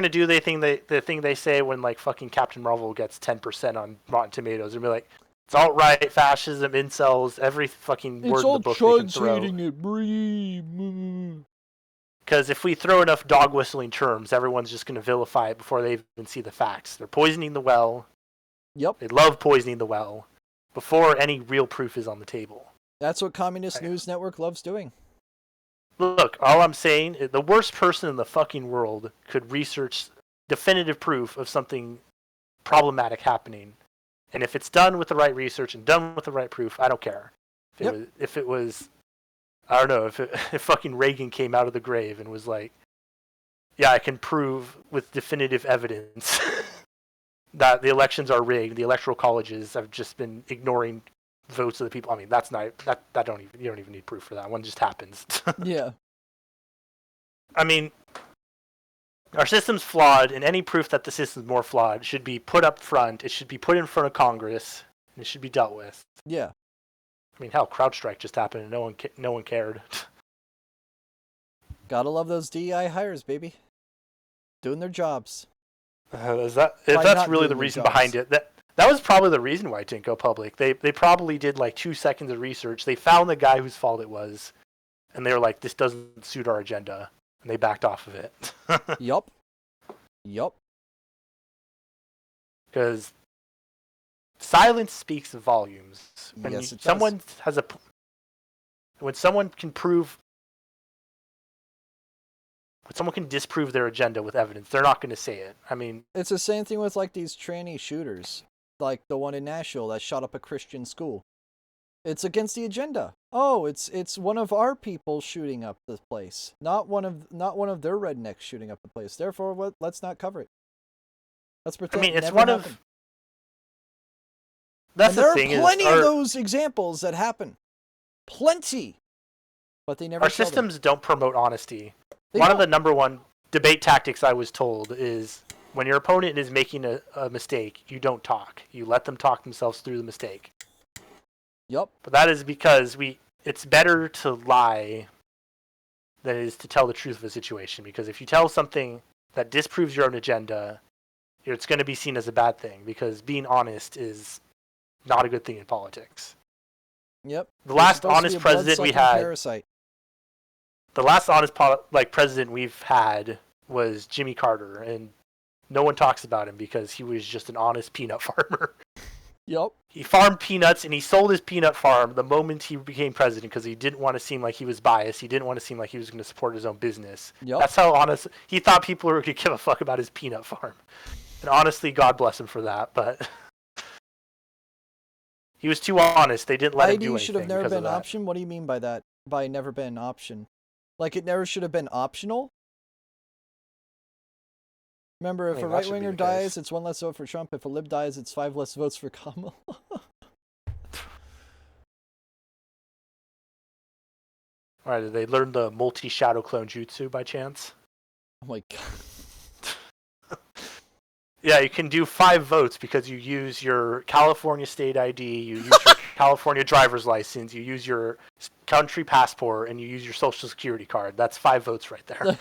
do the thing they say when like fucking Captain Marvel gets 10% on Rotten Tomatoes and be like, it's alt-right, fascism, incels, every fucking word in the book they can throw.
It's all Chud's hating it,
Because if we throw enough dog whistling terms, everyone's just going to vilify it before they even see the facts. They're poisoning the well.
Yep.
They love poisoning the well before any real proof is on the table.
That's what Communist News Network loves doing.
Look, all I'm saying is the worst person in the fucking world could research definitive proof of something problematic happening. And if it's done with the right research and done with the right proof, I don't care. If it was I don't know, if fucking Reagan came out of the grave and was like, yeah, I can prove with definitive evidence that the elections are rigged, the electoral colleges have just been ignoring votes of the people. I mean, that's not you don't even need proof for that. One just happens.
Yeah.
I mean, our system's flawed, and any proof that the system's more flawed should be put up front. It should be put in front of Congress, and it should be dealt with.
Yeah.
I mean, hell, CrowdStrike just happened, and no one cared.
Gotta love those DEI hires, baby. Doing their jobs.
If that's really the reason behind it, that was probably the reason why it didn't go public. They probably did like 2 seconds of research. They found the guy whose fault it was, and they were like, "This doesn't suit our agenda," and they backed off of it.
Yup.
Because silence speaks volumes. When
Yes, it does.
When someone can disprove their agenda with evidence, they're not going to say it. I mean,
it's the same thing with like these tranny shooters, like the one in Nashville that shot up a Christian school. It's against the agenda. Oh, it's one of our people shooting up the place, not one of their rednecks shooting up the place. Therefore, let's not cover it. Let's pretend.
I mean, it's
never
one
happened.
of. That's
and
the thing.
There are plenty of those examples that happen. Plenty. But they never.
Our systems don't promote honesty.
They
One
don't.
of the number one debate tactics I was told is when your opponent is making a mistake, you don't talk. You let them talk themselves through the mistake.
Yup.
But that is because it's better to lie than it is to tell the truth of a situation. Because if you tell something that disproves your own agenda, it's going to be seen as a bad thing. Because being honest is not a good thing in politics.
Yep.
The last honest president we had.
Parasite.
The last honest president we've had was Jimmy Carter, and no one talks about him because he was just an honest peanut farmer.
Yep.
He farmed peanuts, and he sold his peanut farm the moment he became president because he didn't want to seem like he was biased. He didn't want to seem like he was going to support his own business.
Yep.
That's how honest he thought people were going to give a fuck about his peanut farm. And honestly, God bless him for that, but he was too honest. They didn't let him do anything.
ID should have never
because of
been an
that.
option? What do you mean by that? By never been an option? Like it never should have been optional? Remember, if a right-winger dies, it's 1 less vote for Trump. If a lib dies, it's 5 less votes for Kamala.
Alright, did they learn the multi-shadow clone jutsu by chance?
Oh my god.
Yeah, you can do 5 votes because you use your California state ID, you use your California driver's license, you use your country passport, and you use your social security card. That's 5 votes right there.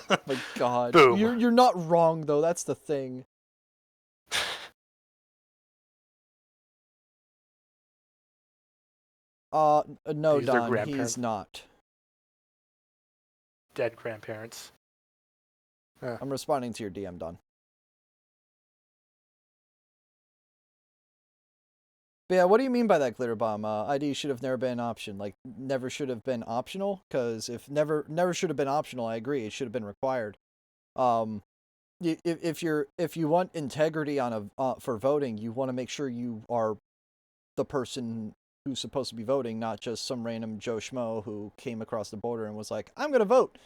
Oh my god.
Boom.
You're not wrong though, that's the thing. No,
Use their
Don,
grandparents.
he's not.
Dead grandparents.
I'm responding to your DM, Don. But yeah, what do you mean by that, Glitter Bomb? ID should have never been an option. Like, never should have been optional? Because if never should have been optional, I agree. It should have been required. If you want integrity for voting, you want to make sure you are the person who's supposed to be voting, not just some random Joe Schmo who came across the border and was like, I'm going to vote.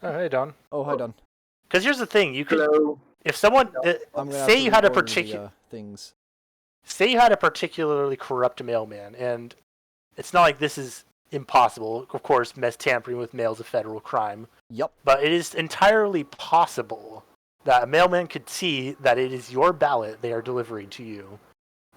Oh, hey, Don.
Oh, hi, Don.
Because here's the thing, you could,
Hello.
if someone, say you had a
particular things.
Say you had a particularly corrupt mailman, and it's not like this is impossible. Of course, tampering with mail is a federal crime.
Yep.
But it is entirely possible that a mailman could see that it is your ballot they are delivering to you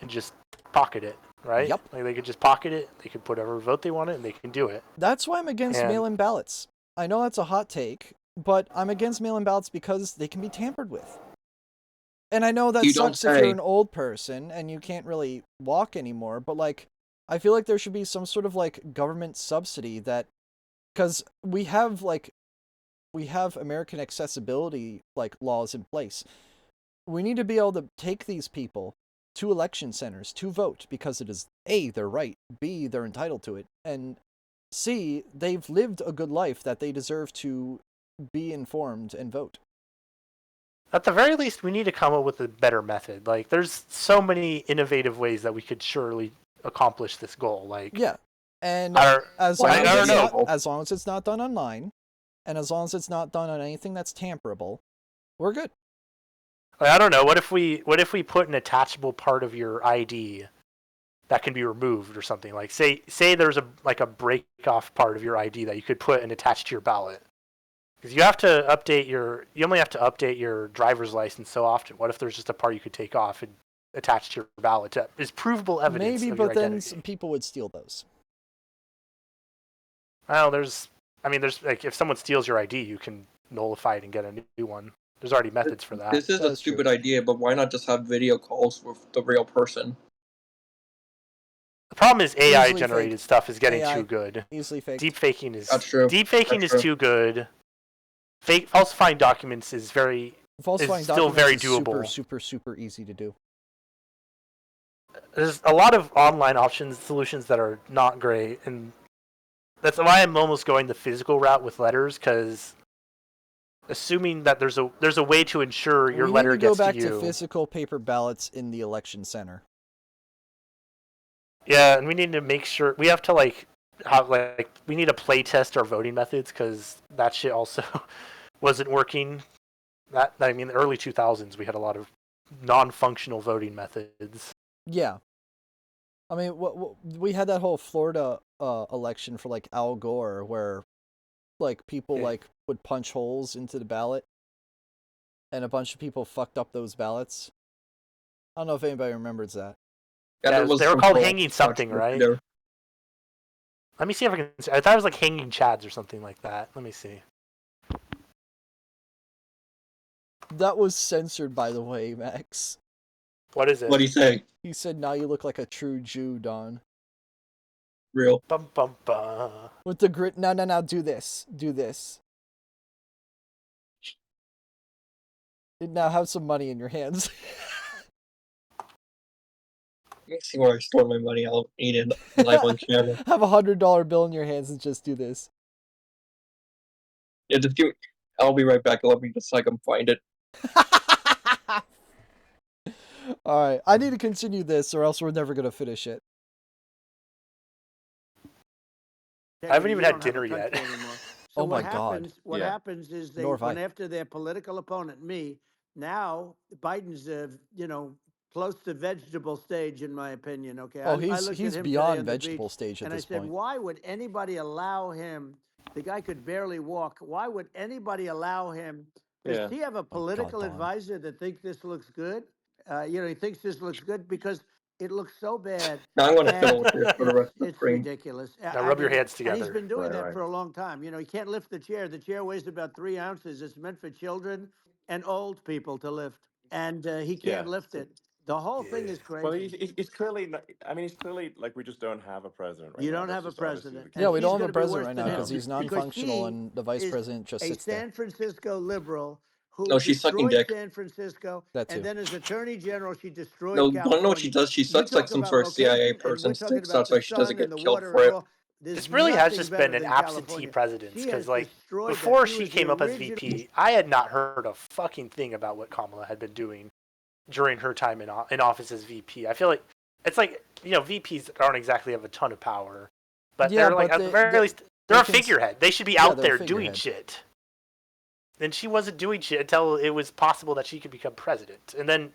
and just pocket it, right?
Yep.
Like they could just pocket it, they could put whatever vote they wanted, and they can do it.
That's why I'm against mail-in ballots. I know that's a hot take, but I'm against mail-in ballots because they can be tampered with. And I know that sucks if you're an old person and you can't really walk anymore, but like, I feel like there should be some sort of like government subsidy that because we have American accessibility like laws in place. We need to be able to take these people to election centers to vote because it is A, their right, B, they're entitled to it, and C, they've lived a good life that they deserve to be informed and vote.
At the very least, we need to come up with a better method. Like, there's so many innovative ways that we could surely accomplish this goal. Like,
yeah, and
as long
as it's not done online, and as long as it's not done on anything that's tamperable, we're good.
I don't know. What if we put an attachable part of your ID that can be removed or something? Like, say there's a break off part of your ID that you could put and attach to your ballot. Because you only have to update your driver's license so often. What if there's just a part you could take off and attach to your ballot as provable evidence?
Maybe,
of your
but then
identity?
some people would steal those.
Well, there's like, if someone steals your ID, you can nullify it and get a new one. There's already methods for that.
This is a stupid idea, but why not just have video calls with the real person?
The problem is AI generated stuff is getting too good.
Easily faked.
Deepfaking is
That's true.
Deepfaking is too good. Falsifying documents is still very doable.
Super easy to do.
There's a lot of online solutions that are not great, and that's why I'm almost going the physical route with letters, because assuming that there's a way to ensure your letter gets to you.
We need to go back to physical paper ballots in the election center.
Yeah, and we need to make sure we have to we need to play test our voting methods, because that shit also wasn't working. The early 2000s we had a lot of non-functional voting methods.
Yeah, I mean, we had that whole Florida election for like Al Gore, where like people would punch holes into the ballot, and a bunch of people fucked up those ballots. I don't know if anybody remembers that.
Yeah, they were called hanging something, right? There. Let me see if I can. I thought it was like hanging chads or something like that. Let me see.
That was censored, by the way, Max.
What is it?
What did he say?
He said, "Now you look like a true Jew, Don."
Real.
Bum bum bum.
With the grit. No. Do this. Do this. Now have some money in your hands.
Let me see where I store my money. I'll eat it live on camera.
Have $100 bill in your hands and just do this.
Yeah, just do. I'll be right back. Let me just find it.
All right, I need to continue this, or else we're never gonna finish it.
I haven't even had dinner yet.
So oh my God!
What happens is they went after their political opponent, me. Now Biden's, close to vegetable stage, in my opinion. Okay.
Oh, he's beyond vegetable stage at this point.
And I said, why would anybody allow him? The guy could barely walk. Why would anybody allow him? Does he have a political advisor that thinks this looks good? He thinks this looks good because it looks so bad.
Now I'm going to fiddle with this for the rest of the
It's
stream.
Ridiculous.
Now rub your hands together.
And he's been doing that for a long time. He can't lift the chair. The chair weighs about 3 ounces. It's meant for children and old people to lift, and he can't lift it. The whole thing is crazy.
Well, he's clearly not, he's clearly like, we just don't have a president right now.
You don't have a president.
Yeah, we don't have a president right now because he's non-functional, and the vice president just sits there.
A San Francisco liberal who
she's sucking
destroyed
dick.
San Francisco,
That too.
and then as attorney general, she destroyed
No,
California.
don't know what she does. She sucks like some sort of CIA person. Sticks. That's why she doesn't get killed for it.
This really has just been an absentee president, because before she came up as VP, I had not heard a fucking thing about what Kamala had been doing during her time in office as VP. I feel like it's like, VPs aren't exactly have a ton of power, but they're like, at the very least, they're a figurehead. They should be out there doing shit. And she wasn't doing shit until it was possible that she could become president. And then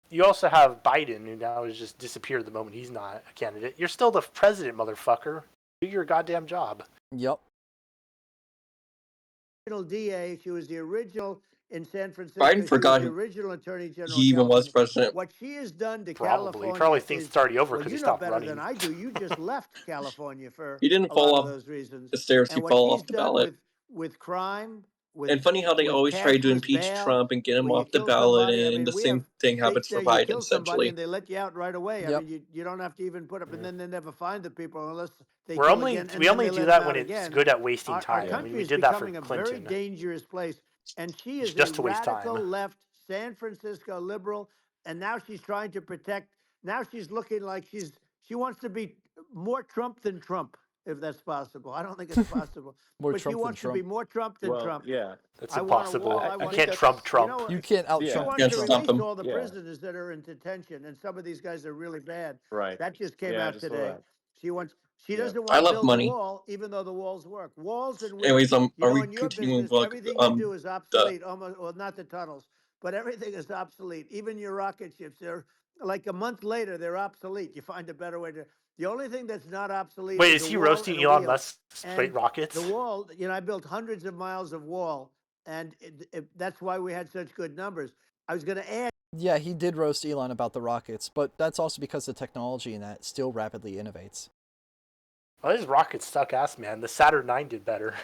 you also have Biden, who now has just disappeared the moment he's not a candidate. You're still the president, motherfucker. Do your goddamn job.
Yep.
DA, she was the original in San Francisco.
Biden forgot
the original attorney general.
He even was president.
What she has done to
California. He probably thinks it's already over because he stopped running.
Than I do. You just left California for
he didn't fall off
those reasons.
the stairs. He fell off the ballot.
With crime,
And funny how they always try to impeach Trump and get him off the ballot, and the same thing happens for Biden,
kill somebody
essentially.
and they let you out right away.
Yep.
I mean, you don't have to even put up, and then they never find the people unless they
we
kill
only
again. And
we
then
only
they
do
let
that
them
when
out
it's
again.
good at wasting
Our
time. I
country
mean, we
is
did that for
becoming a
Clinton.
very dangerous place, and she is
Just
a
to waste time.
radical left San Francisco liberal, and now she's trying to protect. Now she's looking like she wants to be more Trump than Trump, if that's possible. I don't think it's possible.
More
But
Trump
she
than
wants to be
Trump.
more Trump than
Well,
Trump.
yeah.
That's
I want a
impossible.
wall. I
You
want
can't Trump Trump.
You know,
You can't out
Yeah.
she
Trump
wants
Can't
to
stop
release
him.
all the
Yeah.
prisoners that are in detention, and some of these guys are really bad.
Right.
That just came
Yeah, I
out
just saw
today.
that.
She
Yeah.
doesn't
I
want to
love
build
money.
a wall, even though the walls work. Walls and
Anyways,
you
are
know,
we
in your
continuing
business,
with
everything you do is obsolete. Almost, well, not the tunnels, but everything is obsolete. Even your rocket ships, they're like a month later, they're obsolete. You find a better way to. The only thing that's not obsolete
Wait,
is
is
a
he
wall
roasting
and a
Elon
wheel.
Musk's
And
rockets?
the wall, you know, I built hundreds of miles of wall, and that's why we had such good numbers. I was going to add.
Yeah, he did roast Elon about the rockets, but that's also because the technology in that still rapidly innovates.
Oh, his rockets suck ass, man. The Saturn IX did better.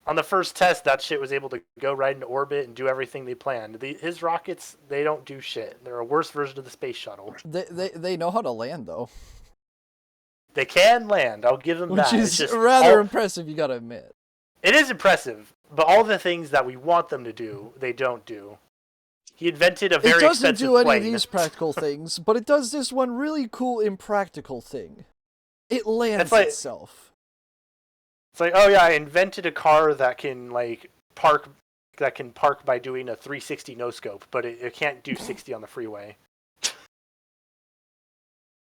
On the first test, that shit was able to go right into orbit and do everything they planned. His rockets, they don't do shit. They're a worse version of the space shuttle.
They know how to land, though.
They can land. I'll give them
Which
that.
is
It's just
rather impressive, you gotta admit.
It is impressive, but all the things that we want them to do, they don't do. He invented a very expensive plane.
It doesn't do any of these practical things, but it does this one really cool impractical thing. It lands itself.
It's like, oh yeah, I invented a car that can park by doing a 360 no scope, but it can't do 60 on the freeway.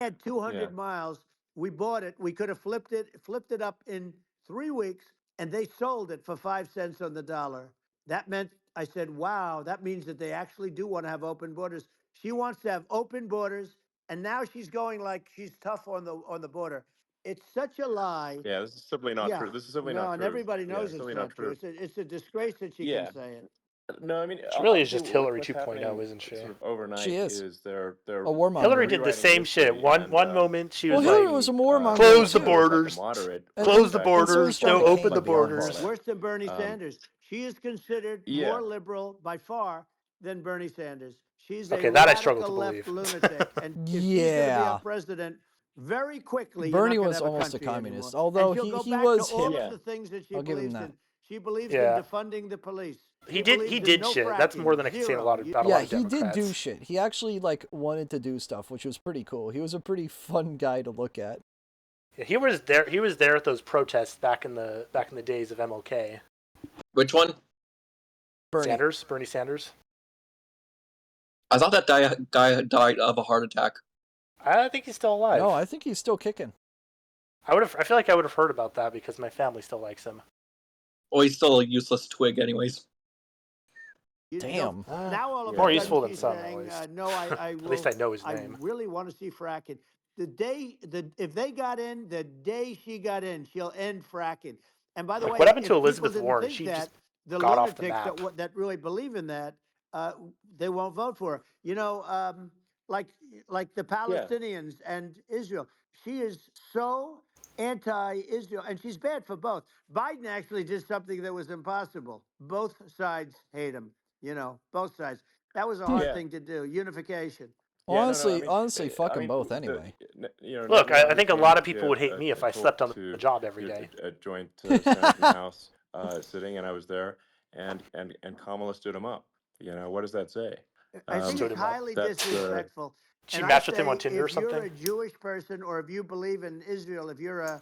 Had 200 miles. We bought it. We could have flipped it up in 3 weeks, and they sold it for 5 cents on the dollar. That meant, I said, wow, that means that they actually do want to have open borders. She wants to have open borders, and now she's going like she's tough on the border. It's such a lie.
Yeah, this is simply not true. This is simply not true.
And everybody knows
it's
it's not true. It's a disgrace that she can say it.
No, I mean,
She really is
obviously
just Hillary
what's
2.0,
happening
isn't she?
Sort of overnight
She is.
they're
A warmonger.
Hillary did the same shit. One moment she was
Hillary
like,
was a warmonger
close the
too.
borders,
moderate.
close the
And so is
borders,
John
no, open
McCain,
the
to be honest.
borders.
Worse than Bernie Sanders. She is considered more liberal by far than Bernie Sanders. She's a
that I struggle
radical
to
left
believe.
lunatic. And if she's going to be our president, very quickly,
Bernie
you're not
was
gonna have
almost a
country
communist,
anymore.
although
and she'll
he
go back
was
to all
hip.
of the things that she
I'll give him
believes
that.
in. She believes in defunding the police.
He did
no
shit. That's more than I can say about a lot
Yeah,
of
he
Democrats.
did do shit. He actually wanted to do stuff, which was pretty cool. He was a pretty fun guy to look at.
Yeah, he was there. He was there at those protests back in the days of MLK.
Which one?
Bernie Sanders.
I thought that guy died of a heart attack.
I think he's still alive.
No, I think he's still kicking.
I feel like I would have heard about that because my family still likes him.
Well, he's still a useless twig, anyways.
Damn.
Now all of
More
a
useful
sudden
than
she's
some,
saying,
at least.
no, I will.
At least I know his name.
I really want to see fracking. If they got in, the day she got in, she'll end fracking. And by the way,
what happened
if
to Elizabeth
people didn't
Warren?
think
She
that,
just
the
got off the
lunatics
map.
that really believe in that, they won't vote for her. You know, like the Palestinians and Israel. She is so anti-Israel, and she's bad for both. Biden actually did something that was impossible. Both sides hate him. You know, both sides. That was a hard thing to do. Unification.
Honestly, fuck them both anyway.
Look, I think a lot of people would hate me if I slept on the job every day.
A joint Senate and House sitting, and I was there, and Kamala stood him up. You know, what does that say?
I think it's highly disrespectful.
She matched with him on Tinder or
If you're
something?
a Jewish person, or if you believe in Israel, if you're a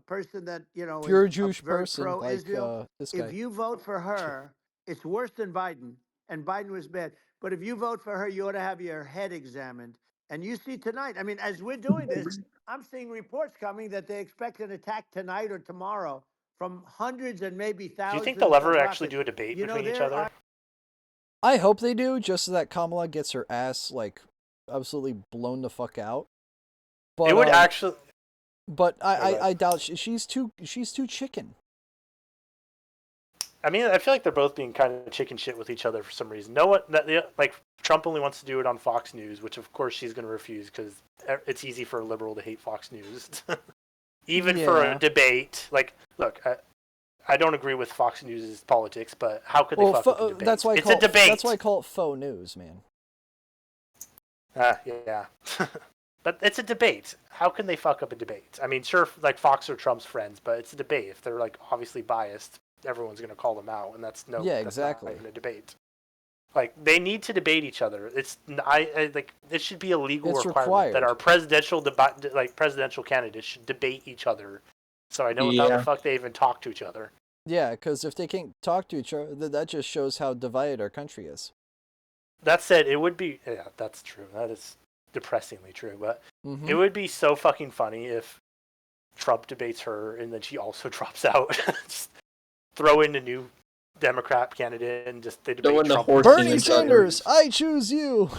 person that, you know,
If you're a
is
Jewish
very
person,
pro-Israel,
this guy.
if you vote for her, it's worse than Biden, and Biden was bad. But if you vote for her, you ought to have your head examined. And you see tonight, I mean, as we're doing this, I'm seeing reports coming that they expect an attack tonight or tomorrow from hundreds and maybe thousands.
Do you think they'll ever actually do a debate between each other?
I hope they do, just so that Kamala gets her ass, absolutely blown the fuck out. But,
it would actually...
But I doubt she's too chicken.
I mean, I feel like they're both being kind of chicken shit with each other for some reason. Trump only wants to do it on Fox News, which of course she's going to refuse because it's easy for a liberal to hate Fox News. Even for a debate. Look, I don't agree with Fox News' politics, but how could they fuck up a debate?
That's why
it's a debate.
That's why I call it faux news, man.
Yeah. But it's a debate. How can they fuck up a debate? I mean, sure, like Fox or Trump's friends, but it's a debate. If they're like obviously biased, everyone's going to call them out, and that's
exactly.
That's not even a debate. Like they need to debate each other. Like it should be a legal requirement that our presidential candidates should debate each other. So I know how the fuck they even talk to each other.
Yeah, because if they can't talk to each other, that just shows how divided our country is.
That said, it would be that's true. That is depressingly true, but it would be so fucking funny if Trump debates her and then she also drops out. Just throw in a new Democrat candidate and just they debate Trump.
Bernie Sanders, I choose you.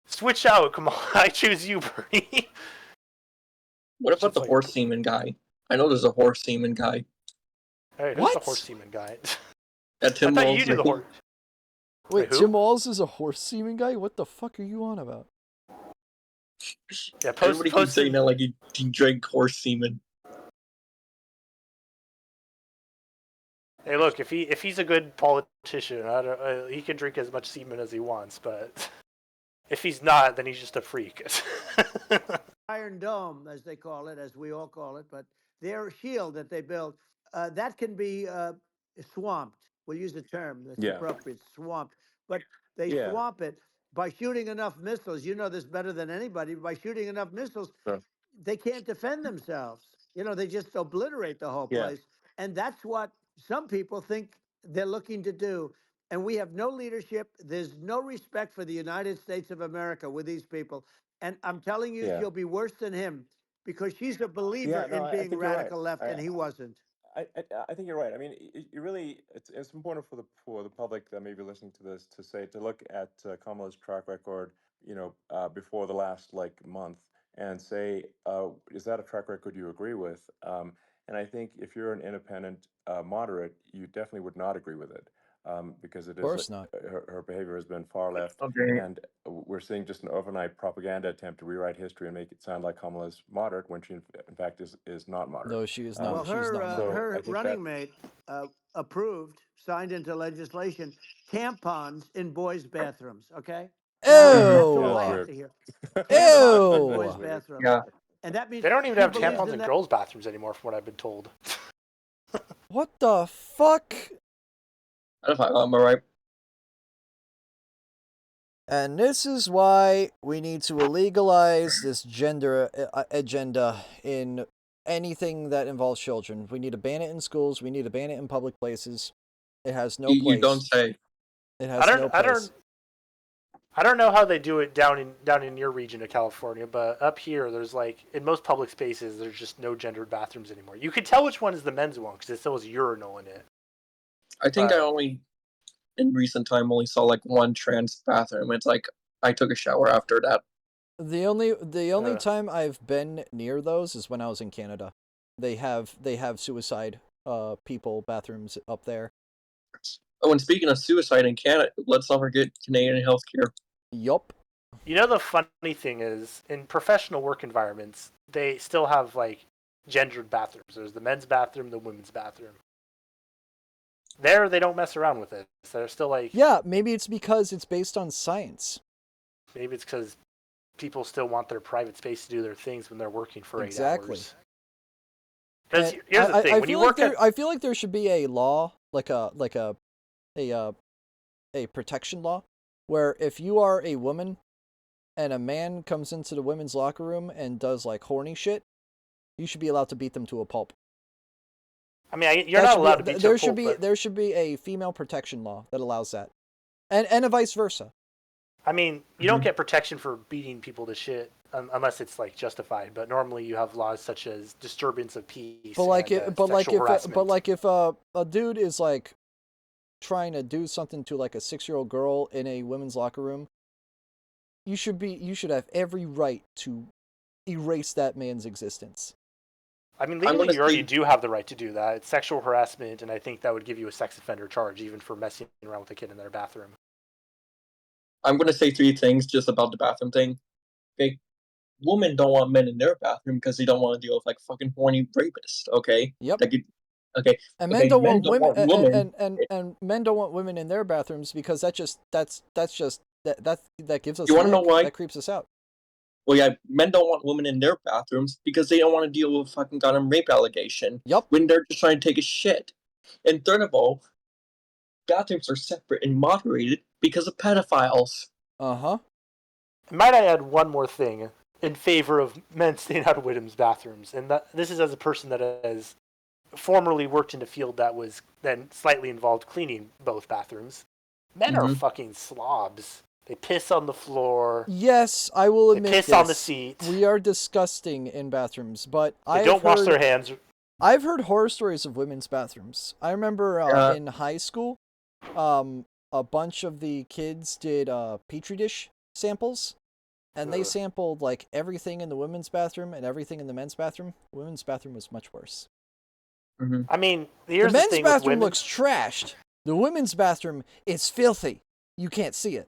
Switch out, come on, I choose you, Bernie.
What about the horse semen guy? I know there's a horse semen guy.
Hey, who's the horse semen guy?
Tim
I thought you knew the horse.
Wait, Tim Walz is a horse semen guy? What the fuck are you on about?
Yeah, everybody keeps saying that like he drank horse semen.
Hey, look, if he's a good politician, he can drink as much semen as he wants, but if he's not, then he's just a freak.
Iron Dome, as they call it, as we all call it, but their shield that they built, that can be swamped. We'll use the term that's appropriate, swamped. But they swamp it by shooting enough missiles. You know this better than anybody. By shooting enough missiles, they can't defend themselves. You know, they just obliterate the whole place. And that's what some people think they're looking to do. And we have no leadership. There's no respect for the United States of America with these people. And I'm telling you, she'll be worse than him because she's a believer in being radical left, and he wasn't.
I think you're right. I mean, you really, it's important for the public that may be listening to this to look at Kamala's track record, before the last month, and say, is that a track record you agree with? And I think if you're an independent moderate, you definitely would not agree with it. Because it is,
of course not.
Her behavior has been far left, and we're seeing just an overnight propaganda attempt to rewrite history and make it sound like Kamala's moderate when she, in fact, is not moderate.
No, she is not.
Well, her running mate approved, signed into legislation, tampons in boys' bathrooms. Okay.
Ew.
That's all I have to hear. Tampons in boys' bathrooms.
Yeah.
And that means
they don't even have tampons in girls' bathrooms anymore, from what I've been told.
What the fuck?
Am I right?
And this is why we need to illegalize this gender agenda in anything that involves children. We need to ban it in schools. We need to ban it in public places. It has no place.
You don't say.
It has no place.
I don't know how they do it down in your region of California, but up here, there's in most public spaces, there's just no gendered bathrooms anymore. You can tell which one is the men's one because it still has a urinal in it.
I think in recent time, only saw one trans bathroom. It's I took a shower after that.
The only time I've been near those is when I was in Canada. They have suicide people bathrooms up there.
Oh, and speaking of suicide in Canada, let's not forget Canadian healthcare.
Yup.
You know, the funny thing is, in professional work environments, they still have gendered bathrooms. There's the men's bathroom, the women's bathroom. There, they don't mess around with it. So they're still
yeah, maybe it's because it's based on science.
Maybe it's because people still want their private space to do their things when they're working for 8 hours. Because here's the thing: when you work
I feel like there should be a law, a protection law, where if you are a woman and a man comes into the women's locker room and does horny shit, you should be allowed to beat them to a pulp.
I mean, you're not allowed to beat
there should be there should be a female protection law that allows that, and a vice versa.
I mean, you don't get protection for beating people to shit unless it's justified. But normally, you have laws such as disturbance of peace. But
if a dude is trying to do something to a 6-year-old girl in a women's locker room, you should have every right to erase that man's existence.
I mean, legally, you already do have the right to do that. It's sexual harassment, and I think that would give you a sex offender charge, even for messing around with a kid in their bathroom.
I'm going to say 3 things just about the bathroom thing. Okay, women don't want men in their bathroom because they don't want to deal with fucking horny rapists. Okay.
Yep.
Okay.
And men
Okay,
don't
men
want
don't
women,
want women.
and men don't want women in their bathrooms because that gives us
You
the
want to know
ick.
why?
That creeps us out.
Well, yeah, men don't want women in their bathrooms because they don't want to deal with fucking goddamn rape allegation.
Yep.
When they're just trying to take a shit. And third of all, bathrooms are separate and moderated because of pedophiles.
Uh-huh.
Might I add one more thing in favor of men staying out of women's bathrooms, and this is as a person that has formerly worked in a field that was then slightly involved cleaning both bathrooms. Men are fucking slobs. They piss on the floor.
Yes, I will admit
they piss
this.
on the seat.
We are disgusting in bathrooms, but
they don't wash their hands.
I've heard horror stories of women's bathrooms. I remember in high school, a bunch of the kids did petri dish samples, and they sampled like everything in the women's bathroom and everything in the men's bathroom. The women's bathroom was much worse.
I mean,
the men's bathroom looks trashed. The women's bathroom is filthy. You can't see it.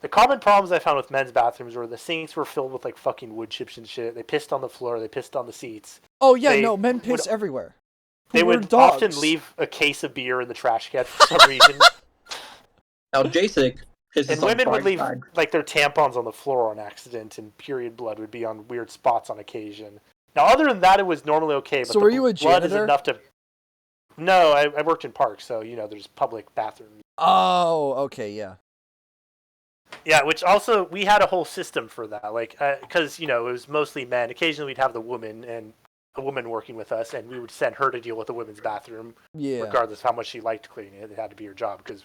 The common problems I found with men's bathrooms were the sinks were filled with like fucking wood chips and shit. They pissed on the floor. They pissed on the seats.
Oh yeah, men piss everywhere.
They would often leave a case of beer in the trash can for some reason.
Now, Jacek pisses
and women would leave like their tampons on the floor on accident, and period blood would be on weird spots on occasion. Now, other than that, it was normally okay. But
so were you a janitor?
Blood is enough to. No, I worked in parks, so there's public bathrooms.
Oh, okay, yeah.
Yeah, which also we had a whole system for that, like because it was mostly men. Occasionally, we'd have a woman working with us, and we would send her to deal with the women's bathroom.
Yeah.
Regardless of how much she liked cleaning it, it had to be her job because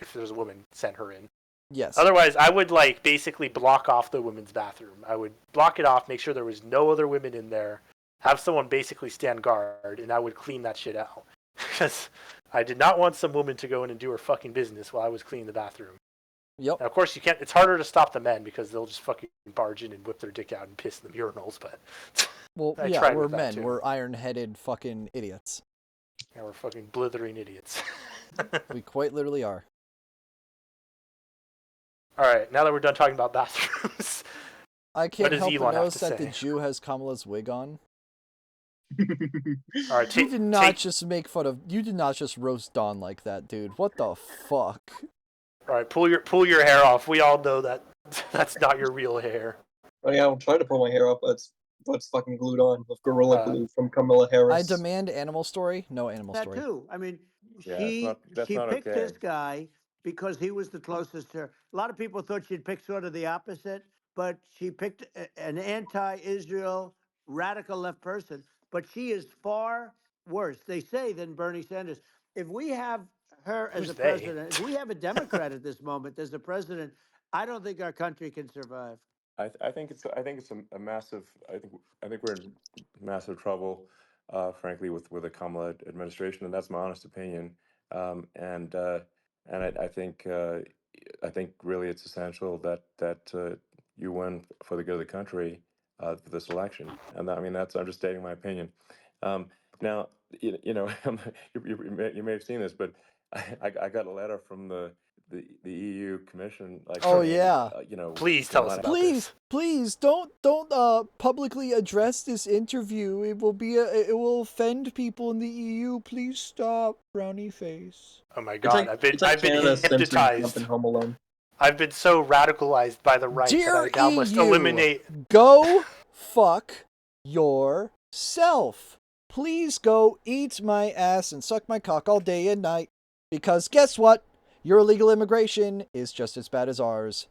if there's a woman, send her in.
Yes.
Otherwise, I would basically block off the women's bathroom. I would block it off, make sure there was no other women in there, have someone basically stand guard, and I would clean that shit out because I did not want some woman to go in and do her fucking business while I was cleaning the bathroom.
Yep.
Now, of course, you can't. It's harder to stop the men because they'll just fucking barge in and whip their dick out and piss in the urinals. But
we're men. Too. We're iron-headed fucking idiots.
Yeah, we're fucking blithering idiots.
We quite literally are.
All right, now that we're done talking about bathrooms,
I can't help but notice that the Jew has Kamala's wig on.
All right,
you did not just make fun of. You did not just roast Dawn like that, dude. What the fuck?
All right, pull your hair off. We all know that that's not your real hair.
Oh yeah, I'm trying to pull my hair off, but it's fucking glued on with Gorilla Glue from Kamala Harris.
I demand animal story. No animal story.
That too. I mean,
Yeah,
she picked
okay.
this guy because he was the closest to her. A lot of people thought she'd pick sort of the opposite, but she picked an anti-Israel, radical left person. But she is far worse, they say, than Bernie Sanders. If we have her as president, if we have a Democrat at this moment as the president, I don't think our country can survive.
I think it's a massive. I think we're in massive trouble, frankly, with the Kamala administration, and that's my honest opinion. And I think really it's essential that you win for the good of the country for this election, and that's I'm just stating my opinion. Now you may have seen this, but I got a letter from the EU Commission.
Please tell us about this.
Please don't publicly address this interview. It will offend people in the EU. Please stop, brownie face.
Oh my god, I've been hypnotized.
Home Alone.
I've been so radicalized by the right that I now must eliminate.
Go fuck yourself. Please go eat my ass and suck my cock all day and night. Because guess what? Your illegal immigration is just as bad as ours.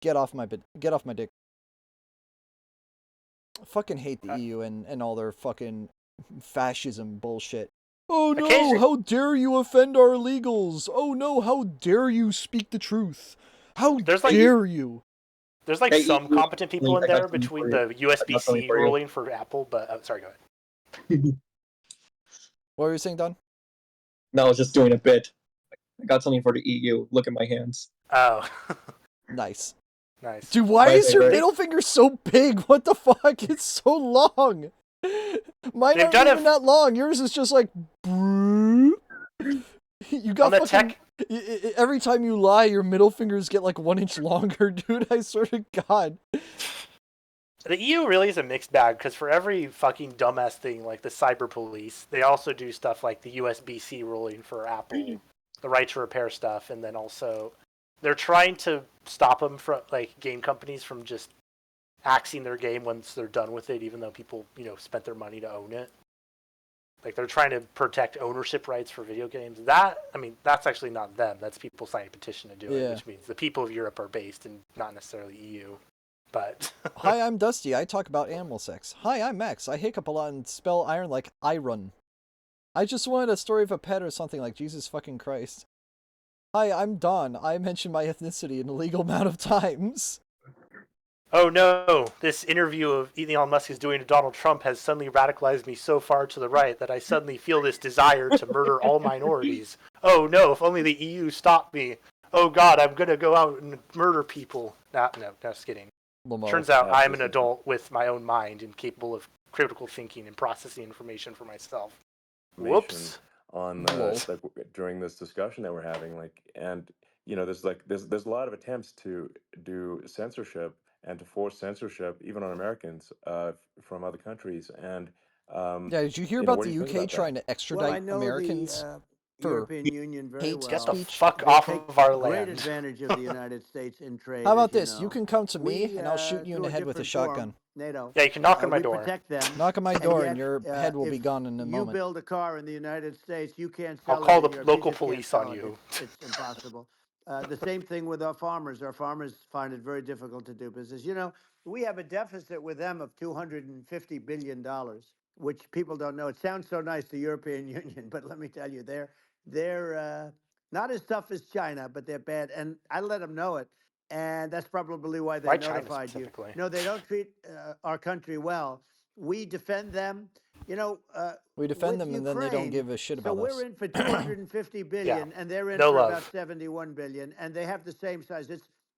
Get off my dick. I fucking hate the EU and all their fucking fascism bullshit. Oh no, how dare you offend our illegals? Oh no, how dare you speak the truth? How dare you?
There's some competent people in there between the USB-C ruling for Apple, but sorry, go ahead.
What were you saying, Don?
No, I was just doing a bit. I got something for the EU. Look at my hands.
Oh.
Nice.
Dude,
why is your middle finger so big? What the fuck? It's so long. Mine aren't even that long. Yours is just like... You got fucking... Every time you lie, your middle fingers get like 1 inch longer, dude. I swear to God.
The EU really is a mixed bag because for every fucking dumbass thing like the cyber police, they also do stuff like the USB-C ruling for Apple, the right to repair stuff, and then also they're trying to stop them from like game companies from just axing their game once they're done with it, even though people spent their money to own it. Like they're trying to protect ownership rights for video games. That's actually not them. That's people signing a petition to do it, which means the people of Europe are based and not necessarily EU. But
hi, I'm Dusty. I talk about animal sex. Hi, I'm Max. I hiccup a lot and spell iron like iron. I just wanted a story of a pet or something like Jesus fucking Christ. Hi, I'm Don. I mentioned my ethnicity an illegal amount of times.
Oh no, this interview of Elon Musk is doing to Donald Trump has suddenly radicalized me so far to the right that I suddenly feel this desire to murder all minorities. Oh no, if only the EU stopped me. Oh god, I'm gonna go out and murder people. No, just kidding. Turns out I'm an adult with my own mind and capable of critical thinking and processing information for myself. Whoops.
On during this discussion that we're having, and there's a lot of attempts to do censorship and to force censorship even on Americans from other countries. And
did you hear about the UK trying to extradite Americans?
European Union very well.
Get the fuck off of our land.
Great advantage of the United States in trade.
How about this? You can come to me and I'll shoot you in the head with a shotgun.
NATO.
Yeah, you can knock on my door.
Protect them.
Knock on my door and your head will be gone in a moment.
You build a car in the United States, you can't sell it.
I'll call the local police on you.
It's impossible. The same thing with our farmers. Our farmers find it very difficult to do business. We have a deficit with them of $250 billion, which people don't know. It sounds so nice, the European Union, but let me tell you, they're not as tough as China, but they're bad. And I let them know it. And that's probably why they notified you. No, they don't treat our country well. We defend them.
We defend them, and then they don't give a shit about us.
So we're in for 250 billion, and they're in for about 71 billion, and they have the same size.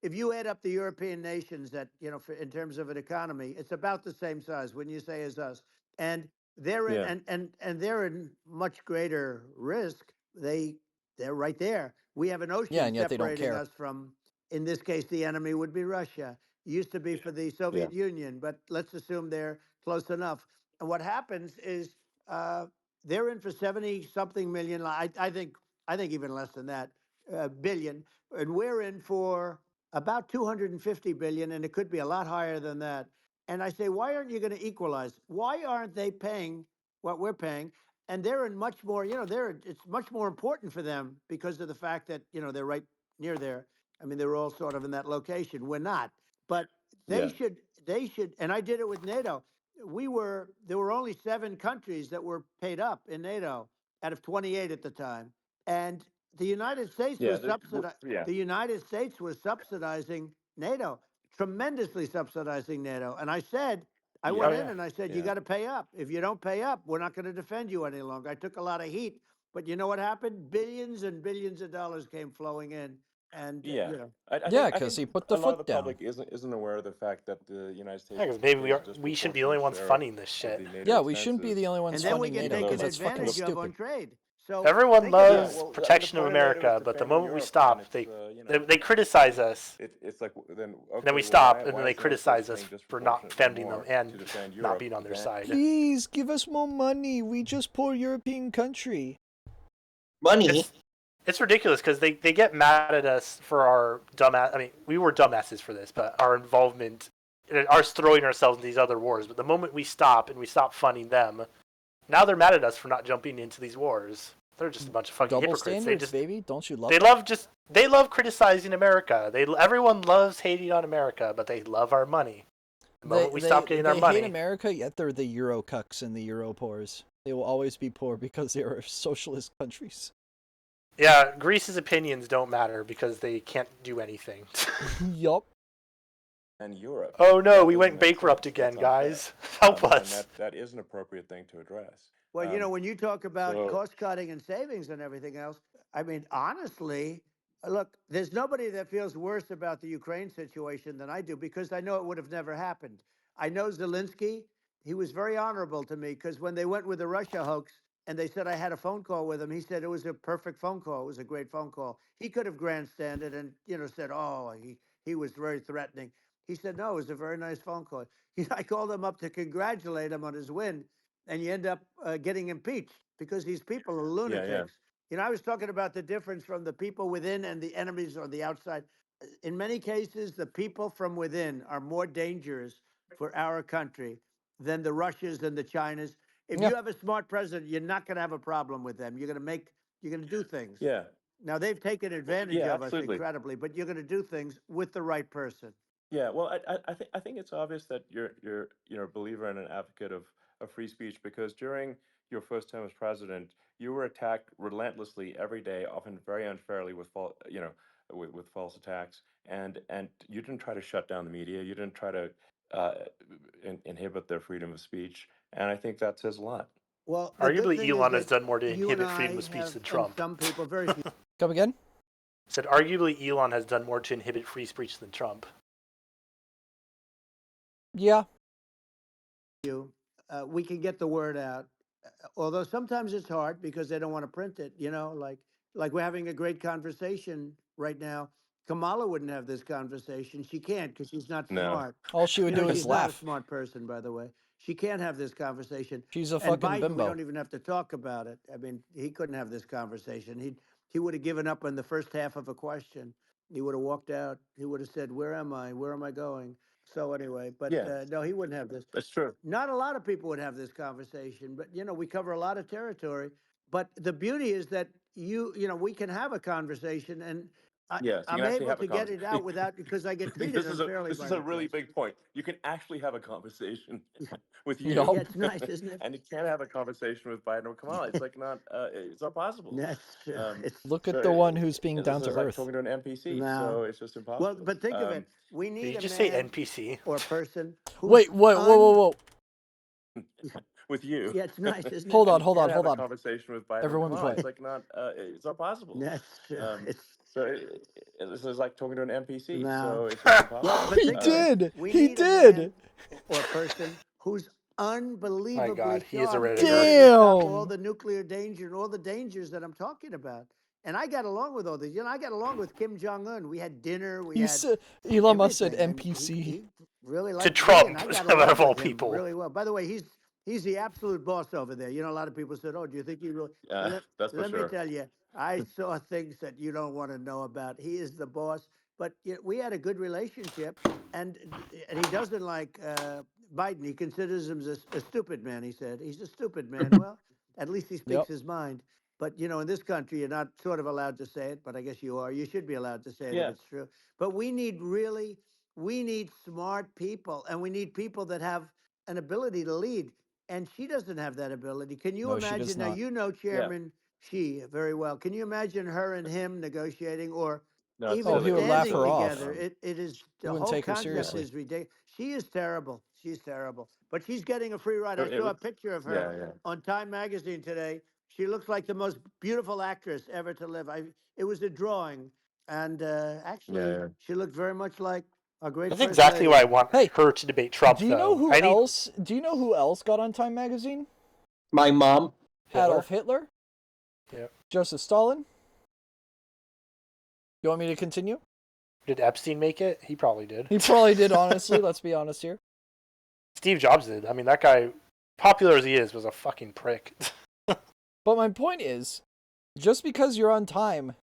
If you add up the European nations that in terms of an economy, it's about the same size. Wouldn't you say as us? And they're in, and they're in much greater risk. They're right there. We have an ocean separating us from. In this case, the enemy would be Russia. It used to be for the Soviet Union, but let's assume they're close enough. And what happens is they're in for 70-something million. I think even less than that billion, and we're in for about 250 billion, and it could be a lot higher than that. And I say, why aren't you going to equalize? Why aren't they paying what we're paying? And they're in much more. It's much more important for them because of the fact that they're right near there. I mean, they're all sort of in that location. We're not, but they should, and I did it with NATO. There were only 7 countries that were paid up in NATO out of 28 at the time. And the United States was the United States was subsidizing NATO, tremendously subsidizing NATO. And I said, I went in and I said, you got to pay up. If you don't pay up, we're not going to defend you any longer. I took a lot of heat, but you know what happened? Billions and billions of dollars came flowing in. And
because he put the foot down.
A lot of the public isn't aware of the fact that the United States.
Because maybe we shouldn't be the only ones funding this shit.
Yeah, we shouldn't be the only ones funding NATO because that's fucking stupid.
Trade. So
everyone loves protection of America, but the moment we stop, they criticize us.
It's like then
we stop, and then they criticize us for not defending them and not being on their side.
Please give us more money. We just poor European country.
Money.
It's ridiculous because they get mad at us for our dumbass. I mean, we were dumbasses for this, but our involvement, us throwing ourselves in these other wars. But the moment we stop and we stop funding them, now they're mad at us for not jumping into these wars. They're just a bunch of fucking hypocrites.
Standards, baby. Don't you love?
They love criticizing America. Everyone loves hating on America, but they love our money. The moment we stop getting our money,
they hate America. Yet they're the Euro cucks and the Euro poors. They will always be poor because they are socialist countries.
Yeah, Greece's opinions don't matter because they can't do anything.
Yup.
And Europe.
Oh no, we went bankrupt again, guys. Help us.
That is an appropriate thing to address.
Well, when you talk about cost cutting and savings and everything else, I mean, honestly, look, there's nobody that feels worse about the Ukraine situation than I do because I know it would have never happened. I know Zelensky. He was very honorable to me because when they went with the Russia hoax, and they said I had a phone call with him. He said it was a perfect phone call. It was a great phone call. He could have grandstanded and said, oh, he was very threatening. He said, no, it was a very nice phone call. I called him up to congratulate him on his win, and you end up getting impeached because these people are lunatics. I was talking about the difference from the people within and the enemies on the outside. In many cases, the people from within are more dangerous for our country than the Russians and the Chinas. If you have a smart president, you're not going to have a problem with them. You're going to do things.
Yeah.
Now, they've taken advantage of us
absolutely.
incredibly, but you're going to do things with the right person.
Yeah, well, I think it's obvious that you're a believer and an advocate of free speech, because during your first term as president, you were attacked relentlessly every day, often very unfairly with with false attacks, and you didn't try to shut down the media. You didn't try to inhibit their freedom of speech, and I think that says a lot.
Well,
arguably, Elon has done more to
you and
inhibit freedom
I
of speech
have,
than
and
Trump.
some people, very few.
Come again?
Said arguably, Elon has done more to inhibit free speech than Trump.
Yeah.
We can get the word out, although sometimes it's hard because they don't want to print it. Like we're having a great conversation right now. Kamala wouldn't have this conversation. She can't because she's not smart.
All she would do is
she's
laugh.
not a smart person, by the way. She can't have this conversation.
She's a
And
fucking
Biden,
bimbo.
we don't even have to talk about it. I mean, he couldn't have this conversation. He would have given up on the first half of a question. He would have walked out. He would have said, "Where am I? Where am I going?" So anyway, but no, he wouldn't have this.
That's true.
Not a lot of people would have this conversation, but we cover a lot of territory. But the beauty is that we can have a conversation, and I'm able to get it out without because I get treated unfairly.
This is a really big point. You can actually have a conversation with you.
Yup.
Yeah, it's nice, isn't it?
And you can't have a conversation with Biden or Kamala. It's like it's not possible.
That's
Look at the one who's being down to
This is like
earth.
talking to an NPC,
No.
so it's just impossible.
Well, but think of it. We need
Did you
a
just
man
say NPC?
or person. Who's
Wait, whoa.
with you.
Yeah, it's nice, isn't it?
Hold on.
You can't have a conversation with Biden
Everyone
or Kamala.
quiet.
It's like it's not possible.
That's
This is like talking to an NPC,
No.
so it's just impossible.
Well, but
He
think of it.
did.
We
He
need a
did.
man or person who's unbelievably
My God, he is a
sharp
Reddit
to
nerd.
stop
Damn.
all the nuclear danger and all the dangers that I'm talking about. And I got along with all these. I got along with Kim Jong-un. We had dinner. We had
Elon Musk said
everything, and
NPC.
He really liked
To
me,
Trump,
and I got
out
along
of all
with him
people.
really well. By the way, he's the absolute boss over there. A lot of people said, "Oh, do you think he really?"
That's for
Let me
sure.
tell you, I saw things that you don't want to know about. He is the boss. But we had a good relationship, and he doesn't like Biden. He considers him a stupid man. He said he's a stupid man. Well, at least he speaks his mind. But in this country, you're not sort of allowed to say it, but I guess you are. You should be allowed to say it if it's true. But we need smart people, and we need people that have an ability to lead. And she doesn't have that ability. Can you
No, she does
imagine? Now,
not.
Chairman Xi very well. Can you imagine her and him negotiating, or
No, it's
even
Oh, he would laugh
standing
her off.
together? It is
He
the
wouldn't
whole
take her
concept
seriously.
is ridiculous. She is terrible. She's terrible. But she's getting a free ride. I saw a picture of her on Time Magazine today. She looks like the most beautiful actress ever to live. It was a drawing, and actually, she looked very much like a great.
That's
first
exactly
lady.
why I want
Hey,
her to debate Trump.
Do you know
though.
Do you know who else got on Time Magazine?
My mom.
Adolf Hitler.
Yeah.
Joseph Stalin. You want me to continue?
Did Epstein make it? He probably did.
He probably did, honestly. Let's be honest here.
Steve Jobs did. I mean, that guy, popular as he is, was a fucking prick.
But my point is, just because you're on Time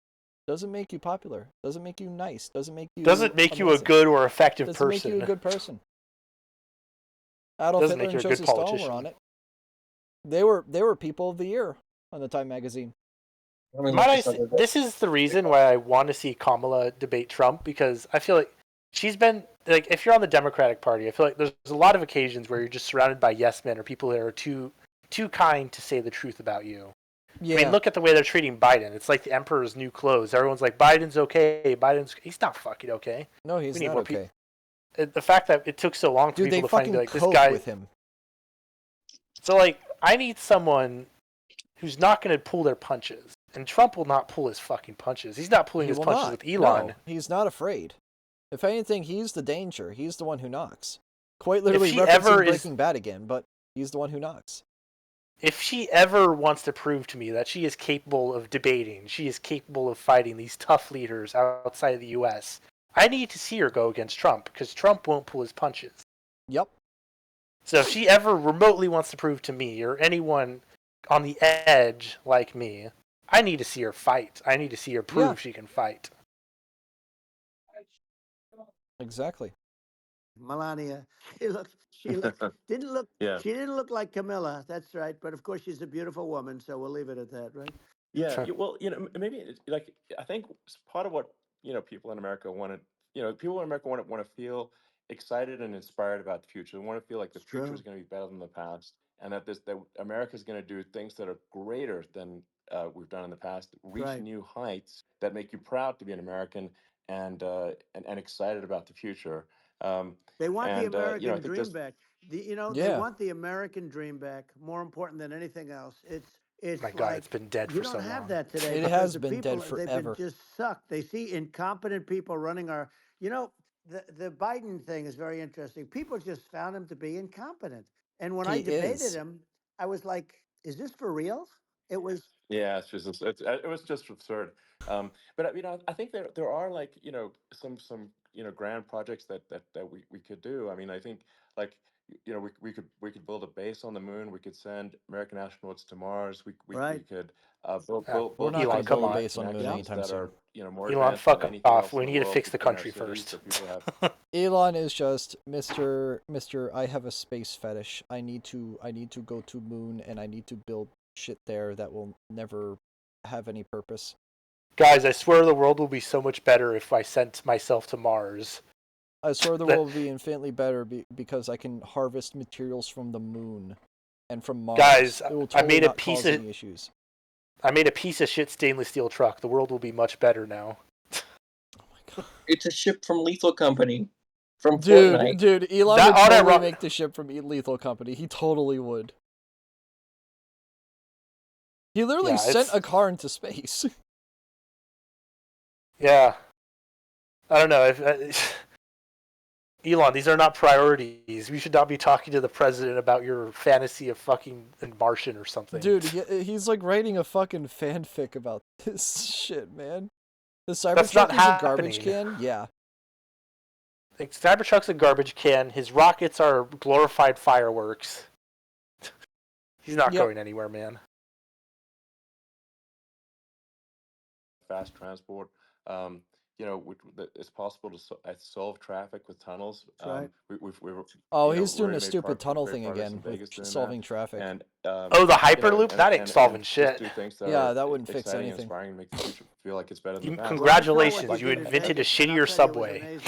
doesn't make you popular. Doesn't make you nice. Doesn't make you
a good or effective
doesn't
person.
make you a good person. Adolf
Doesn't
Hitler
make
and
you a good
Joseph Stalin
politician.
were on it. They were people of the year on the Time Magazine.
This is the reason why I want to see Kamala debate Trump, because I feel like she's been, like, if you're on the Democratic Party, I feel like there's a lot of occasions where you're just surrounded by yes men or people that are too kind to say the truth about you.
Yeah.
I mean, look at the way they're treating Biden. It's like the emperor's new clothes. Everyone's like, Biden's okay. He's not fucking okay.
No, he's not okay.
The fact that it took so long for
Dude,
people
they
to finally
fucking
be like, this
cope
guy
with him.
So, like, I need someone who's not going to pull their punches. And Trump will not pull his fucking punches. He's not pulling his punches with Elon.
No, he's not afraid. If anything, he's the danger. He's the one who knocks. Quite literally referencing Breaking Bad again, but he's the one who knocks.
If she ever wants to prove to me that she is capable of debating, she is capable of fighting these tough leaders outside of the U.S., I need to see her go against Trump because Trump won't pull his punches.
Yep.
So if she ever remotely wants to prove to me or anyone on the edge like me, I need to see her fight. I need to see her prove she can fight.
Exactly.
Melania, she didn't look like Camilla. That's right. But of course, she's a beautiful woman, so we'll leave it at that, right?
Yeah, well, maybe like I think part of what people in America want to, people in America want to feel excited and inspired about the future. They want to feel like the future is going to be better than the past, and that America is going to do things that are greater than we've done in the past, reach new heights that make you proud to be an American and excited about the future.
They want the American dream
this,
back. They want the American dream back. More important than anything else. It's
my God, it's been dead for so long.
You don't have that today.
It has been dead forever.
They've been just sucked. They see incompetent people running our. The Biden thing is very interesting. People just found him to be incompetent. And when I debated him, I was like, "Is this for real?" It was.
Yeah, it was just absurd. But I think there are like some grand projects that we could do. I mean, I think like we could build a base on the moon. We could send American astronauts to Mars. We could build
We're not going to build a base on the moon anytime
that
soon.
are more
Elon,
advanced than
fuck
anything
off.
else
We
in
need to
world
fix the
within our
country
cities
first.
so people have
Elon is just Mr. I have a space fetish. I need to go to moon and I need to build shit there that will never have any purpose.
Guys, I swear the world will be so much better if I sent myself to Mars.
I swear the world will be infinitely better because I can harvest materials from the moon and from Mars.
Guys,
it will totally not cause any issues.
I made a piece of shit stainless steel truck. The world will be much better now.
Oh my God.
It's a ship from Lethal Company. From Fortnite.
Dude, Elon would totally make the ship from Lethal Company. He totally would. He literally sent a car into space.
Yeah. I don't know. Elon, these are not priorities. We should not be talking to the president about your fantasy of fucking Martian or something.
Dude, he's like writing a fucking fanfic about this shit, man. The Cybertruck is a garbage can? Yeah.
Cybertruck's a garbage can. His rockets are glorified fireworks. He's not going anywhere, man.
Fast transport. It's possible to solve traffic with tunnels.
He's doing a stupid tunnel thing again with solving traffic.
And
the Hyperloop? That ain't solving shit.
That wouldn't fix anything.
Inspiring, make the future feel like it's better than that.
Congratulations, you invented a shittier subway.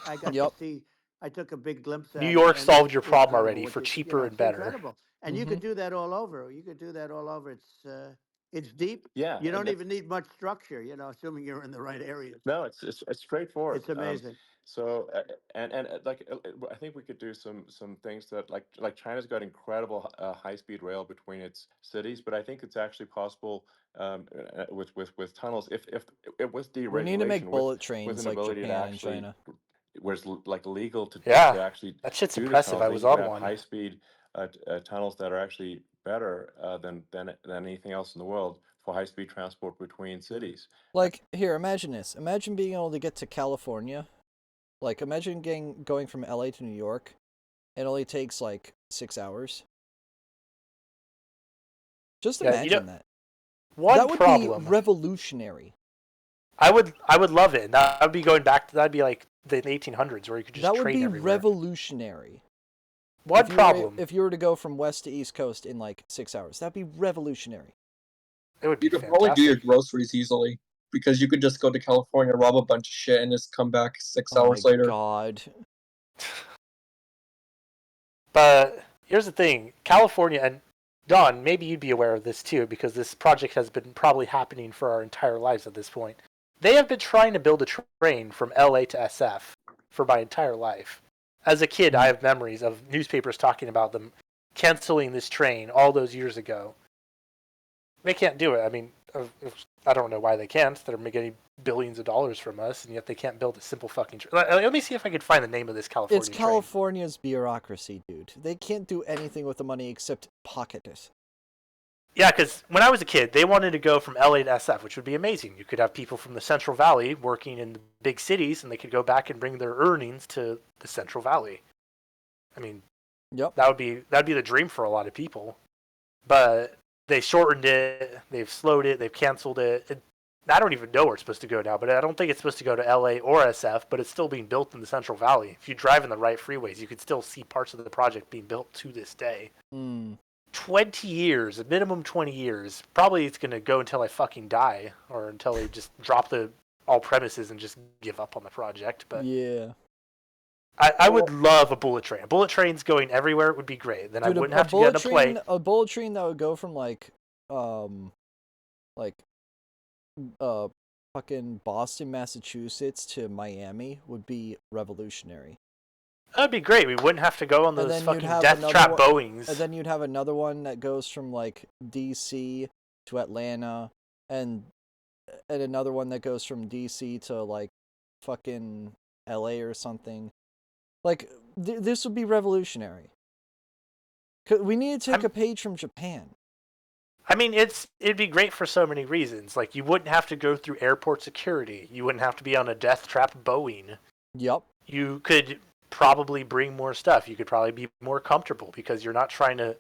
I got to see. I took a big glimpse at
New York solved your problem already for cheaper and better.
Incredible. And you could do that all over. It's deep.
Yeah.
You don't even need much structure, assuming you're in the right areas.
No, it's straightforward.
It's amazing.
I think we could do some things that like China's got incredible high-speed rail between its cities, but I think it's actually possible with tunnels if it was deregulation.
We need to make bullet trains like Japan and China.
Where it's like legal to actually
that shit's impressive. I was on one.
High-speed tunnels that are actually better than anything else in the world for high-speed transport between cities.
Like, here, imagine this. Imagine being able to get to California. Like, imagine going from LA to New York. It only takes, 6 hours. Just imagine that. That would be revolutionary.
I would love it. That would be going back to, that'd be like the 1800s where you could just train everywhere.
That would be revolutionary. If you were to go from west to east coast in 6 hours, that'd be revolutionary.
It would be
You could probably do your groceries easily because you could just go to California, rob a bunch of shit, and just come back 6 hours later.
Oh my God.
But here's the thing, California, and Don, maybe you'd be aware of this too, because this project has been probably happening for our entire lives at this point. They have been trying to build a train from LA to SF for my entire life. As a kid, I have memories of newspapers talking about them canceling this train all those years ago. They can't do it. I mean, I don't know why they can't. They're getting billions of dollars from us, and yet they can't build a simple fucking train. Let me see if I can find the name of this California train.
It's California's bureaucracy, dude. They can't do anything with the money except pocket it.
Yeah, because when I was a kid, they wanted to go from LA to SF, which would be amazing. You could have people from the Central Valley working in the big cities, and they could go back and bring their earnings to the Central Valley. I mean,
Yep.
that'd be the dream for a lot of people. But they shortened it, they've slowed it, they've canceled it. I don't even know where it's supposed to go now, but I don't think it's supposed to go to LA or SF, but it's still being built in the Central Valley. If you drive in the right freeways, you could still see parts of the project being built to this day. 20 years, a minimum 20 years. Probably it's going to go until I fucking die, or until they just drop the all premises and just give up on the project. But
yeah.
I would love a bullet train. A bullet train's going everywhere. It would be great. Then
Dude,
I wouldn't have to get in a plane.
A bullet train that would go from fucking Boston, Massachusetts to Miami would be revolutionary.
That'd be great. We wouldn't have to go on those fucking death trap Boeings.
And then you'd have another one that goes from like DC to Atlanta, and another one that goes from DC to like fucking LA or something. Like this would be revolutionary. We need to take a page from Japan.
I mean, it'd be great for so many reasons. Like, you wouldn't have to go through airport security. You wouldn't have to be on a death trap Boeing.
Yep.
You could probably bring more stuff. You could probably be more comfortable because you're not trying to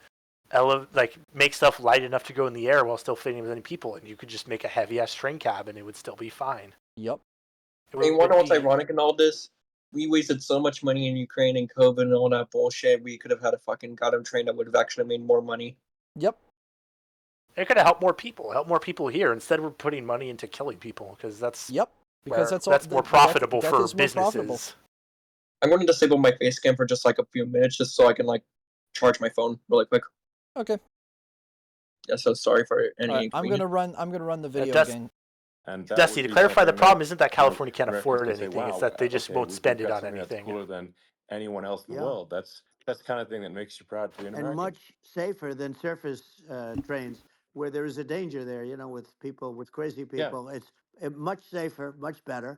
make stuff light enough to go in the air while still fitting with any people. And you could just make a heavy ass train cab and it would still be fine.
Yep.
I mean, you know what's ironic in all this? We wasted so much money in Ukraine and COVID and all that bullshit. We could have had a fucking goddamn train that would have actually made more money.
Yep.
It could have helped more people here. Instead, we're putting money into killing people because that's that's more profitable for businesses.
I'm going to disable my face cam for just like a few minutes, just so I can like charge my phone really quick.
Okay.
Yeah. So sorry for any.
Right, I'm gonna run the video again.
Dusty, to clarify, the problem isn't that California can't afford anything; it's that they just won't spend it on anything.
Cooler than anyone else in the world. That's the kind of thing that makes you proud to be an American.
And much safer than surface trains, where there is a danger there. You know, with crazy people, it's much safer, much better.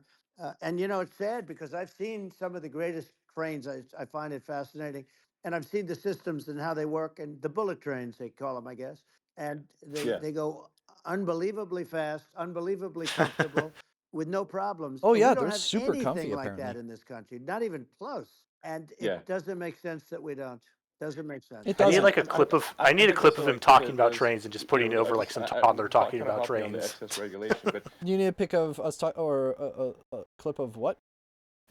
And you know, it's sad because I've seen some of the greatest trains. I find it fascinating, and I've seen the systems and how they work, and the bullet trains they call them, I guess, and they go unbelievably fast, unbelievably comfortable, with no problems.
Oh yeah,
we don't
they're
have
super
anything
comfy
like
apparently.
that in this country, not even close. And it doesn't make sense that we don't. Doesn't make sense.
It
I
doesn't.
need like a clip of him talking about trains and just putting it over like some toddler talking about trains.
You need a pic of us or a clip of what?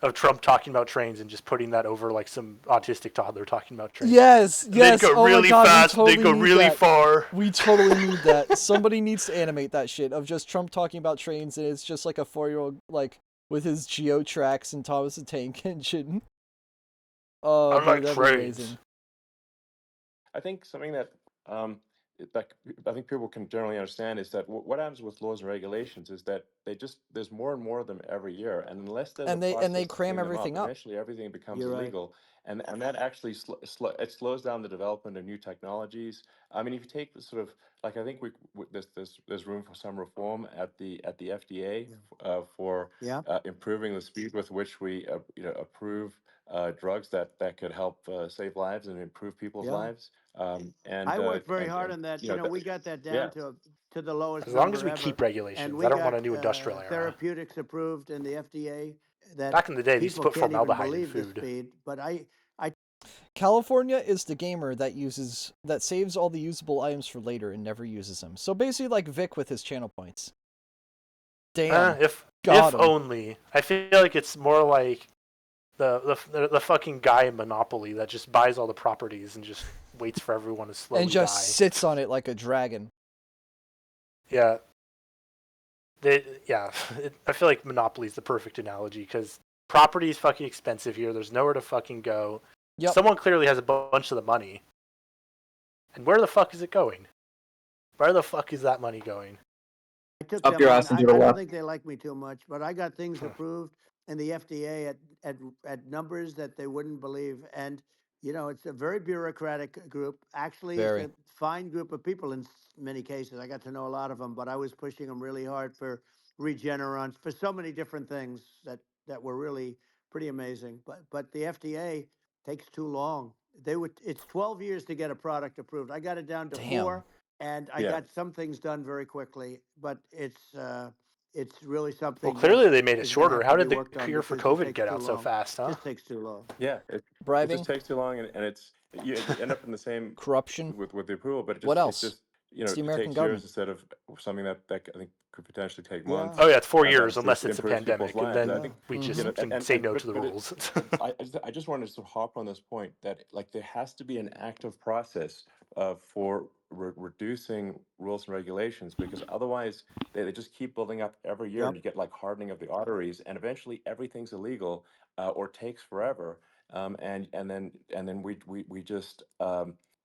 Of Trump talking about trains and just putting that over like some autistic toddler talking about trains.
Yes.
They go really fast. They go really far.
We totally need that. Somebody needs to animate that shit of just Trump talking about trains, and it's just like a 4-year-old like with his Geo Tracks and Thomas the Tank Engine. Oh,
I like trains.
I think something that I think people can generally understand is that what happens with laws and regulations is that there's more and more of them every year, and unless there's
they cram everything up.
Eventually, everything becomes illegal, and that actually it slows down the development of new technologies. I mean, if you take sort of like I think there's room for some reform at the FDA for improving the speed with which we approve drugs that could help save lives and improve people's lives. And
I worked very hard on that. You know, we got that down to the lowest.
As long as we
ever.
keep regulations,
and we
I don't
got,
want a new industrial era.
Therapeutics approved in the FDA. That
back in the day, they used to put formaldehyde in
food. Speed, but
California is the gamer that saves all the usable items for later and never uses them. So basically, like Vic with his channel points. Damn.
If only. I feel like it's more like the fucking guy in Monopoly that just buys all the properties and just waits for everyone to slowly die.
And just sits on it like a dragon.
Yeah. I feel like Monopoly is the perfect analogy because property is fucking expensive here. There's nowhere to fucking go. Yep. Someone clearly has a bunch of the money. And where the fuck is it going? Where the fuck is that money going?
I took up your ass and I don't think they like me too much, but I got things approved in the FDA at numbers that they wouldn't believe. And, you know, it's a very bureaucratic group. Actually, it's a fine group of people in many cases. I got to know a lot of them, but I was pushing them really hard for Regeneron, for so many different things that were really pretty amazing. But the FDA takes too long. It's 12 years to get a product approved. I got it down to 4, and I
Yeah.
got some things done very quickly, but it's really something.
Well, clearly
that
they made it
is gonna
shorter.
have
How
to be
did the
worked on
cure for
because it
COVID
takes
get
too
out so
long.
fast, huh?
Just takes too long.
Yeah, it
Bribing,
just takes too long, and it's you end up in the same
corruption.
with the approval, but
What
it
else?
just
It's the
it
American
takes
government.
years instead of something that I think could potentially take
Yeah.
months.
Oh yeah, it's 4
That
years unless it's a
improves people's
pandemic, and
lives. I
then
think
we
Mhm.
just can
and
say no to the
but
rules.
I just wanted to sort of hop on this point that like there has to be an active process for reducing rules and regulations, because otherwise they just keep building up every year,
Yep.
and you get like hardening of the arteries, and eventually everything's illegal or takes forever, and then we just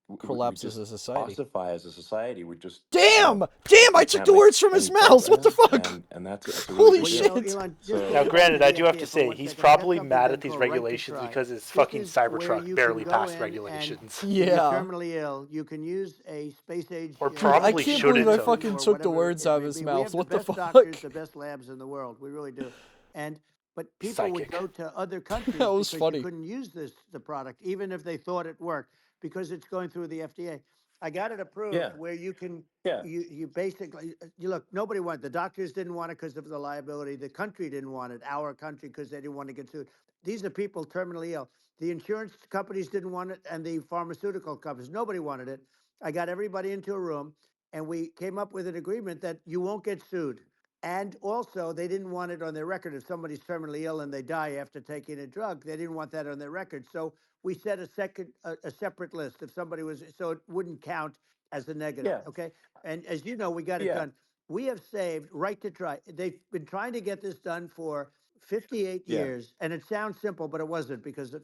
we
Collapse as
just
a society.
ossify as a society. We just
Damn! I
we
took
can't
the
make
words from his
any
mouth. What the
progress,
fuck?
and that's a
Holy
really big
Well, you
deal.
know,
shit!
Elon, just
So
to
Now,
go back
granted,
to
I
the
do have
FDA
to
for
say
1
he's
second, I got
probably
something
mad
done
at these
called Right to
regulations
Try.
because his
This
fucking
is where
Cybertruck
you
barely
can go
passed
in and
regulations.
if you're
Yeah.
terminally ill, you can use a space age
Or
Dude, I
probably
can't
should
believe
it
I
to.
fucking
or
took the
whatever
words
it
out of
may
his
be. We
mouth.
have the
What the
best
fuck?
doctors, the best labs in the world. We really do. And but people would
Psychic.
go to other
That
countries
was
because
funny.
you couldn't use the product, even if they thought it worked, because it's going through the FDA. I got it approved
yeah,
where you can
yeah,
you basically you look, nobody wanted, the doctors didn't want it because of the liability, the country didn't want it, our country, because they didn't want to get sued. These are people terminally ill. The insurance companies didn't want it, and the pharmaceutical companies, nobody wanted it. I got everybody into a room, and we came up with an agreement that you won't get sued. And also, they didn't want it on their record. If somebody's terminally ill and they die after taking a drug, they didn't want that on their record. So we set a separate list if somebody was, so it wouldn't count as a negative.
yeah,
Okay. And as you know, we got it
yeah,
done. We have saved Right to Try. They've been trying to get this done for 58
yeah,
years. And it sounds simple, but it wasn't, because of,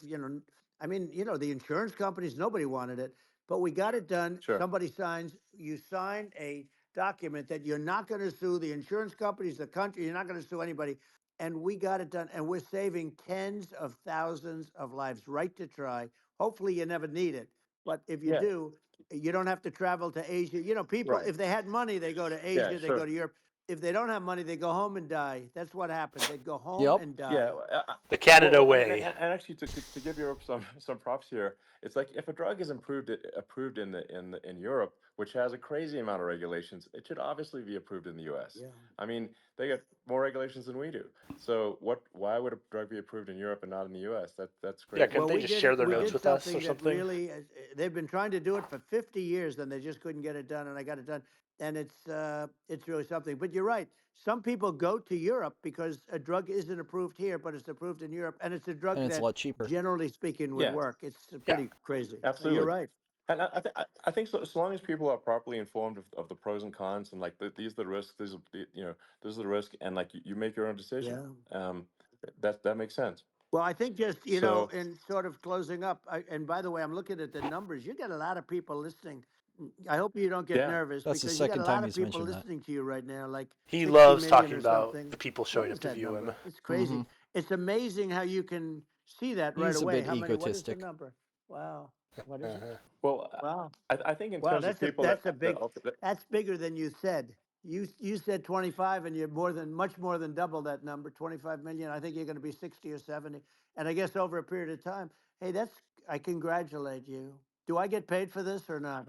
I mean, the insurance companies, nobody wanted it, but we got it done.
sure,
Somebody signs, you sign a document that you're not going to sue the insurance companies, the country, you're not going to sue anybody. And we got it done. And we're saving tens of thousands of lives. Right to Try. Hopefully you never need it. But if you
yeah,
do, you don't have to travel to Asia. People,
right,
if they had money, they go to
yeah,
Asia, they go
sure.
to Europe. If they don't have money, they go home and die. That's what happened. They'd go home
Yep.
and
Yeah,
die.
The Canada
well,
way.
and actually, to give Europe some props here, it's like if a drug is approved in Europe, which has a crazy amount of regulations, it should obviously be approved in the U.S.
Yeah.
I mean, they get more regulations than we do. So why would a drug be approved in Europe and not in the U.S.? That's
Yeah,
crazy.
couldn't they just share their
We
notes
did
with us or
something that
something?
really, they've been trying to do it for 50 years and they just couldn't get it done. And I got it done. And it's really something. But you're right. Some people go to Europe because a drug isn't approved here, but it's approved in Europe. And it's a drug
And it's a
that,
lot cheaper.
generally speaking, would
Yeah,
work. It's
Yeah.
pretty crazy. So you're
absolutely.
right.
And I think so, as long as people are properly informed of the pros and cons, and like these are the risks, these are this is the risk, and like you make your own decision.
Yeah.
That makes sense.
Well, I think just,
So
in sort of closing up, and by the way, I'm looking at the numbers. You got a lot of people listening. I hope you don't get
yeah,
nervous,
That's the
because you got a
second
lot
time
of
he's
people
mentioned that.
listening to you right now, like
He
60
loves
million
talking
or
about
something.
the people
What
showing
is
up to
that
view him.
number? It's crazy.
Mm-hmm.
It's amazing how you can see that right
He's a
away.
bit
How many? What is the
egotistic.
number? Wow. What is it?
well,
Wow.
I think in
Wow,
terms of people
that's a
that
big, that's bigger than you said. You said 25, and you're much more than double that number, 25 million. I think you're going to be 60 or 70. And I guess over a period of time, hey, I congratulate you. Do I get paid for this or not?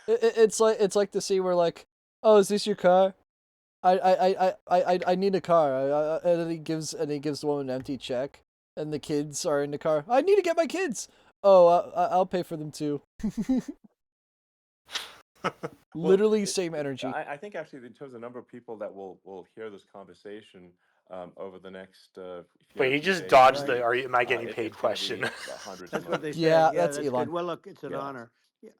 It's like the scene where like, oh, is this your car? I need a car. And then he gives the woman an empty check, and the kids are in the car. I need to get my kids. Oh, I'll pay for them too. Literally same energy.
I think actually in terms of the number of people that will hear this conversation over the next
Wait, he
few
just
days,
dodged
maybe,
the am I getting paid
it's going to
question.
be hundreds
That's
of
what they
millions.
say.
Yeah,
Yeah,
that's
that's
Elon.
good. Well, look, it's an
Yeah.
honor.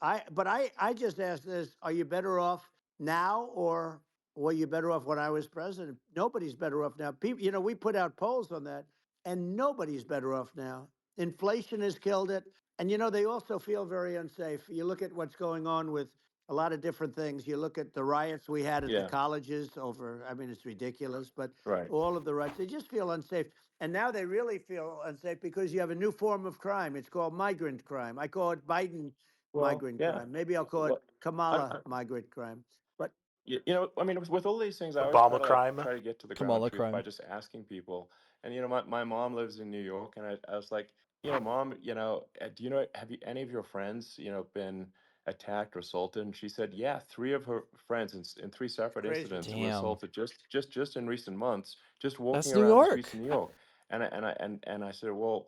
I just asked this: are you better off now, or were you better off when I was president? Nobody's better off now. People, we put out polls on that, and nobody's better off now. Inflation has killed it, and they also feel very unsafe. You look at what's going on with a lot of different things. You look at the riots we had at the
Yeah.
colleges over. I mean, it's ridiculous, but
Right.
all of the riots, they just feel unsafe. And now they really feel unsafe because you have a new form of crime. It's called migrant crime. I call it Biden migrant
Yeah.
crime. Maybe I'll call it
Well,
Kamala migrant crime. But
I mean, with all these things, I always
Obama crime.
try to get to the
Kamala
ground truth by
crime.
just asking people. And my mom lives in New York, and I was like, Mom, do you know, have any of your friends, been attacked or assaulted, and she said, yeah, 3 of her friends in 3 separate
Crazy.
incidents were
Damn.
assaulted just in recent months, just walking
That's New
around the
York.
streets of New York. And I said, well,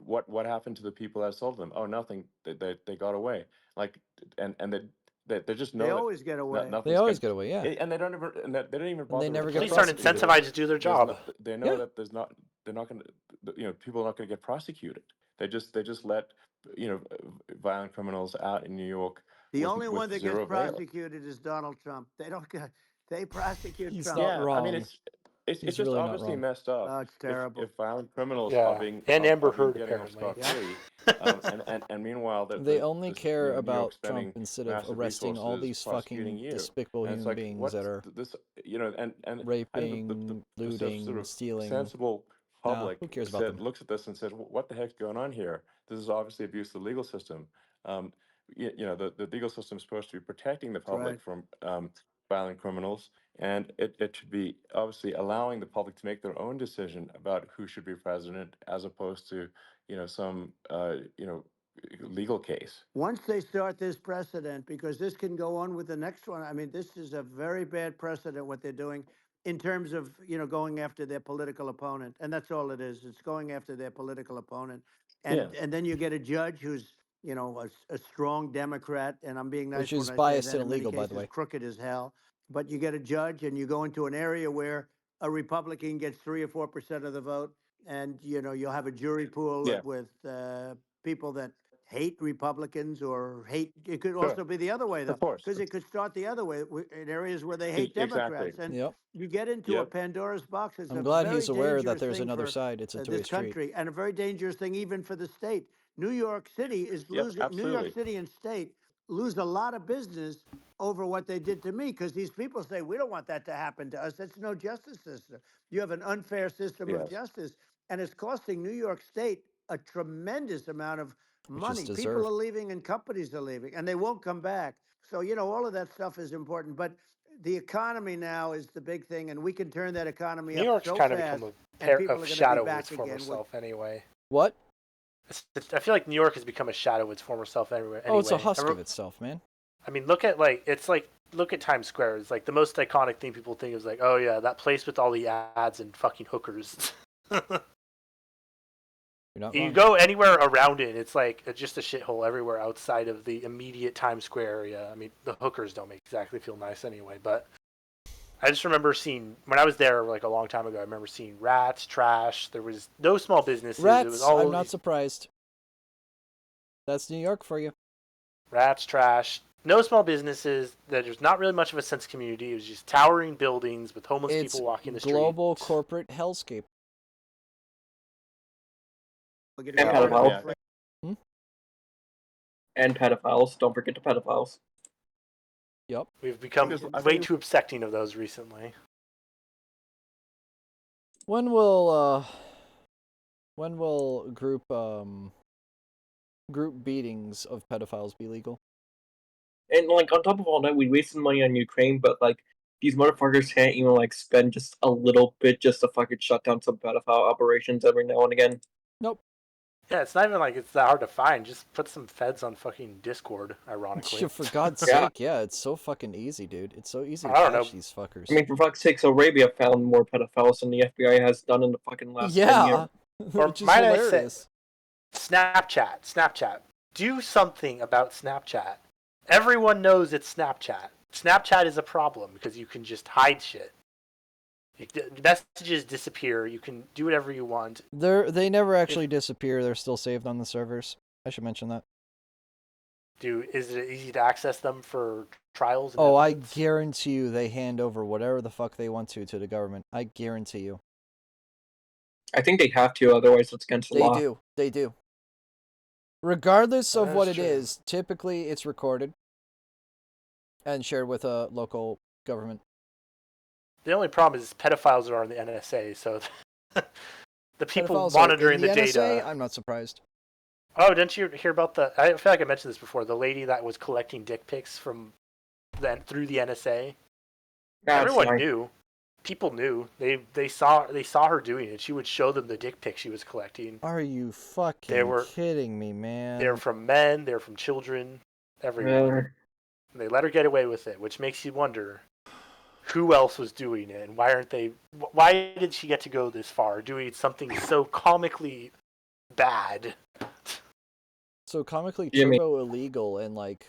what happened to the people that assaulted them? Oh, nothing. They got away. Like, and they just know
They
that
always get away.
nothing's
They always
gonna,
get away, yeah.
and they don't even they don't even bother.
they never
to
get
Police aren't
prosecute it.
incentivized to do their
There's
job.
no, they know
Yeah.
that they're not going to, people are not going to get prosecuted. They just let violent criminals out in New York.
The only one that
zero
gets
bail.
prosecuted is Donald Trump. They don't get. They prosecute
He's
Trump.
not
Yeah, I mean
wrong.
it's
He's
just
really not
obviously
wrong.
messed up.
Oh, it's terrible.
If violent criminals
Yeah,
are being
and Amber Heard
getting off
apparently.
scot free, and meanwhile
They only care
New
about
York's spending
Trump instead of
massive
arresting all
resources
these
prosecuting
fucking
you.
despicable
And it's
human
like,
beings
what's
that are
this, and I think
raping,
the
looting,
sort of
stealing.
sensible
Nah,
public
who cares about them?
looks at this and says, what the heck's going on here? This is obviously abuse of the legal system. The legal system is supposed to be protecting the public
right.
from violent criminals, and it should be obviously allowing the public to make their own decision about who should be president, as opposed to some legal case.
Once they start this precedent, because this can go on with the next one. I mean, this is a very bad precedent what they're doing in terms of going after their political opponent, and that's all it is. It's going after their political opponent, and
Yeah.
and then you get a judge who's a strong Democrat, and I'm being nice
Which is
when I say
biased
that.
and
In many
illegal, by the
cases,
way.
crooked as hell. But you get a judge, and you go into an area where a Republican gets 3 or 4% of the vote, and you'll have a jury pool
Yeah.
with people that hate Republicans or hate. It could
Sure.
also be the other way, though,
Of course.
because it could start the other way in areas where they hate Democrats,
Exactly.
and
Yep.
you get into a
Yep.
Pandora's box. It's
I'm
a
glad
very
he's aware that
dangerous
there's
thing
another
for
side. It's a two-way
this
street.
country, and a very dangerous thing even for the state. New York City is
Yep,
losing. New York
absolutely.
City and state lose a lot of business over what they did to me, because these people say we don't want that to happen to us. That's no justice system. You have an unfair system of
Yes.
justice, and it's costing New York State a tremendous amount of
Which is
money. People
deserved.
are leaving and companies are leaving, and they won't come back. So all of that stuff is important, but the economy now is the big thing, and we can turn that economy
New
up
York's
so
kind of
fast,
become
and
a
people are going to
shadow
be
of its
back
former
again.
self anyway.
What?
I feel like New York has become a shadow of its former self anyway.
Oh, it's a husk of itself, man.
I mean, look at Times Square. It's like the most iconic thing people think is like, oh yeah, that place with all the ads and fucking hookers.
You're not
You
wrong.
go anywhere around it, it's like just a shithole everywhere outside of the immediate Times Square area. I mean, the hookers don't exactly feel nice anyway, but I just remember seeing, when I was there like a long time ago, I remember seeing rats, trash. There was no small businesses.
Rats,
It was all
I'm not surprised. That's New York for you.
Rats, trash. No small businesses. There's not really much of a sense of community. It was just towering buildings with homeless
It's
people walking the street.
global corporate hellscape.
And
pedophiles.
Hmm?
And pedophiles. Don't forget the pedophiles.
Yep.
We've become
I
way
think-
too accepting of those recently.
When will group beatings of pedophiles be legal?
And like on top of all that, we wasted money on Ukraine, but like these motherfuckers can't even like spend just a little bit just to fucking shut down some pedophile operations every now and again.
Nope.
Yeah, it's not even like it's that hard to find. Just put some feds on fucking Discord, ironically.
For God's
Yeah.
sake, yeah, it's so fucking easy, dude. It's so easy to
I don't
catch
know.
these fuckers.
I mean, for fuck's sakes, Arabia found more pedophiles than the FBI has done in the fucking last 10 years.
yeah,
Or
which is
might I say-
hilarious.
Snapchat. Do something about Snapchat. Everyone knows it's Snapchat. Snapchat is a problem because you can just hide shit. The messages disappear. You can do whatever you want.
They never actually disappear. They're still saved on the servers. I should mention that.
Is it easy to access them for trials? And
Oh, I
evidence?
guarantee you they hand over whatever the fuck they want to the government. I guarantee you.
I think they have to, otherwise it's against the
They
law.
do. They do. Regardless of
That
what
is
it
true.
is, typically it's recorded and shared with a local government.
The only problem is pedophiles are on the NSA, so the people
Pedophiles are
monitoring
in
the
NSA,
data.
I'm not surprised.
Oh, didn't you hear about I feel like I mentioned this before. The lady that was collecting dick pics through the NSA.
That's
Everyone
fine.
knew. People knew. They saw her doing it. She would show them the dick pics she was collecting.
Are you fucking
They were-
kidding me, man?
They're from men. They're from children. everyone. They let her get away with it, which makes you wonder who else was doing it and why aren't they? Why did she get to go this far, doing something so comically bad?
So comically turbo illegal and like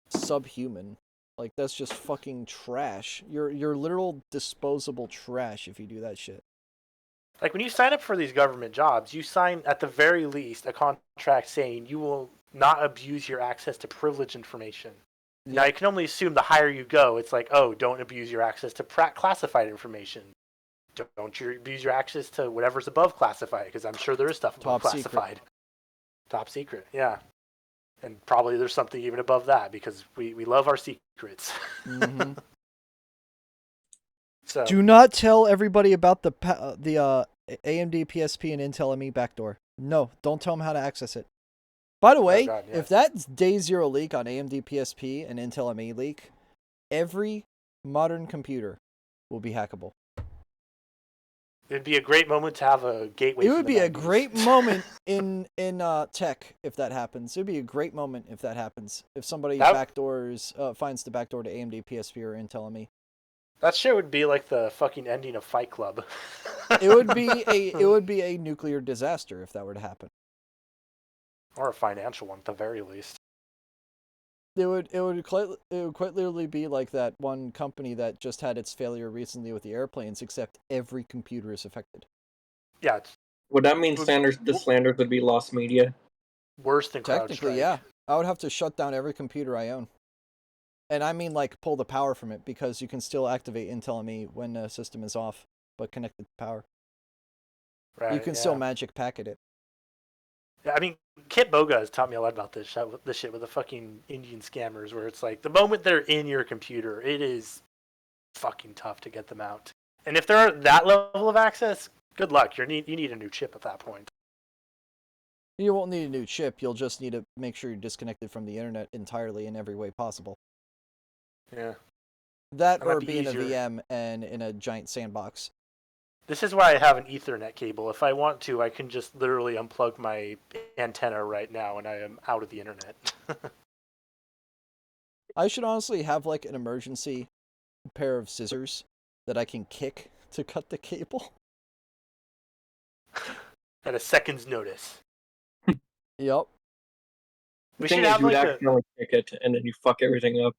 subhuman. Like that's just fucking trash. You're literal disposable trash if you do that shit.
Like when you sign up for these government jobs, you sign at the very least a contract saying you will not abuse your access to privileged information. Yep. Now you can only assume the higher you go, it's like, oh, don't abuse your access to classified information. Don't abuse your access to whatever's above classified, because I'm sure there is stuff above classified. Top secret, yeah. And probably there's something even above that, because we love our secrets.
Mm-hmm.
So,
do not tell everybody about the AMD PSP and Intel ME backdoor. No, don't tell them how to access it. By the way, if that's day zero leak on AMD PSP and Intel ME leak, every modern computer will be hackable.
It'd be a great moment to have a gateway.
It would be a great moment in tech if that happens. It'd be a great moment if that happens. If somebody finds the backdoor to AMD PSP or Intel ME.
That shit would be like the fucking ending of Fight Club.
It would be a nuclear disaster if that were to happen.
Or a financial one at the very least.
It would quite literally be like that one company that just had its failure recently with the airplanes, except every computer is affected.
Yeah.
Would that mean the slanders would be lost media?
Worse than CrowdStrike.
Technically, yeah. I would have to shut down every computer I own. And I mean like pull the power from it, because you can still activate Intel ME when the system is off, but connected to power.
Right,
you can still magic packet it.
Yeah, I mean, Kit Boga has taught me a lot about this shit with the fucking Indian scammers, where it's like the moment they're in your computer, it is fucking tough to get them out. And if they're at that level of access, good luck. You need a new chip at that point.
You won't need a new chip. You'll just need to make sure you're disconnected from the internet entirely in every way possible.
Yeah.
That or be in a VM and in a giant sandbox.
This is why I have an Ethernet cable. If I want to, I can just literally unplug my antenna right now and I am out of the internet.
I should honestly have like an emergency pair of scissors that I can kick to cut the cable.
At a second's notice.
Yep.
We should have like accidentally kick it and then you fuck everything up.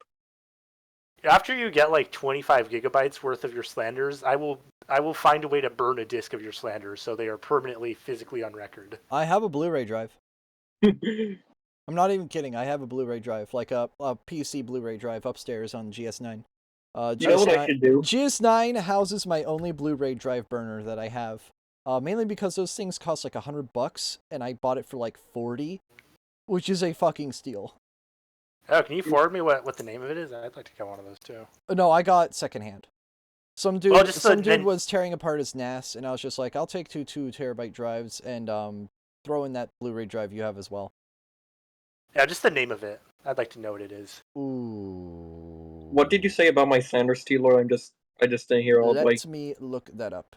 After you get like 25 gigabytes worth of your slanders, I will find a way to burn a disk of your slanders so they are permanently physically on record.
I have a Blu-ray drive. I'm not even kidding. I have a Blu-ray drive, like a PC Blu-ray drive upstairs on GS9.
You know what I should do?
GS9 houses my only Blu-ray drive burner that I have. Mainly because those things cost like $100, and I bought it for like $40, which is a fucking steal.
Oh, can you forward me what the name of it is? I'd like to get one of those too.
No, I got secondhand. Some dude was tearing apart his NAS, and I was just like, I'll take two 2-terabyte drives and throw in that Blu-ray drive you have as well.
Yeah, just the name of it. I'd like to know what it is.
Ooh.
What did you say about my Sanders Tealord? I just didn't hear all the way.
Let me look that up.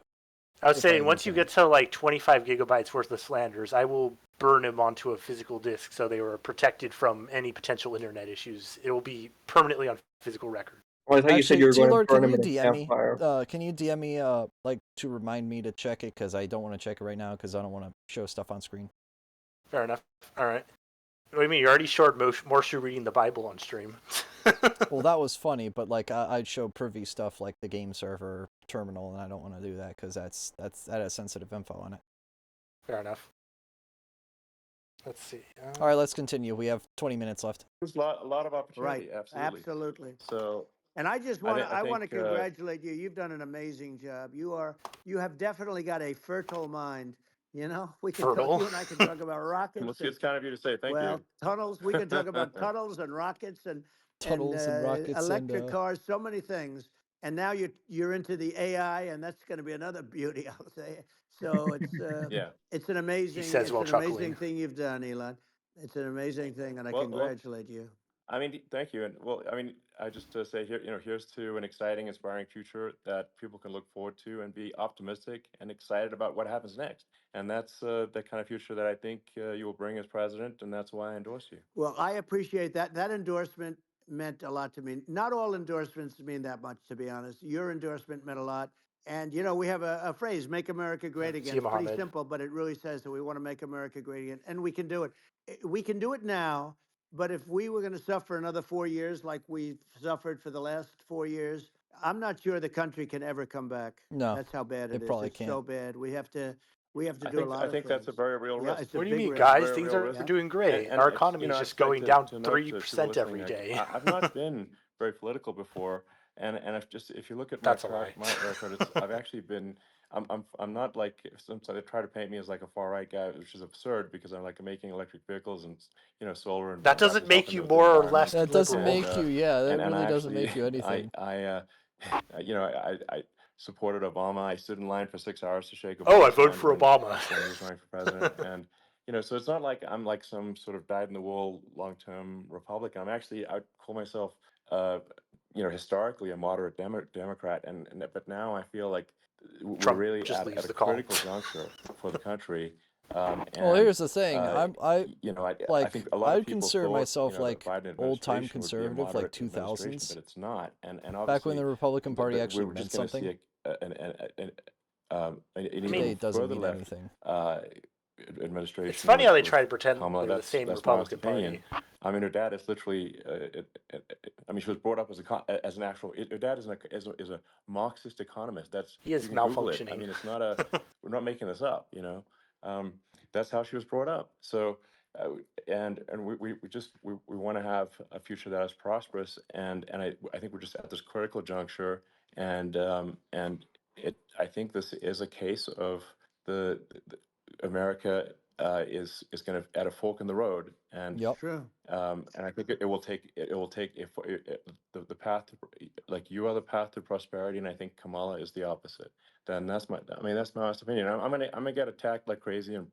I was saying, once you get to like 25 gigabytes worth of slanders, I will burn them onto a physical disk so they were protected from any potential internet issues. It will be permanently on physical record.
Well, I thought you said you were going to burn them in a campfire.
Can you DM me, like, to remind me to check it? Because I don't want to check it right now because I don't want to show stuff on screen.
Fair enough. All right. What do you mean? You already showed Morshu reading the Bible on stream.
Well, that was funny, but like I'd show privy stuff like the game server terminal, and I don't want to do that because that has sensitive info on it.
Fair enough. Let's see.
All right, let's continue. We have 20 minutes left.
There's a lot of opportunity.
Right.
Absolutely. So.
And I just want to congratulate you. You've done an amazing job. You have definitely got a fertile mind. You know, you and I can talk about rockets.
Well, it's kind of you to say thank you.
Well, tunnels. We can talk about tunnels and rockets and
rockets
electric cars. So many things. And now you're into the AI, and that's going to be another beauty, I'll say. So it's it's an amazing thing you've done, Elon. It's an amazing thing, and I congratulate you.
I mean, thank you. And well, I mean, I just say here, here's to an exciting, inspiring future that people can look forward to and be optimistic and excited about what happens next. And that's the kind of future that I think you will bring as president, and that's why I endorse you.
Well, I appreciate that. That endorsement meant a lot to me. Not all endorsements mean that much, to be honest. Your endorsement meant a lot. And, we have a phrase, make America great again.
See you,
It's pretty
Mohammed.
simple, but it really says that we want to make America great again. And we can do it. We can do it now. But if we were going to suffer another 4 years like we've suffered for the last 4 years, I'm not sure the country can ever come back.
No,
That's how bad
it
it is.
probably
It's so
can't.
bad. We have to
I
do a
think
lot
I
of
think that's a
things.
very real
Yeah,
risk.
it's a
What do you
big
mean,
risk.
guys?
Very
Things
real
are
risk.
doing great.
And
Our
it's,
economy is
I'd
just
just like
going
to
down
note to people
3%
listening
every
that
day.
I've not been very political before, and if you look at
That's a lie.
my record, I've actually been. I'm not like some they try to paint me as like a far right guy, which is absurd because I'm like making electric vehicles and solar and
That
wrapping
doesn't
stuff
make
in
you
the
more or
environment.
less
That doesn't
liberal.
make you, yeah, that
And
really
I
doesn't
actually
make you anything.
I supported Obama. I stood in line for 6 hours to shake
Oh, I
Obama's
vote
hand
for Obama.
when he was running for president. And so it's not like I'm like some sort of dyed-in-the-wool long-term Republican. I'd call myself, historically a moderate Democrat. But now I feel like we're
Trump
really
just
at
leaves
a
the call.
critical juncture for the country.
Well,
And
here's the thing. I
I think a lot of
would
people
consider
thought
myself
the
like
Biden
old-time
administration would be a
conservative, like
moderate administration,
2000s,
but it's not. And
back when
obviously
the Republican Party
we
actually
were just
meant
going to see
something.
an
Today
even
it doesn't
further
mean
left
anything.
administration.
It's funny how they
with
try to pretend
Kamala.
they're the same
That's my honest
Republican
opinion.
Party.
I mean, her dad is literally. I mean, she was brought up as an actual. Her dad is a Marxist economist.
He is
You can Google it. I
malfunctioning.
mean, it's not a. We're not making this up. That's how she was brought up. So. And we want to have a future that is prosperous, and I think we're just at this critical juncture, and I think this is a case of the America is going to at a fork in the road, and
Yep.
True.
and I think it will take if the path to, like you are the path to prosperity, and I think Kamala is the opposite. Then that's my honest opinion. I'm gonna get attacked like crazy, and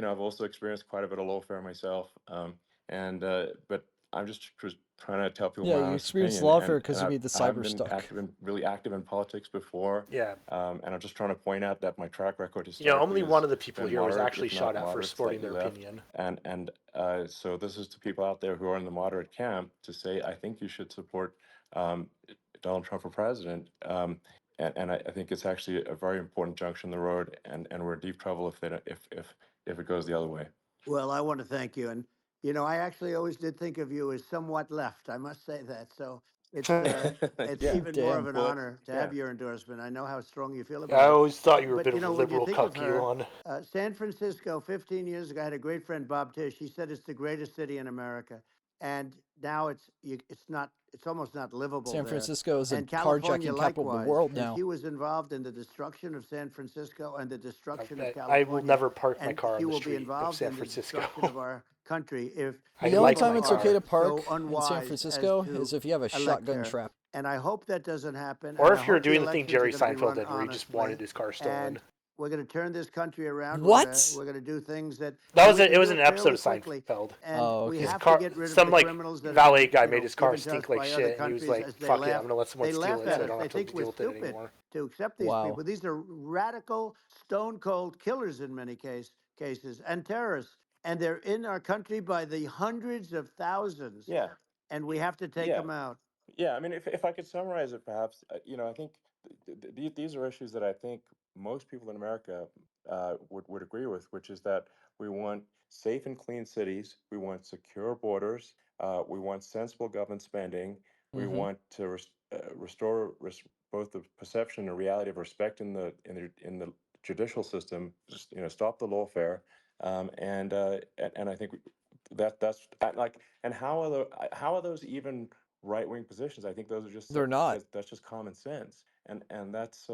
I've also experienced quite a bit of lawfare myself, but I'm just trying to tell people
Yeah,
my
you
honest
experienced
opinion,
lawfare because you made the
I haven't
cyber stuck.
really active in politics before.
Yeah.
And I'm just trying to point out that my track record
You know,
historically
only
has
one of the people
been
here was
moderate,
actually
if not
shot at for
moderate,
supporting
slightly
their
left.
opinion.
And so this is to people out there who are in the moderate camp to say, I think you should support Donald Trump for president. And I think it's actually a very important junction in the road, and we're in deep trouble if it goes the other way.
Well, I want to thank you. And, I actually always did think of you as somewhat left. I must say that. So it's
Yeah.
even more of
Damn.
an
Well,
honor to have
yeah.
your endorsement. I know how strong you feel
I
about it.
always thought you were a
But,
bit of a
when you
liberal
think of
cuck,
her,
Elon.
San Francisco, 15 years ago, I had a great friend, Bob Tish. He said it's the greatest city in America. And now it's almost not livable
San
there.
Francisco is the
And California,
carjacking capital of the
likewise.
world
And
now.
she was involved in the destruction of San Francisco and the destruction of
I
California.
will never park my
And
car
she
on the
will be
street of
involved
San
in the
Francisco.
destruction of our country if
I
The only
like
time
my
it's okay to
car.
park
so
in San
unwise as
Francisco
to
is if you have a
elect
shotgun
her.
trap.
And I hope that doesn't happen.
Or
and I
if you're
hope the
doing the thing
elections
Jerry
are gonna be
Seinfeld
run
did, where he just
honestly,
wanted his car stolen.
And we're going to turn this country around.
What?
We're going to do things that
That
and
was
we
it.
can
It was
do
an
it
episode of
fairly quickly.
Seinfeld.
And
Oh,
we
okay.
His
have
car,
to get rid of
some
the
like
criminals that
valet
have
guy
been,
made his car
given to us
stink like
by
shit,
other
and he was
countries
like,
as they
"Fuck it,
laugh.
I'm gonna let someone
They
steal
laugh
it,
at
so I
us.
don't
They
have to
think
deal
we're
with it
stupid
anymore."
to accept these
Wow.
people. These are radical, stone cold killers in many cases and terrorists. And they're in our country by the hundreds of thousands.
Yeah.
And we have to take
Yeah.
them out.
Yeah, I mean, if I could summarize it, perhaps, I think these are issues that I think most people in America would agree with, which is that we want safe and clean cities, we want secure borders, we want sensible government spending, we
Mm-hmm.
want to restore both the perception and reality of respect in the judicial system, just stop the lawfare, and I think that's like, and how are those even right-wing positions? I think those are just
They're not.
that's just common sense, and that's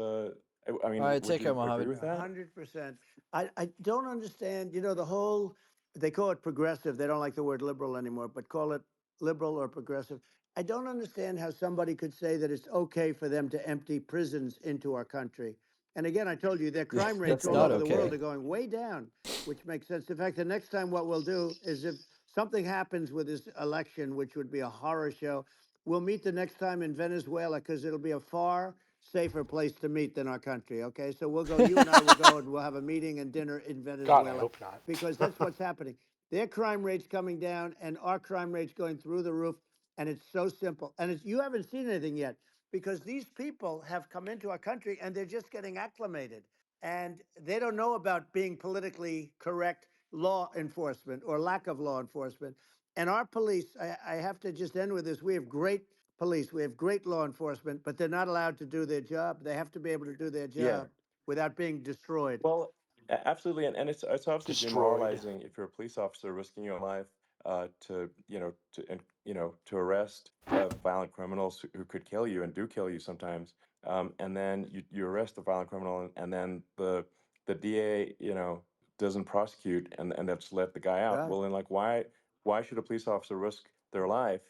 I mean,
All right,
would
take
you
it, Mohammed.
agree with that?
100%. I don't understand, the whole, they call it progressive. They don't like the word liberal anymore, but call it liberal or progressive. I don't understand how somebody could say that it's okay for them to empty prisons into our country. And again, I told you, their crime rates
That's
all
not
over the world
okay.
are going way down, which makes sense. In fact, the next time what we'll do is if something happens with this election, which would be a horror show. We'll meet the next time in Venezuela because it'll be a far safer place to meet than our country. Okay, so we'll go. You and I will go, and we'll have a meeting and dinner in
God, I
Venezuela
hope not.
because that's what's happening. Their crime rate's coming down, and our crime rate's going through the roof. And it's so simple. And you haven't seen anything yet because these people have come into our country and they're just getting acclimated, and they don't know about being politically correct law enforcement or lack of law enforcement. And our police, I have to just end with this. We have great police. We have great law enforcement, but they're not allowed to do their job. They have to be able to do their
Yeah.
job without being destroyed.
Well, absolutely, and it's obviously
Destroyed.
demoralizing if you're a police officer risking your life to to arrest violent criminals who could kill you and do kill you sometimes, and then you arrest the violent criminal and then the DA doesn't prosecute and they just let the guy out.
Right.
Well, then like why should a police officer risk their life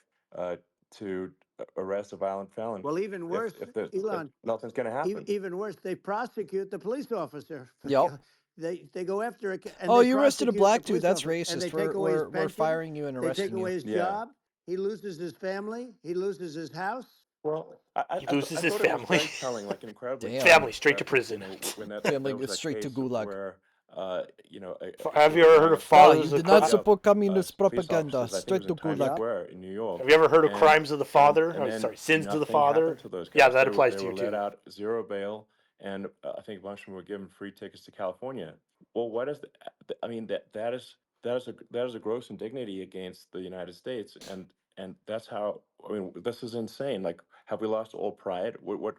to arrest a violent felon?
Well, even worse,
if
Elon,
nothing's going to happen.
even worse, they prosecute the police officer.
Yep.
They go after it. And
Oh,
they
you arrested a
prosecute
black
the police
dude. That's
officer, and they
racist.
take away his
We're
pension,
firing you and
They take
arresting
away
you.
his
Yeah.
job. He loses his family. He loses his house.
Well,
He loses his
thought it was
family.
very telling, like incredibly
Damn.
telling,
Family straight to prison.
when
Family
there was
goes
that
straight to
case
gulag.
where,
Have you ever heard of
Ah,
Fathers
you
of
did not
Crime?
support communist
police
propaganda.
officers, I think it
Straight
was
to
in Times
gulag.
Square in New York.
Have you ever heard of
And-
Crimes of the Father?
and
Oh,
then
sorry, Sins of the
nothing
Father.
happened to those
Yeah,
guys.
that
They
applies
they
to
were
you
let
too.
out zero bail, and I think a bunch of them were given free tickets to California. Well, what is I mean that is a gross indignity against the United States, and that's how I mean this is insane. Like, have we lost all pride? What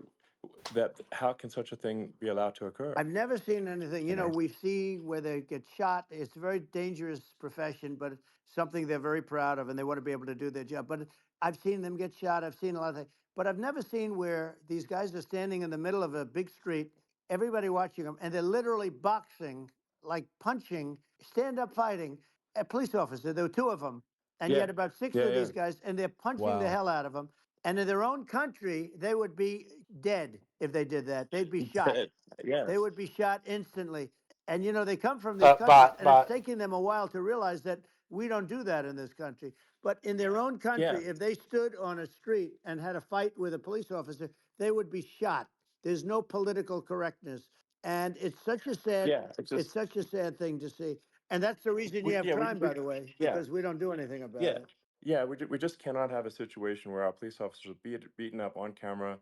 that how can such a thing be allowed to occur?
I've never seen anything.
You know?
We see where they get shot. It's a very dangerous profession, but it's something they're very proud of, and they want to be able to do their job. But I've seen them get shot. I've seen a lot of things, but I've never seen where these guys are standing in the middle of a big street, everybody watching them, and they're literally boxing, like punching, stand-up fighting a police officer. There were two of them, and
Yeah.
yet about six
Yeah,
of
yeah.
these guys, and they're punching the
Wow.
hell out of them. And in their own country, they would be dead if they did that. They'd be shot.
Yes.
They would be shot instantly. And they come from these countries, and it's taking them a while to realize that we don't do that in this country. But in their own country,
Yeah.
if they stood on a street and had a fight with a police officer, they would be shot. There's no political correctness, and it's such a sad,
Yeah.
it's such a sad thing to see. And that's the reason you have
we-
crime, by the way,
yeah.
because we don't do anything about
Yeah.
it.
Yeah, we just cannot have a situation where our police officers are beaten up on camera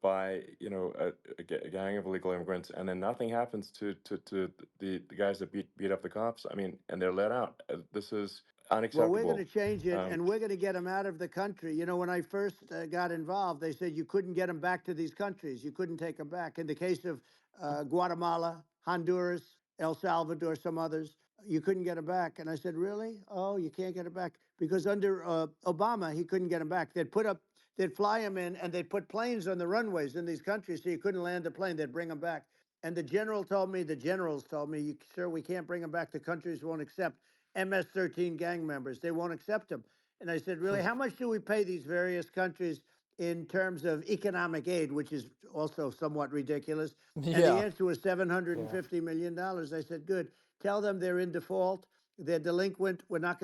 by a gang of illegal immigrants, and then nothing happens to the guys that beat up the cops. I mean, and they're let out. This is
Well,
unacceptable.
we're going to change it,
Um,
and we're going to get them out of the country. When I first got involved, they said you couldn't get them back to these countries. You couldn't take them back. In the case of Guatemala, Honduras, El Salvador, some others, you couldn't get them back. And I said, really? Oh, you can't get them back? Because under Obama, he couldn't get them back. They'd fly them in, and they'd put planes on the runways in these countries so you couldn't land a plane. They'd bring them back. And the generals told me, sir, we can't bring them back. The countries won't accept MS-13 gang members. They won't accept them. And I said, really, how much do we pay these various countries in terms of economic aid, which is also somewhat ridiculous? And the
Yeah.
answer was $750 million. I said, good. Tell them they're in default. They're delinquent. We're not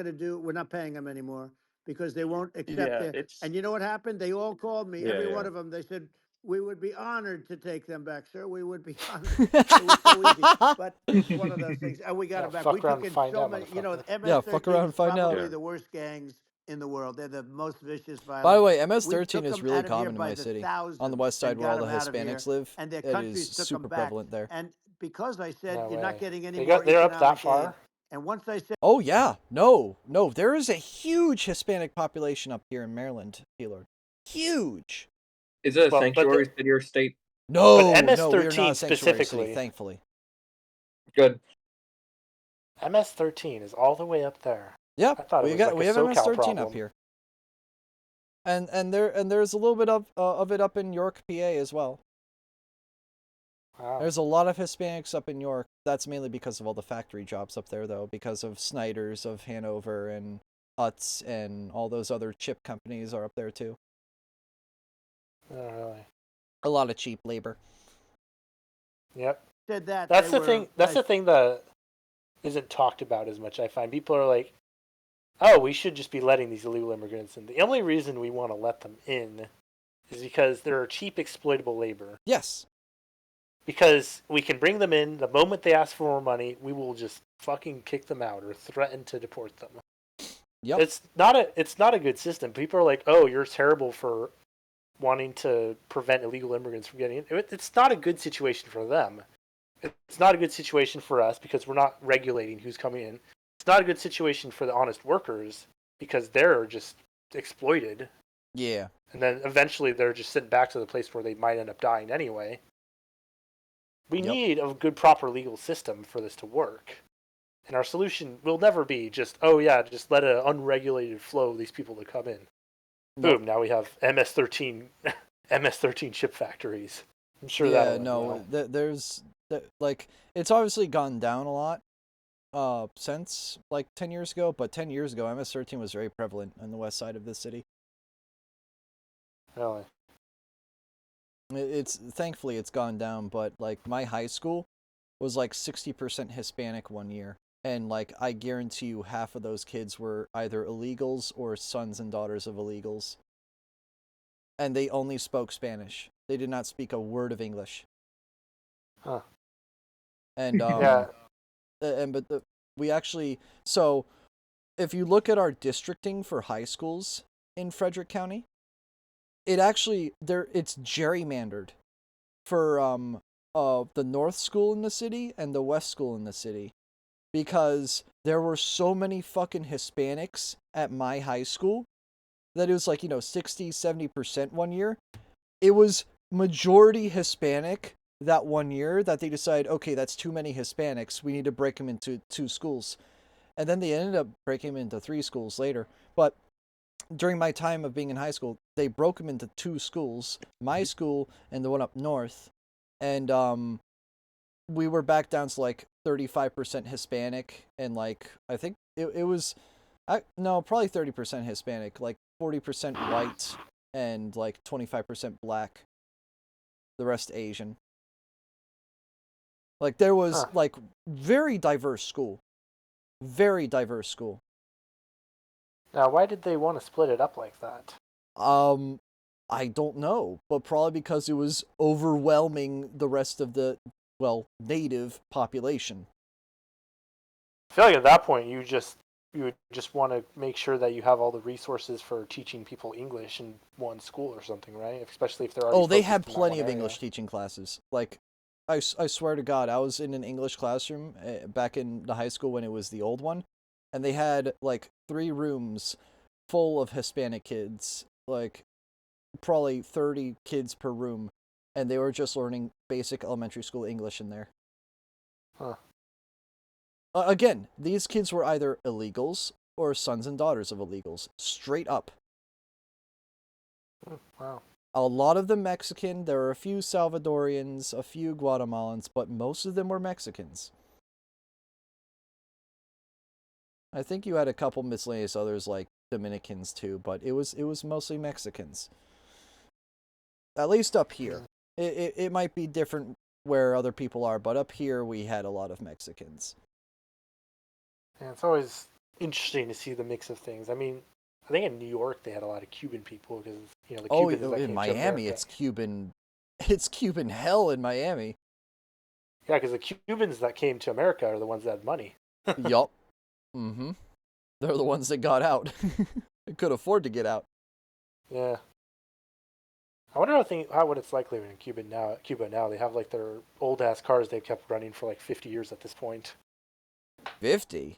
paying them anymore because they won't accept
yeah,
it. And you know what happened? They all called me,
Yeah,
every
yeah.
one of them. They said, we would be honored to take them back, sir. We would be honored. It was so easy. But it's one of those things. And we got them back.
fuck
We
around
took
and
in
find
so
out,
many,
motherfucker.
MS-13
Yeah, fuck around and
is
find out.
probably
Yeah.
the worst gangs in the world. They're the most vicious, violent.
By the way,
We
MS-13
took
is
them
really
out of here
common in
by
my
the
city.
thousands
On the west side
and
where all
got
the
'em out of here,
Hispanics live,
and their
it
countries
is
took 'em
super
back.
prevalent there.
And because I said
No
you're not
way.
getting any
They
more
got- they're up that
economic
far?
aid, and once I said,
Oh yeah, no, there is a huge Hispanic population up here in Maryland, Tealord. Huge.
Is it a
Well, but
sanctuary city or state?
No,
But
no, we are not
MS-13
a sanctuary city,
specifically.
thankfully.
Good.
MS-13 is all the way up there.
Yeah,
I thought it was like
we
a
have
SoCal
MS-13
problem.
up here. And there's a little bit of it up in York, PA as well.
Wow.
There's a lot of Hispanics up in York. That's mainly because of all the factory jobs up there, though, because of Snyder's of Hanover and Utz and all those other chip companies are up there too.
Oh, really?
A lot of cheap labor.
Yep.
said that,
That's
they
the thing.
were
That's
like,
the thing that isn't talked about as much. I find people are like, oh, we should just be letting these illegal immigrants in. The only reason we want to let them in is because they're cheap, exploitable labor.
Yes.
Because we can bring them in the moment they ask for more money, we will just fucking kick them out or threaten to deport them.
Yep.
It's not a good system. People are like, "Oh, you're terrible for wanting to prevent illegal immigrants from getting in." It's not a good situation for them. It's not a good situation for us because we're not regulating who's coming in. It's not a good situation for the honest workers because they're just exploited.
Yeah.
And then eventually they're just sent back to the place where they might end up dying anyway. We need a good, proper legal system for this to work. And our solution will never be just, oh yeah, just let an unregulated flow of these people to come in. Boom, now we have MS-13 chip factories. I'm sure
there's like it's obviously gone down a lot since like 10 years ago, but 10 years ago MS-13 was very prevalent on the west side of this city.
Really?
It's thankfully it's gone down, but like my high school was like 60% Hispanic one year, and like I guarantee you half of those kids were either illegals or sons and daughters of illegals. And they only spoke Spanish. They did not speak a word of English.
Huh.
And we actually, so if you look at our districting for high schools in Frederick County, it actually it's gerrymandered for the north school in the city and the west school in the city, because there were so many fucking Hispanics at my high school that it was like, 60-70% one year. It was majority Hispanic that one year that they decided, okay, that's too many Hispanics, we need to break them into 2 schools. And then they ended up breaking them into 3 schools later. But during my time of being in high school, they broke them into 2 schools, my school and the one up north. And we were back down to like 35% Hispanic, and like I think it was probably 30% Hispanic, like 40% white and like 25% black, the rest Asian. Like there was like very diverse school.
Now, why did they want to split it up like that?
I don't know, but probably because it was overwhelming the rest of the, native population.
I feel like at that point you would just want to make sure that you have all the resources for teaching people English in one school or something, right? Especially if they're already
they had
focused in
plenty
that
of
one area.
English teaching classes. Like, I swear to God, I was in an English classroom back in the high school when it was the old one, and they had like 3 rooms full of Hispanic kids, like probably 30 kids per room, and they were just learning basic elementary school English in there.
Huh.
Again, these kids were either illegals or sons and daughters of illegals, straight up.
Wow.
A lot of them Mexican. There were a few Salvadorians, a few Guatemalans, but most of them were Mexicans. I think you had a couple miscellaneous others like Dominicans too, but it was mostly Mexicans. At least up here. It might be different where other people are, but up here we had a lot of Mexicans.
Yeah, it's always interesting to see the mix of things. I mean, I think in New York they had a lot of Cuban people because the Cubans that came
in
to
Miami
America.
it's Cuban hell in Miami.
Yeah, because the Cubans that came to America are the ones that had money.
Yup. Mm-hmm. They're the ones that got out. They could afford to get out.
Yeah. I wonder what it's like living in Cuba now. They have like their old ass cars they've kept running for like 50 years at this point.
50?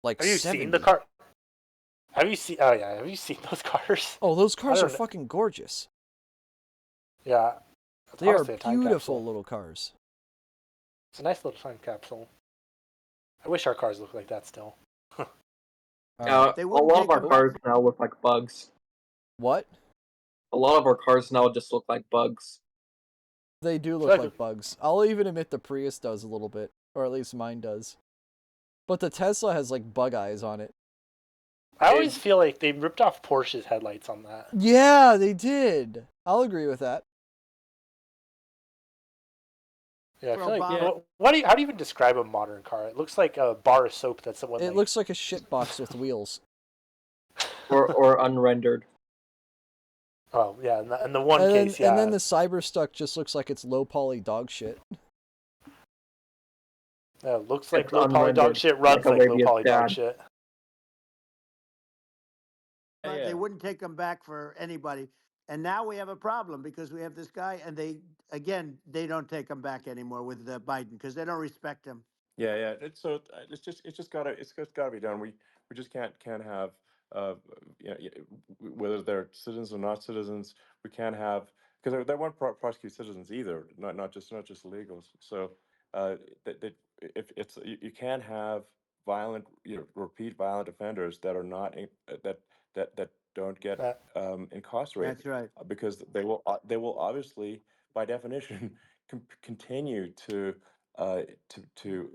Like
have you
70.
Seen the car? Have you seen? Oh yeah, have you seen those cars?
Oh, those cars are fucking gorgeous.
Yeah,
they are beautiful little cars.
It's a nice little time capsule. I wish our cars looked like that still.
A lot of our cars now look like bugs.
What?
A lot of our cars now just look like bugs.
They do look like bugs. I'll even admit the Prius does a little bit, or at least mine does. But the Tesla has like bug eyes on it.
I always feel like they ripped off Porsche's headlights on that.
Yeah, they did. I'll agree with that.
Yeah, I
for
feel like
Obama.
how do you even describe a modern car? It looks like a bar of soap that someone
It looks like a shit box with wheels.
or unrendered.
Oh yeah, in the one case,
And then
yeah.
the Cyberstuck just looks like it's low poly dog shit.
Yeah, it looks like
It's
low poly dog
unrendered,
shit, runs
like
like low
Arabia's
poly dog
dad.
shit.
But they wouldn't take them back for anybody. And now we have a problem because we have this guy, and they don't take him back anymore with Biden because they don't respect him.
Yeah. It's just gotta be done. We just can't have whether they're citizens or not citizens. We can't have because they won't prosecute citizens either. Not just illegals. So that if it's you can't have violent repeat violent offenders that are not that don't get
That,
incarcerated
That's right.
because they will obviously by definition continue to uh, to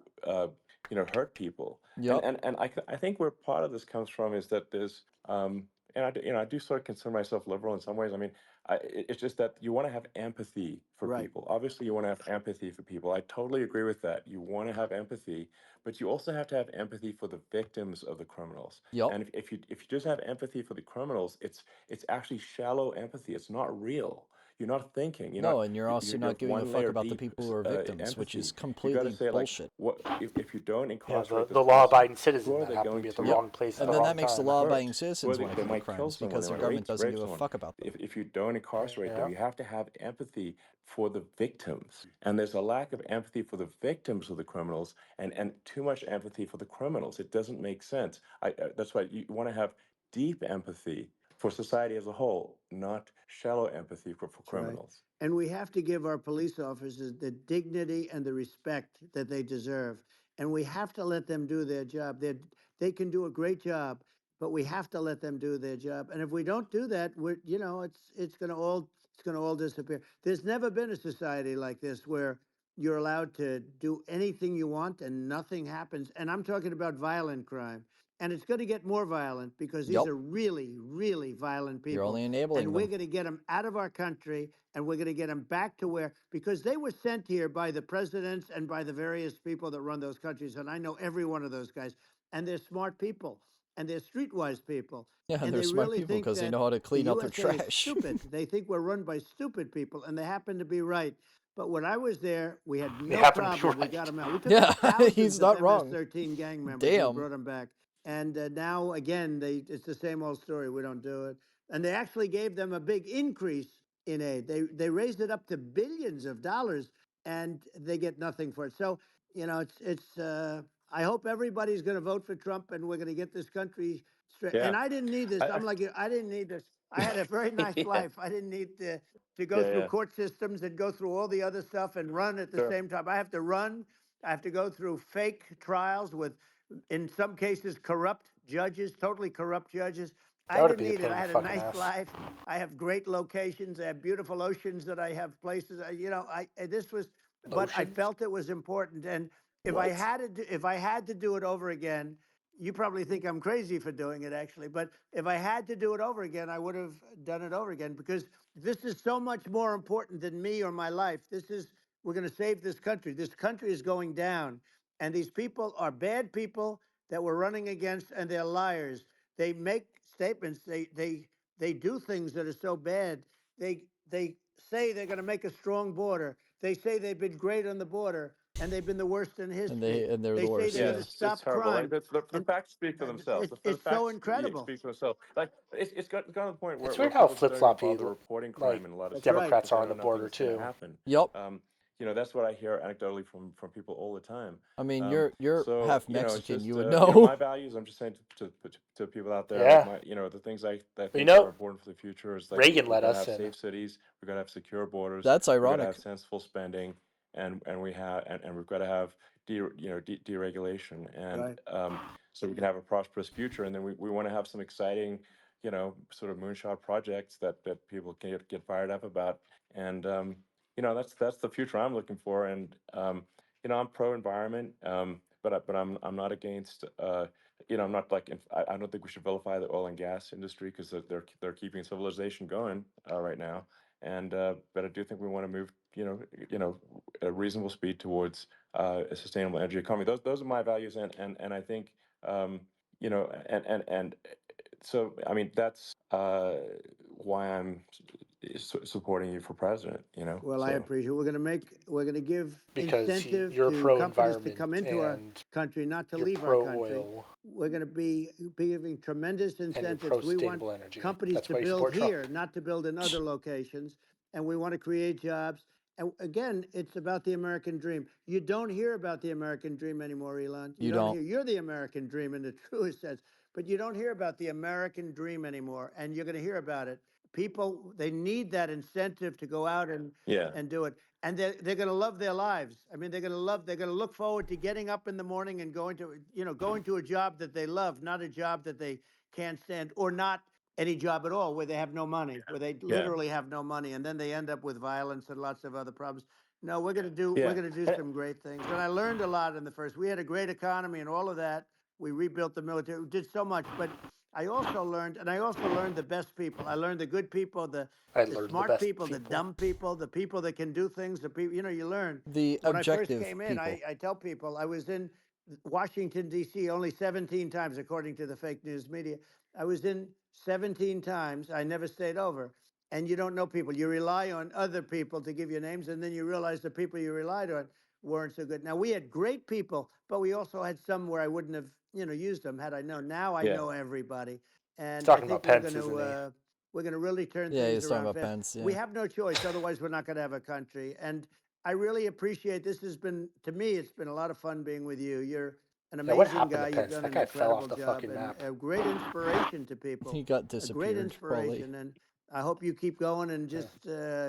hurt people.
Yep.
And I think where part of this comes from is that there's and I do sort of consider myself liberal in some ways. I mean, it's just that you want to have empathy for
Right.
people. Obviously, you want to have empathy for people. I totally agree with that. You want to have empathy, but you also have to have empathy for the victims of the criminals.
Yep.
And if you just have empathy for the criminals, it's actually shallow empathy. It's not real. You're not thinking.
No, and you're also
You
not
have
giving a
one
fuck
layer
about the
deep
people who are victims, which is
empathy. You got to
completely
say like,
bullshit.
what if you don't
yeah,
incarcerate this
the
person?
law-abiding
Who
citizen
are
that
they
happened to
going
be at the
to?
Yep.
wrong place at
And
the
then
wrong
that makes the
time.
law-abiding
Hurt?
citizens want to
They
commit
might kill
crimes
someone.
because
They
the
might
government doesn't
rape
give a
someone.
fuck about them.
If you don't incarcerate them,
Yeah.
you have to have empathy for the victims. And there's a lack of empathy for the victims of the criminals and too much empathy for the criminals. It doesn't make sense. That's why you want to have deep empathy for society as a whole, not shallow empathy for
That's right.
criminals.
And we have to give our police officers the dignity and the respect that they deserve. And we have to let them do their job. They can do a great job, but we have to let them do their job. And if we don't do that, it's going to all disappear. There's never been a society like this where you're allowed to do anything you want and nothing happens. And I'm talking about violent crime. And it's going to get more violent because these
Yep.
are really, really violent people.
You're only enabling
and we're
them.
going to get them out of our country, and we're going to get them back to where, because they were sent here by the presidents and by the various people that run those countries. And I know every one of those guys, and they're smart people, and they're streetwise people.
Yeah, and
And
they're
they
smart
really
people
think
because they
that
know how to
the
clean out their
USA is
trash.
stupid. They think we're run by stupid people, and they happen to be right. But when I was there, we had
They
no
happen to be
problem. We
right.
got them out. We took
Yeah,
out thousands
he's
of
not wrong.
MS-13 gang members. We
Damn.
brought them back. And now, again, it's the same old story. We don't do it. And they actually gave them a big increase in aid. They raised it up to billions of dollars, and they get nothing for it. So it's. I hope everybody's going to vote for Trump, and we're going to get this country straight.
Yeah.
And I didn't need this.
I,
I'm like you. I didn't need this. I had a very nice
yeah.
life. I didn't need to go through
Yeah.
court systems and go through all the other stuff and run at the
Sure.
same time. I have to run. I have to go through fake trials with, in some cases, corrupt judges, totally corrupt judges.
That
I
would
didn't
be a
need it.
pain in
I
the
had a
fucking
nice
ass.
life. I have great locations. I have beautiful oceans that I have places. This was, but I
Lotion?
felt it was important. And
What?
if I had to do it over again, you probably think I'm crazy for doing it, actually. But if I had to do it over again, I would have done it over again because this is so much more important than me or my life. We're going to save this country. This country is going down. And these people are bad people that we're running against, and they're liars. They make statements. They do things that are so bad. They say they're going to make a strong border. They say they've been great on the border, and they've been the worst in history.
And they're
They
the
say
worst.
they're
Yeah,
going
Yeah.
to
it's
stop
horrible. Like
crime,
the
and
facts speak for themselves. The
it's so
facts
incredible.
speak for themselves. Like it's gotten to the point
It's
where
weird how
people don't even
flip-floppy
bother reporting
like
crime in a lot of
That's
states
right.
because
Democrats
they
are on
know
the border
nothing's going to
too.
happen.
Yep.
That's what I hear anecdotally from people all the time.
I mean,
Um,
you're
so
half
it's
Mexican.
just
You would
my
know.
values. I'm just saying to people out there, like
Yeah.
the things I
You
think
know,
are important for the future is like
Reagan
we
let
got to
us
have
in.
safe cities, we got to have secure borders,
That's
we got to
ironic.
have sensible spending, and we've got to have deregulation, and
Right.
so we can have a prosperous future. And then we want to have some exciting, sort of moonshot projects that people can get fired up about. And that's the future I'm looking for. And I'm pro environment, but I'm not against. I'm not like I don't think we should vilify the oil and gas industry because they're keeping civilization going right now. And but I do think we want to move a reasonable speed towards a sustainable energy economy. Those are my values, and I think and so I mean that's why I'm supporting you for president.
Well, I
So
appreciate it. We're going to give
because
incentive
you're
to
pro
companies to
environment
come into our
and
country, not to
you're
leave our
pro
country.
oil
We're going to be giving tremendous
and you're
incentives.
pro
We want
sustainable energy.
companies
That's
to
why you
build
support Trump.
here, not to build in other locations. And we want to create jobs. And again, it's about the American dream. You don't hear about the American dream anymore, Elon.
You don't.
hear. You're the American dream in the truest sense, but you don't hear about the American dream anymore. And you're going to hear about it. People, they need that incentive to go out and
yeah,
do it. And they're going to love their lives. I mean, they're going to look forward to getting up in the morning and going to a job that they love, not a job that they can't stand, or not any job at all where they have no money, where they literally have no money, and then they end up with violence and lots of other problems. No, we're going to do some great things. And I learned a lot in the first. We had a great economy and all of that. We rebuilt the military. We did so much, but I also learned the best people. I learned the good people, the smart people, the dumb people, the people that can do things, the people, you learn.
The
When I first
objective
came in,
people.
I tell people I was in Washington, D.C. only 17 times, according to the fake news media. I was in 17 times. I never stayed over. And you don't know people. You rely on other people to give you names, and then you realize the people you relied on weren't so good. Now, we had great people, but we also had some where I wouldn't have, used them had I known. Now I know everybody. And I think we're going to really turn things around fast.
Pence,
We have no choice. Otherwise, we're not going to have a country. And I really appreciate this. To me, it's been a lot of fun being with you. You're an amazing guy. You've done an incredible job and a great inspiration to people.
He got
A
disappeared.
great inspiration. And I hope you keep going and just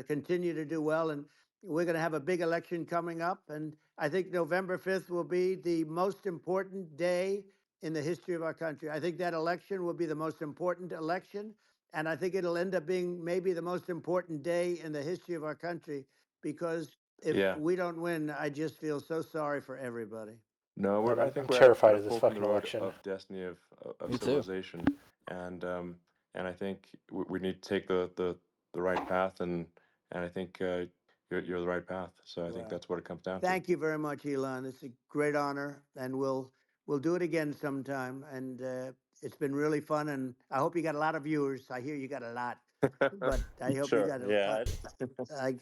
continue to do well. And we're going to have a big election coming up. And I think November 5th will be the most important day in the history of our country. I think that election will be the most important election. And I think it'll end up being maybe the most important day in the history of our country, because if we don't win, I just feel so sorry for everybody.
No, I think
I'm
we're
terrified
at
of
a
this
fork in
fucking
the road
election.
of destiny of
Me too.
civilization, and I think we need to take the right path, and I think you're the right path. So I think that's what it comes down to.
Thank you very much, Elon. It's a great honor, and we'll do it again sometime. And it's been really fun, and I hope you got a lot of viewers. I hear you got a lot, but I hope you got.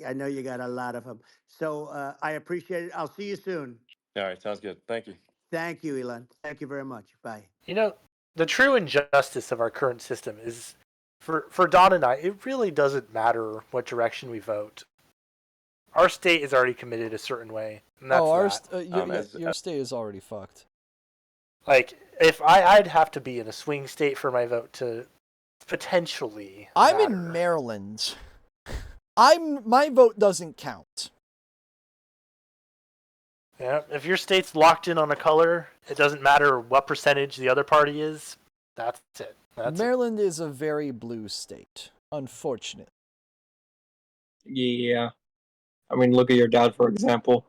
I know you got a lot of them. So I appreciate it. I'll see you soon.
All right, sounds good. Thank you.
Thank you, Elon. Thank you very much. Bye.
The true injustice of our current system is, for Don and I, it really doesn't matter what direction we vote. Our state is already committed a certain way, and that's
your state is already fucked.
Like, if I'd have to be in a swing state for my vote to potentially
I'm
matter.
in Maryland. My vote doesn't count.
Yeah, if your state's locked in on a color, it doesn't matter what percentage the other party is. That's it.
Maryland is a very blue state, unfortunately.
Yeah. I mean, look at your dad, for example.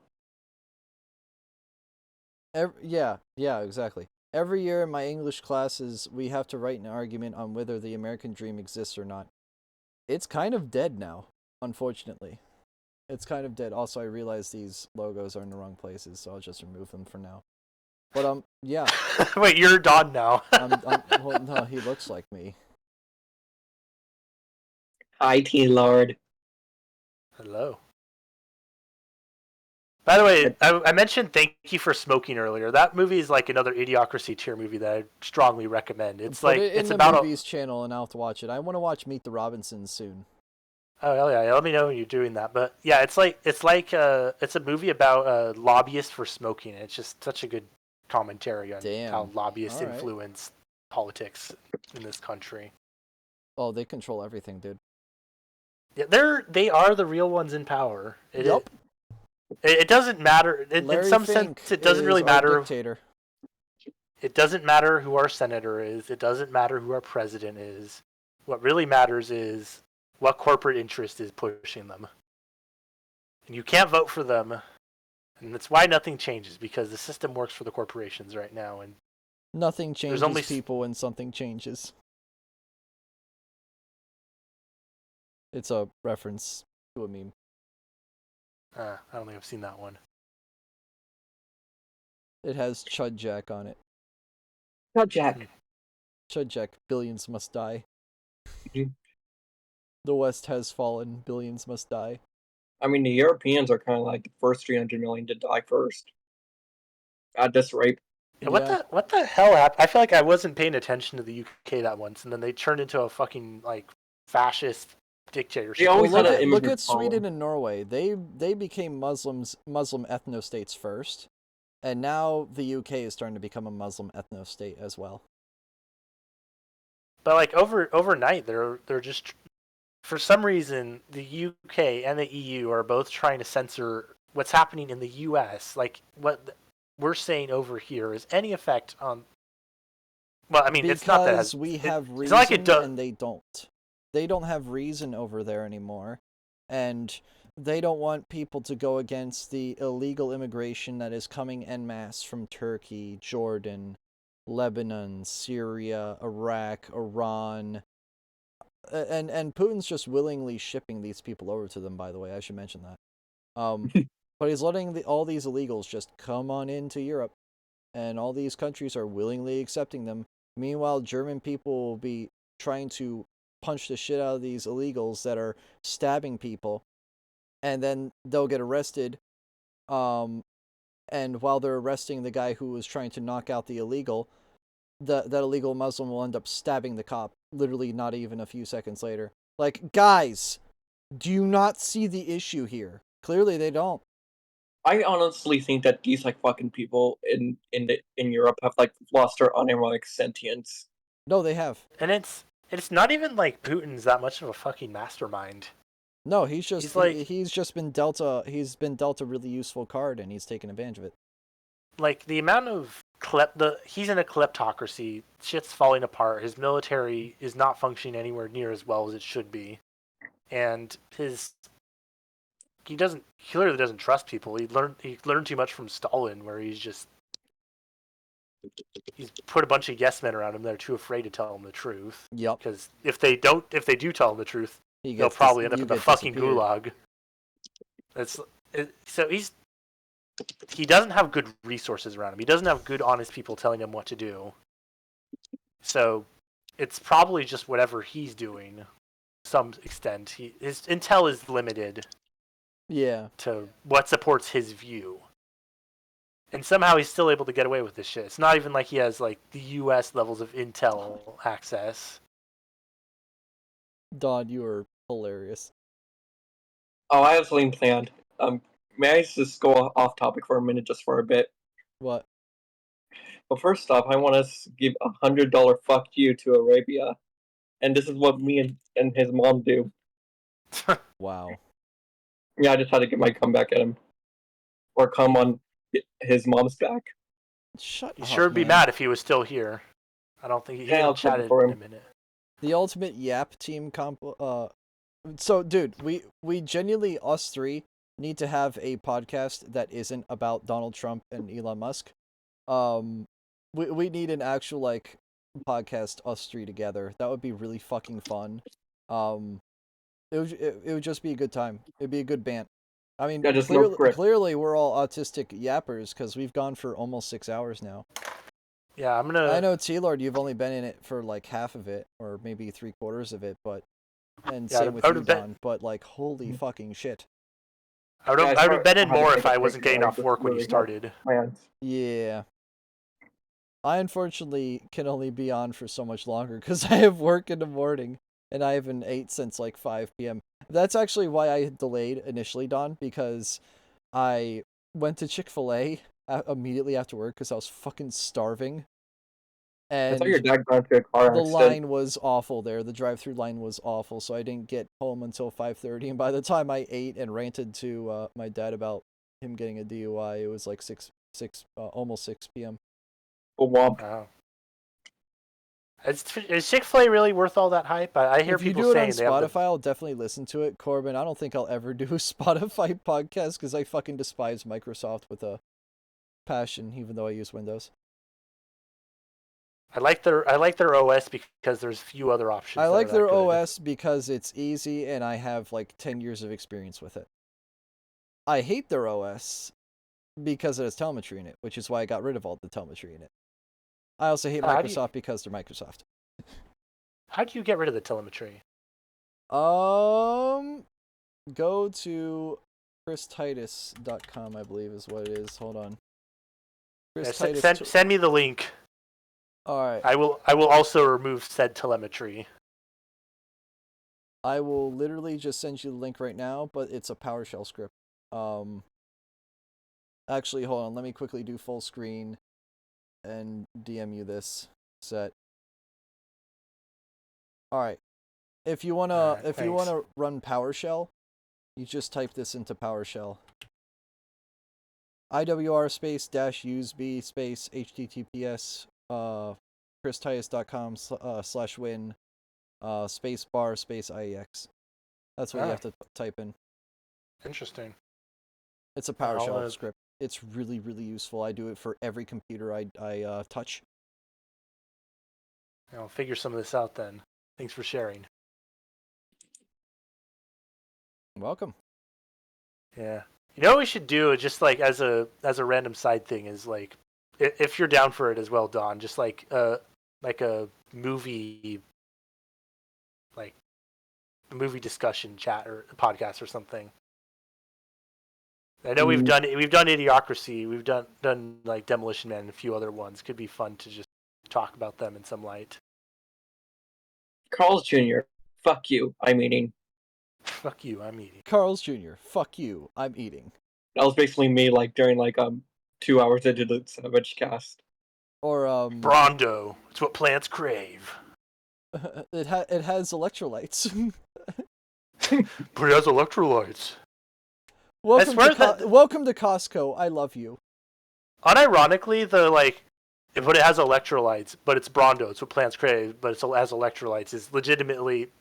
Yeah, exactly. Every year in my English classes, we have to write an argument on whether the American dream exists or not. It's kind of dead now, unfortunately. It's kind of dead. Also, I realize these logos are in the wrong places, so I'll just remove them for now. But, yeah.
Wait, you're Don now.
Well, no, he looks like me.
Hi, Tealord.
Hello. By the way, I mentioned Thank You for Smoking earlier. That movie is like another Idiocracy tier movie that I strongly recommend. It's
it's about the movies channel, and I'll have to watch it. I want to watch Meet the Robinsons soon.
Oh hell yeah! Let me know when you're doing that. But yeah, it's a movie about a lobbyist for smoking. It's just such a good commentary on how lobbyists influence politics in this country.
Oh, they control everything, dude.
Yeah, they are the real ones in power.
Yep.
It doesn't matter. In some sense, it doesn't really matter.
Dictator.
It doesn't matter who our senator is. It doesn't matter who our president is. What really matters is what corporate interest is pushing them. And you can't vote for them. And that's why nothing changes, because the system works for the corporations right now. And
nothing changes people when something changes. It's a reference to a meme.
I don't think I've seen that one.
It has Chud Jack on it.
Not Jack.
Chud Jack, billions must die.
Mhm.
The West has fallen, billions must die.
I mean, the Europeans are kind of like the first 300 million to die first. At this rate.
Yeah, what the hell happened? I feel like I wasn't paying attention to the UK that once, and then they turned into a fucking like fascist dictatorship.
They always
Well,
had
look
an
at, look
immigrant
at Sweden
problem.
and Norway. They became Muslim ethno-states first, and now the UK is starting to become a Muslim ethno-state as well.
But like overnight, they're just, for some reason, the UK and the EU are both trying to censor what's happening in the US. Like what we're saying over here is any effect on. Well, I mean,
because
it's not that it has,
we have reason,
it's not like it does.
and they don't. They don't have reason over there anymore, and they don't want people to go against the illegal immigration that is coming en masse from Turkey, Jordan, Lebanon, Syria, Iraq, Iran, and Putin's just willingly shipping these people over to them. By the way, I should mention that. But he's letting all these illegals just come on into Europe, and all these countries are willingly accepting them. Meanwhile, German people will be trying to punch the shit out of these illegals that are stabbing people, and then they'll get arrested. And while they're arresting the guy who was trying to knock out the illegal, that illegal Muslim will end up stabbing the cop, literally not even a few seconds later. Like, guys, do you not see the issue here? Clearly they don't.
I honestly think that these like fucking people in Europe have like lost their unironic sentience.
No, they have.
And it's not even like Putin's that much of a fucking mastermind.
No, he's just
he's
just been dealt a really useful card, and he's taken advantage of it.
Like the amount of he's in a kleptocracy. Shit's falling apart. His military is not functioning anywhere near as well as it should be, and he clearly doesn't trust people. He learned too much from Stalin, where he's put a bunch of yes men around him that are too afraid to tell him the truth.
Yep.
Because if they do tell him the truth, they'll probably end up in the fucking gulag. So he doesn't have good resources around him. He doesn't have good, honest people telling him what to do. So it's probably just whatever he's doing. To some extent, his intel is limited.
Yeah.
To what supports his view. And somehow he's still able to get away with this shit. It's not even like he has like the US levels of intel access.
Don, you are hilarious.
Oh, I have something planned. May I just go off topic for a minute, just for a bit?
What?
Well, first off, I want to give $100 fuck you to Arabia, and this is what me and his mom do.
Wow.
Yeah, I just had to get my comeback at him, or come on his mom's back.
Shut up.
He sure would be mad if he was still here. I don't think he chatted in a minute.
The ultimate Yap team comp. So, dude, we genuinely, us three, need to have a podcast that isn't about Donald Trump and Elon Musk. We need an actual like podcast, us three together. That would be really fucking fun. It would just be a good time. It'd be a good bant. I mean, clearly we're all autistic yappers because we've gone for almost 6 hours now.
Yeah,
I know, Tealord, you've only been in it for like half of it, or maybe 3/4 of it, but same with you, Don. But like, holy fucking shit.
I would have been in more if I wasn't getting off work when you started.
Yeah. I unfortunately can only be on for so much longer because I have work in the morning, and I haven't ate since like 5 p.m. That's actually why I delayed initially, Don, because I went to Chick-fil-A immediately after work because I was fucking starving. And
I thought your dad got into a car accident.
The line was awful there. The drive-through line was awful, so I didn't get home until 5:30. And by the time I ate and ranted to my dad about him getting a DUI, it was like almost 6 p.m.
Oh, wow.
Wow. Is Chick-fil-A really worth all that hype? I hear people saying
if you do it on Spotify, I'll definitely listen to it. Corbin, I don't think I'll ever do a Spotify podcast because I fucking despise Microsoft with a passion, even though I use Windows.
I like their OS because there's few other options.
I like their OS because it's easy and I have like 10 years of experience with it. I hate their OS because it has telemetry in it, which is why I got rid of all the telemetry in it. I also hate Microsoft because they're Microsoft.
How do you get rid of the telemetry?
Go to christitus.com, I believe is what it is. Hold on.
Send me the link.
All right.
I will also remove said telemetry.
I will literally just send you the link right now, but it's a PowerShell script. Actually, hold on. Let me quickly do full screen and DM you this set. All right. If you wanna run PowerShell, you just type this into PowerShell. IWR space -USB space HTTPS christitus.com/win space bar space IEX. That's what you have to type in.
Interesting.
It's a PowerShell script. It's really, really useful. I do it for every computer I touch.
I'll figure some of this out then. Thanks for sharing.
Welcome.
Yeah. You know what we should do, just like as a random side thing, is like, if you're down for it as well, Don, just like a movie, like a movie discussion chat or a podcast or something. I know we've done Idiocracy, we've done like Demolition Man and a few other ones. Could be fun to just talk about them in some light.
Carl's Jr. Fuck you. I'm eating.
Fuck you. I'm eating.
Carl's Jr. Fuck you. I'm eating.
That was basically me, like during 2 hours into the SavageCast.
Or
Brondo. It's what plants crave.
it has electrolytes.
But it has electrolytes.
Welcome to Costco. I love you.
Unironically, but it has electrolytes, but it's Brondo. It's what plants crave, but it has electrolytes. Is legitimately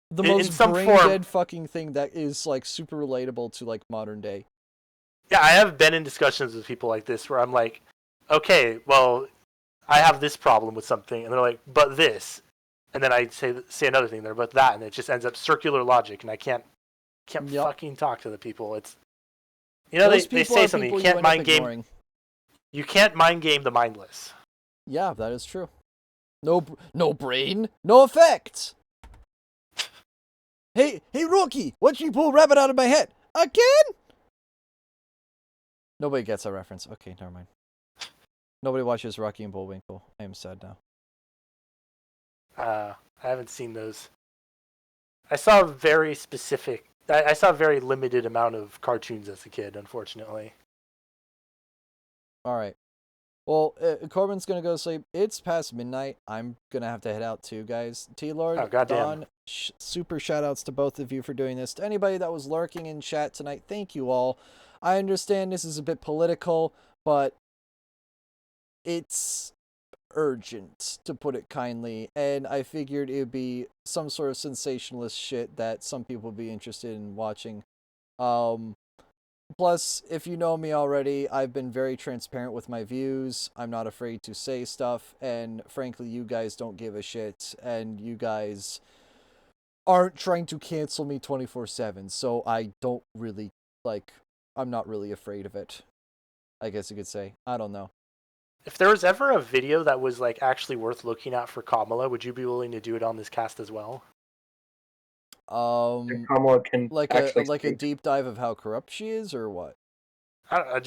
the most brain-dead fucking thing that is like super relatable to like modern day.
Yeah, I have been in discussions with people like this where I'm like, okay, well, I have this problem with something, and they're like, but this, and then I say another thing there, but that, and it just ends up circular logic, and I can't fucking talk to the people. It's they say something. You can't mind game. You can't mind game the mindless.
Yeah, that is true. No brain, no effect. Hey, Rocky, watch me pull a rabbit out of my head. Again? Nobody gets that reference. Okay, never mind. Nobody watches Rocky and Bullwinkle. I am sad now.
I haven't seen those. I saw a very specific. I saw a very limited amount of cartoons as a kid, unfortunately.
All right. Well, Corbin's gonna go to sleep. It's past midnight. I'm gonna have to head out too, guys. Tealord, Don, super shout outs to both of you for doing this. To anybody that was lurking in chat tonight, thank you all. I understand this is a bit political, but it's urgent, to put it kindly, and I figured it would be some sort of sensationalist shit that some people would be interested in watching. Plus, if you know me already, I've been very transparent with my views. I'm not afraid to say stuff, and frankly, you guys don't give a shit, and you guys aren't trying to cancel me 24/7, so I don't really, I'm not really afraid of it, I guess you could say. I don't know.
If there was ever a video that was actually worth looking at for Kamala, would you be willing to do it on this cast as well?
Kamala can
like a deep dive of how corrupt she is, or what?
I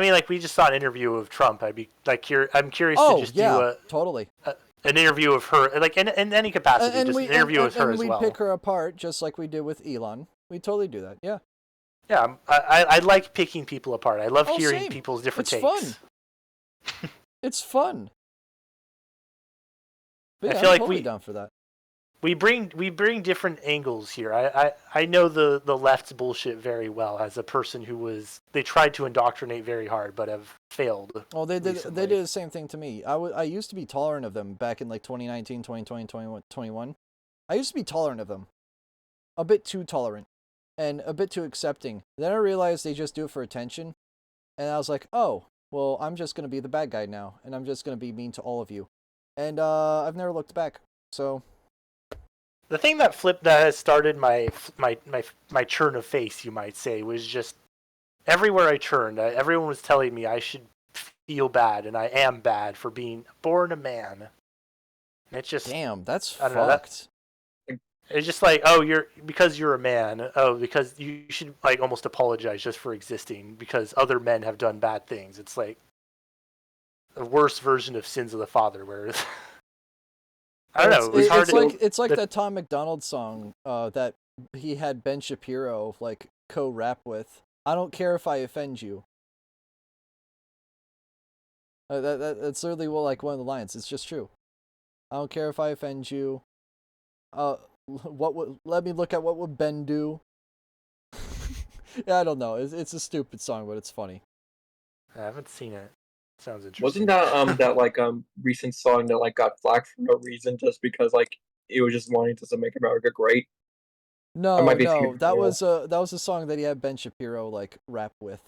mean, we just saw an interview of Trump. I'd be I'm curious to just do
totally
an interview of her, in any capacity, an interview with her as well.
And we pick her apart just like we did with Elon. We totally do that. Yeah.
Yeah, I like picking people apart. I love hearing people's different takes.
It's fun. It's fun. But yeah,
I feel
I'm totally down for that.
We bring different angles here. I know the left's bullshit very well as a person who they tried to indoctrinate very hard but have failed.
Oh, they did the same thing to me. I used to be tolerant of them back in 2019, 2020, 2021. I used to be tolerant of them. A bit too tolerant and a bit too accepting. Then I realized they just do it for attention. And I was like, "Oh, well, I'm just going to be the bad guy now and I'm just going to be mean to all of you." And I've never looked back. So
the thing that has started my churn of face, you might say, was just everywhere I turned, everyone was telling me I should feel bad, and I am bad for being born a man. And it's just
damn, that's
I don't know,
fucked.
it's just like, oh, because you're a man. Oh, because you should like almost apologize just for existing because other men have done bad things. It's like the worst version of sins of the father, where I don't know. It was hard to.
It's like that Tom McDonald song that he had Ben Shapiro like co-rap with. I don't care if I offend you. That's literally like one of the lines. It's just true. I don't care if I offend you. Let me look at what would Ben do. Yeah, I don't know. It's a stupid song, but it's funny.
I haven't seen it. Sounds interesting.
Wasn't that that like recent song that like got flagged for no reason just because like it was just wanting to make America great?
No, that was a song that he had Ben Shapiro like rap with.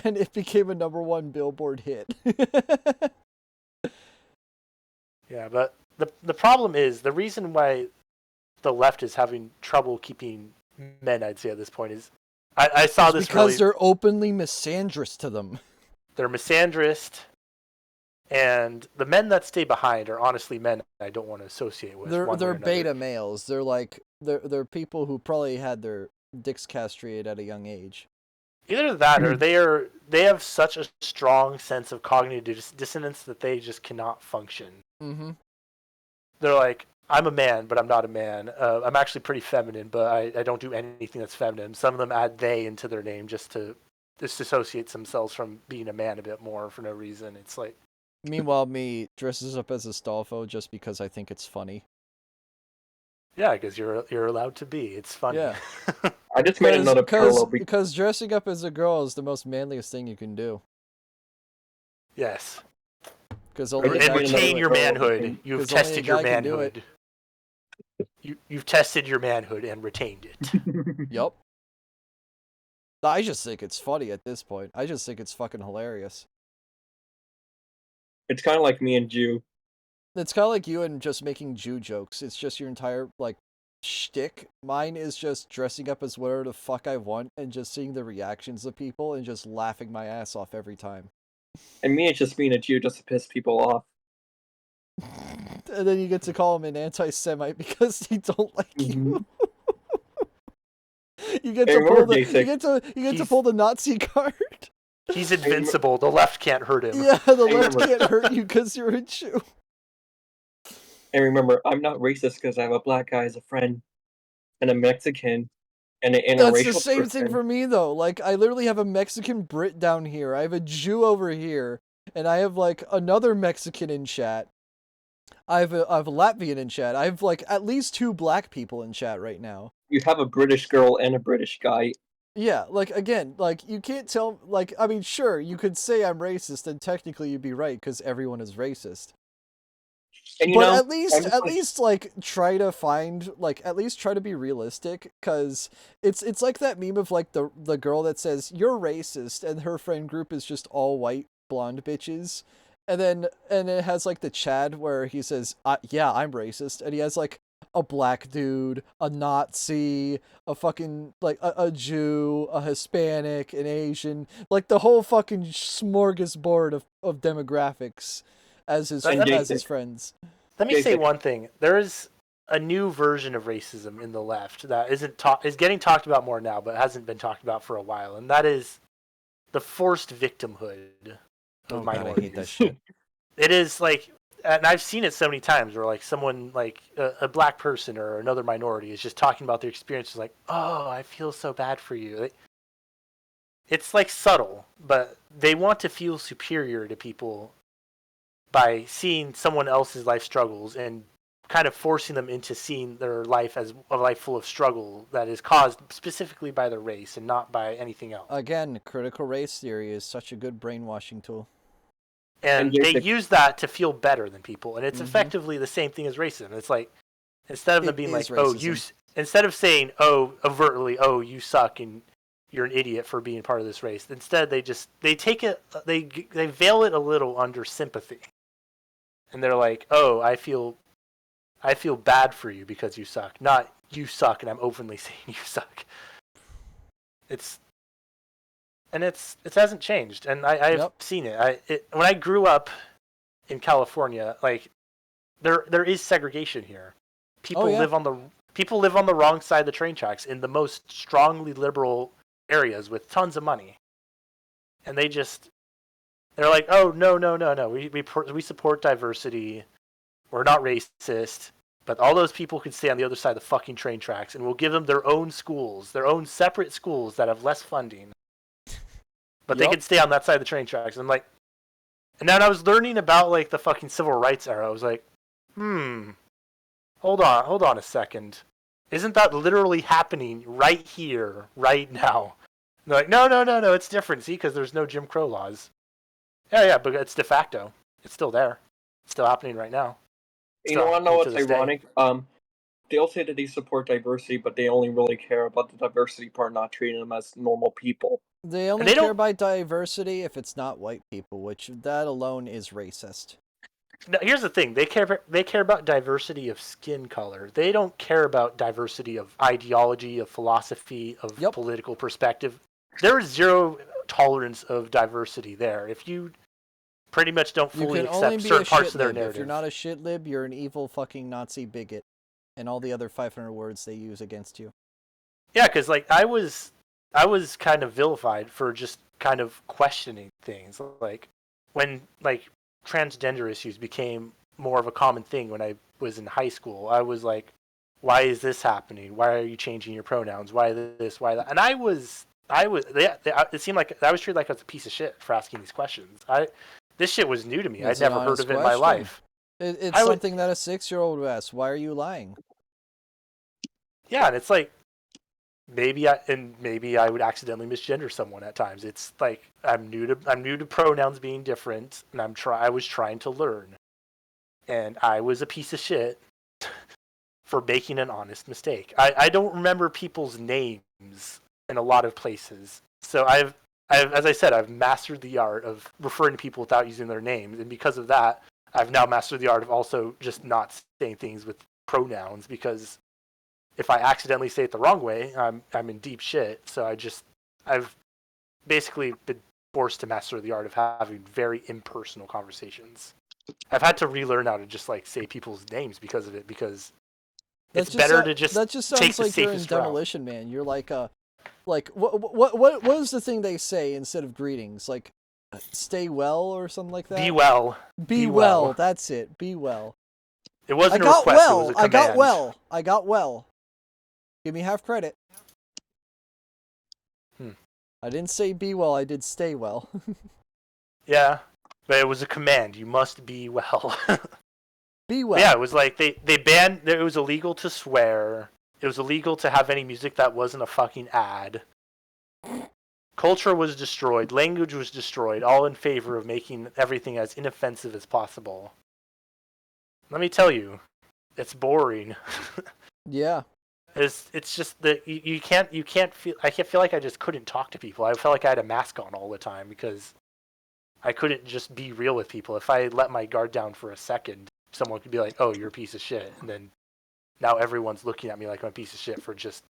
And it became a #1 Billboard hit.
Yeah, but the problem is the reason why the left is having trouble keeping men, I'd say at this point, is I saw this
because they're openly misandrist to them.
They're misandrist, and the men that stay behind are honestly men I don't want to associate with.
They're beta males. They're like they're people who probably had their dicks castrated at a young age.
Either that, or they have such a strong sense of cognitive dissonance that they just cannot function.
Mm-hmm.
They're like, I'm a man, but I'm not a man. I'm actually pretty feminine, but I don't do anything that's feminine. Some of them add they into their name just to disassociate themselves from being a man a bit more for no reason. It's like.
Meanwhile, me dresses up as a Stalfo just because I think it's funny.
Yeah, because you're allowed to be. It's funny.
Yeah.
I just made another parallel
because dressing up as a girl is the most manliest thing you can do.
Yes.
Because
and retain your manhood. You've tested your manhood. You've tested your manhood and retained it.
Yup. I just think it's funny at this point. I just think it's fucking hilarious.
It's kind of like me and Jew.
It's kind of like you and just making Jew jokes. It's just your entire like shtick. Mine is just dressing up as whatever the fuck I want and just seeing the reactions of people and just laughing my ass off every time.
And me, it's just being a Jew just to piss people off.
And then you get to call him an anti-Semite because he don't like you. You get to pull the Nazi card.
He's invincible. The left can't hurt him.
Yeah, the left can't hurt you because you're a Jew.
And remember, I'm not racist because I have a black guy as a friend, and a Mexican, and an interracial
That's the same thing for me, though. Like, I literally have a Mexican Brit down here. I have a Jew over here, and I have, like, another Mexican in chat. I have a Latvian in chat. I have, like, at least 2 black people in chat right now.
You have a British girl and a British guy.
Yeah, like, again, like, you can't tell, like, I mean, sure, you could say I'm racist, and technically you'd be right, because everyone is racist.
And
but at least like try to be realistic, because it's like that meme of like the girl that says you're racist and her friend group is just all white blonde bitches, and it has like the Chad where he says yeah, I'm racist, and he has like a black dude, a Nazi, a fucking like a Jew, a Hispanic, an Asian, like the whole fucking smorgasbord of demographics as his friends.
Let me say one thing. There is a new version of racism in the left that is getting talked about more now, but hasn't been talked about for a while, and that is the forced victimhood of minorities.
God, I hate that shit.
It is like, and I've seen it so many times where like someone like a black person or another minority is just talking about their experiences, like, "Oh, I feel so bad for you." It's like subtle, but they want to feel superior to people by seeing someone else's life struggles and kind of forcing them into seeing their life as a life full of struggle that is caused specifically by their race and not by anything else.
Again, critical race theory is such a good brainwashing tool.
And they use that to feel better than people, and it's effectively the same thing as racism. It's like, instead of them being like, racism. Instead of saying, overtly, you suck and you're an idiot for being part of this race, instead they veil it a little under sympathy. And they're like, I feel bad for you because you suck. Not you suck and I'm openly saying you suck. It's and it hasn't changed. And I've seen it. When I grew up in California, like there is segregation here. People live on the wrong side of the train tracks in the most strongly liberal areas with tons of money, and they're like, oh no, we support diversity, we're not racist, but all those people can stay on the other side of the fucking train tracks, and we'll give them their own schools, their own separate schools that have less funding, but they can stay on that side of the train tracks. And I'm like, and then I was learning about like the fucking civil rights era. I was like, hold on a second. Isn't that literally happening right here, right now? And they're like, no, it's different. See, because there's no Jim Crow laws. Yeah, but it's de facto. It's still there. It's still happening right now.
You want to know what's ironic? They'll say that they support diversity, but they only really care about the diversity part, not treating them as normal people.
They only care about diversity if it's not white people, which that alone is racist.
Now, here's the thing: they care about diversity of skin color. They don't care about diversity of ideology, of philosophy, of political perspective. There is zero tolerance of diversity there. If you pretty much don't fully accept certain parts of their narrative.
If you're not a shit lib, you're an evil fucking Nazi bigot, and all the other 500 words they use against you.
Yeah, because like I was kind of vilified for just kind of questioning things, like when like transgender issues became more of a common thing when I was in high school. I was like, why is this happening? Why are you changing your pronouns? Why this? Why that? And it seemed like I was treated like I was a piece of shit for asking these questions. This shit was new to me. I'd never heard of it in my life.
It's something that a 6-year-old would ask. Why are you lying?
Yeah, and it's like, maybe I would accidentally misgender someone at times. It's like I'm new to pronouns being different, and I was trying to learn, and I was a piece of shit for making an honest mistake. I don't remember people's names in a lot of places, so I've as I said, I've mastered the art of referring to people without using their names, and because of that, I've now mastered the art of also just not saying things with pronouns, because if I accidentally say it the wrong way, I'm in deep shit. So I've basically been forced to master the art of having very impersonal conversations. I've had to relearn how to just like say people's names because of it, because it's better to just
that just sounds like you're in Demolition Man. You're like what is the thing they say instead of greetings? Like stay well or something like that?
Be well.
Be well. That's it. Be well.
It wasn't a request, it was a command.
I got well. Give me half credit. I didn't say be well, I did stay well.
Yeah, but it was a command. You must be well.
Be well.
Yeah, it was like they banned. It was illegal to swear. It was illegal to have any music that wasn't a fucking ad. Culture was destroyed. Language was destroyed. All in favor of making everything as inoffensive as possible. Let me tell you, it's boring.
Yeah.
It's just that you can't feel. I feel like I just couldn't talk to people. I felt like I had a mask on all the time because I couldn't just be real with people. If I let my guard down for a second, someone could be like, "Oh, you're a piece of shit," and then now everyone's looking at me like I'm a piece of shit for just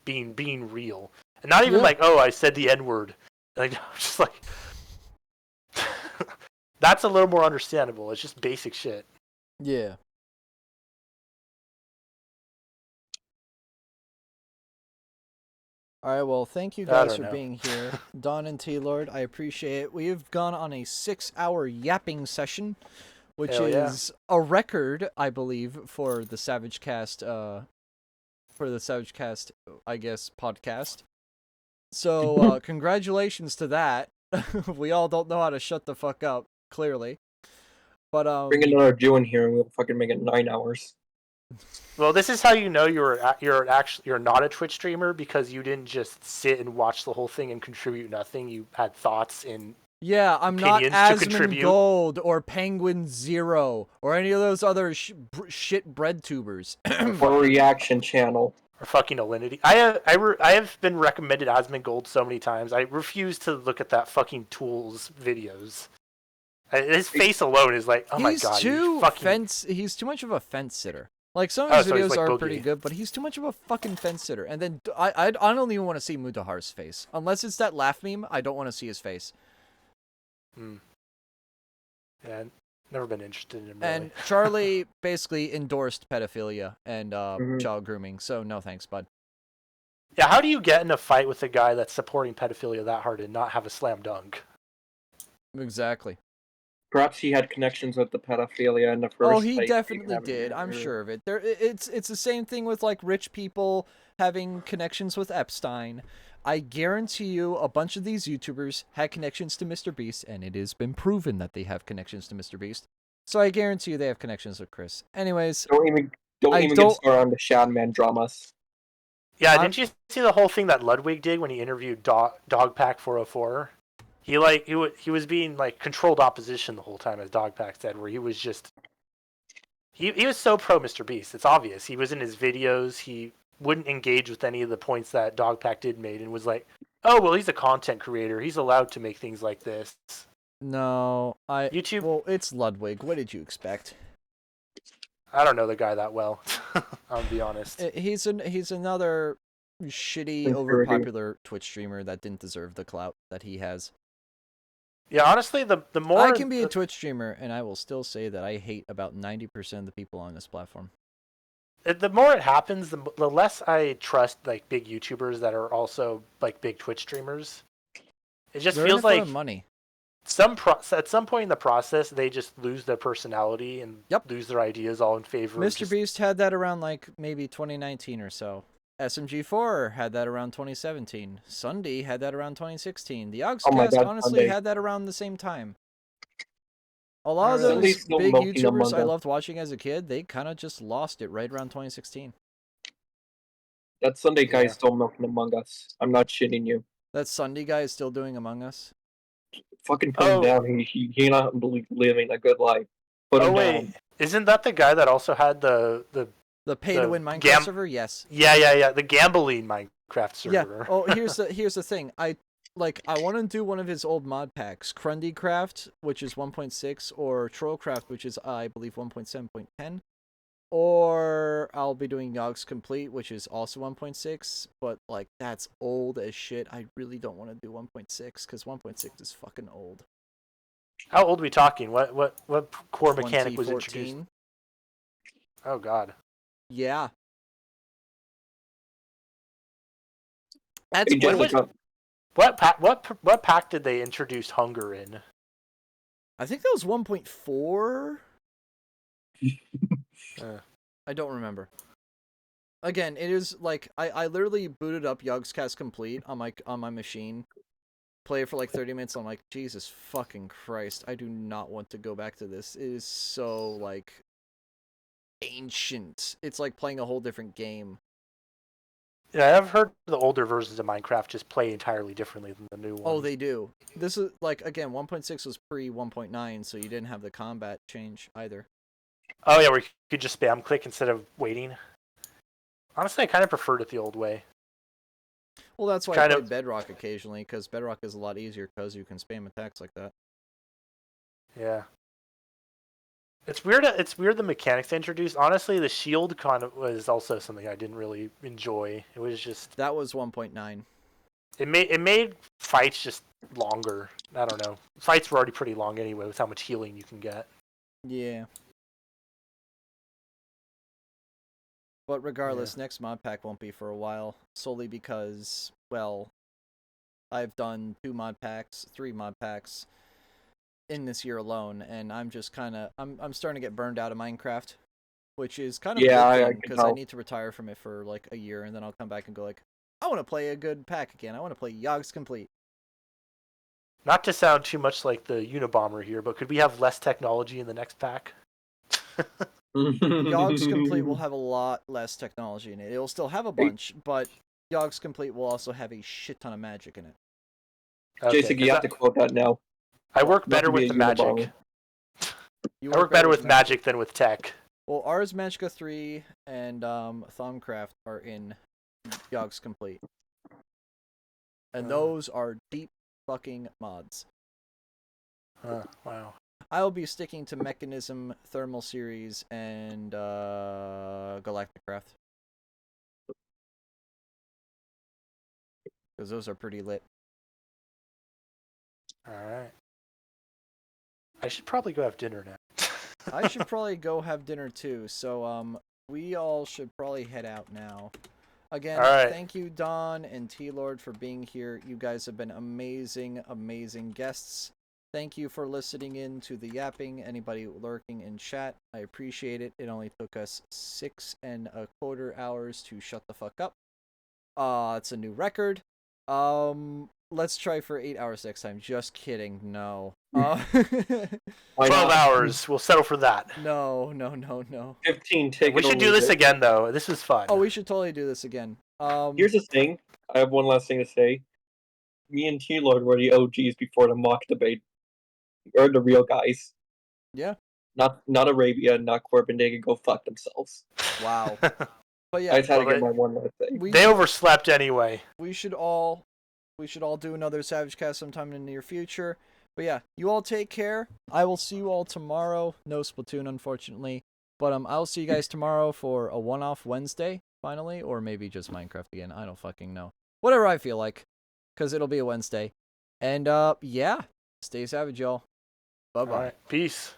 being real, and not even like, "Oh, I said the N-word." Like, just like that's a little more understandable. It's just basic shit.
Yeah. All right, well, thank you guys for being here. Don and Tealord, I appreciate it. We've gone on a 6-hour yapping session, which is a record, I believe, for the SavageCast, I guess, podcast. So, congratulations to that. We all don't know how to shut the fuck up, clearly. But
bring another Jew in here and we'll fucking make it 9 hours.
Well, this is how you know you're not a Twitch streamer, because you didn't just sit and watch the whole thing and contribute nothing. You had thoughts and
I'm not Asmongold or Penguin Zero or any of those other shit bread tubers.
Or reaction channel.
Or fucking Alinity. I have been recommended Asmongold so many times. I refuse to look at that fucking Tools videos. His face alone is like, oh my god.
He's too much of a fence sitter. Like, some of his
so he's
videos
like
are
Boogie.
pretty good, but he's too much of a fucking fence sitter. And then I don't even want to see Mudahar's face. Unless it's that laugh meme, I don't want to see his face.
Yeah, never been interested in him, really.
And Charlie basically endorsed pedophilia and child grooming, so no thanks, bud.
Yeah, how do you get in a fight with a guy that's supporting pedophilia that hard and not have a slam dunk?
Exactly.
Perhaps he had connections with the pedophilia in the first.
Oh, he
place.
definitely did. I'm sure of it. It's the same thing with like rich people having connections with Epstein. I guarantee you, a bunch of these YouTubers had connections to Mr. Beast, and it has been proven that they have connections to Mr. Beast. So I guarantee you they have connections with Chris. Anyways,
Don't even get started on the Shadman dramas.
Yeah, didn't you see the whole thing that Ludwig did when he interviewed Dogpack 404? He was being like controlled opposition the whole time, as Dogpack said, where he was just he was so pro Mr. Beast. It's obvious. He was in his videos. He wouldn't engage with any of the points that Dogpack did made, and was like, "Oh well, he's a content creator. He's allowed to make things like this."
No,
YouTube.
Well, it's Ludwig. What did you expect?
I don't know the guy that well. I'll be honest.
He's another shitty, overpopular Twitch streamer that didn't deserve the clout that he has.
Yeah, honestly, the more
I can be a Twitch streamer, and I will still say that I hate about 90% of the people on this platform.
The more it happens, the less I trust like big YouTubers that are also like big Twitch streamers. It just feels like
money.
At some point in the process, they just lose their personality and lose their ideas all in favor.
Mr. Beast had that around like maybe 2019 or so. SMG4 had that around 2017. Sunday had that around 2016. The SavageCast honestly had that around the same time. A lot of those big YouTubers I loved watching as a kid, they kind of just lost it right around 2016.
That Sunday guy is still milking Among Us. I'm not shitting you.
That Sunday guy is still doing Among Us?
Fucking put him down. He not living a good life. Put him down.
Isn't that the guy that also had the
pay-to-win Minecraft server? Yes.
Yeah. The gambling Minecraft server.
Yeah. Oh, here's the thing. I want to do one of his old mod packs, Crundycraft, which is 1.6, or Trollcraft, which is I believe 1.7.10, or I'll be doing Yogg's Complete, which is also 1.6. But like that's old as shit. I really don't want to do 1.6 because 1.6 is fucking old.
How old are we talking? What core mechanic was introduced? Oh God.
Yeah. That's
what pack did they introduce hunger in?
I think that was 1.4. I don't remember. Again, it is like I literally booted up YogsCast Complete on my machine. Play it for like 30 minutes. I'm like, Jesus fucking Christ! I do not want to go back to this. It is so like ancient. It's like playing a whole different game.
Yeah, I've heard the older versions of Minecraft just play entirely differently than the new ones.
Oh, they do. This is like, again, 1.6 was pre 1.9, so you didn't have the combat change either.
Oh yeah, where you could just spam click instead of waiting. Honestly, I kind of preferred it the old way.
Well, that's why I play Bedrock occasionally, because Bedrock is a lot easier because you can spam attacks like that.
Yeah. It's weird the mechanics they introduced. Honestly, the shield kind of was also something I didn't really enjoy. It was just...
That was 1.9.
It made fights just longer. I don't know. Fights were already pretty long anyway with how much healing you can get.
Yeah. But regardless, next mod pack won't be for a while, solely because, well, I've done 3 mod packs in this year alone, and I'm just kind of, I'm starting to get burned out of Minecraft, which is kind of a good thing, because I need to retire from it for like a year, and then I'll come back and go like, I want to play a good pack again. I want to play Yogg's Complete.
Not to sound too much like the Unabomber here, but could we have less technology in the next pack?
Yogg's Complete will have a lot less technology in it. It'll still have a bunch, but Yogg's Complete will also have a shit ton of magic in it.
Okay, Jason, you have to quote that now.
I work better with the magic. I work better with magic than with tech.
Well, Ars Magica 3 and Thumbcraft are in Yogg's Complete. And those are deep fucking mods.
Wow.
I'll be sticking to Mechanism, Thermal Series, and Galactic Craft. Because those are pretty lit.
Alright. I should probably go have dinner now.
I should probably go have dinner too, so we all should probably head out now. Again, thank you, Don and Tealord, for being here. You guys have been amazing, amazing guests. Thank you for listening in to the yapping. Anybody lurking in chat, I appreciate it. It only took us 6.25 hours to shut the fuck up. It's a new record. Let's try for 8 hours next time. Just kidding. No.
12 hours. We'll settle for that.
No.
15 tickets.
We should do this again, though. This was fun.
Oh, we should totally do this again.
Here's the thing. I have one last thing to say. Me and Tealord were the OGs before the mock debate. We're the real guys.
Yeah.
Not Arabia, not Corbin. They can go fuck themselves.
Wow. But yeah,
I just had to get my one last thing.
They overslept anyway.
We should all do another SavageCast sometime in the near future. But yeah, you all take care. I will see you all tomorrow. No Splatoon, unfortunately. But I'll see you guys tomorrow for a one-off Wednesday, finally. Or maybe just Minecraft again. I don't fucking know. Whatever I feel like. Because it'll be a Wednesday. And yeah, stay savage, y'all. Bye-bye.
All right. Peace.